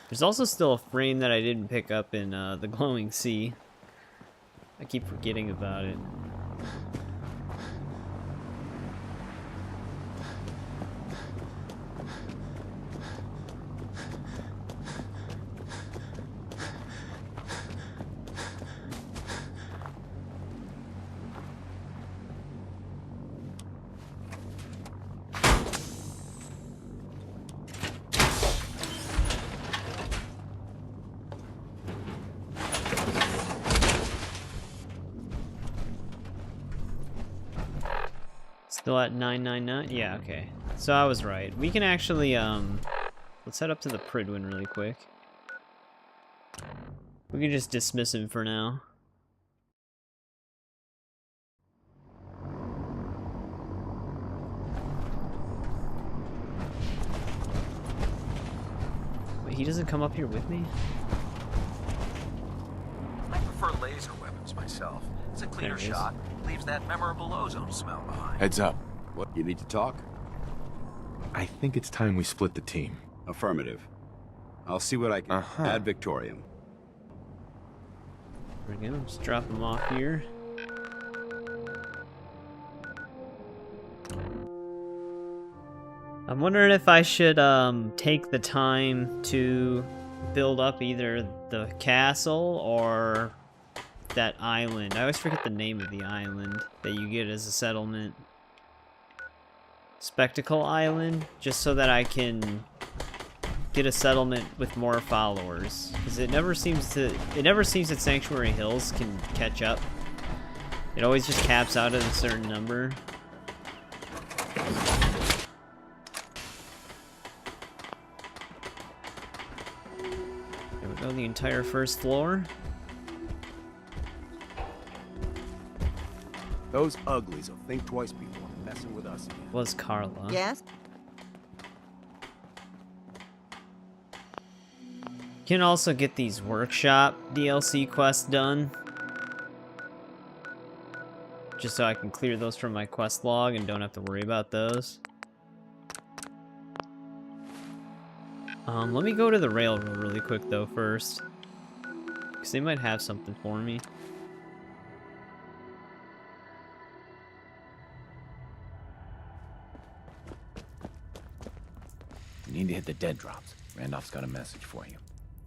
A: There's There's also still a frame that I didn't pick up in the glowing sea. I keep forgetting about it. Still at 999? Yeah, okay. So I was right. We can actually, let's head up to the Pridwin really quick. We can just dismiss him for now. Wait, he doesn't come up here with me?
B: I prefer laser weapons myself. It's a cleaner shot. Leaves that memorable ozone smell behind.
F: Heads up.
K: What, you need to talk?
F: I think it's time we split the team.
K: Affirmative. I'll see what I can ad Victorium.
A: There we go, just drop him off here. I'm wondering if I should take the time to build up either the castle or that island. I always forget the name of the island that you get as a settlement. Spectacle Island, just so that I can get a settlement with more followers. Because it never seems that Sanctuary Hills can catch up. It always just caps out at a certain number. There we go, the entire first floor.
B: Those uglies will think twice before messing with us again.
A: Was Carla.
O: Yes?
A: You can also get these workshop DLC quests done. Just so I can clear those from my quest log and don't have to worry about those. Let me go to the railroad really quick though first. Because they might have something for me.
B: You need to hit the dead drops. Randolph's got a message for you.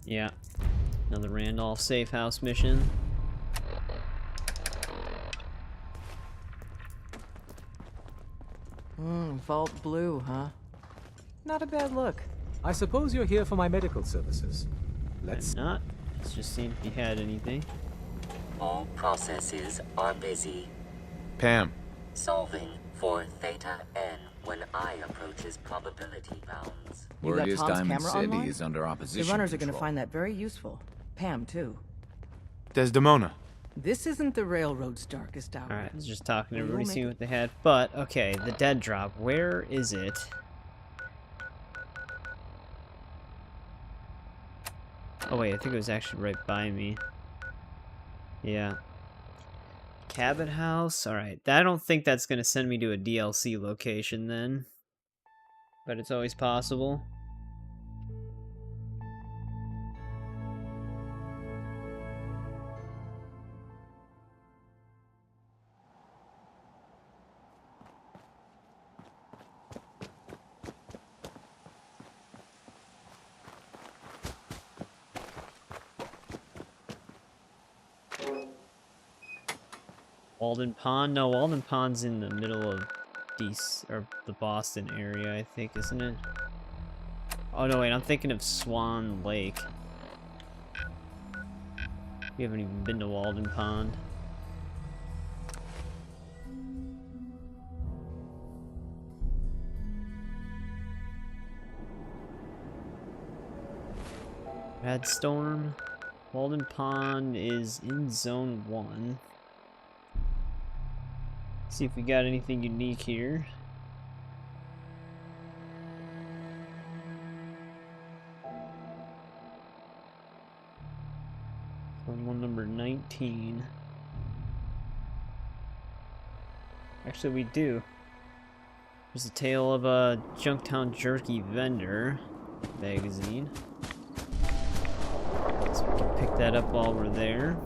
A: Yeah. Another Randolph safe house mission.
H: Vault blue, huh? Not a bad look.
R: I suppose you're here for my medical services.
A: Let's not. Let's just see if he had anything.
L: All processes are busy.
F: Pam.
L: Solving for Theta N when I approaches probability bounds.
H: You got Tom's
B: Diamond
H: camera
B: City
H: online?
B: is under opposition
H: The runners are going to
B: control.
H: find that very useful. Pam, too.
F: Desdemona.
H: This isn't the railroad's darkest hour.
A: Alright, I was just talking to
H: We will
A: everybody,
H: make
A: seeing
H: it.
A: what they had. But, okay, the dead drop. Where is it? Oh wait, I think it was actually right by me. Yeah. Cabin house? Alright, I don't think that's going to send me to a DLC location then. But it's always possible. Walden Pond? No, Walden Pond's in the middle of the Boston area, I think, isn't it? Oh no, wait, I'm thinking of Swan Lake. We haven't even been to Walden Pond. Bad Storm. Walden Pond is in Zone 1. See if we got anything unique here. One number 19. Actually, we do. There's a tale of a Junktown Jerky vendor magazine. So we can pick that up while we're there.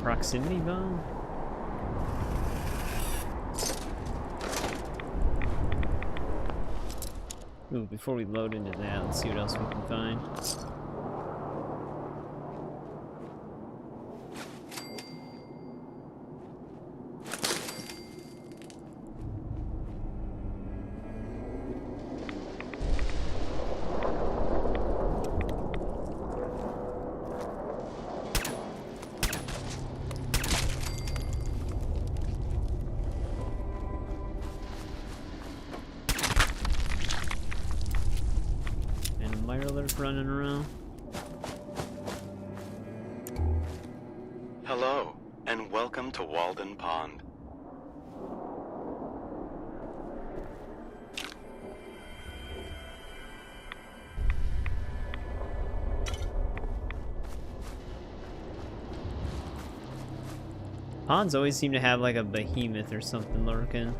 A: Proximity bomb? Ooh, before we load into that, let's see what else we can find. Running around.
I: Hello, and welcome to Walden Pond.
A: Ponds always seem to have like a behemoth or something lurking.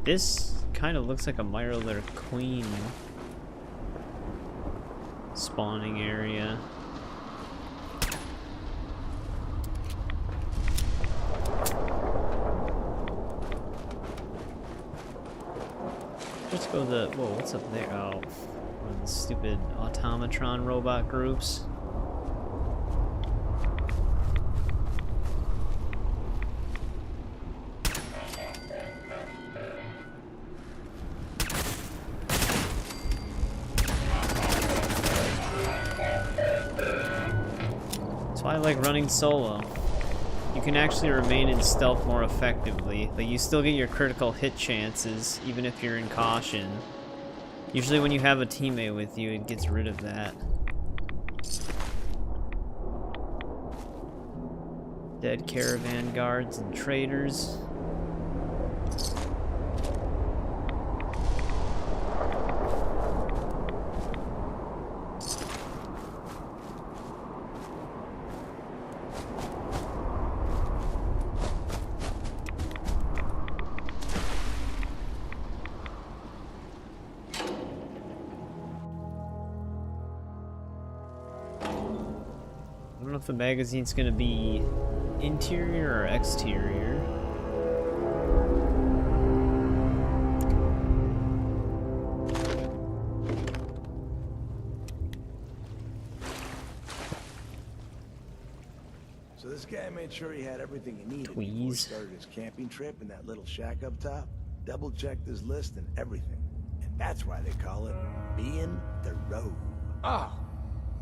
A: This kind of looks like a Mirror Queen spawning area. Let's go the... Whoa, what's up there? Oh, one of the stupid automatron robot groups. I like running solo. You can actually remain in stealth more effectively, but you still get your critical hit chances, even if you're in caution. Usually when you have a teammate with you, it gets rid of that. Dead caravan guards and traders. I don't know if the magazine's gonna be interior or exterior.
T: So this guy made sure he had everything he needed before he started his camping trip in that little shack up top. Double-checked his list and everything. And that's why they call it being the road.
V: Oh,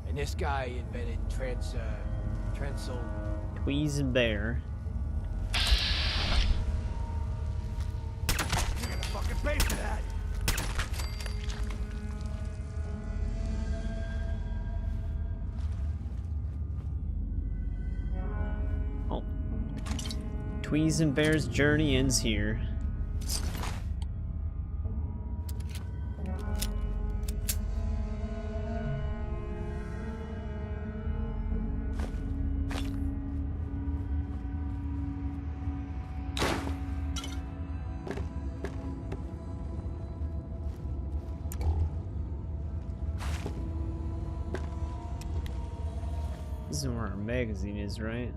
V: and this guy invented
A: Tweez and Bear.
T: You're gonna fucking pay for that.
A: Oh. Tweez and Bear's journey ends here. This is where our magazine is, right?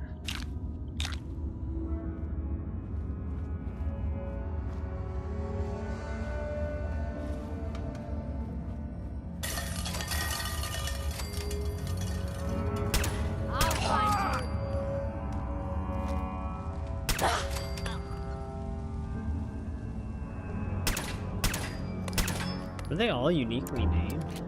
A: Are they all uniquely named?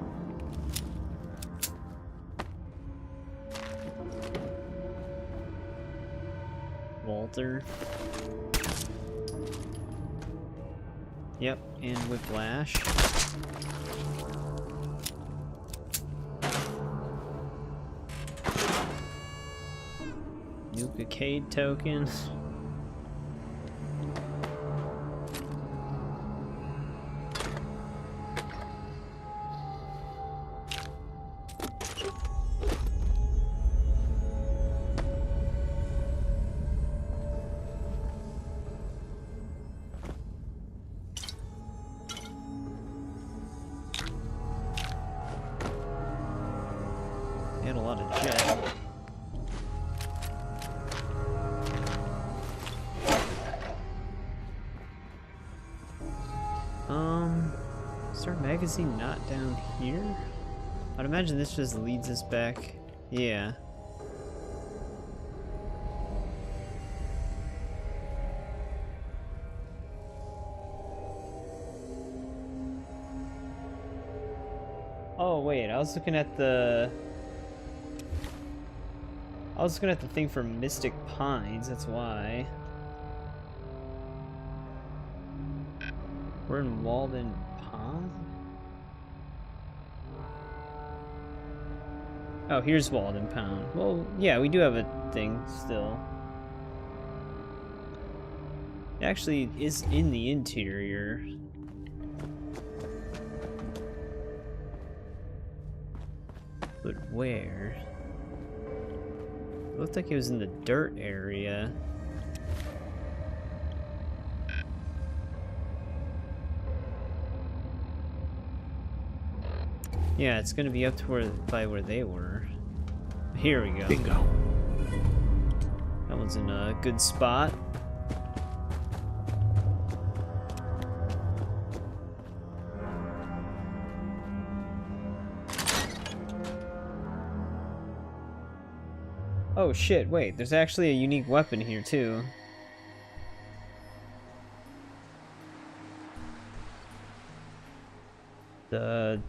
A: Walter. Yep, and Whiplash. Duplicate token. Had a lot of jet. Is our magazine not down here? I'd imagine this just leads us back. Yeah. Oh wait, I was looking at the thing for Mystic Pines, that's why. We're in Walden Pond? Oh, here's Walden Pond. Well, yeah, we do have a thing still. It actually is in the interior. But where? It looked like it was in the dirt area. Yeah, it's gonna be up to where they were. Here we go.
P: Bingo.
A: That one's in a good spot. Oh shit, wait, there's actually a unique weapon here too.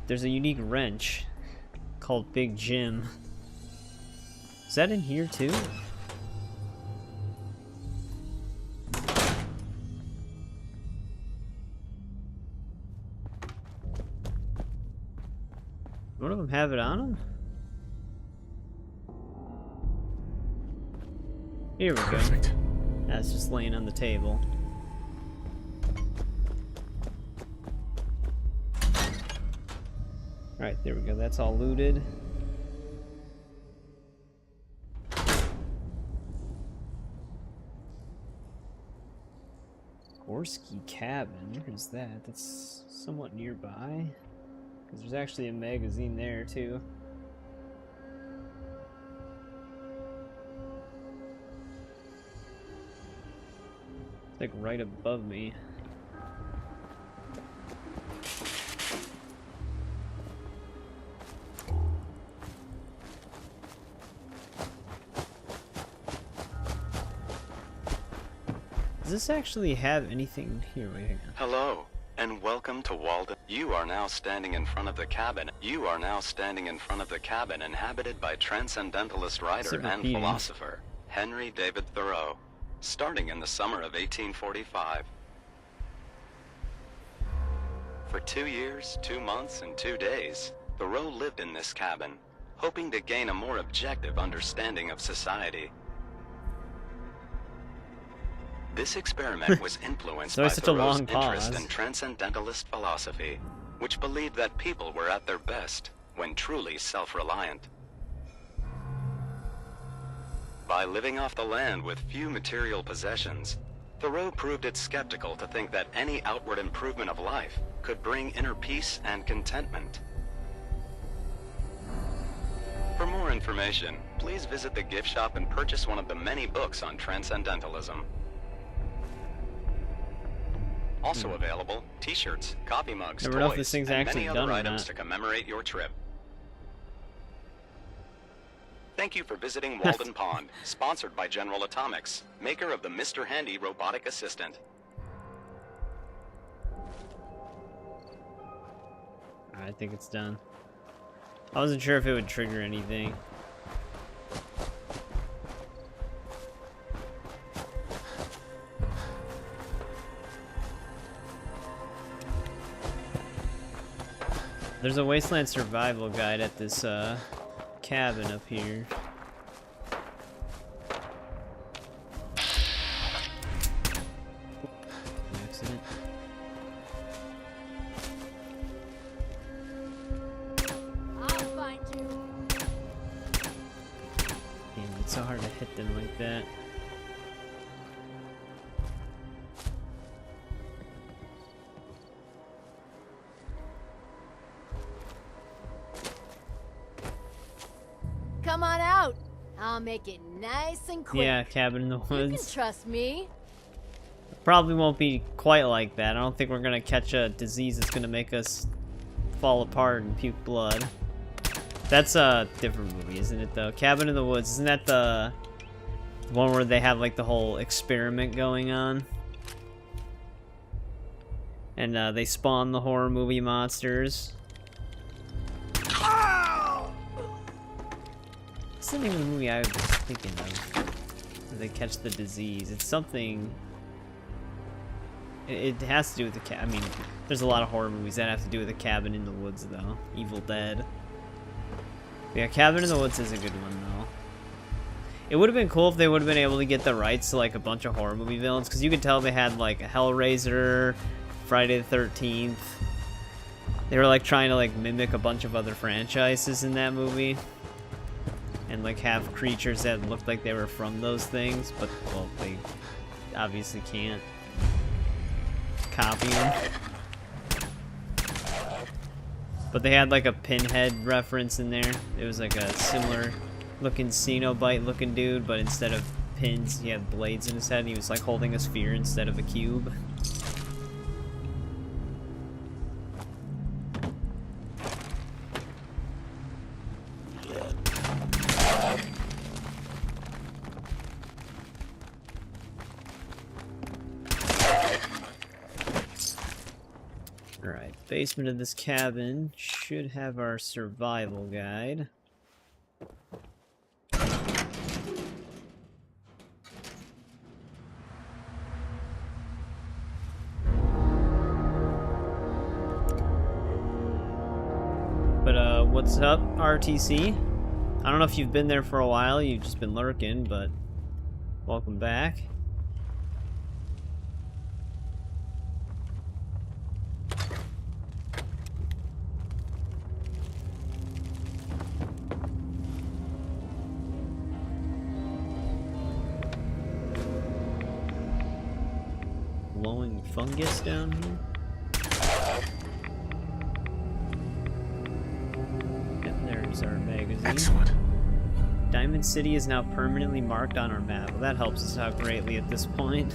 A: There's a unique wrench called Big Jim. Is that in here too? One of them have it on them? Here we go. That's just laying on the table. Alright, there we go. That's all looted. Gorski Cabin. Where's that? That's somewhat nearby. Because there's actually a magazine there, too. It's like right above me. Does this actually have anything here? Wait, hang on.
I: Hello, and welcome to Walden. You are now standing in front of the cabin. You are now standing in front of the cabin inhabited by transcendentalist writer and philosopher Henry David Thoreau, starting in the summer of 1845. For 2 years, 2 months, and 2 days, Thoreau lived in this cabin, hoping to gain a more objective understanding of society. This experiment was influenced by Thoreau's interest in transcendentalist philosophy, which believed that people were at their best when truly self-reliant. By living off the land with few material possessions, Thoreau proved it skeptical to think that any outward improvement of life could bring inner peace and contentment. For more information, please visit the gift shop and purchase one of the many books on transcendentalism. Also available, t-shirts, coffee mugs, toys, and many other items to commemorate your trip. Thank you for visiting Walden Pond, sponsored by General Atomics, maker of the Mr. Handy robotic assistant.
A: I think it's done. I wasn't sure if it would trigger anything. There's a wasteland survival guide at this cabin up here. something like that.
C: Come on out. I'll make it nice and quick.
A: Yeah, cabin in the
C: You can
A: woods.
C: trust me.
A: Probably won't be quite like that. I don't think we're gonna catch a disease that's gonna make us fall apart and puke blood. That's a different movie, isn't it, though? Cabin in the Woods, isn't that the one where they have, like, the whole experiment going on? And, they spawn the horror movie monsters. What's the name of the movie I was thinking of? Where they catch the disease. It's something... It has to do with the I mean, there's a lot of horror movies that have to do with the cabin in the woods, though. Evil Dead. Yeah, Cabin in the Woods is a good one, though. It would have been cool if they would have been able to get the rights to, like, a bunch of horror movie villains, because you could tell they had, like, a Hellraiser, Friday the 13th. They were, like, trying to, like, mimic a bunch of other franchises in that movie. And, like, have creatures that looked like they were from those things, but, well, they obviously can't copy them. But they had like a Pinhead reference in there. It was like a similar looking Cenobite looking dude, but instead of pins, he had blades in his head, and he was like holding a sphere instead of a cube. Alright, basement of this cabin should have our survival guide. But, what's up, RTC? I don't know if you've been there for a while, you've just been lurking, but welcome back. Glowing fungus down here. And there's our magazine.
F: Excellent.
A: Diamond City is now permanently marked on our map. Well, that helps us out greatly at this point.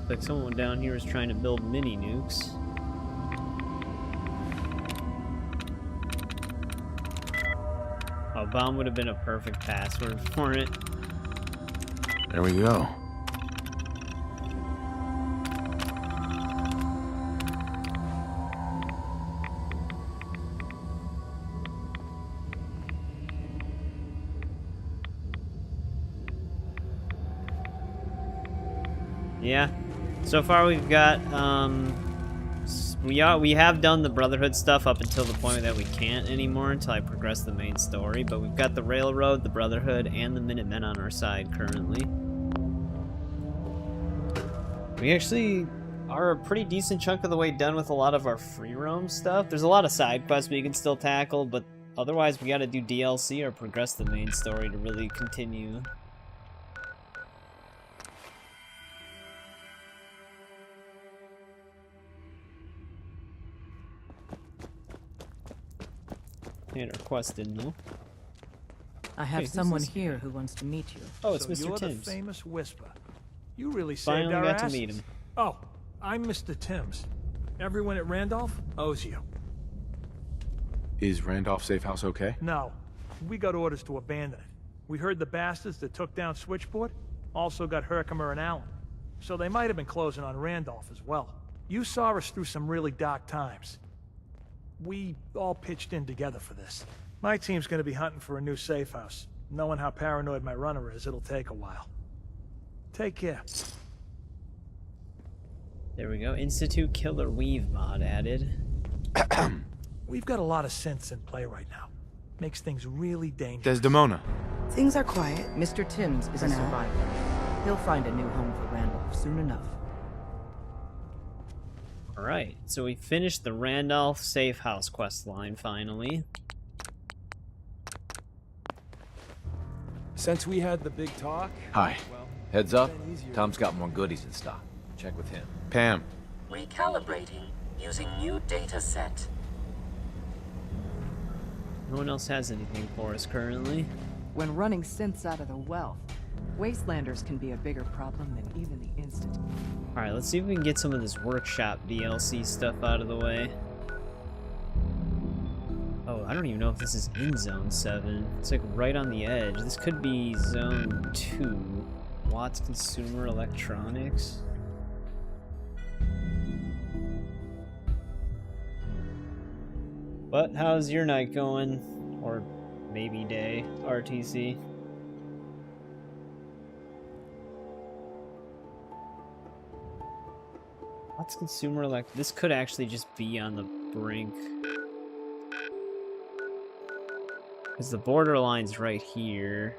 A: Like someone down here is trying to build mini nukes. Oh, bomb would have been a perfect password for it.
F: There we go.
A: Yeah. So far we've got, we have done the Brotherhood stuff up until the point that we can't anymore until I progress the main story, but we've got the Railroad, the Brotherhood, and the Minutemen on our side currently. We actually are a pretty decent chunk of the way done with a lot of our free roam stuff. There's a lot of side quests we can still tackle, but otherwise we gotta do DLC or progress the main story to really continue. And our quest didn't know.
H: I have
A: Hey,
H: someone
A: who's this?
H: here who wants to meet you.
A: Oh, it's
V: So
A: Mr.
V: you're
A: Timms.
V: the famous Whisper. You really saved
A: Finally
V: our
A: got to
V: asses.
A: meet him.
V: Oh, I'm Mr. Timms. Everyone at Randolph owes you.
F: Is Randolph Safe House okay?
V: No, we got orders to abandon it. We heard the bastards that took down Switchboard also got Herkimer and Allen. So they might have been closing on Randolph as well. You saw us through some really dark times. We all pitched in together for this. My team's gonna be hunting for a new safe house. Knowing how paranoid my runner is, it'll take a while. Take care.
A: There we go. Institute Killer Weave mod added.
V: We've got a lot of synths in play right now. Makes things really dangerous.
F: Desdemona.
H: Things are quiet. Mr. Timms is a survivor. He'll find a new home for Randolph soon enough.
A: Alright, so we finished the Randolph Safe House quest line finally.
D: Since we had the big talk...
G: Hi.
D: Well,
G: Heads up,
D: it's been easier.
G: Tom's got more goodies in stock. Check with him.
F: Pam.
L: Recalibrating using new data set.
A: No one else has anything for us currently.
H: When running synths out of the wealth, wastelanders can be a bigger problem than even the Institute.
A: Alright, let's see if we can get some of this workshop DLC stuff out of the way. Oh, I don't even know if this is in Zone 7. It's like right on the edge. This could be Zone 2. Watts Consumer Electronics. But how's your night going? Or maybe day, RTC? Watts Consumer This could actually just be on the brink. Because the borderline's right here.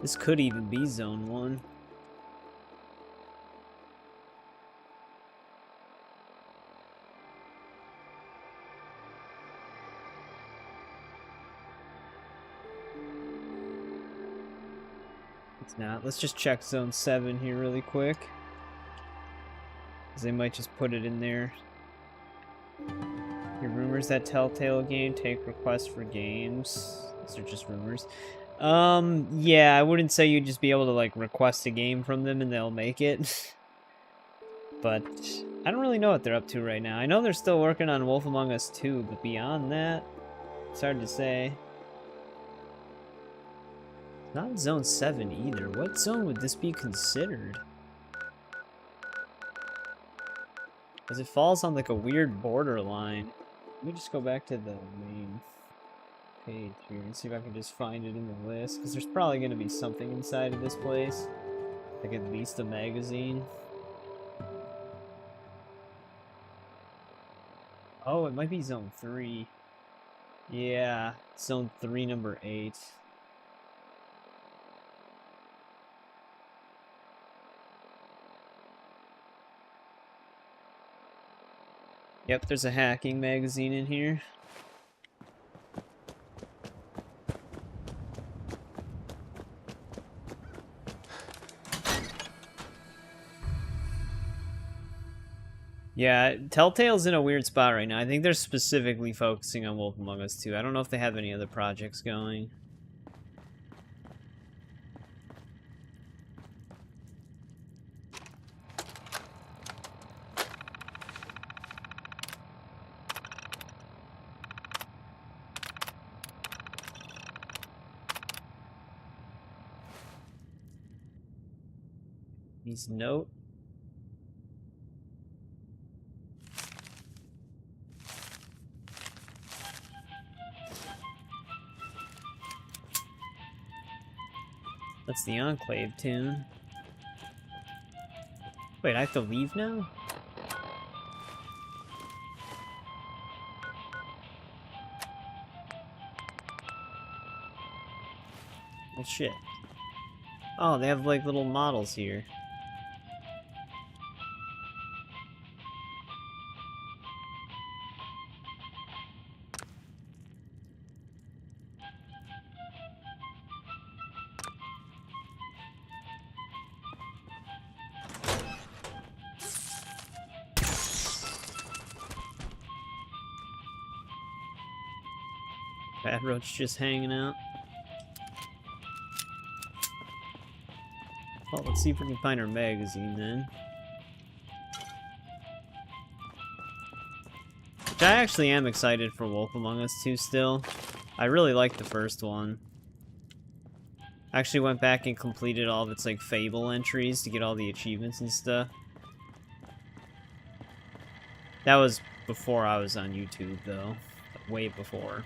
A: This could even be Zone 1. It's not. Let's just check Zone 7 here really quick. Because they might just put it in there. Your rumors that Telltale game take requests for games. These are just rumors. Yeah, I wouldn't say you'd just be able to, like, request a game from them and they'll make it. But I don't really know what they're up to right now. I know they're still working on Wolf Among Us 2, but beyond that, it's hard to say. Not Zone 7 either. What zone would this be considered? Because it falls on, like, a weird borderline. Let me just go back to the main page here and see if I can just find it in the list, because there's probably going to be something inside of this place, like at least a magazine. Oh, it might be Zone 3. Yeah, Zone 3, number 8. Yep, there's a hacking magazine in here. Yeah, Telltale's in a weird spot right now. I think they're specifically focusing on Wolf Among Us 2. I don't know if they have any other projects going. His note. That's the Enclave tune. Wait, I have to leave now? Well, shit. Oh, they have like little models here. Bad Roach just hanging out. Well, let's see if we can find our magazine then. Which I actually am excited for Wolf Among Us 2 still. I really liked the first one. I actually went back and completed all of its like Fable entries to get all the achievements and stuff. That was before I was on YouTube though. Way before.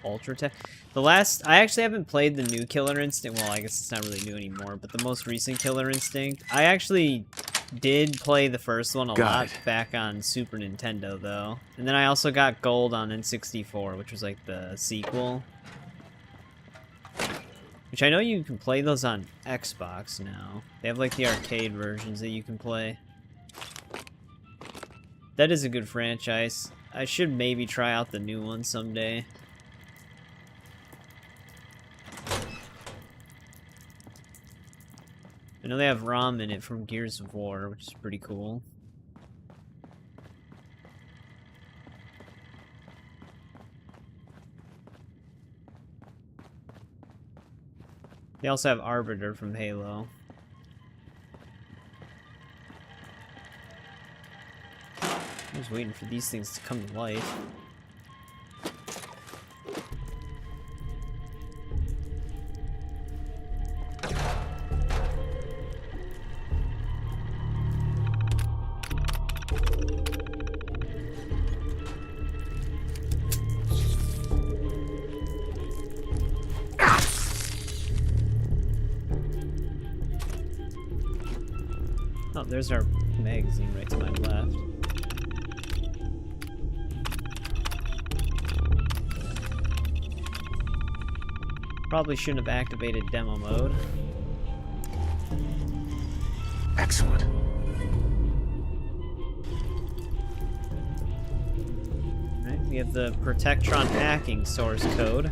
A: Ultra Tech. The last... I actually haven't played the new Killer Instinct. Well, I guess it's not really new anymore, but the most recent Killer Instinct. I actually did play the first one a
F: Got
A: lot
F: it.
A: back on Super Nintendo, though. And then I also got Gold on N64, which was like the sequel. Which I know you can play those on Xbox now. They have like the arcade versions that you can play. That is a good franchise. I should maybe try out the new one someday. I know they have ROM in it from Gears of War, which is pretty cool. They also have Arbiter from Halo. I was waiting for these things to come to life. Oh, there's our magazine right to my left. Probably shouldn't have activated demo mode.
F: Excellent.
A: Alright, we have the Protectron hacking source code.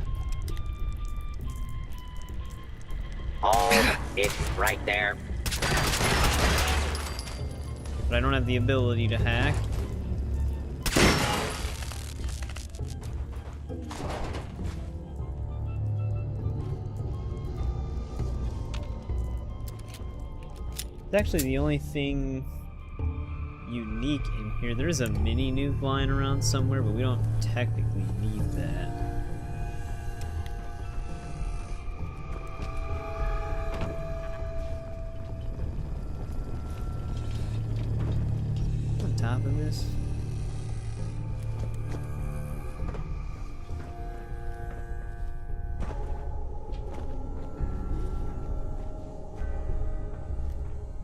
L: Oh, it's right there.
A: But I don't have the ability to hack. It's actually the only thing unique in here. There is a mini nuke lying around somewhere, but we don't technically need that. On top of this.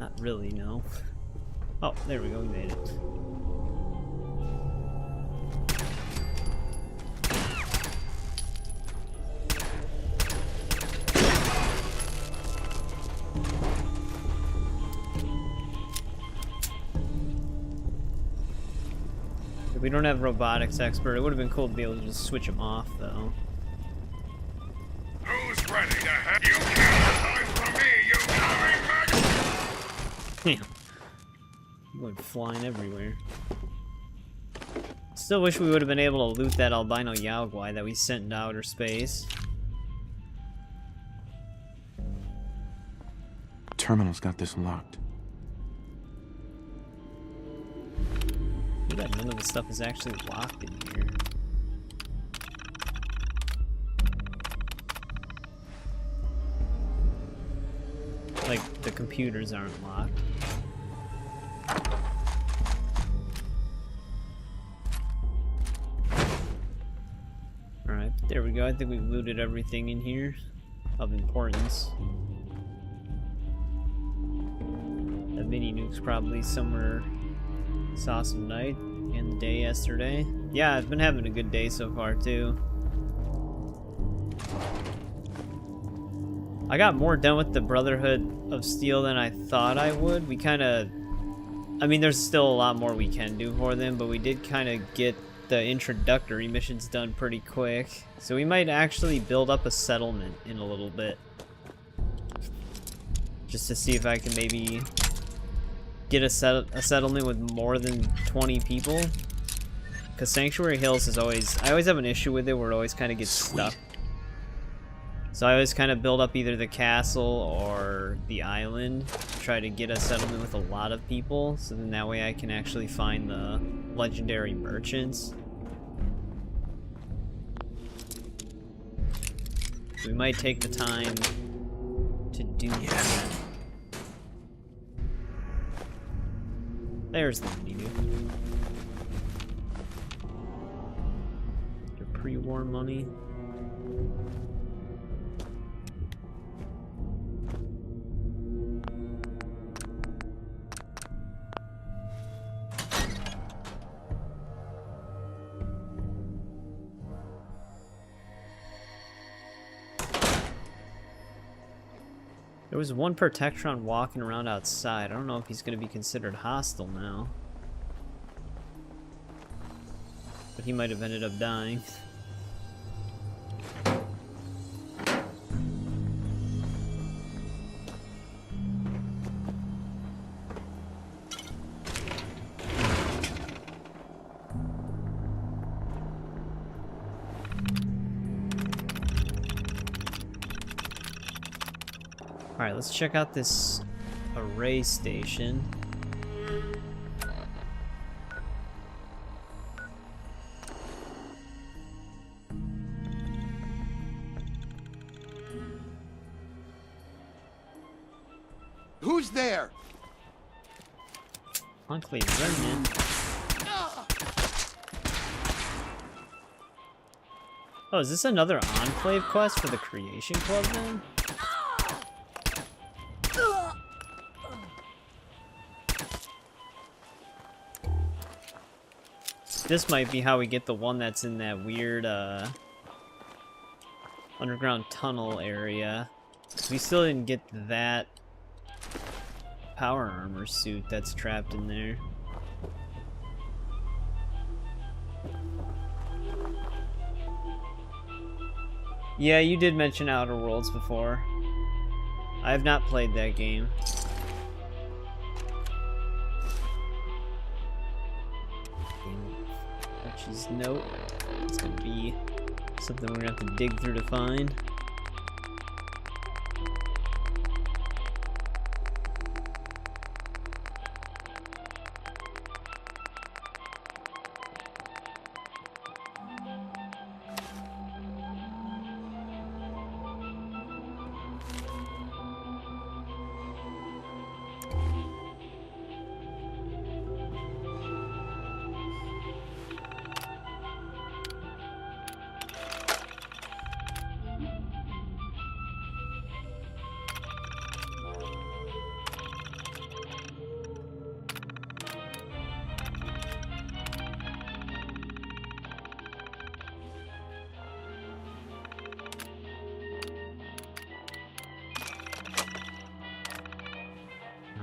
A: Not really, no. Oh, there we go, we made it. If we don't have robotics expert, it would have been cool to be able to just switch them off, though.
J: Who's ready to have you can't hide from me, you coming back?
A: Damn. Going flying everywhere. Still wish we would have been able to loot that albino Yaogwai that we sent into outer space.
F: Terminal's got this locked.
A: I bet none of the stuff is actually locked in here. Like, the computers aren't locked. Alright, there we go. I think we've looted everything in here of importance. The mini nuke's probably somewhere. Saw some night and the day yesterday. Yeah, I've been having a good day so far too. I got more done with the Brotherhood of Steel than I thought I would. We kind of... I mean, there's still a lot more we can do for them, but we did kind of get the introductory missions done pretty quick. So we might actually build up a settlement in a little bit. Just to see if I can maybe get a settlement with more than 20 people. Because Sanctuary Hills is always... I always have an issue with it where it always kind of gets stuck. So I always kind of build up either the castle or the island to try to get a settlement with a lot of people, so then that way I can actually find the legendary merchants. So we might take the time to do that. There's the menu. Your pre-war money. There was one Protectron walking around outside. I don't know if he's going to be considered hostile now. But he might have ended up dying. Alright, let's check out this array station.
D: Who's there?
A: Enclave Remnant. Oh, is this another Enclave quest for the Creation Club then? This might be how we get the one that's in that weird underground tunnel area. We still didn't get that power armor suit that's trapped in there. Yeah, you did mention Outer Worlds before. I have not played that game. Archie's note. It's gonna be something we're gonna have to dig through to find.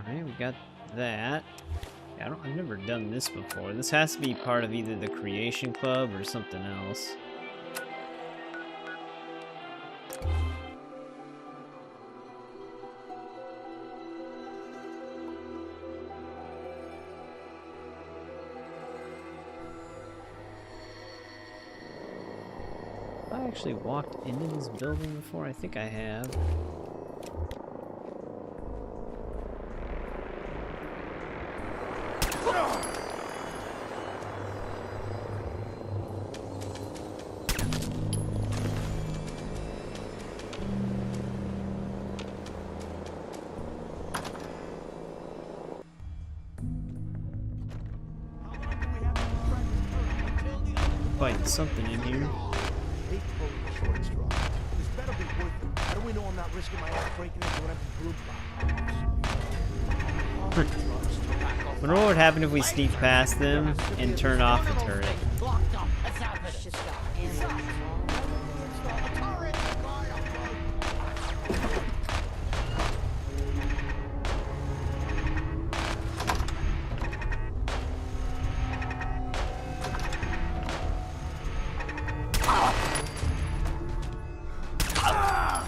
A: Alright, we got that. Yeah, I've never done this before. This has to be part of either the Creation Club or something else. Have I actually walked into this building before? I think I have. Fighting something in here. Wonder what would happen if we sneak past them and turn off the turret.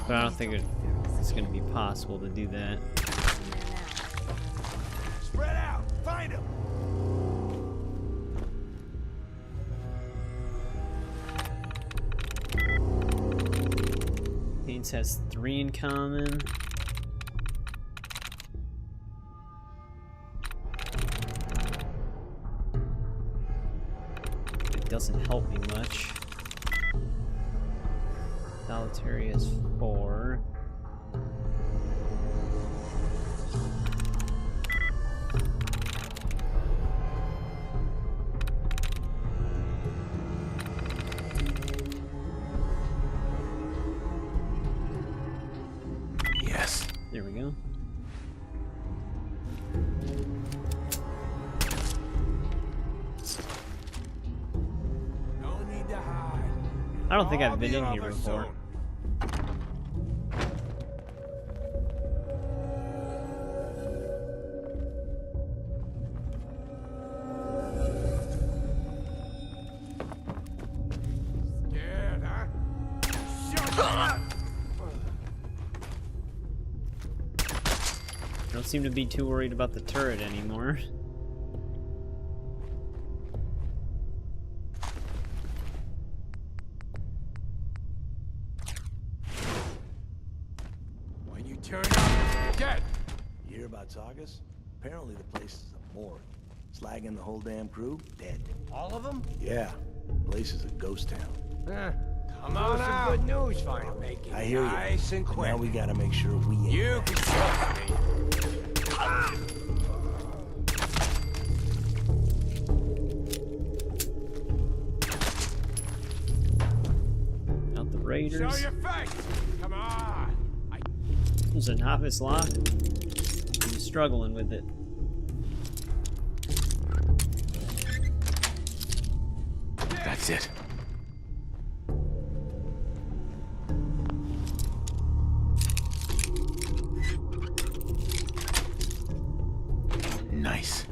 A: But I don't think it's going to be possible to do that.
T: Spread out! Find him!
A: Haynes has 3 in common. It doesn't help me much. Solitary has 4.
F: Yes.
A: There we go.
T: No need to hide.
A: I don't think I've been in here before. I don't seem to be too worried about the turret anymore.
T: When you turn up, dead. You hear about Saugus? Apparently the place is a morgue. Slagging the whole damn crew, dead. All of them? Yeah. Place is a ghost town.
D: Come on out. Some good news for you. Make it
T: I hear you.
D: nice and quick.
T: Now we gotta make sure we ain't.
D: You can trust me.
A: Out the raiders.
D: Show your face. Come on.
A: There's a novice lock. I'm struggling with it.
F: That's it. Nice.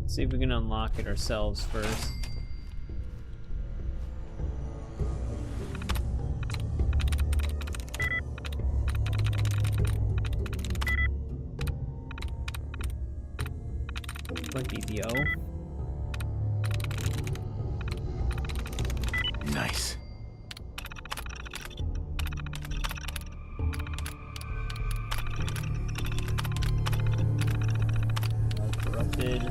A: See if we can unlock it ourselves first. Might be the O.
F: Nice.
A: All corrupted.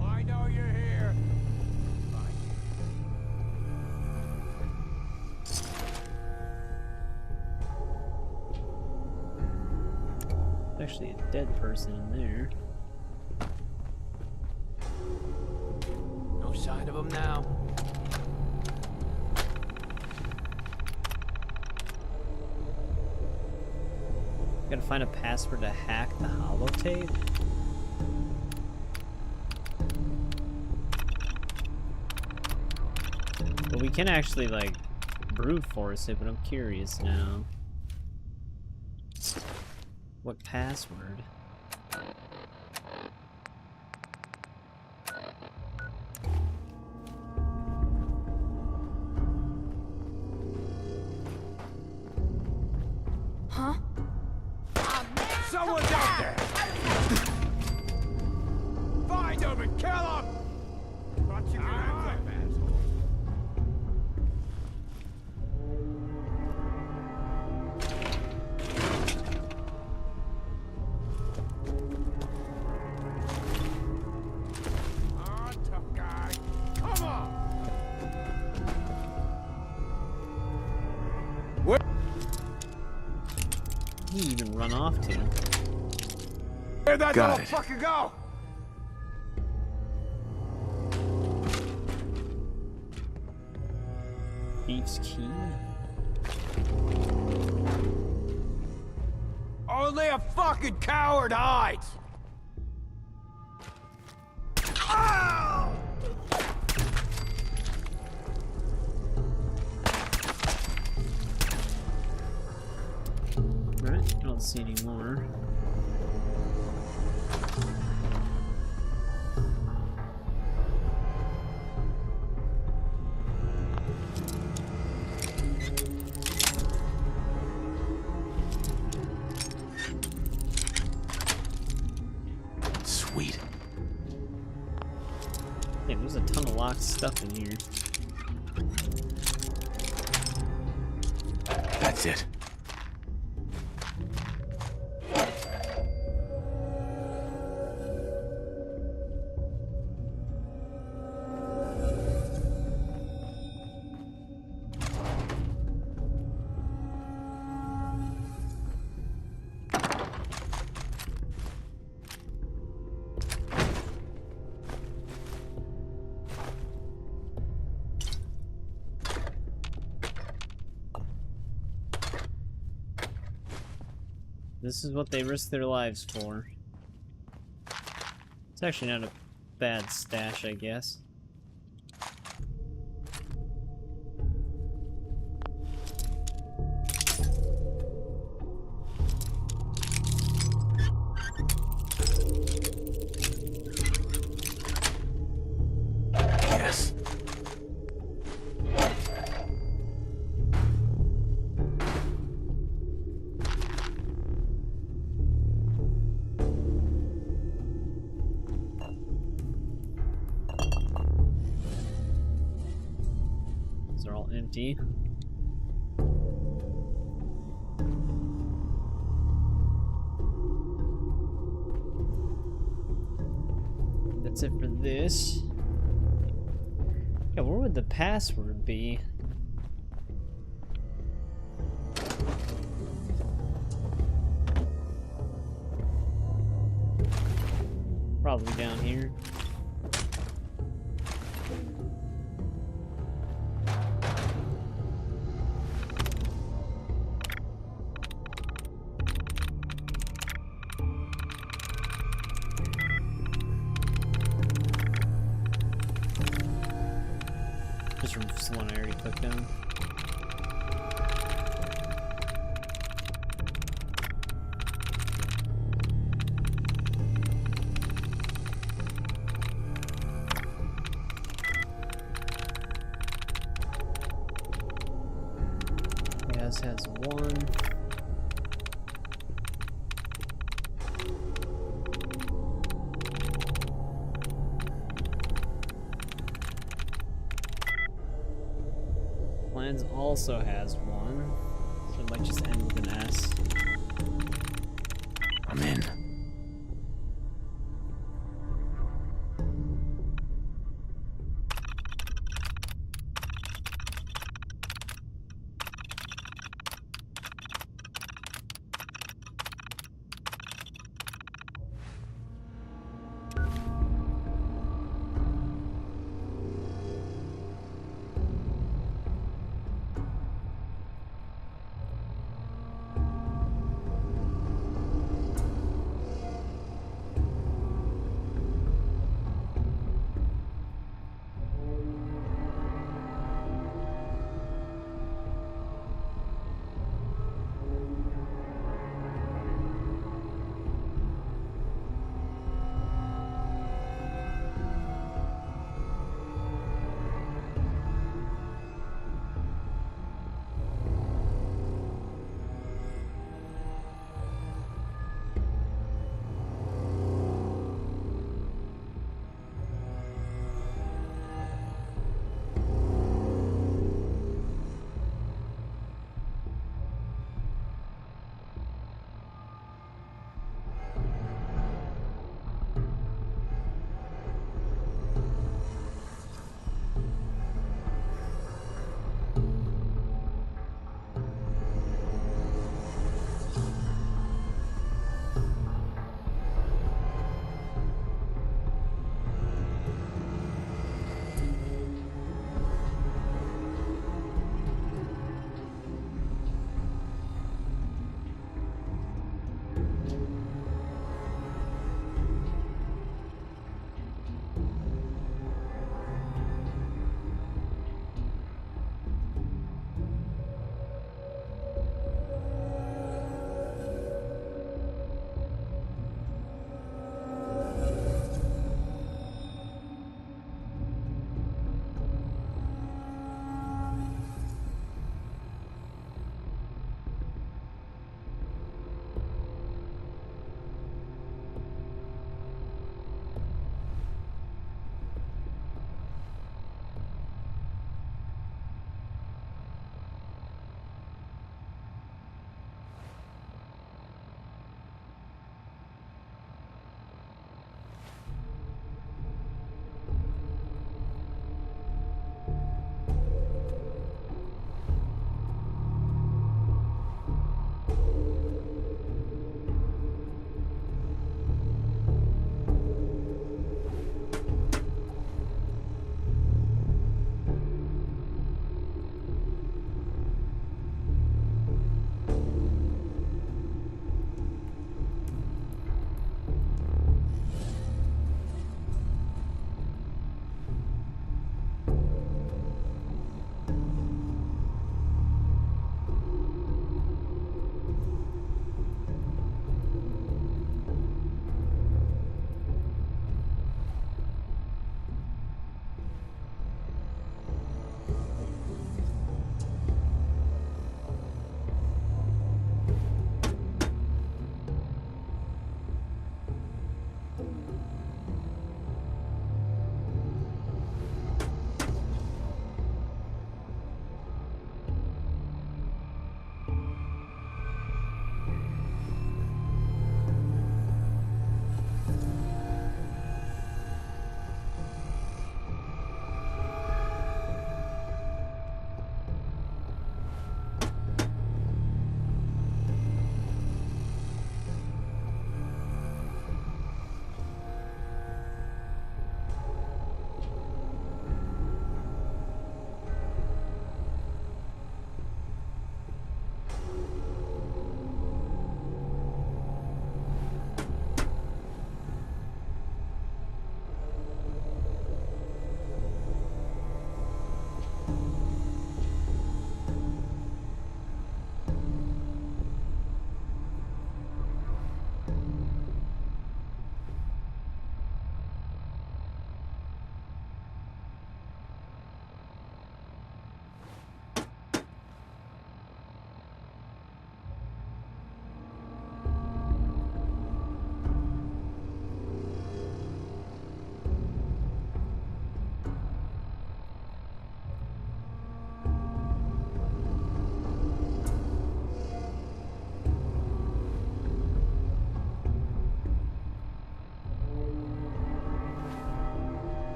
D: I know you're here.
A: Actually a dead person in there.
D: No sign of him now.
A: Gotta find a password to hack the holotape. But we can actually like brute force it, but I'm curious now. What password?
C: Huh?
D: Someone's out there! Find him and kill him! Thought you could have them, asshole. Ah, tough guy. Come on! Where?
A: He even run off to?
D: Where'd that
F: Got
D: little
F: it.
D: fucker go?
A: Thief's key?
D: Only a fucking coward hides! Ow!
A: Right, I don't see any more.
F: Sweet.
A: Yeah, there's a ton of locked stuff in here.
F: That's it.
A: This is what they risk their lives for. It's actually not a bad stash, I guess. empty. That's it for this. Yeah, where would the password be? Probably down here. Just one I already clicked on. Gas has one. Plans also has one, so it might just end with an S.
P: I'm in.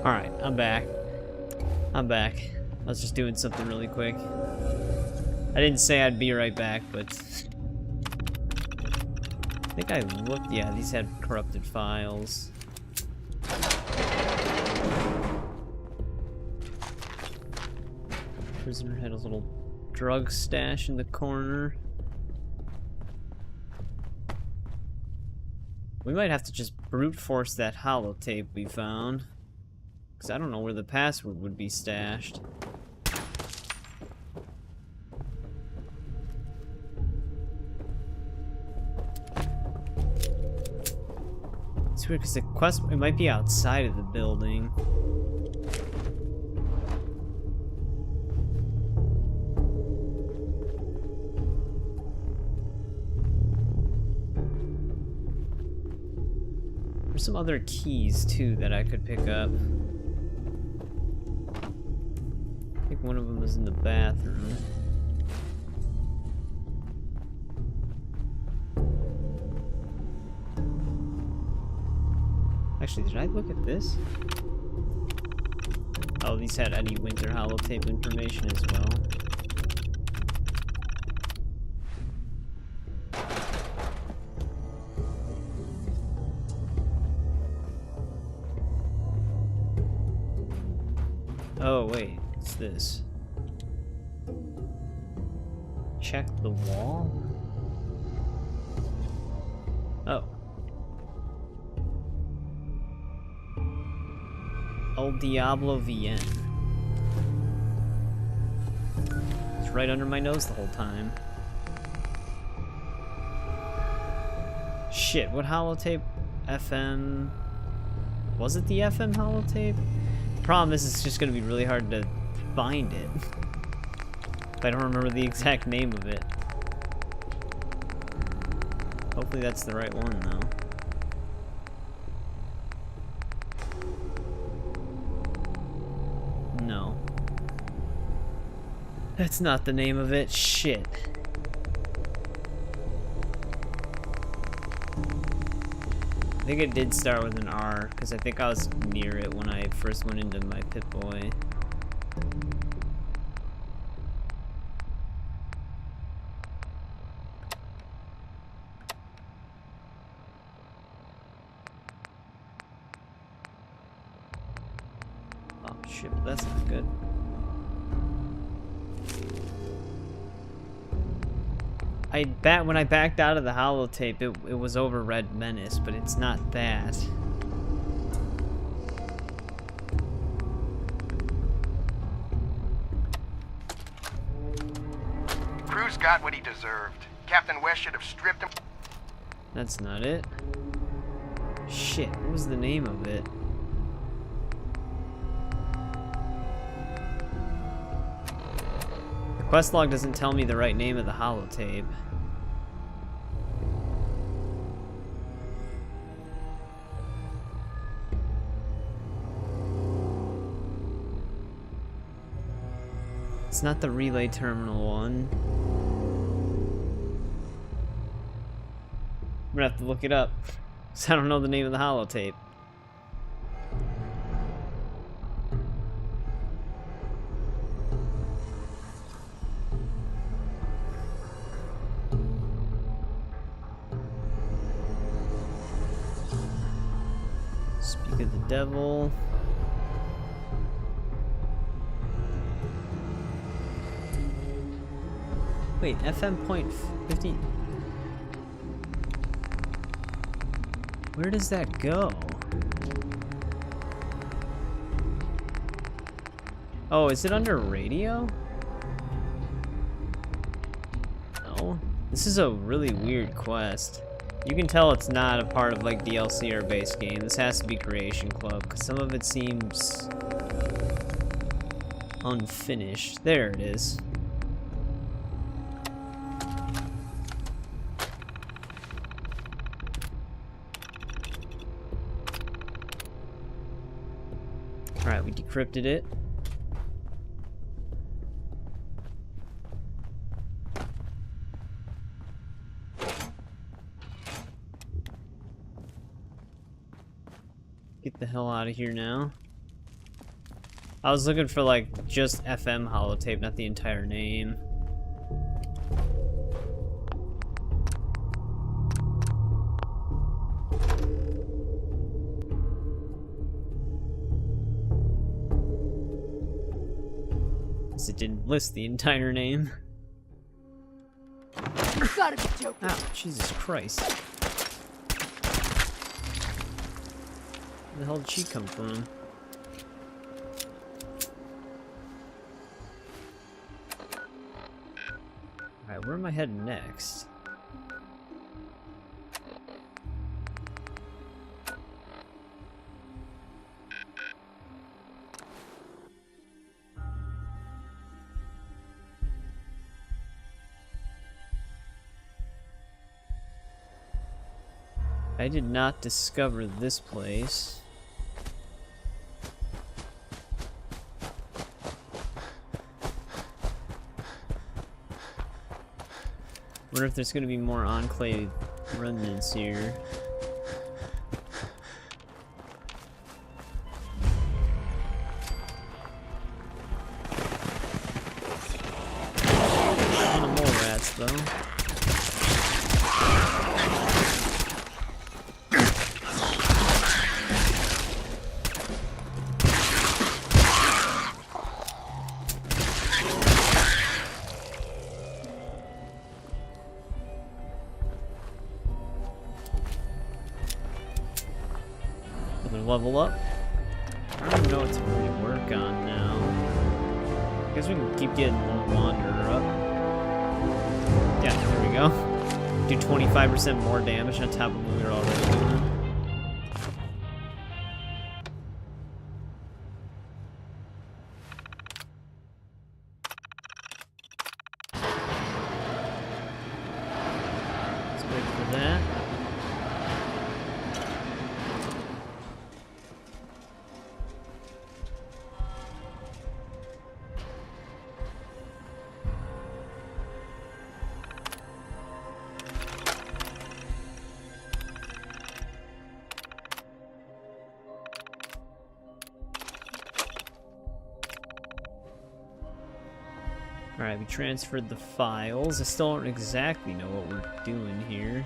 A: Alright, I'm back. I'm back. I was just doing something really quick. I didn't say I'd be right back, but... I think I looked... Yeah, these had corrupted files. Prisoner had a little drug stash in the corner. We might have to just brute force that holotape we found. Because I don't know where the password would be stashed. It's weird because the quest, it might be outside of the building. There's some other keys too that I could pick up. I think one of them was in the bathroom. Actually, did I look at this? Oh, these had Eddie Winter holotape information as well. Oh, wait, what's this? Check the wall? Oh. El Diablo VN. It's right under my nose the whole time. Shit, what holotape? FM... Was it the FM holotape? The problem is it's just gonna be really hard to find it. If I don't remember the exact name of it. Hopefully that's the right one, though. No. That's not the name of it. Shit. I think it did start with an R, because I think I was near it when I first went into my Pip-Boy. Oh shit, that's not good. When I backed out of the holotape, it was over Red Menace, but it's not that.
S: Cruz got what he deserved. Captain West should have stripped him.
A: That's not it. Shit, what was the name of it? The quest log doesn't tell me the right name of the holotape. It's not the relay terminal one. I'm gonna have to look it up, because I don't know the name of the holotape. Speak of the devil. Wait, FM.50. Where does that go? Oh, is it under radio? No. This is a really weird quest. You can tell it's not a part of like DLC or base game. This has to be Creation Club, because some of it seems unfinished. There it is. Alright, we decrypted it. Get the hell out of here now. I was looking for like just FM holotape, not the entire name. Because it didn't list the entire name.
C: You gotta be joking.
A: Ow, Jesus Christ. Where the hell did she come from? Alright, where am I heading next? I did not discover this place. Wonder if there's gonna be more Enclave remnants here. Ton of mole rats though. Level up. I don't even know what to really work on now. I guess we can keep getting more Wanderer up. Yeah, there we go. Do 25% more damage on top of what we were already doing. Let's wait for that. Alright, we transferred the files. I still don't exactly know what we're doing here.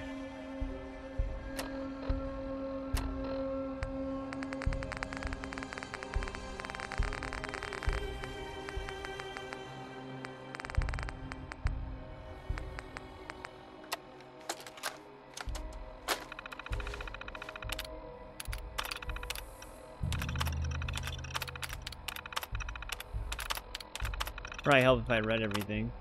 A: Probably help if I read everything.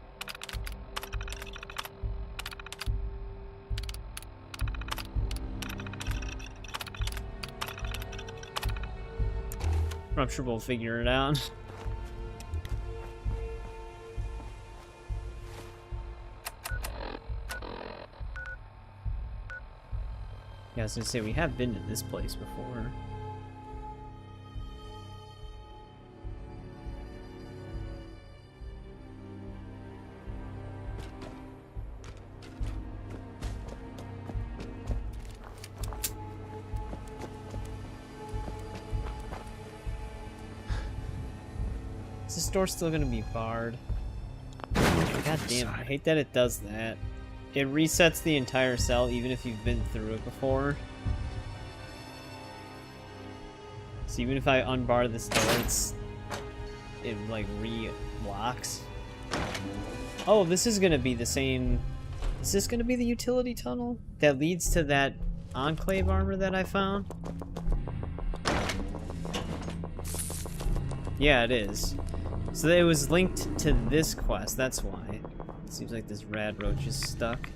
A: I'm sure we'll figure it out. Yeah, I was gonna say, we have been to this place before. Is this door still gonna be barred? God damn it, I hate that it does that. It resets the entire cell even if you've been through it before. So even if I unbar this door, it like re-locks. Oh, this is gonna be the same. Is this gonna be the utility tunnel that leads to that Enclave armor that I found? Yeah, it is. So it was linked to this quest, that's why. It seems like this rad roach is stuck.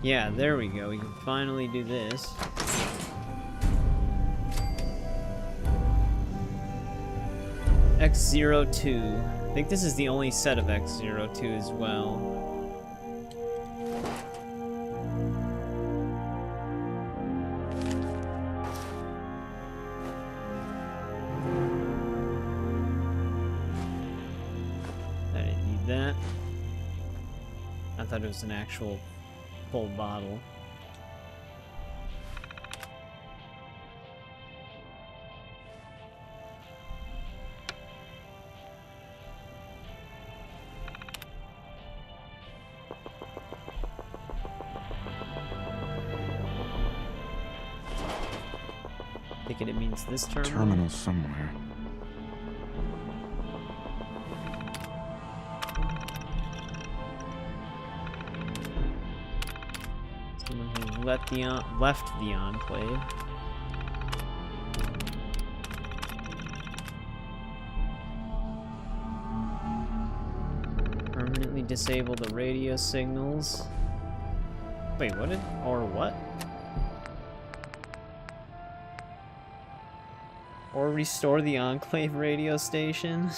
A: Yeah, there we go. We can finally do this. X02. I think this is the only set of X02 as well. thought it was an actual full bottle. Thinking it means this terminal.
F: Terminal somewhere.
A: Someone who left the Enclave. Permanently disable the radio signals. Wait, what did... or what? Or restore the Enclave radio station.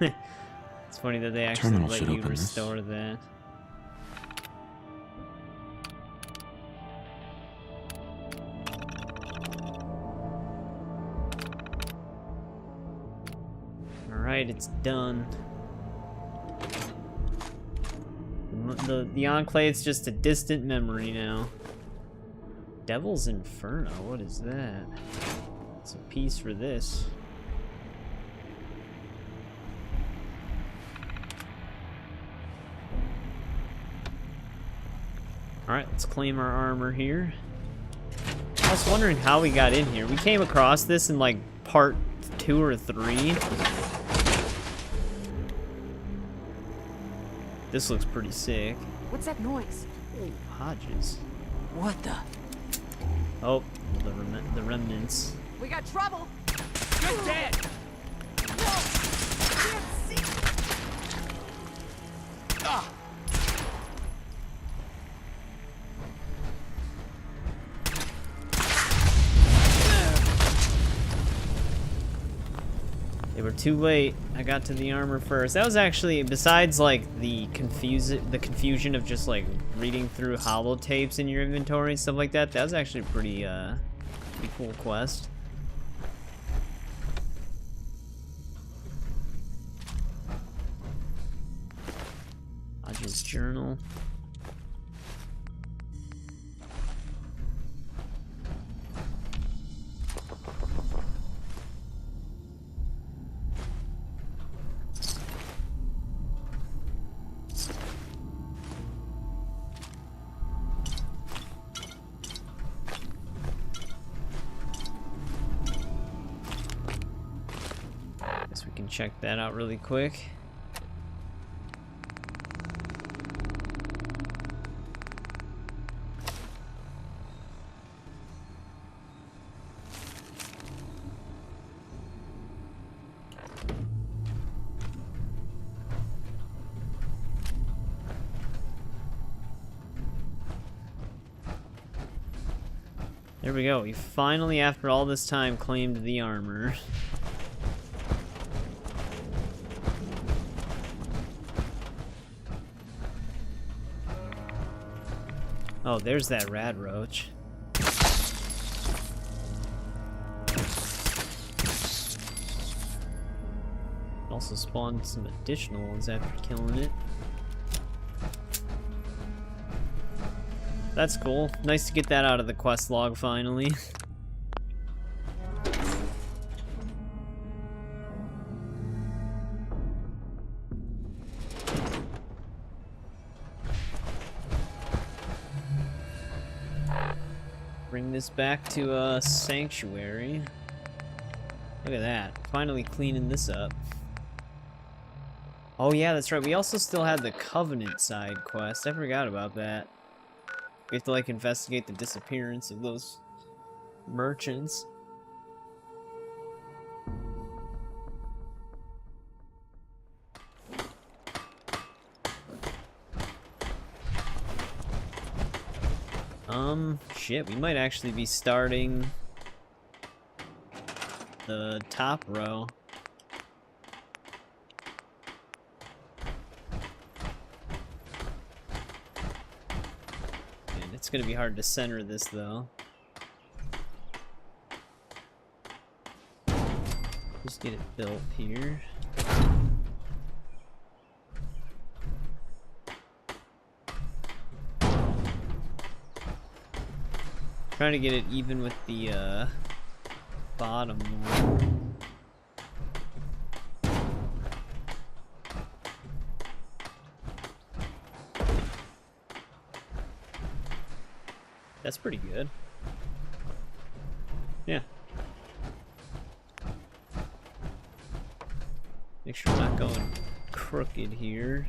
A: It's funny that they actually
F: Terminal
A: let
F: should
A: you
F: open this.
A: restore that. Alright, it's done. The Enclave's just a distant memory now. Devil's Inferno, what is that? It's a piece for this. Alright, let's claim our armor here. I was wondering how we got in here. We came across this in like part 2 or 3. This looks pretty sick.
H: What's that noise?
A: Oh, Hodges.
H: What the?
A: Oh, the remnants.
H: We got trouble.
D: You're dead.
H: Ah.
A: They were too late. I got to the armor first. That was actually, besides like the confusion of just like reading through holotapes in your inventory and stuff like that, that was actually a pretty cool quest. Hodge's journal. Check that out really quick. There we go. We finally, after all this time, claimed the armor. Oh, there's that rad roach. Also spawned some additional ones after killing it. That's cool. Nice to get that out of the quest log finally. Bring this back to Sanctuary. Look at that. Finally cleaning this up. Oh yeah, that's right. We also still had the Covenant side quest. I forgot about that. We have to like investigate the disappearance of those merchants. Shit, we might actually be starting the top row. And it's gonna be hard to center this though. Just get it built here. Trying to get it even with the bottom one. That's pretty good. Yeah. Make sure we're not going crooked here.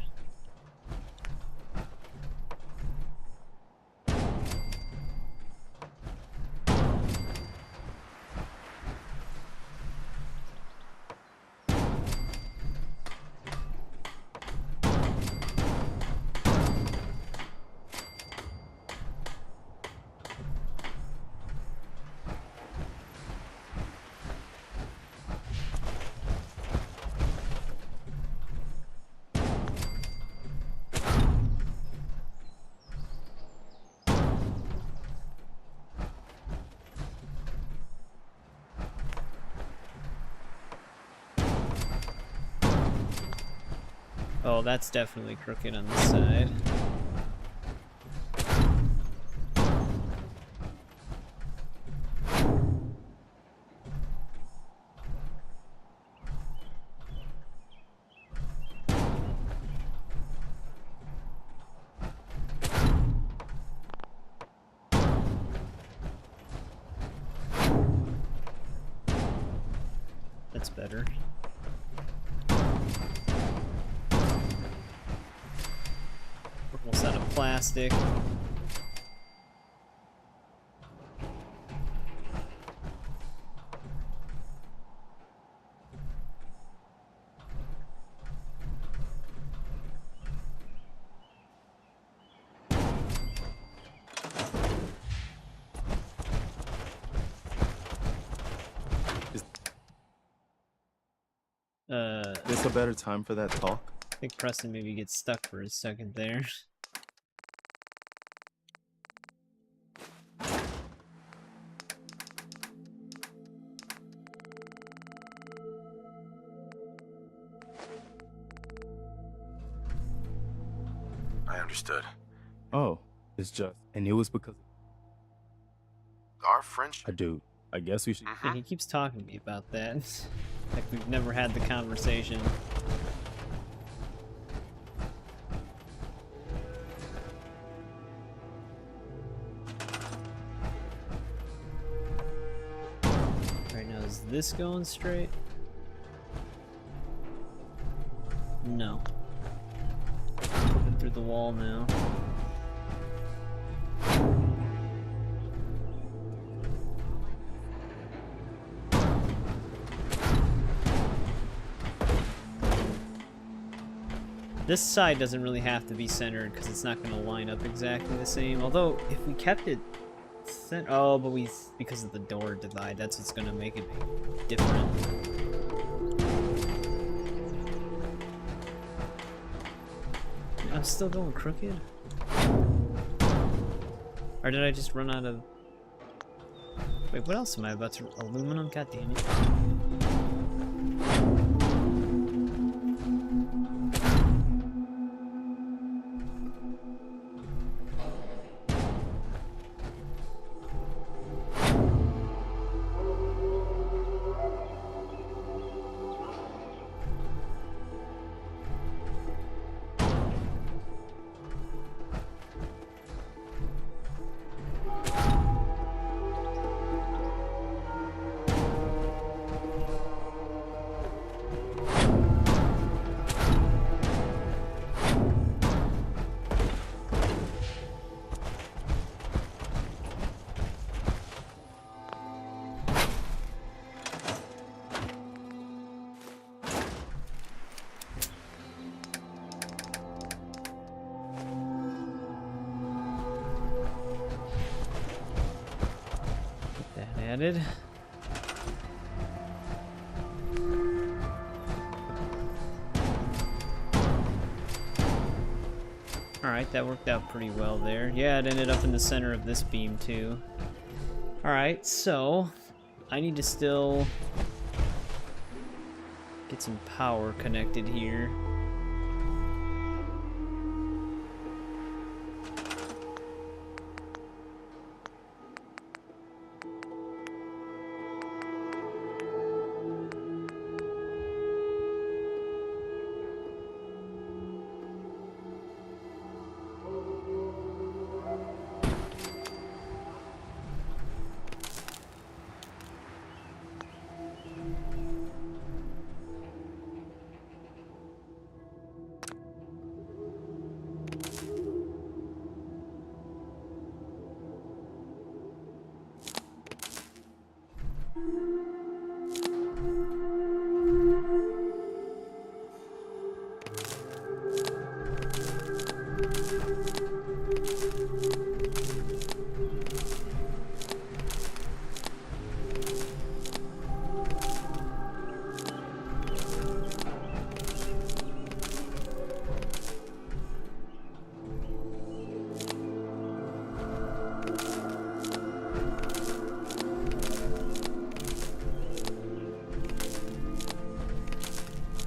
A: Oh, that's definitely crooked on this side. That's better. Almost out of plastic.
F: Is this a better time for that talk?
A: I think Preston maybe gets stuck for a second there.
J: I understood.
F: Oh, it's just, and it was because
J: Our friendship.
F: I do. I guess we should.
A: Yeah, he keeps talking to me about that. Like we've never had the conversation. Right now, is this going straight? No. Flipping through the wall now. This side doesn't really have to be centered because it's not going to line up exactly the same. Although, if we kept it centered... Oh, but because of the door divide, that's what's going to make it different. I'm still going crooked? Or did I just run out of... Wait, what else am I about to... Aluminum? God damn it. Added. Alright, that worked out pretty well there. Yeah, it ended up in the center of this beam too. Alright, so I need to still get some power connected here.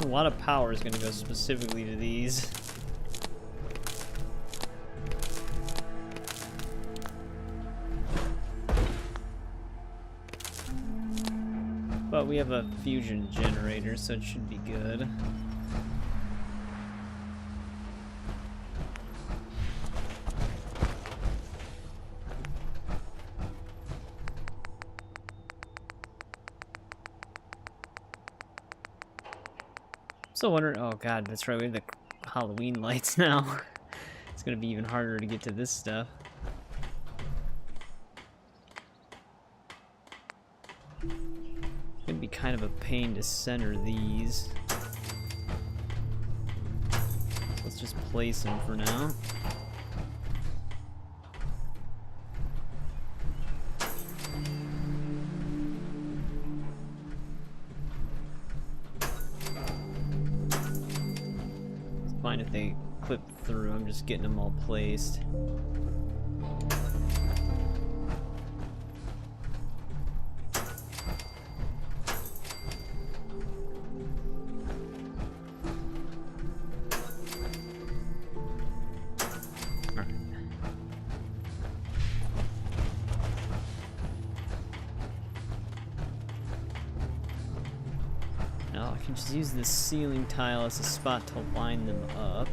A: A lot of power is going to go specifically to these. But we have a fusion generator, so it should be good. So wondering, oh god, that's right, we have the Halloween lights now. It's gonna be even harder to get to this stuff. It's gonna be kind of a pain to center these. Let's just place them for now. Fine if they clip through, I'm just getting them all placed. Alright. Now I can just use this ceiling tile as a spot to line them up.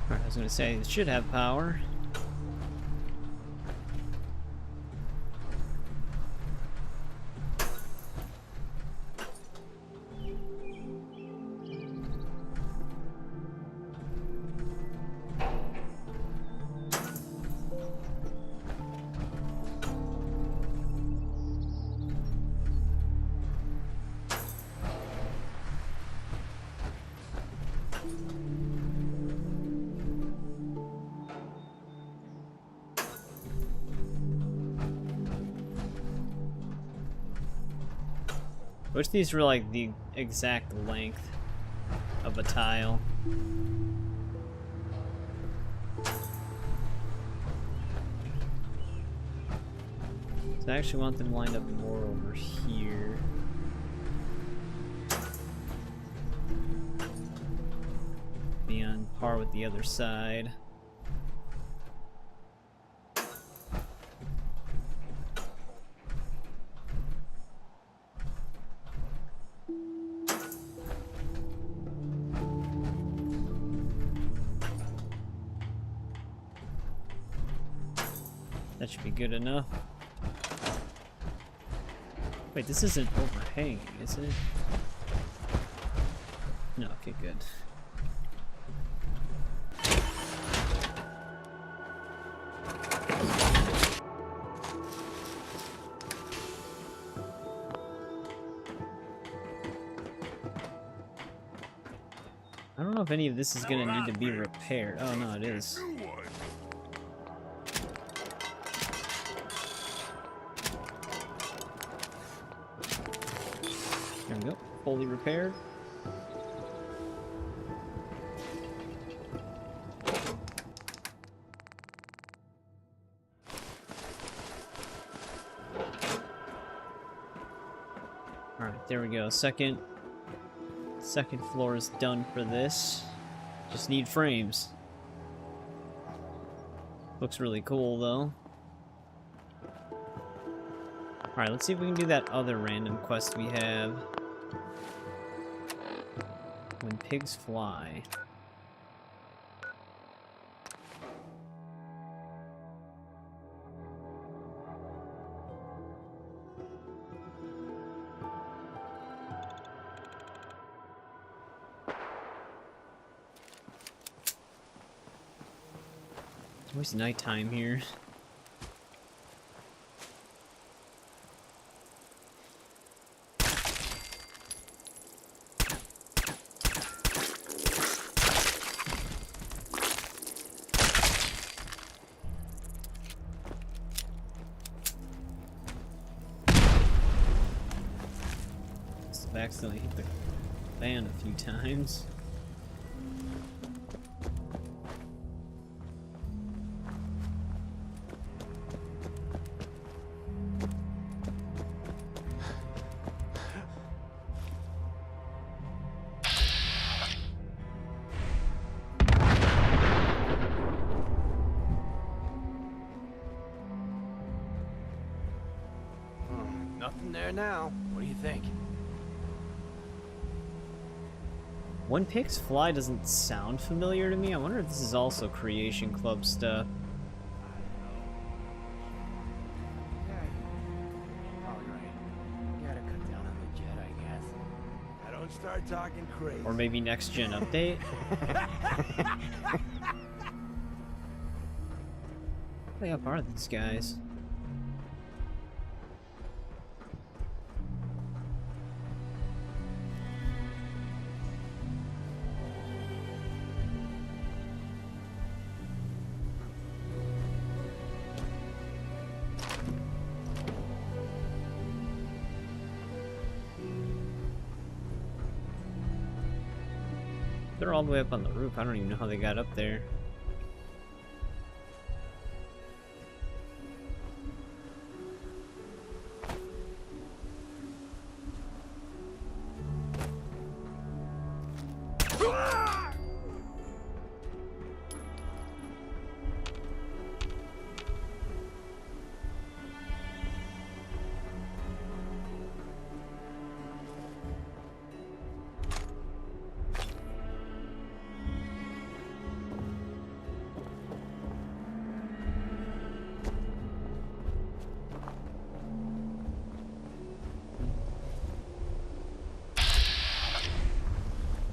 A: Alright, I was gonna say, it should have power. I wish these were like the exact length of a tile. So I actually want them lined up more over here. Be on par with the other side. That should be good enough. Wait, this isn't overhanging, is it? No, okay, good. I don't know if any of this is gonna need to be repaired. Oh no, it is. There we go, fully repaired. Alright, there we go. Second floor is done for this. Just need frames. Looks really cool though. Alright, let's see if we can do that other random quest we have. When pigs fly. Always nighttime here. I've accidentally hit the fan a few times.
B: Nothing there now. What do you think?
A: When pigs fly doesn't sound familiar to me. I wonder if this is also Creation Club stuff.
B: Gotta cut down on the jet, I guess.
T: I don't start talking crazy.
A: Or maybe next gen update. What up are these guys? They're all the way up on the roof. I don't even know how they got up there.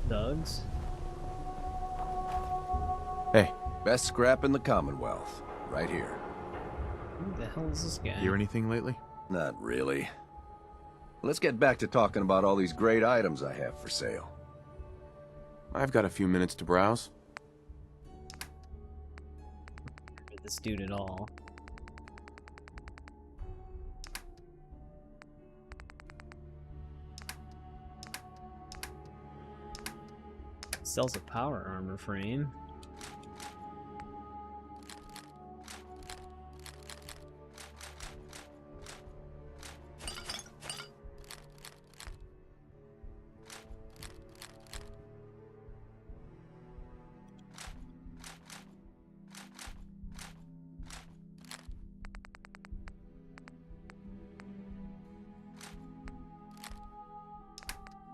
A: Thugs.
F: Hey.
B: Best scrap in the Commonwealth. Right here.
A: Who the hell is this guy?
F: Hear anything lately?
B: Not really. Let's get back to talking about all these great items I have for sale.
F: I've got a few minutes to browse.
A: For this dude at all. Sells a power armor frame.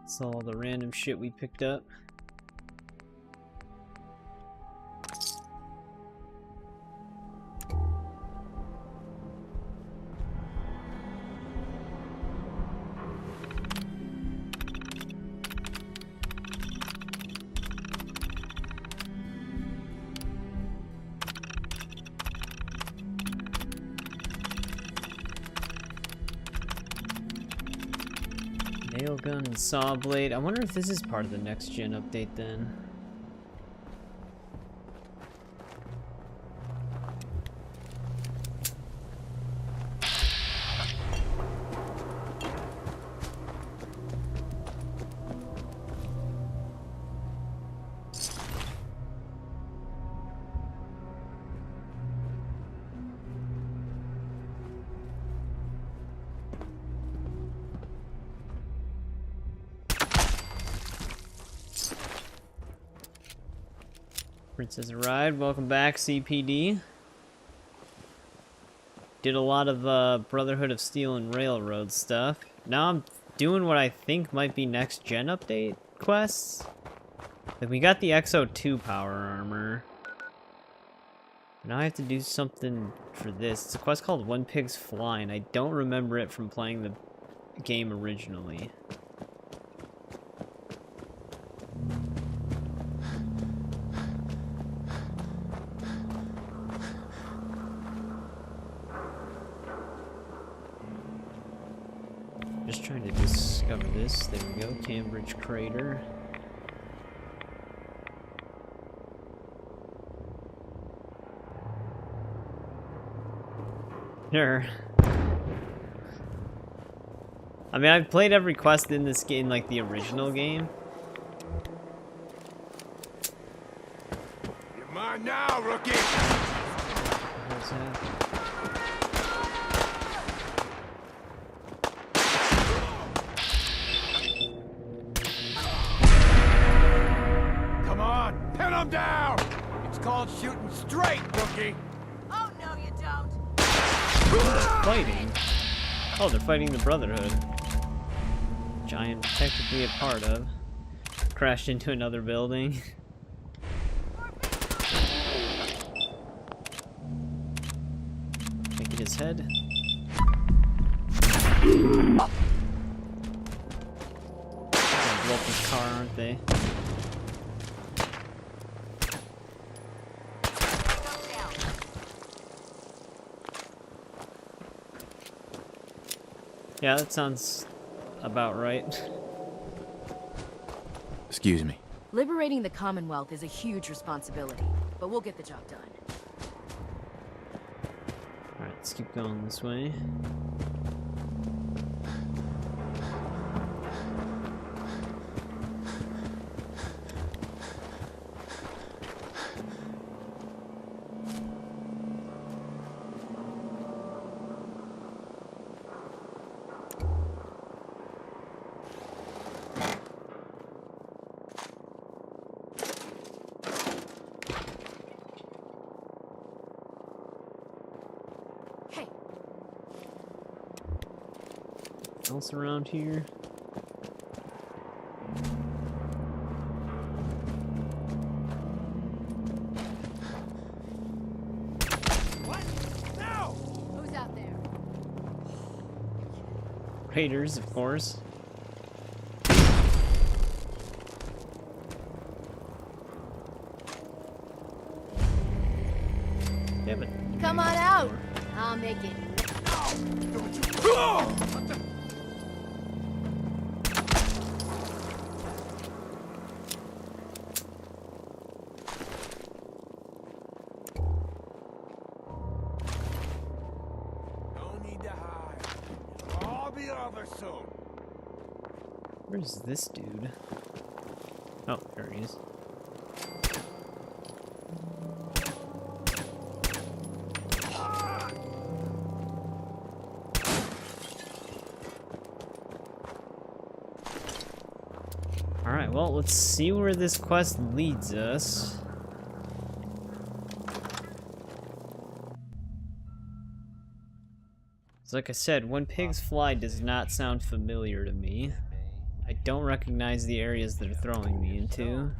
A: Sell all the random shit we picked up. Nail gun and saw blade. I wonder if this is part of the next gen update then. Princess arrived. Welcome back, CPD. Did a lot of Brotherhood of Steel and Railroad stuff. Now I'm doing what I think might be next gen update quests. Like, we got the XO2 power armor. Now I have to do something for this. It's a quest called When Pigs Fly, and I don't remember it from playing the game originally. Just trying to discover this. There we go, Cambridge Crater. Sure. I mean, I've played every quest in this game, like the original game.
D: You're mine now, rookie!
A: What's that?
D: Come on, pin him down! It's called shooting straight, rookie!
C: Oh, no, you don't.
A: Fighting? Oh, they're fighting the Brotherhood. Which I am technically a part of. Crashed into another building. Taking his head. They'll blow up his car, aren't they? Yeah, that sounds about right.
F: Excuse me.
U: Liberating the Commonwealth is a huge responsibility, but we'll get the job done.
A: Alright, let's keep going this way. Else around here?
D: What? No!
C: Who's out there?
A: Raiders, of course. Yeah, but
C: Come on out. I'll make it.
D: What the? No need to hide. It'll all be over soon.
A: where's this dude? Oh, there he is. Alright, well, let's see where this quest leads us. So like I said, when pigs fly does not sound familiar to me. I don't recognize the areas they're throwing me into.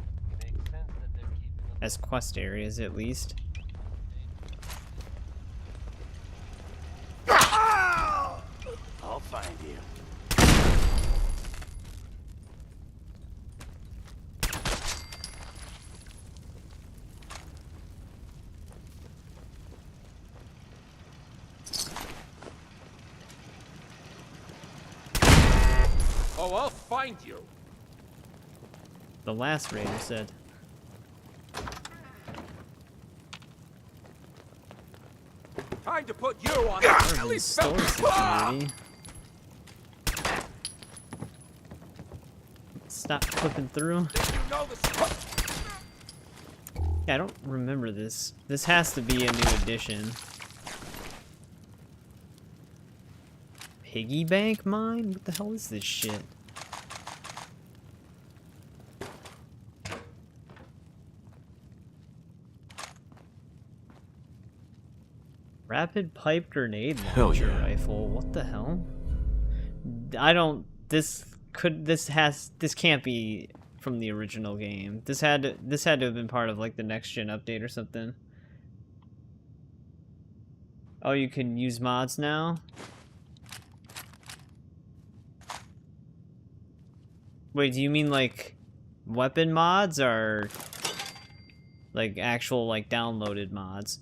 A: As quest areas, at least.
T: I'll find you.
D: Oh, I'll find you.
A: The last raider said.
D: Time to put you on
A: Where's
D: the belly
A: this store security? Stop flipping through. Yeah, I don't remember this. This has to be a new edition. Piggy bank mine? What the hell is this shit? Rapid pipe grenade launcher rifle. What the hell? I don't. This can't be from the original game. This had to have been part of like the next gen update or something. Oh, you can use mods now? Wait, do you mean like weapon mods or like actual like downloaded mods?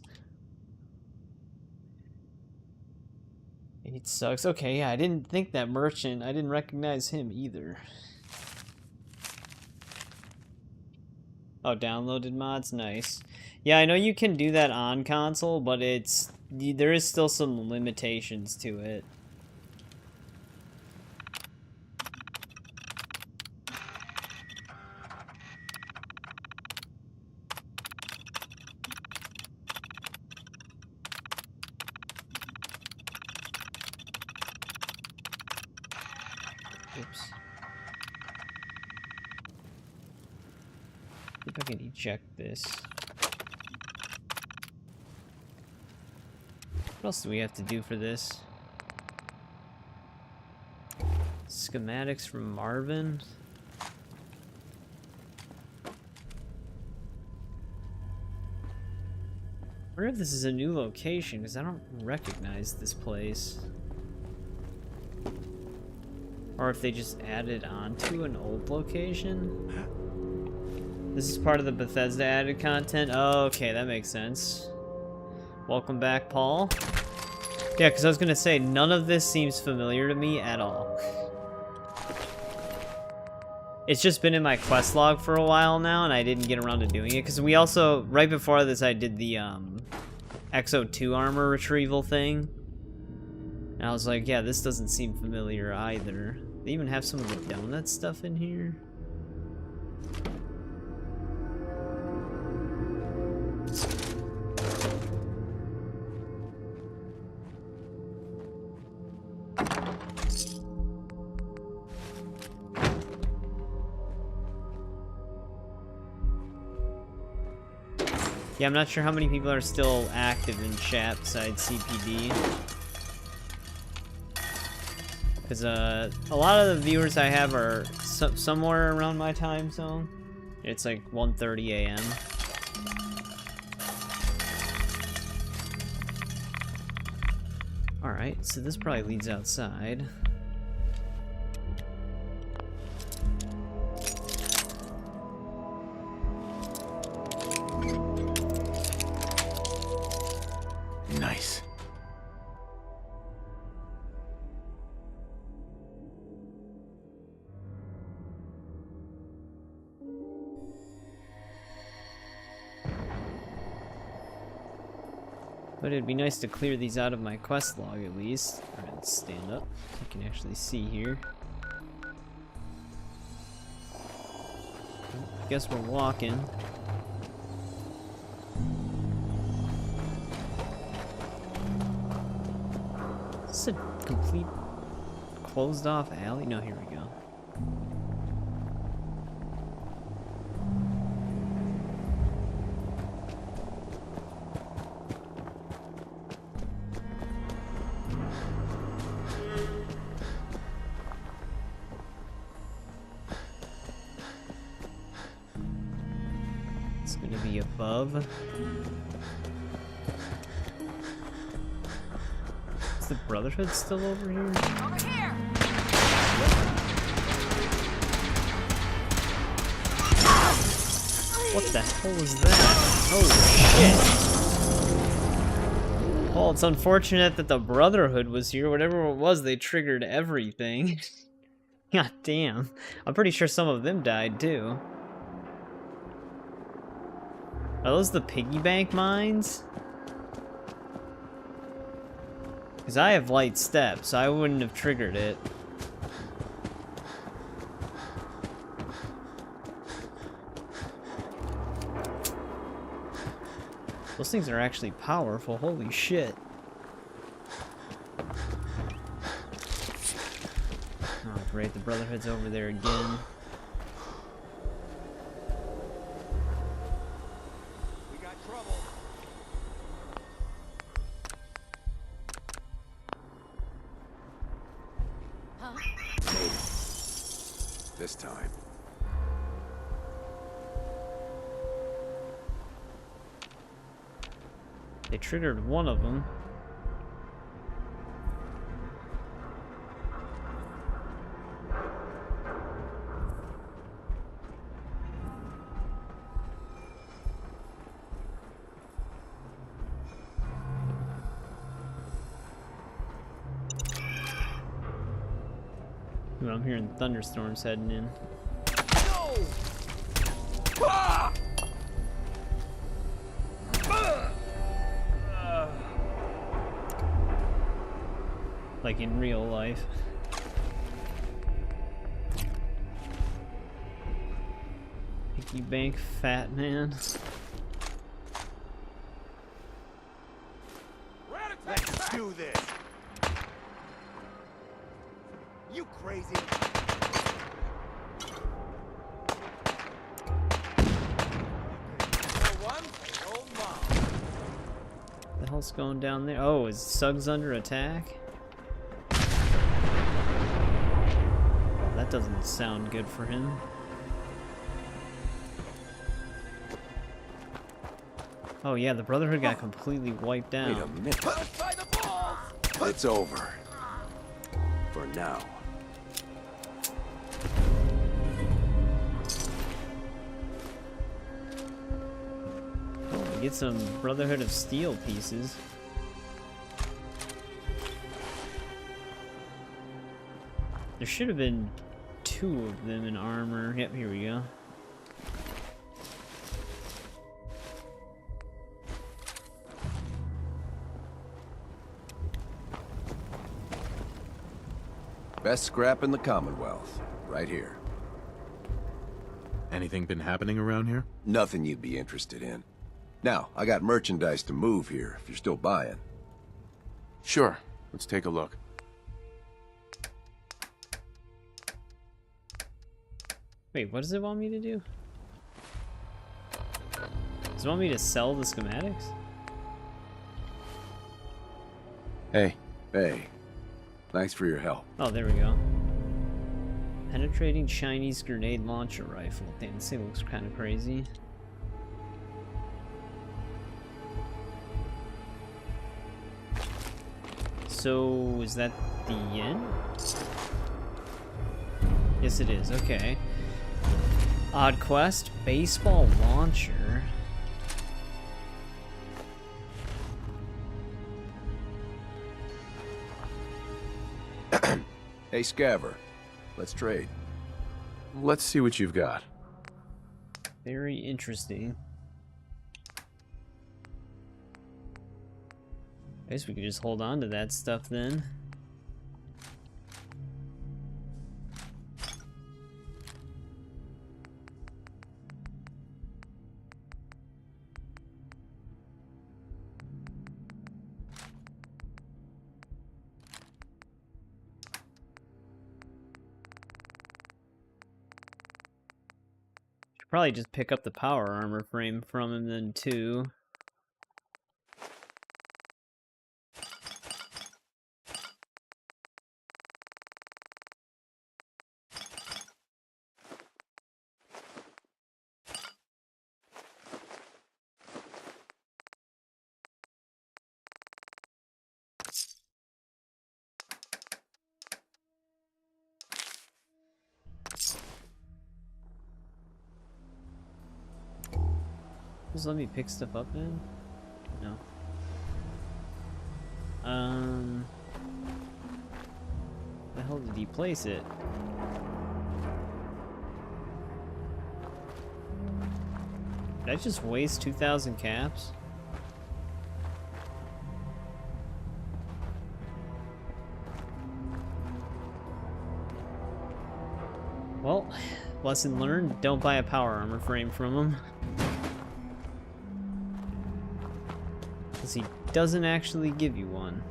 A: It sucks. Okay, yeah, I didn't think that merchant. I didn't recognize him either. Oh, downloaded mods? Nice. Yeah, I know you can do that on console, but there is still some limitations to it. Oops. See if I can eject this. What else do we have to do for this? Schematics from Marvin. I wonder if this is a new location, because I don't recognize this place. Or if they just added onto an old location. This is part of the Bethesda added content. Oh, okay, that makes sense. Welcome back, Paul. Yeah, because I was going to say, none of this seems familiar to me at all. It's just been in my quest log for a while now, and I didn't get around to doing it. Because we also, right before this, I did the Exo 2 armor retrieval thing. And I was like, yeah, this doesn't seem familiar either. They even have some of the donut stuff in here. Yeah, I'm not sure how many people are still active in chat besides CPD. Because a lot of the viewers I have are somewhere around my time zone. It's like 1:30 a.m. Alright, so this probably leads outside.
F: Nice.
A: But it'd be nice to clear these out of my quest log at least. Alright, let's stand up. You can actually see here. I guess we're walking. Is this a complete closed off alley? No, here we go. It's gonna be above. Is the Brotherhood still over here?
C: Over here.
A: What the hell was that? Oh shit! Well, it's unfortunate that the Brotherhood was here. Whatever it was, they triggered everything. God damn. I'm pretty sure some of them died too. Are those the piggy bank mines? Because I have light steps, so I wouldn't have triggered it. Those things are actually powerful, holy shit. Oh great, the Brotherhood's over there again.
J: This time.
A: They triggered one of them. I'm hearing thunderstorms heading in. Like in real life. Piggy bank, fat man.
D: Let's do this. You crazy?
A: The hell's going down there? Oh, is Suggs under attack? That doesn't sound good for him. Oh yeah, the Brotherhood got completely wiped out.
B: Wait a minute. It's over. For now.
A: Get some Brotherhood of Steel pieces. There should have been 2 of them in armor. Yep, here we go.
B: Best scrap in the Commonwealth. Right here.
F: Anything been happening around here?
B: Nothing you'd be interested in. Now, I got merchandise to move here, if you're still buying.
F: Sure. Let's take a look.
A: Wait, what does it want me to do? Does it want me to sell the schematics?
B: Hey. Hey. Thanks for your help.
A: Oh, there we go. Penetrating Chinese grenade launcher rifle. Damn, this thing looks kind of crazy. So, is that the end? Yes, it is. Okay. Odd quest, baseball launcher.
B: Hey, Scaver. Let's trade.
F: Let's see what you've got.
A: Very interesting. I guess we could just hold on to that stuff then. Should probably just pick up the power armor frame from him then too. Just let me pick stuff up then? No. The hell did he place it? Did I just waste 2,000 caps? Well, lesson learned, don't buy a power armor frame from him. Because he doesn't actually give you one.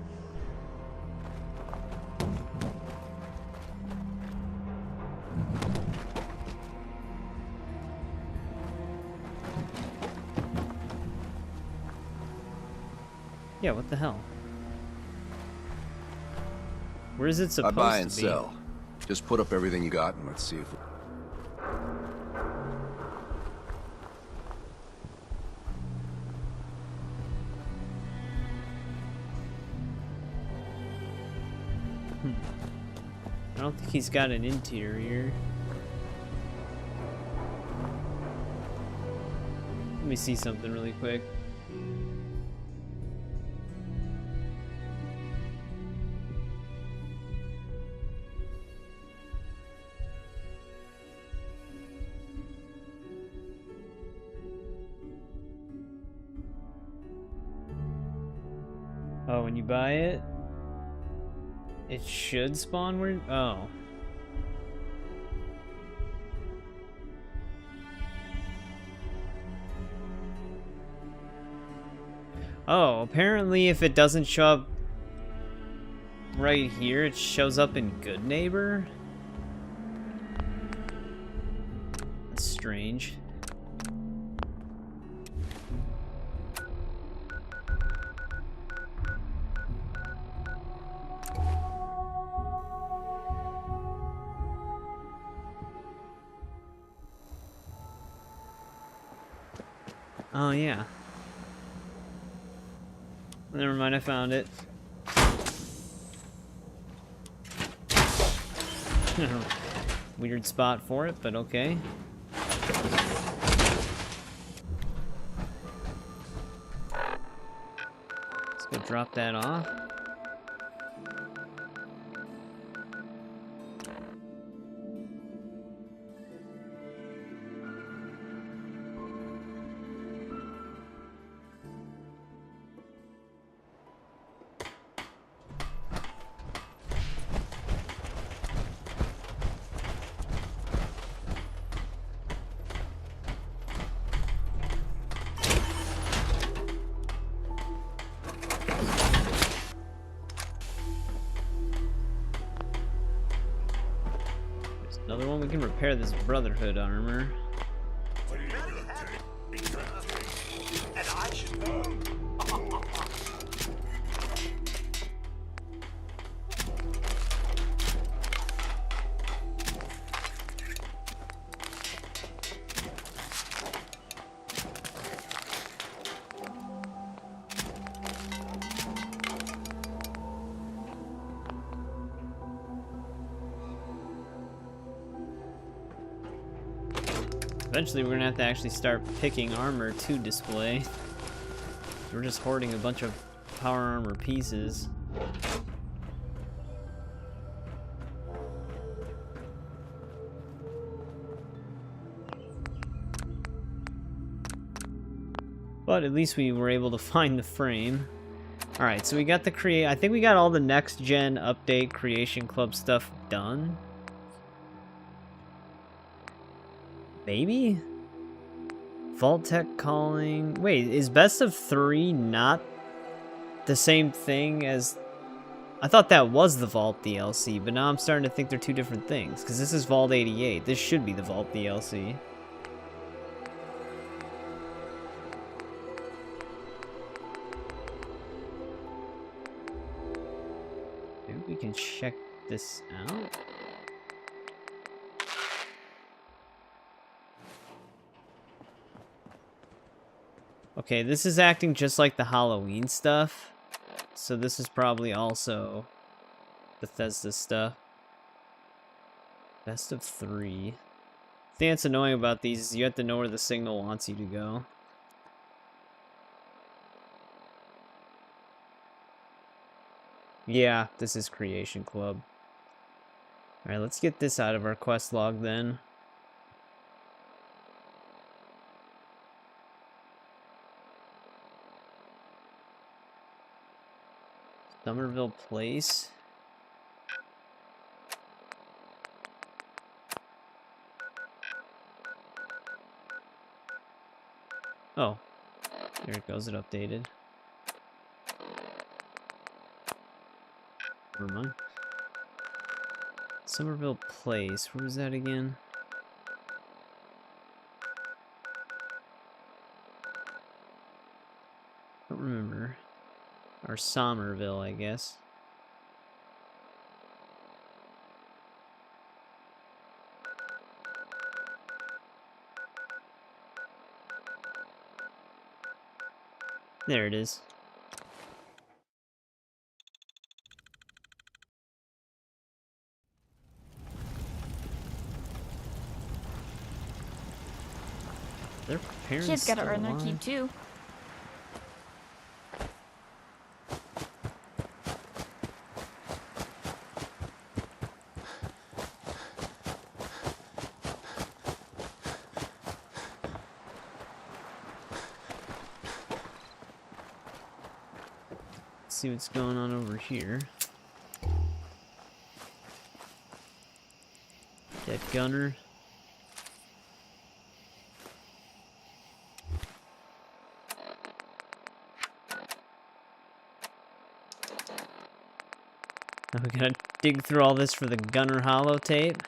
A: Yeah, what the hell? Where is it supposed to be?
B: I buy and sell. Just put up everything you got and let's see if...
A: I don't think he's got an interior. Let me see something really quick. Oh, when you buy it, it should spawn where... Oh. Oh, apparently if it doesn't show up right here, it shows up in Good Neighbor? That's strange. Oh, yeah. Never mind, I found it. Weird spot for it, but okay. Let's go drop that off. Another one, we can repair this Brotherhood armor.
D: And I should know.
A: Eventually we're gonna have to actually start picking armor to display. We're just hoarding a bunch of power armor pieces. But at least we were able to find the frame. Alright, so we got the I think we got all the next gen update Creation Club stuff done. Maybe? Vault Tech calling... Wait, is Best of 3 not the same thing as... I thought that was the Vault DLC, but now I'm starting to think they're two different things. Because this is Vault 88. This should be the Vault DLC. Maybe we can check this out. Okay, this is acting just like the Halloween stuff. So this is probably also Bethesda stuff. Best of 3. The thing that's annoying about these is you have to know where the signal wants you to go. Yeah, this is Creation Club. Alright, let's get this out of our quest log then. Somerville Place. Oh, there it goes, it updated. Never mind. Somerville Place, where was that again? I don't remember. Or Somerville, I guess. There it is. Their parents
M: Kids gotta
A: still
M: earn their
A: alive?
M: keep too.
A: see what's going on over here. Dead gunner. Now we gotta dig through all this for the gunner holotape.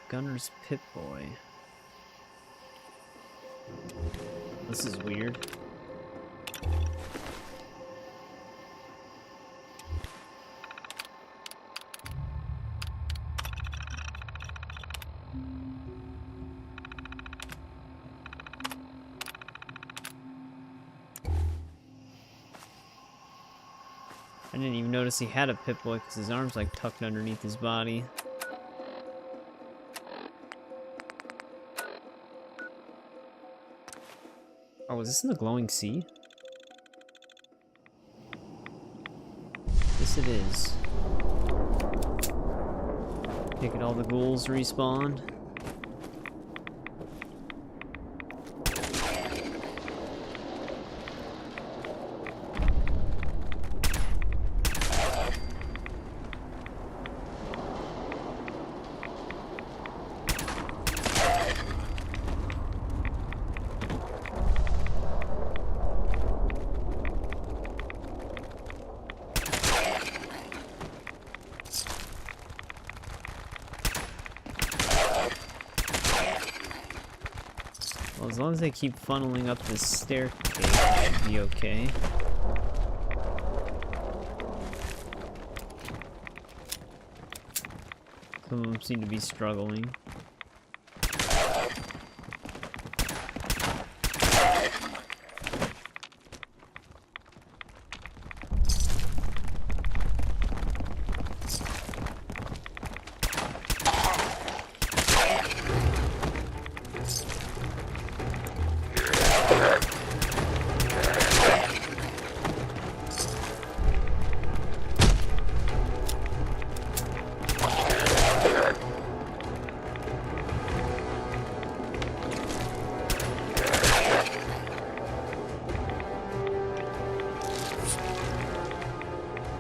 A: Gunner's Pip-Boy. This is weird. I didn't even notice he had a Pip-Boy because his arm's like tucked underneath his body. Oh, is this in the glowing sea? Yes, it is. Take it, all the ghouls respawned. Well, as long as they keep funneling up this staircase, it should be okay. Some of them seem to be struggling.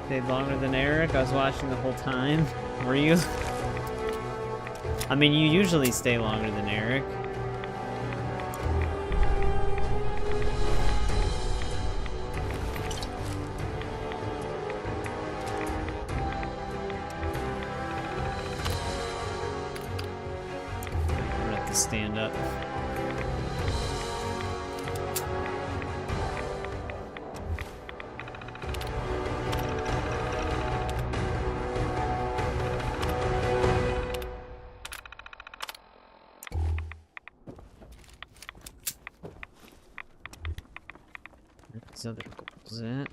A: Stayed longer than Eric. I was watching the whole time. Were you? I mean, you usually stay longer than Eric. I'm gonna have to stand up. These other goals at.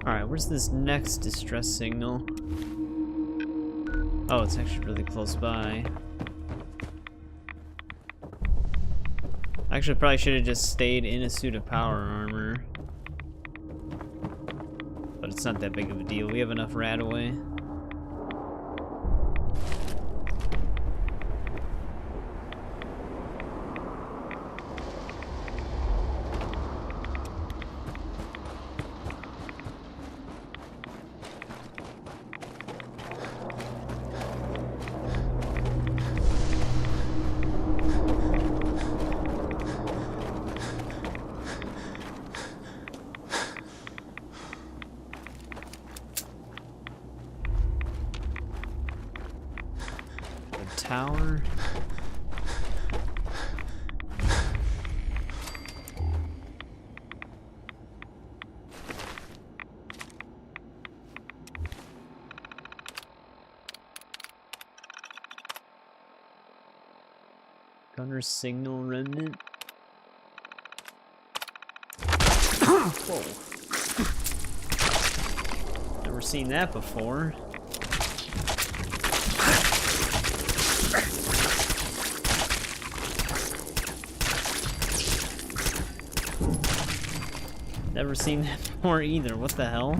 A: Alright, where's this next distress signal? Oh, it's actually really close by. Actually, probably should have just stayed in a suit of power armor. But it's not that big of a deal. We have enough Radaway. Tower. Gunner signal remnant. Whoa. Never seen that before. Never seen that before either. What the hell?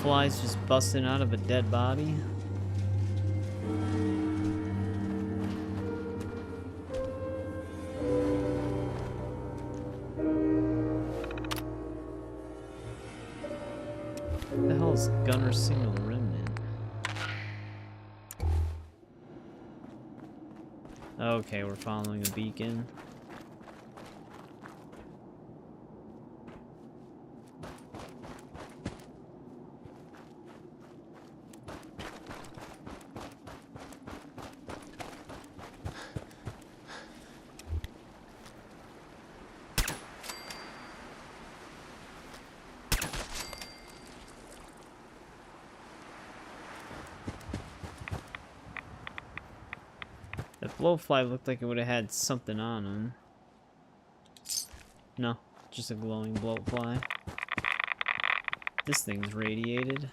A: Flies just busting out of a dead body. What the hell is Gunner signal remnant? Okay, we're following a beacon. That blowfly looked like it would have had something on him. No, just a glowing blowfly. This thing's radiated.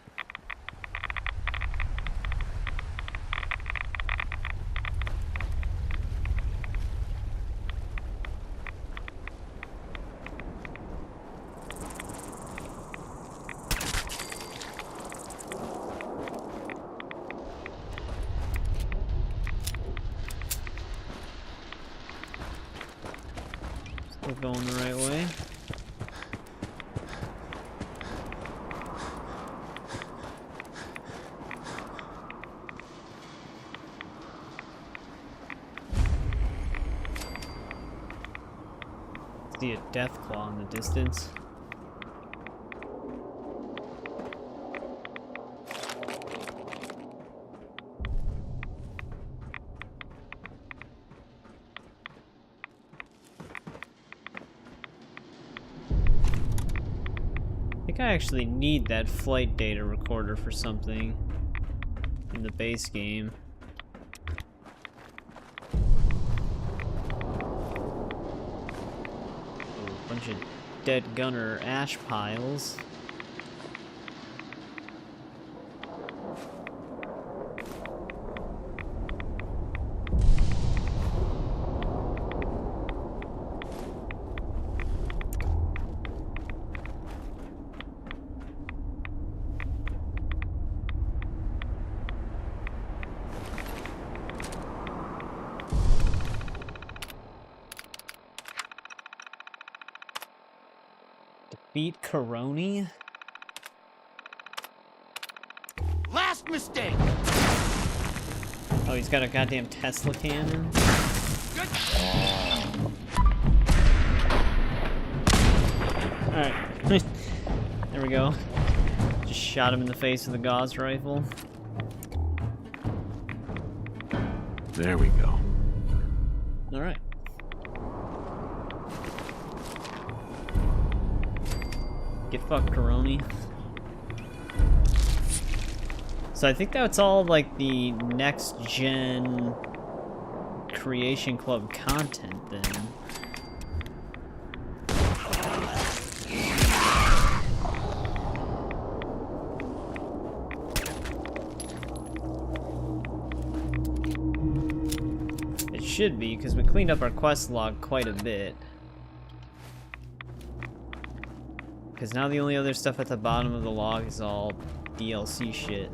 A: Still going the right way. See a death claw in the distance. I think I actually need that flight data recorder for something in the base game. Bunch of dead gunner ash piles. Beat Coroni?
D: Last mistake.
A: Oh, he's got a goddamn Tesla cannon. Alright. There we go. Just shot him in the face with a Gauss rifle.
F: There we go.
A: Alright. Get fucked, Coroni. So I think that's all like the next gen Creation Club content then. It should be, because we cleaned up our quest log quite a bit. Because now the only other stuff at the bottom of the log is all DLC shit.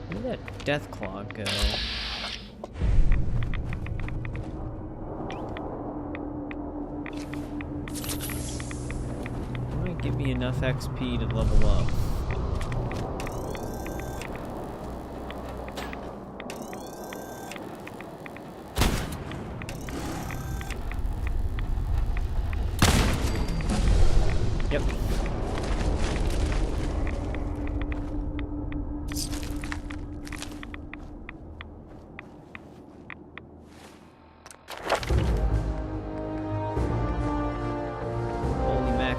A: Where did that death claw go? Might give me enough XP to level up. Yep.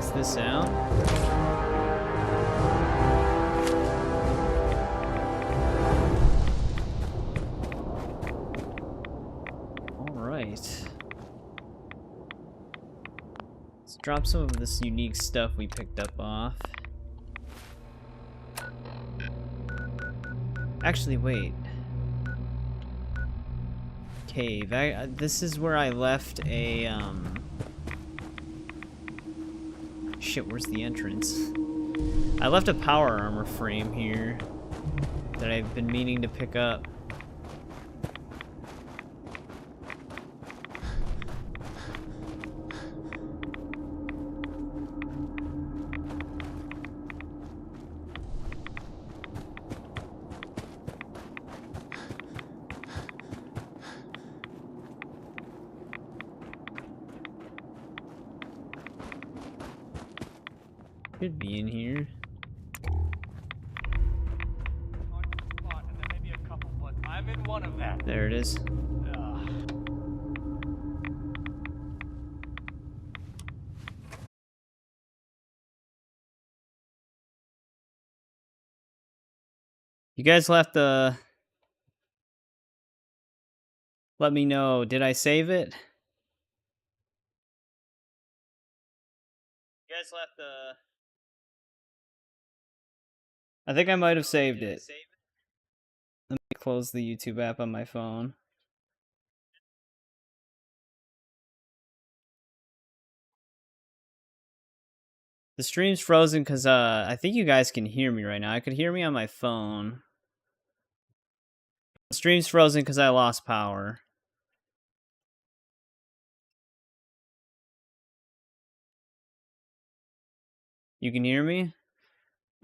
A: Max this out. Alright. Let's drop some of this unique stuff we picked up off. Actually, wait. Cave. This is where I left a, Shit, where's the entrance? I left a power armor frame here that I've been meaning to pick up. Could be in here.
V: I'm in one of them.
A: There it is. You guys left the... Let me know. Did I save it? You guys left the... I think I might have saved it. Let me close the YouTube app on my phone. The stream's frozen because I think you guys can hear me right now. I could hear me on my phone. The stream's frozen because I lost power. You can hear me?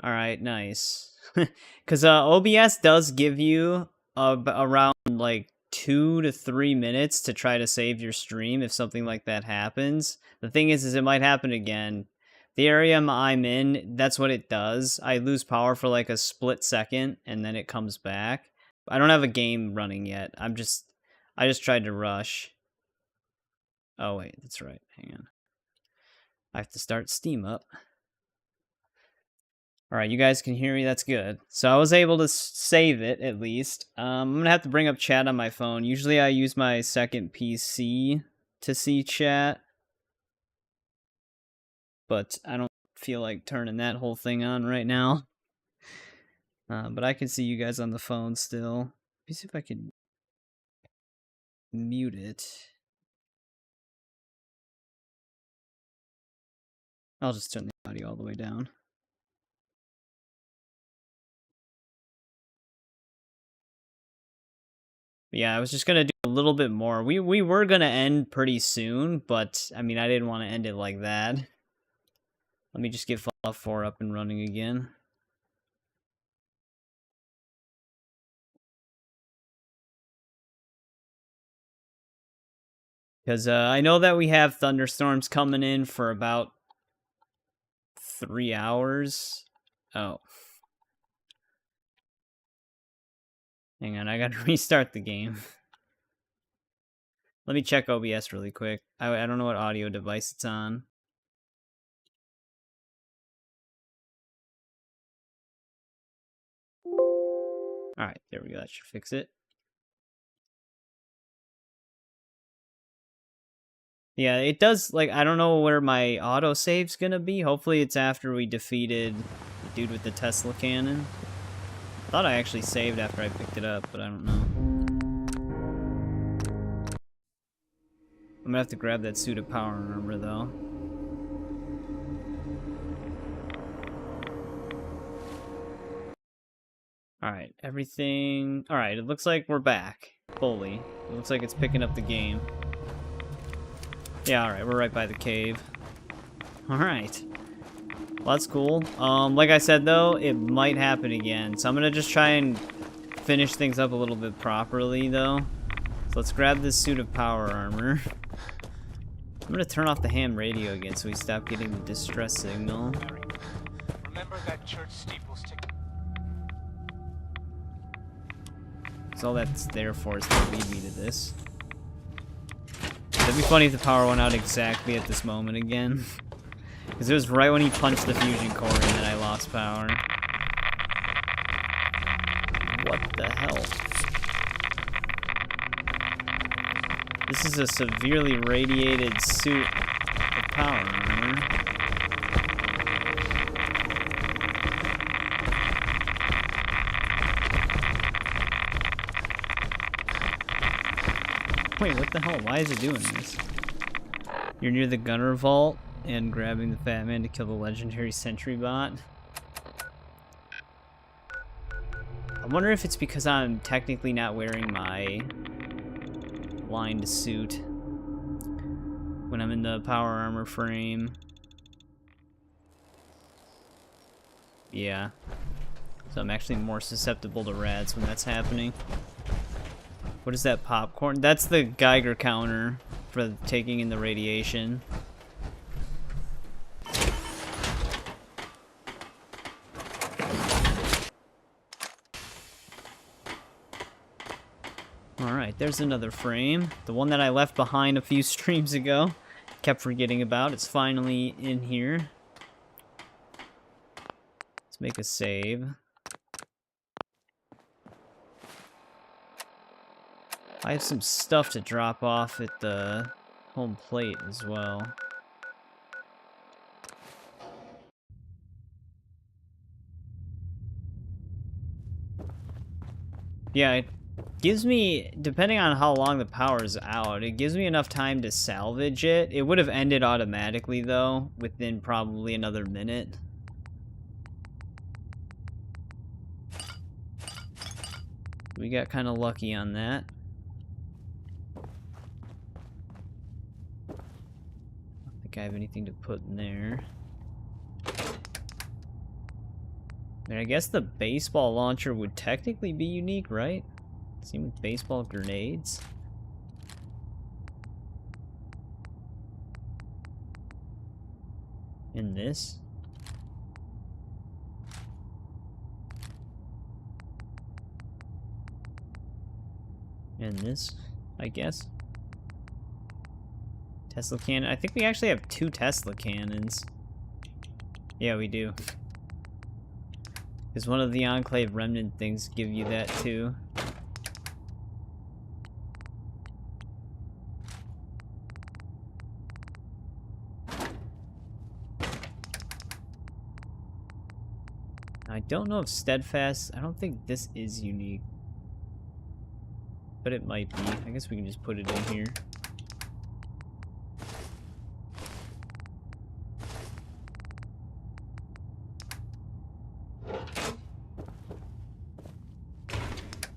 A: Alright, nice. Because OBS does give you around like 2 to 3 minutes to try to save your stream if something like that happens. The thing is it might happen again. The area I'm in, that's what it does. I lose power for like a split second and then it comes back. I don't have a game running yet. I just tried to rush. Oh wait, that's right. Hang on. I have to start Steam up. Alright, you guys can hear me? That's good. So I was able to save it, at least. I'm going to have to bring up chat on my phone. Usually I use my second PC to see chat. But I don't feel like turning that whole thing on right now. But I can see you guys on the phone still. Let me see if I can mute it. I'll just turn the audio all the way down. Yeah, I was just gonna do a little bit more. We were gonna end pretty soon, but I mean I didn't want to end it like that. Let me just get Fallout 4 up and running again. Because I know that we have thunderstorms coming in for about 3 hours. Oh. Hang on, I gotta restart the game. Let me check OBS really quick. I don't know what audio device it's on. Alright, there we go. That should fix it. Yeah, it does, like, I don't know where my autosave's gonna be. Hopefully it's after we defeated the dude with the Tesla cannon. I thought I actually saved after I picked it up, but I don't know. I'm gonna have to grab that suit of power armor, though. Alright, everything... Alright, it looks like we're back. Fully. It looks like it's picking up the game. Yeah, alright, we're right by the cave. Alright. Well, that's cool. Like I said, though, it might happen again. So I'm gonna just try and finish things up a little bit properly, though. So let's grab this suit of power armor. I'm gonna turn off the ham radio again so we stop getting the distress signal.
V: Remember that church steeple's ticket?
A: Because all that's there for is to lead me to this. It'd be funny if the power went out exactly at this moment again. Because it was right when he punched the fusion core in that I lost power. What the hell? This is a severely radiated suit of power armor. Wait, what the hell? Why is it doing this? You're near the gunner vault and grabbing the fat man to kill the legendary sentry bot. I wonder if it's because I'm technically not wearing my lined suit when I'm in the power armor frame. Yeah. So I'm actually more susceptible to rats when that's happening. What is that popcorn? That's the Geiger counter for taking in the radiation. Alright, there's another frame. The one that I left behind a few streams ago. Kept forgetting about. It's finally in here. Let's make a save. I have some stuff to drop off at the home plate as well. Yeah, it gives me, depending on how long the power is out, it gives me enough time to salvage it. It would have ended automatically, though, within probably another minute. We got kind of lucky on that. I don't think I have anything to put in there. I mean, I guess the baseball launcher would technically be unique, right? Same with baseball grenades. And this. And this, I guess. Tesla cannon. I think we actually have 2 Tesla cannons. Yeah, we do. Because one of the Enclave Remnant things give you that too. I don't know if Steadfast, I don't think this is unique. But it might be. I guess we can just put it in here.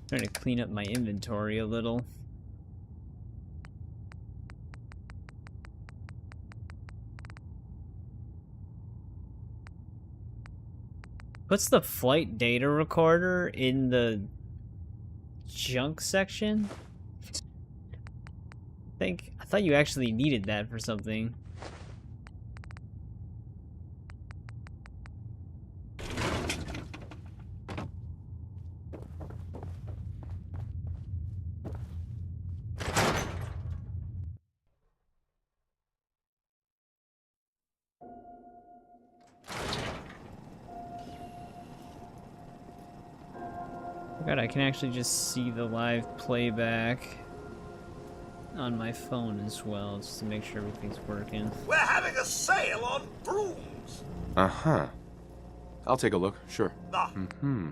A: Trying to clean up my inventory a little. What's the flight data recorder in the junk section? I thought you actually needed that for something. God, I can actually just see the live playback on my phone as well, just to make sure everything's working.
D: We're having a sale on brooms.
F: Uh-huh. I'll take a look, sure.
D: Ah.
F: Mm-hmm.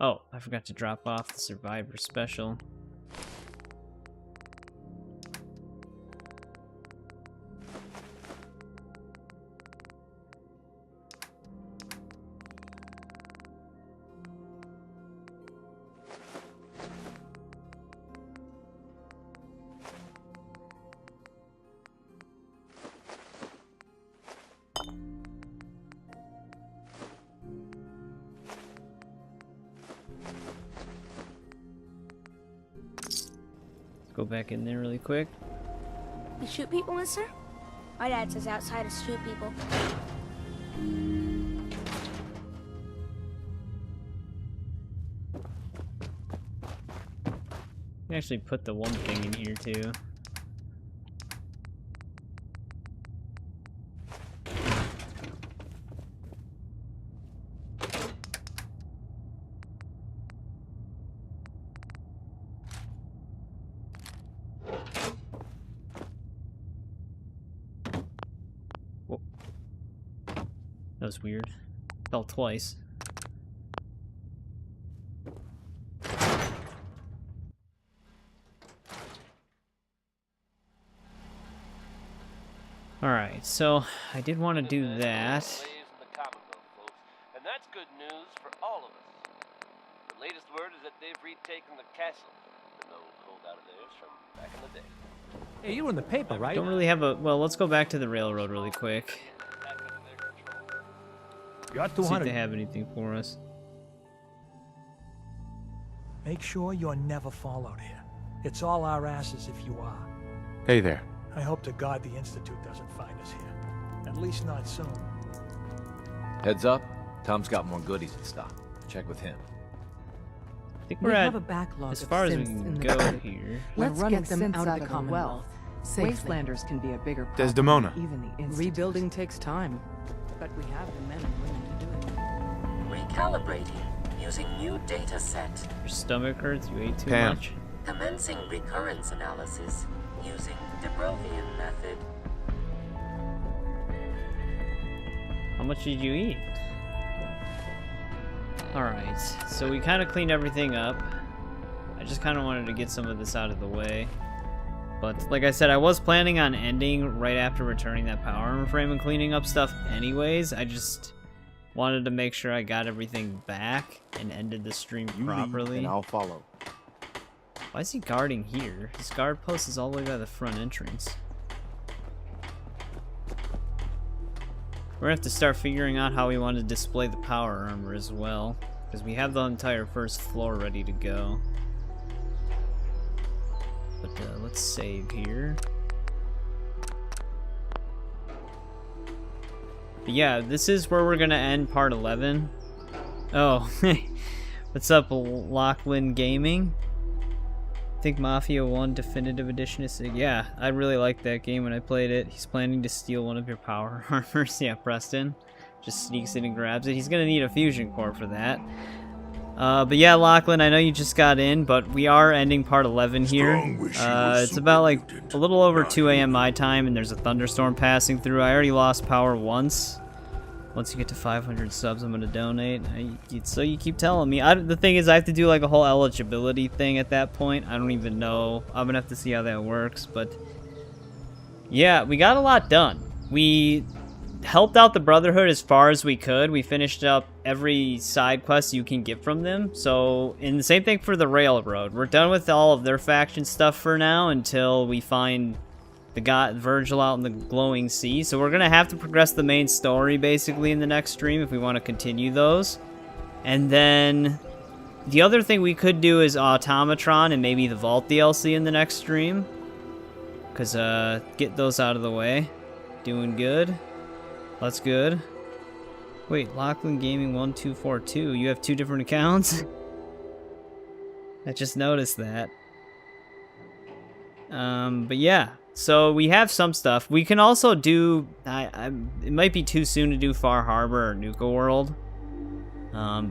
A: Oh, I forgot to drop off the Survivor Special. Go back in there really quick.
M: You shoot people, mister? My dad says outside to shoot people.
A: can actually put the one thing in here too. Whoa. That was weird. Fell twice. Alright, so I did want to do that.
E: And that's good news for all of us. The latest word is that they've retaken the castle. An old holdout of theirs from back in the day.
R: Hey, you were in the paper, right?
A: Don't really have a... Well, let's go back to the railroad really quick.
V: You're
A: See if they have anything for us.
V: Make sure you're never followed here. It's all our asses if you are.
F: Hey there.
V: I hope to God the Institute doesn't find us here. At least not soon.
G: Heads up, Tom's got more goodies in stock. Check with him.
A: I think
H: We
A: we're at
H: have a backlog
A: as
H: of
A: far as we
H: synths
A: can
H: in the
A: go
H: city.
A: here.
H: Let's
O: running
H: get them
O: synths
H: out
O: out
H: of
O: of
H: the
O: the
H: Commonwealth.
O: safely.
H: Wastelanders can be a bigger problem
F: Desdemona.
H: than even the Institute.
Q: Rebuilding takes time, but we have the men and women to do it.
L: Recalibrating using new data set.
A: Your stomach hurts? You ate too
F: Pam.
A: much?
L: Commencing recurrence analysis using the Brovian method.
A: How much did you eat? Alright, so we kind of cleaned everything up. I just kind of wanted to get some of this out of the way. But like I said, I was planning on ending right after returning that power armor frame and cleaning up stuff anyways. I just wanted to make sure I got everything back and ended the stream properly.
F: And I'll follow.
A: Why is he guarding here? His guard post is all the way by the front entrance. We're gonna have to start figuring out how we want to display the power armor as well, because we have the entire first floor ready to go. But let's save here. But yeah, this is where we're gonna end part 11. Oh, what's up, Lachlan Gaming? I think Mafia 1 Definitive Edition is... Yeah, I really liked that game when I played it. He's planning to steal one of your power armors. Yeah, Preston just sneaks in and grabs it. He's gonna need a fusion core for that. But yeah, Lachlan, I know you just got in, but we are ending part 11 here. It's about like a little over 2 a.m. my time, and there's a thunderstorm passing through. I already lost power once. Once you get to 500 subs, I'm gonna donate. So you keep telling me. The thing is, I have to do like a whole eligibility thing at that point. I don't even know. I'm gonna have to see how that works. But yeah, we got a lot done. We helped out the Brotherhood as far as we could. We finished up every side quest you can get from them. So, and the same thing for the Railroad. We're done with all of their faction stuff for now until we find the god Virgil out in the glowing sea. So we're gonna have to progress the main story basically in the next stream if we want to continue those. And then the other thing we could do is Automatron and maybe the Vault DLC in the next stream, because get those out of the way. Doing good. That's good. Wait, Lachlan Gaming 1242. You have 2 different accounts? I just noticed that. But yeah. So we have some stuff. We can also do... it might be too soon to do Far Harbor or Nuka World.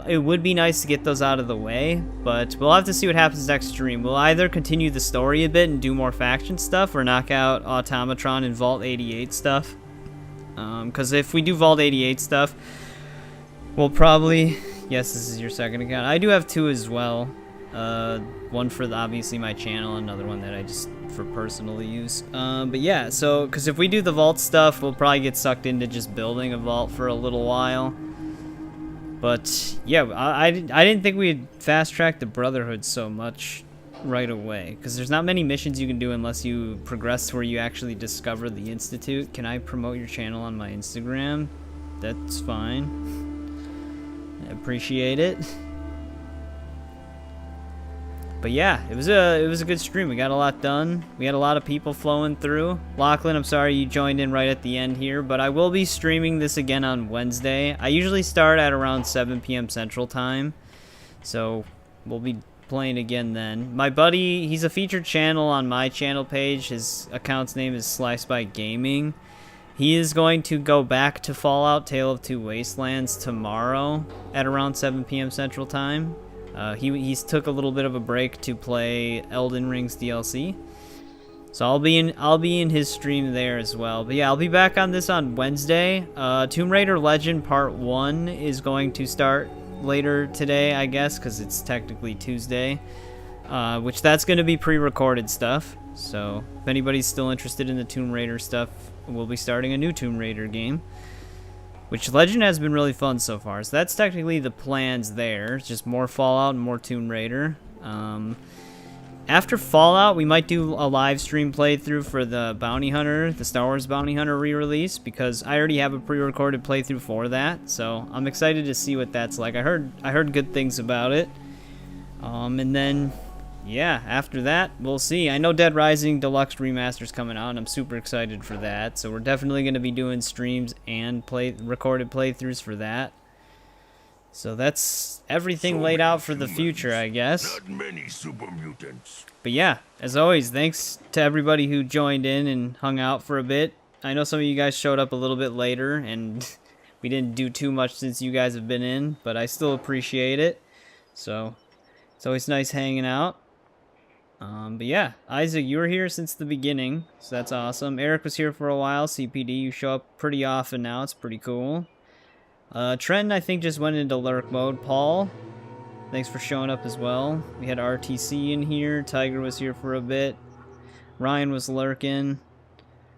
A: It would be nice to get those out of the way, but we'll have to see what happens next stream. We'll either continue the story a bit and do more faction stuff, or knock out Automatron and Vault 88 stuff. Because if we do Vault 88 stuff, we'll probably... Yes, this is your second account. I do have 2 as well. One for obviously my channel, another one that I just for personal use. But yeah, so because if we do the vault stuff, we'll probably get sucked into just building a vault for a little while. But yeah, I didn't think we'd fast track the Brotherhood so much right away, because there's not many missions you can do unless you progress to where you actually discover the Institute. Can I promote your channel on my Instagram? That's fine. I appreciate it. But yeah, it was a good stream. We got a lot done. We had a lot of people flowing through. Lachlan, I'm sorry you joined in right at the end here, but I will be streaming this again on Wednesday. I usually start at around 7 p.m. Central Time, so we'll be playing again then. My buddy, he's a featured channel on my channel page. His account's name is Sliceby Gaming. He is going to go back to Fallout Tale of Two Wastelands tomorrow at around 7 p.m. Central Time. He's took a little bit of a break to play Elden Ring's DLC. So I'll be in his stream there as well. But yeah, I'll be back on this on Wednesday. Tomb Raider Legend Part 1 is going to start later today, I guess, because it's technically Tuesday. Which that's going to be pre-recorded stuff. So if anybody's still interested in the Tomb Raider stuff, we'll be starting a new Tomb Raider game. Which Legend has been really fun so far. So that's technically the plans there. It's just more Fallout and more Tomb Raider. After Fallout, we might do a live stream playthrough for the Bounty Hunter, the Star Wars Bounty Hunter re-release, because I already have a pre-recorded playthrough for that. So I'm excited to see what that's like. I heard good things about it. And then, yeah, after that, we'll see. I know Dead Rising Deluxe Remaster's coming out, and I'm super excited for that. So we're definitely going to be doing streams and recorded playthroughs for that. So that's everything laid out for the future, I guess.
D: Not many super mutants.
A: But yeah, as always, thanks to everybody who joined in and hung out for a bit. I know some of you guys showed up a little bit later, and we didn't do too much since you guys have been in, but I still appreciate it. So it's always nice hanging out. But yeah, Isaac, you were here since the beginning, so that's awesome. Eric was here for a while. CPD, you show up pretty often now. It's pretty cool. Trent, I think, just went into lurk mode. Paul, thanks for showing up as well. We had RTC in here. Tiger was here for a bit. Ryan was lurking.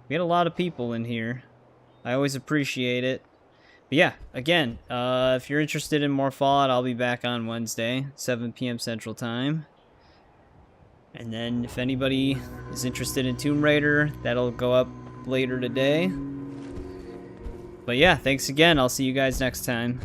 A: We had a lot of people in here. I always appreciate it. But yeah, again, if you're interested in more Fallout, I'll be back on Wednesday, 7 p.m. Central Time. And then if anybody is interested in Tomb Raider, that'll go up later today. But yeah, thanks again. I'll see you guys next time.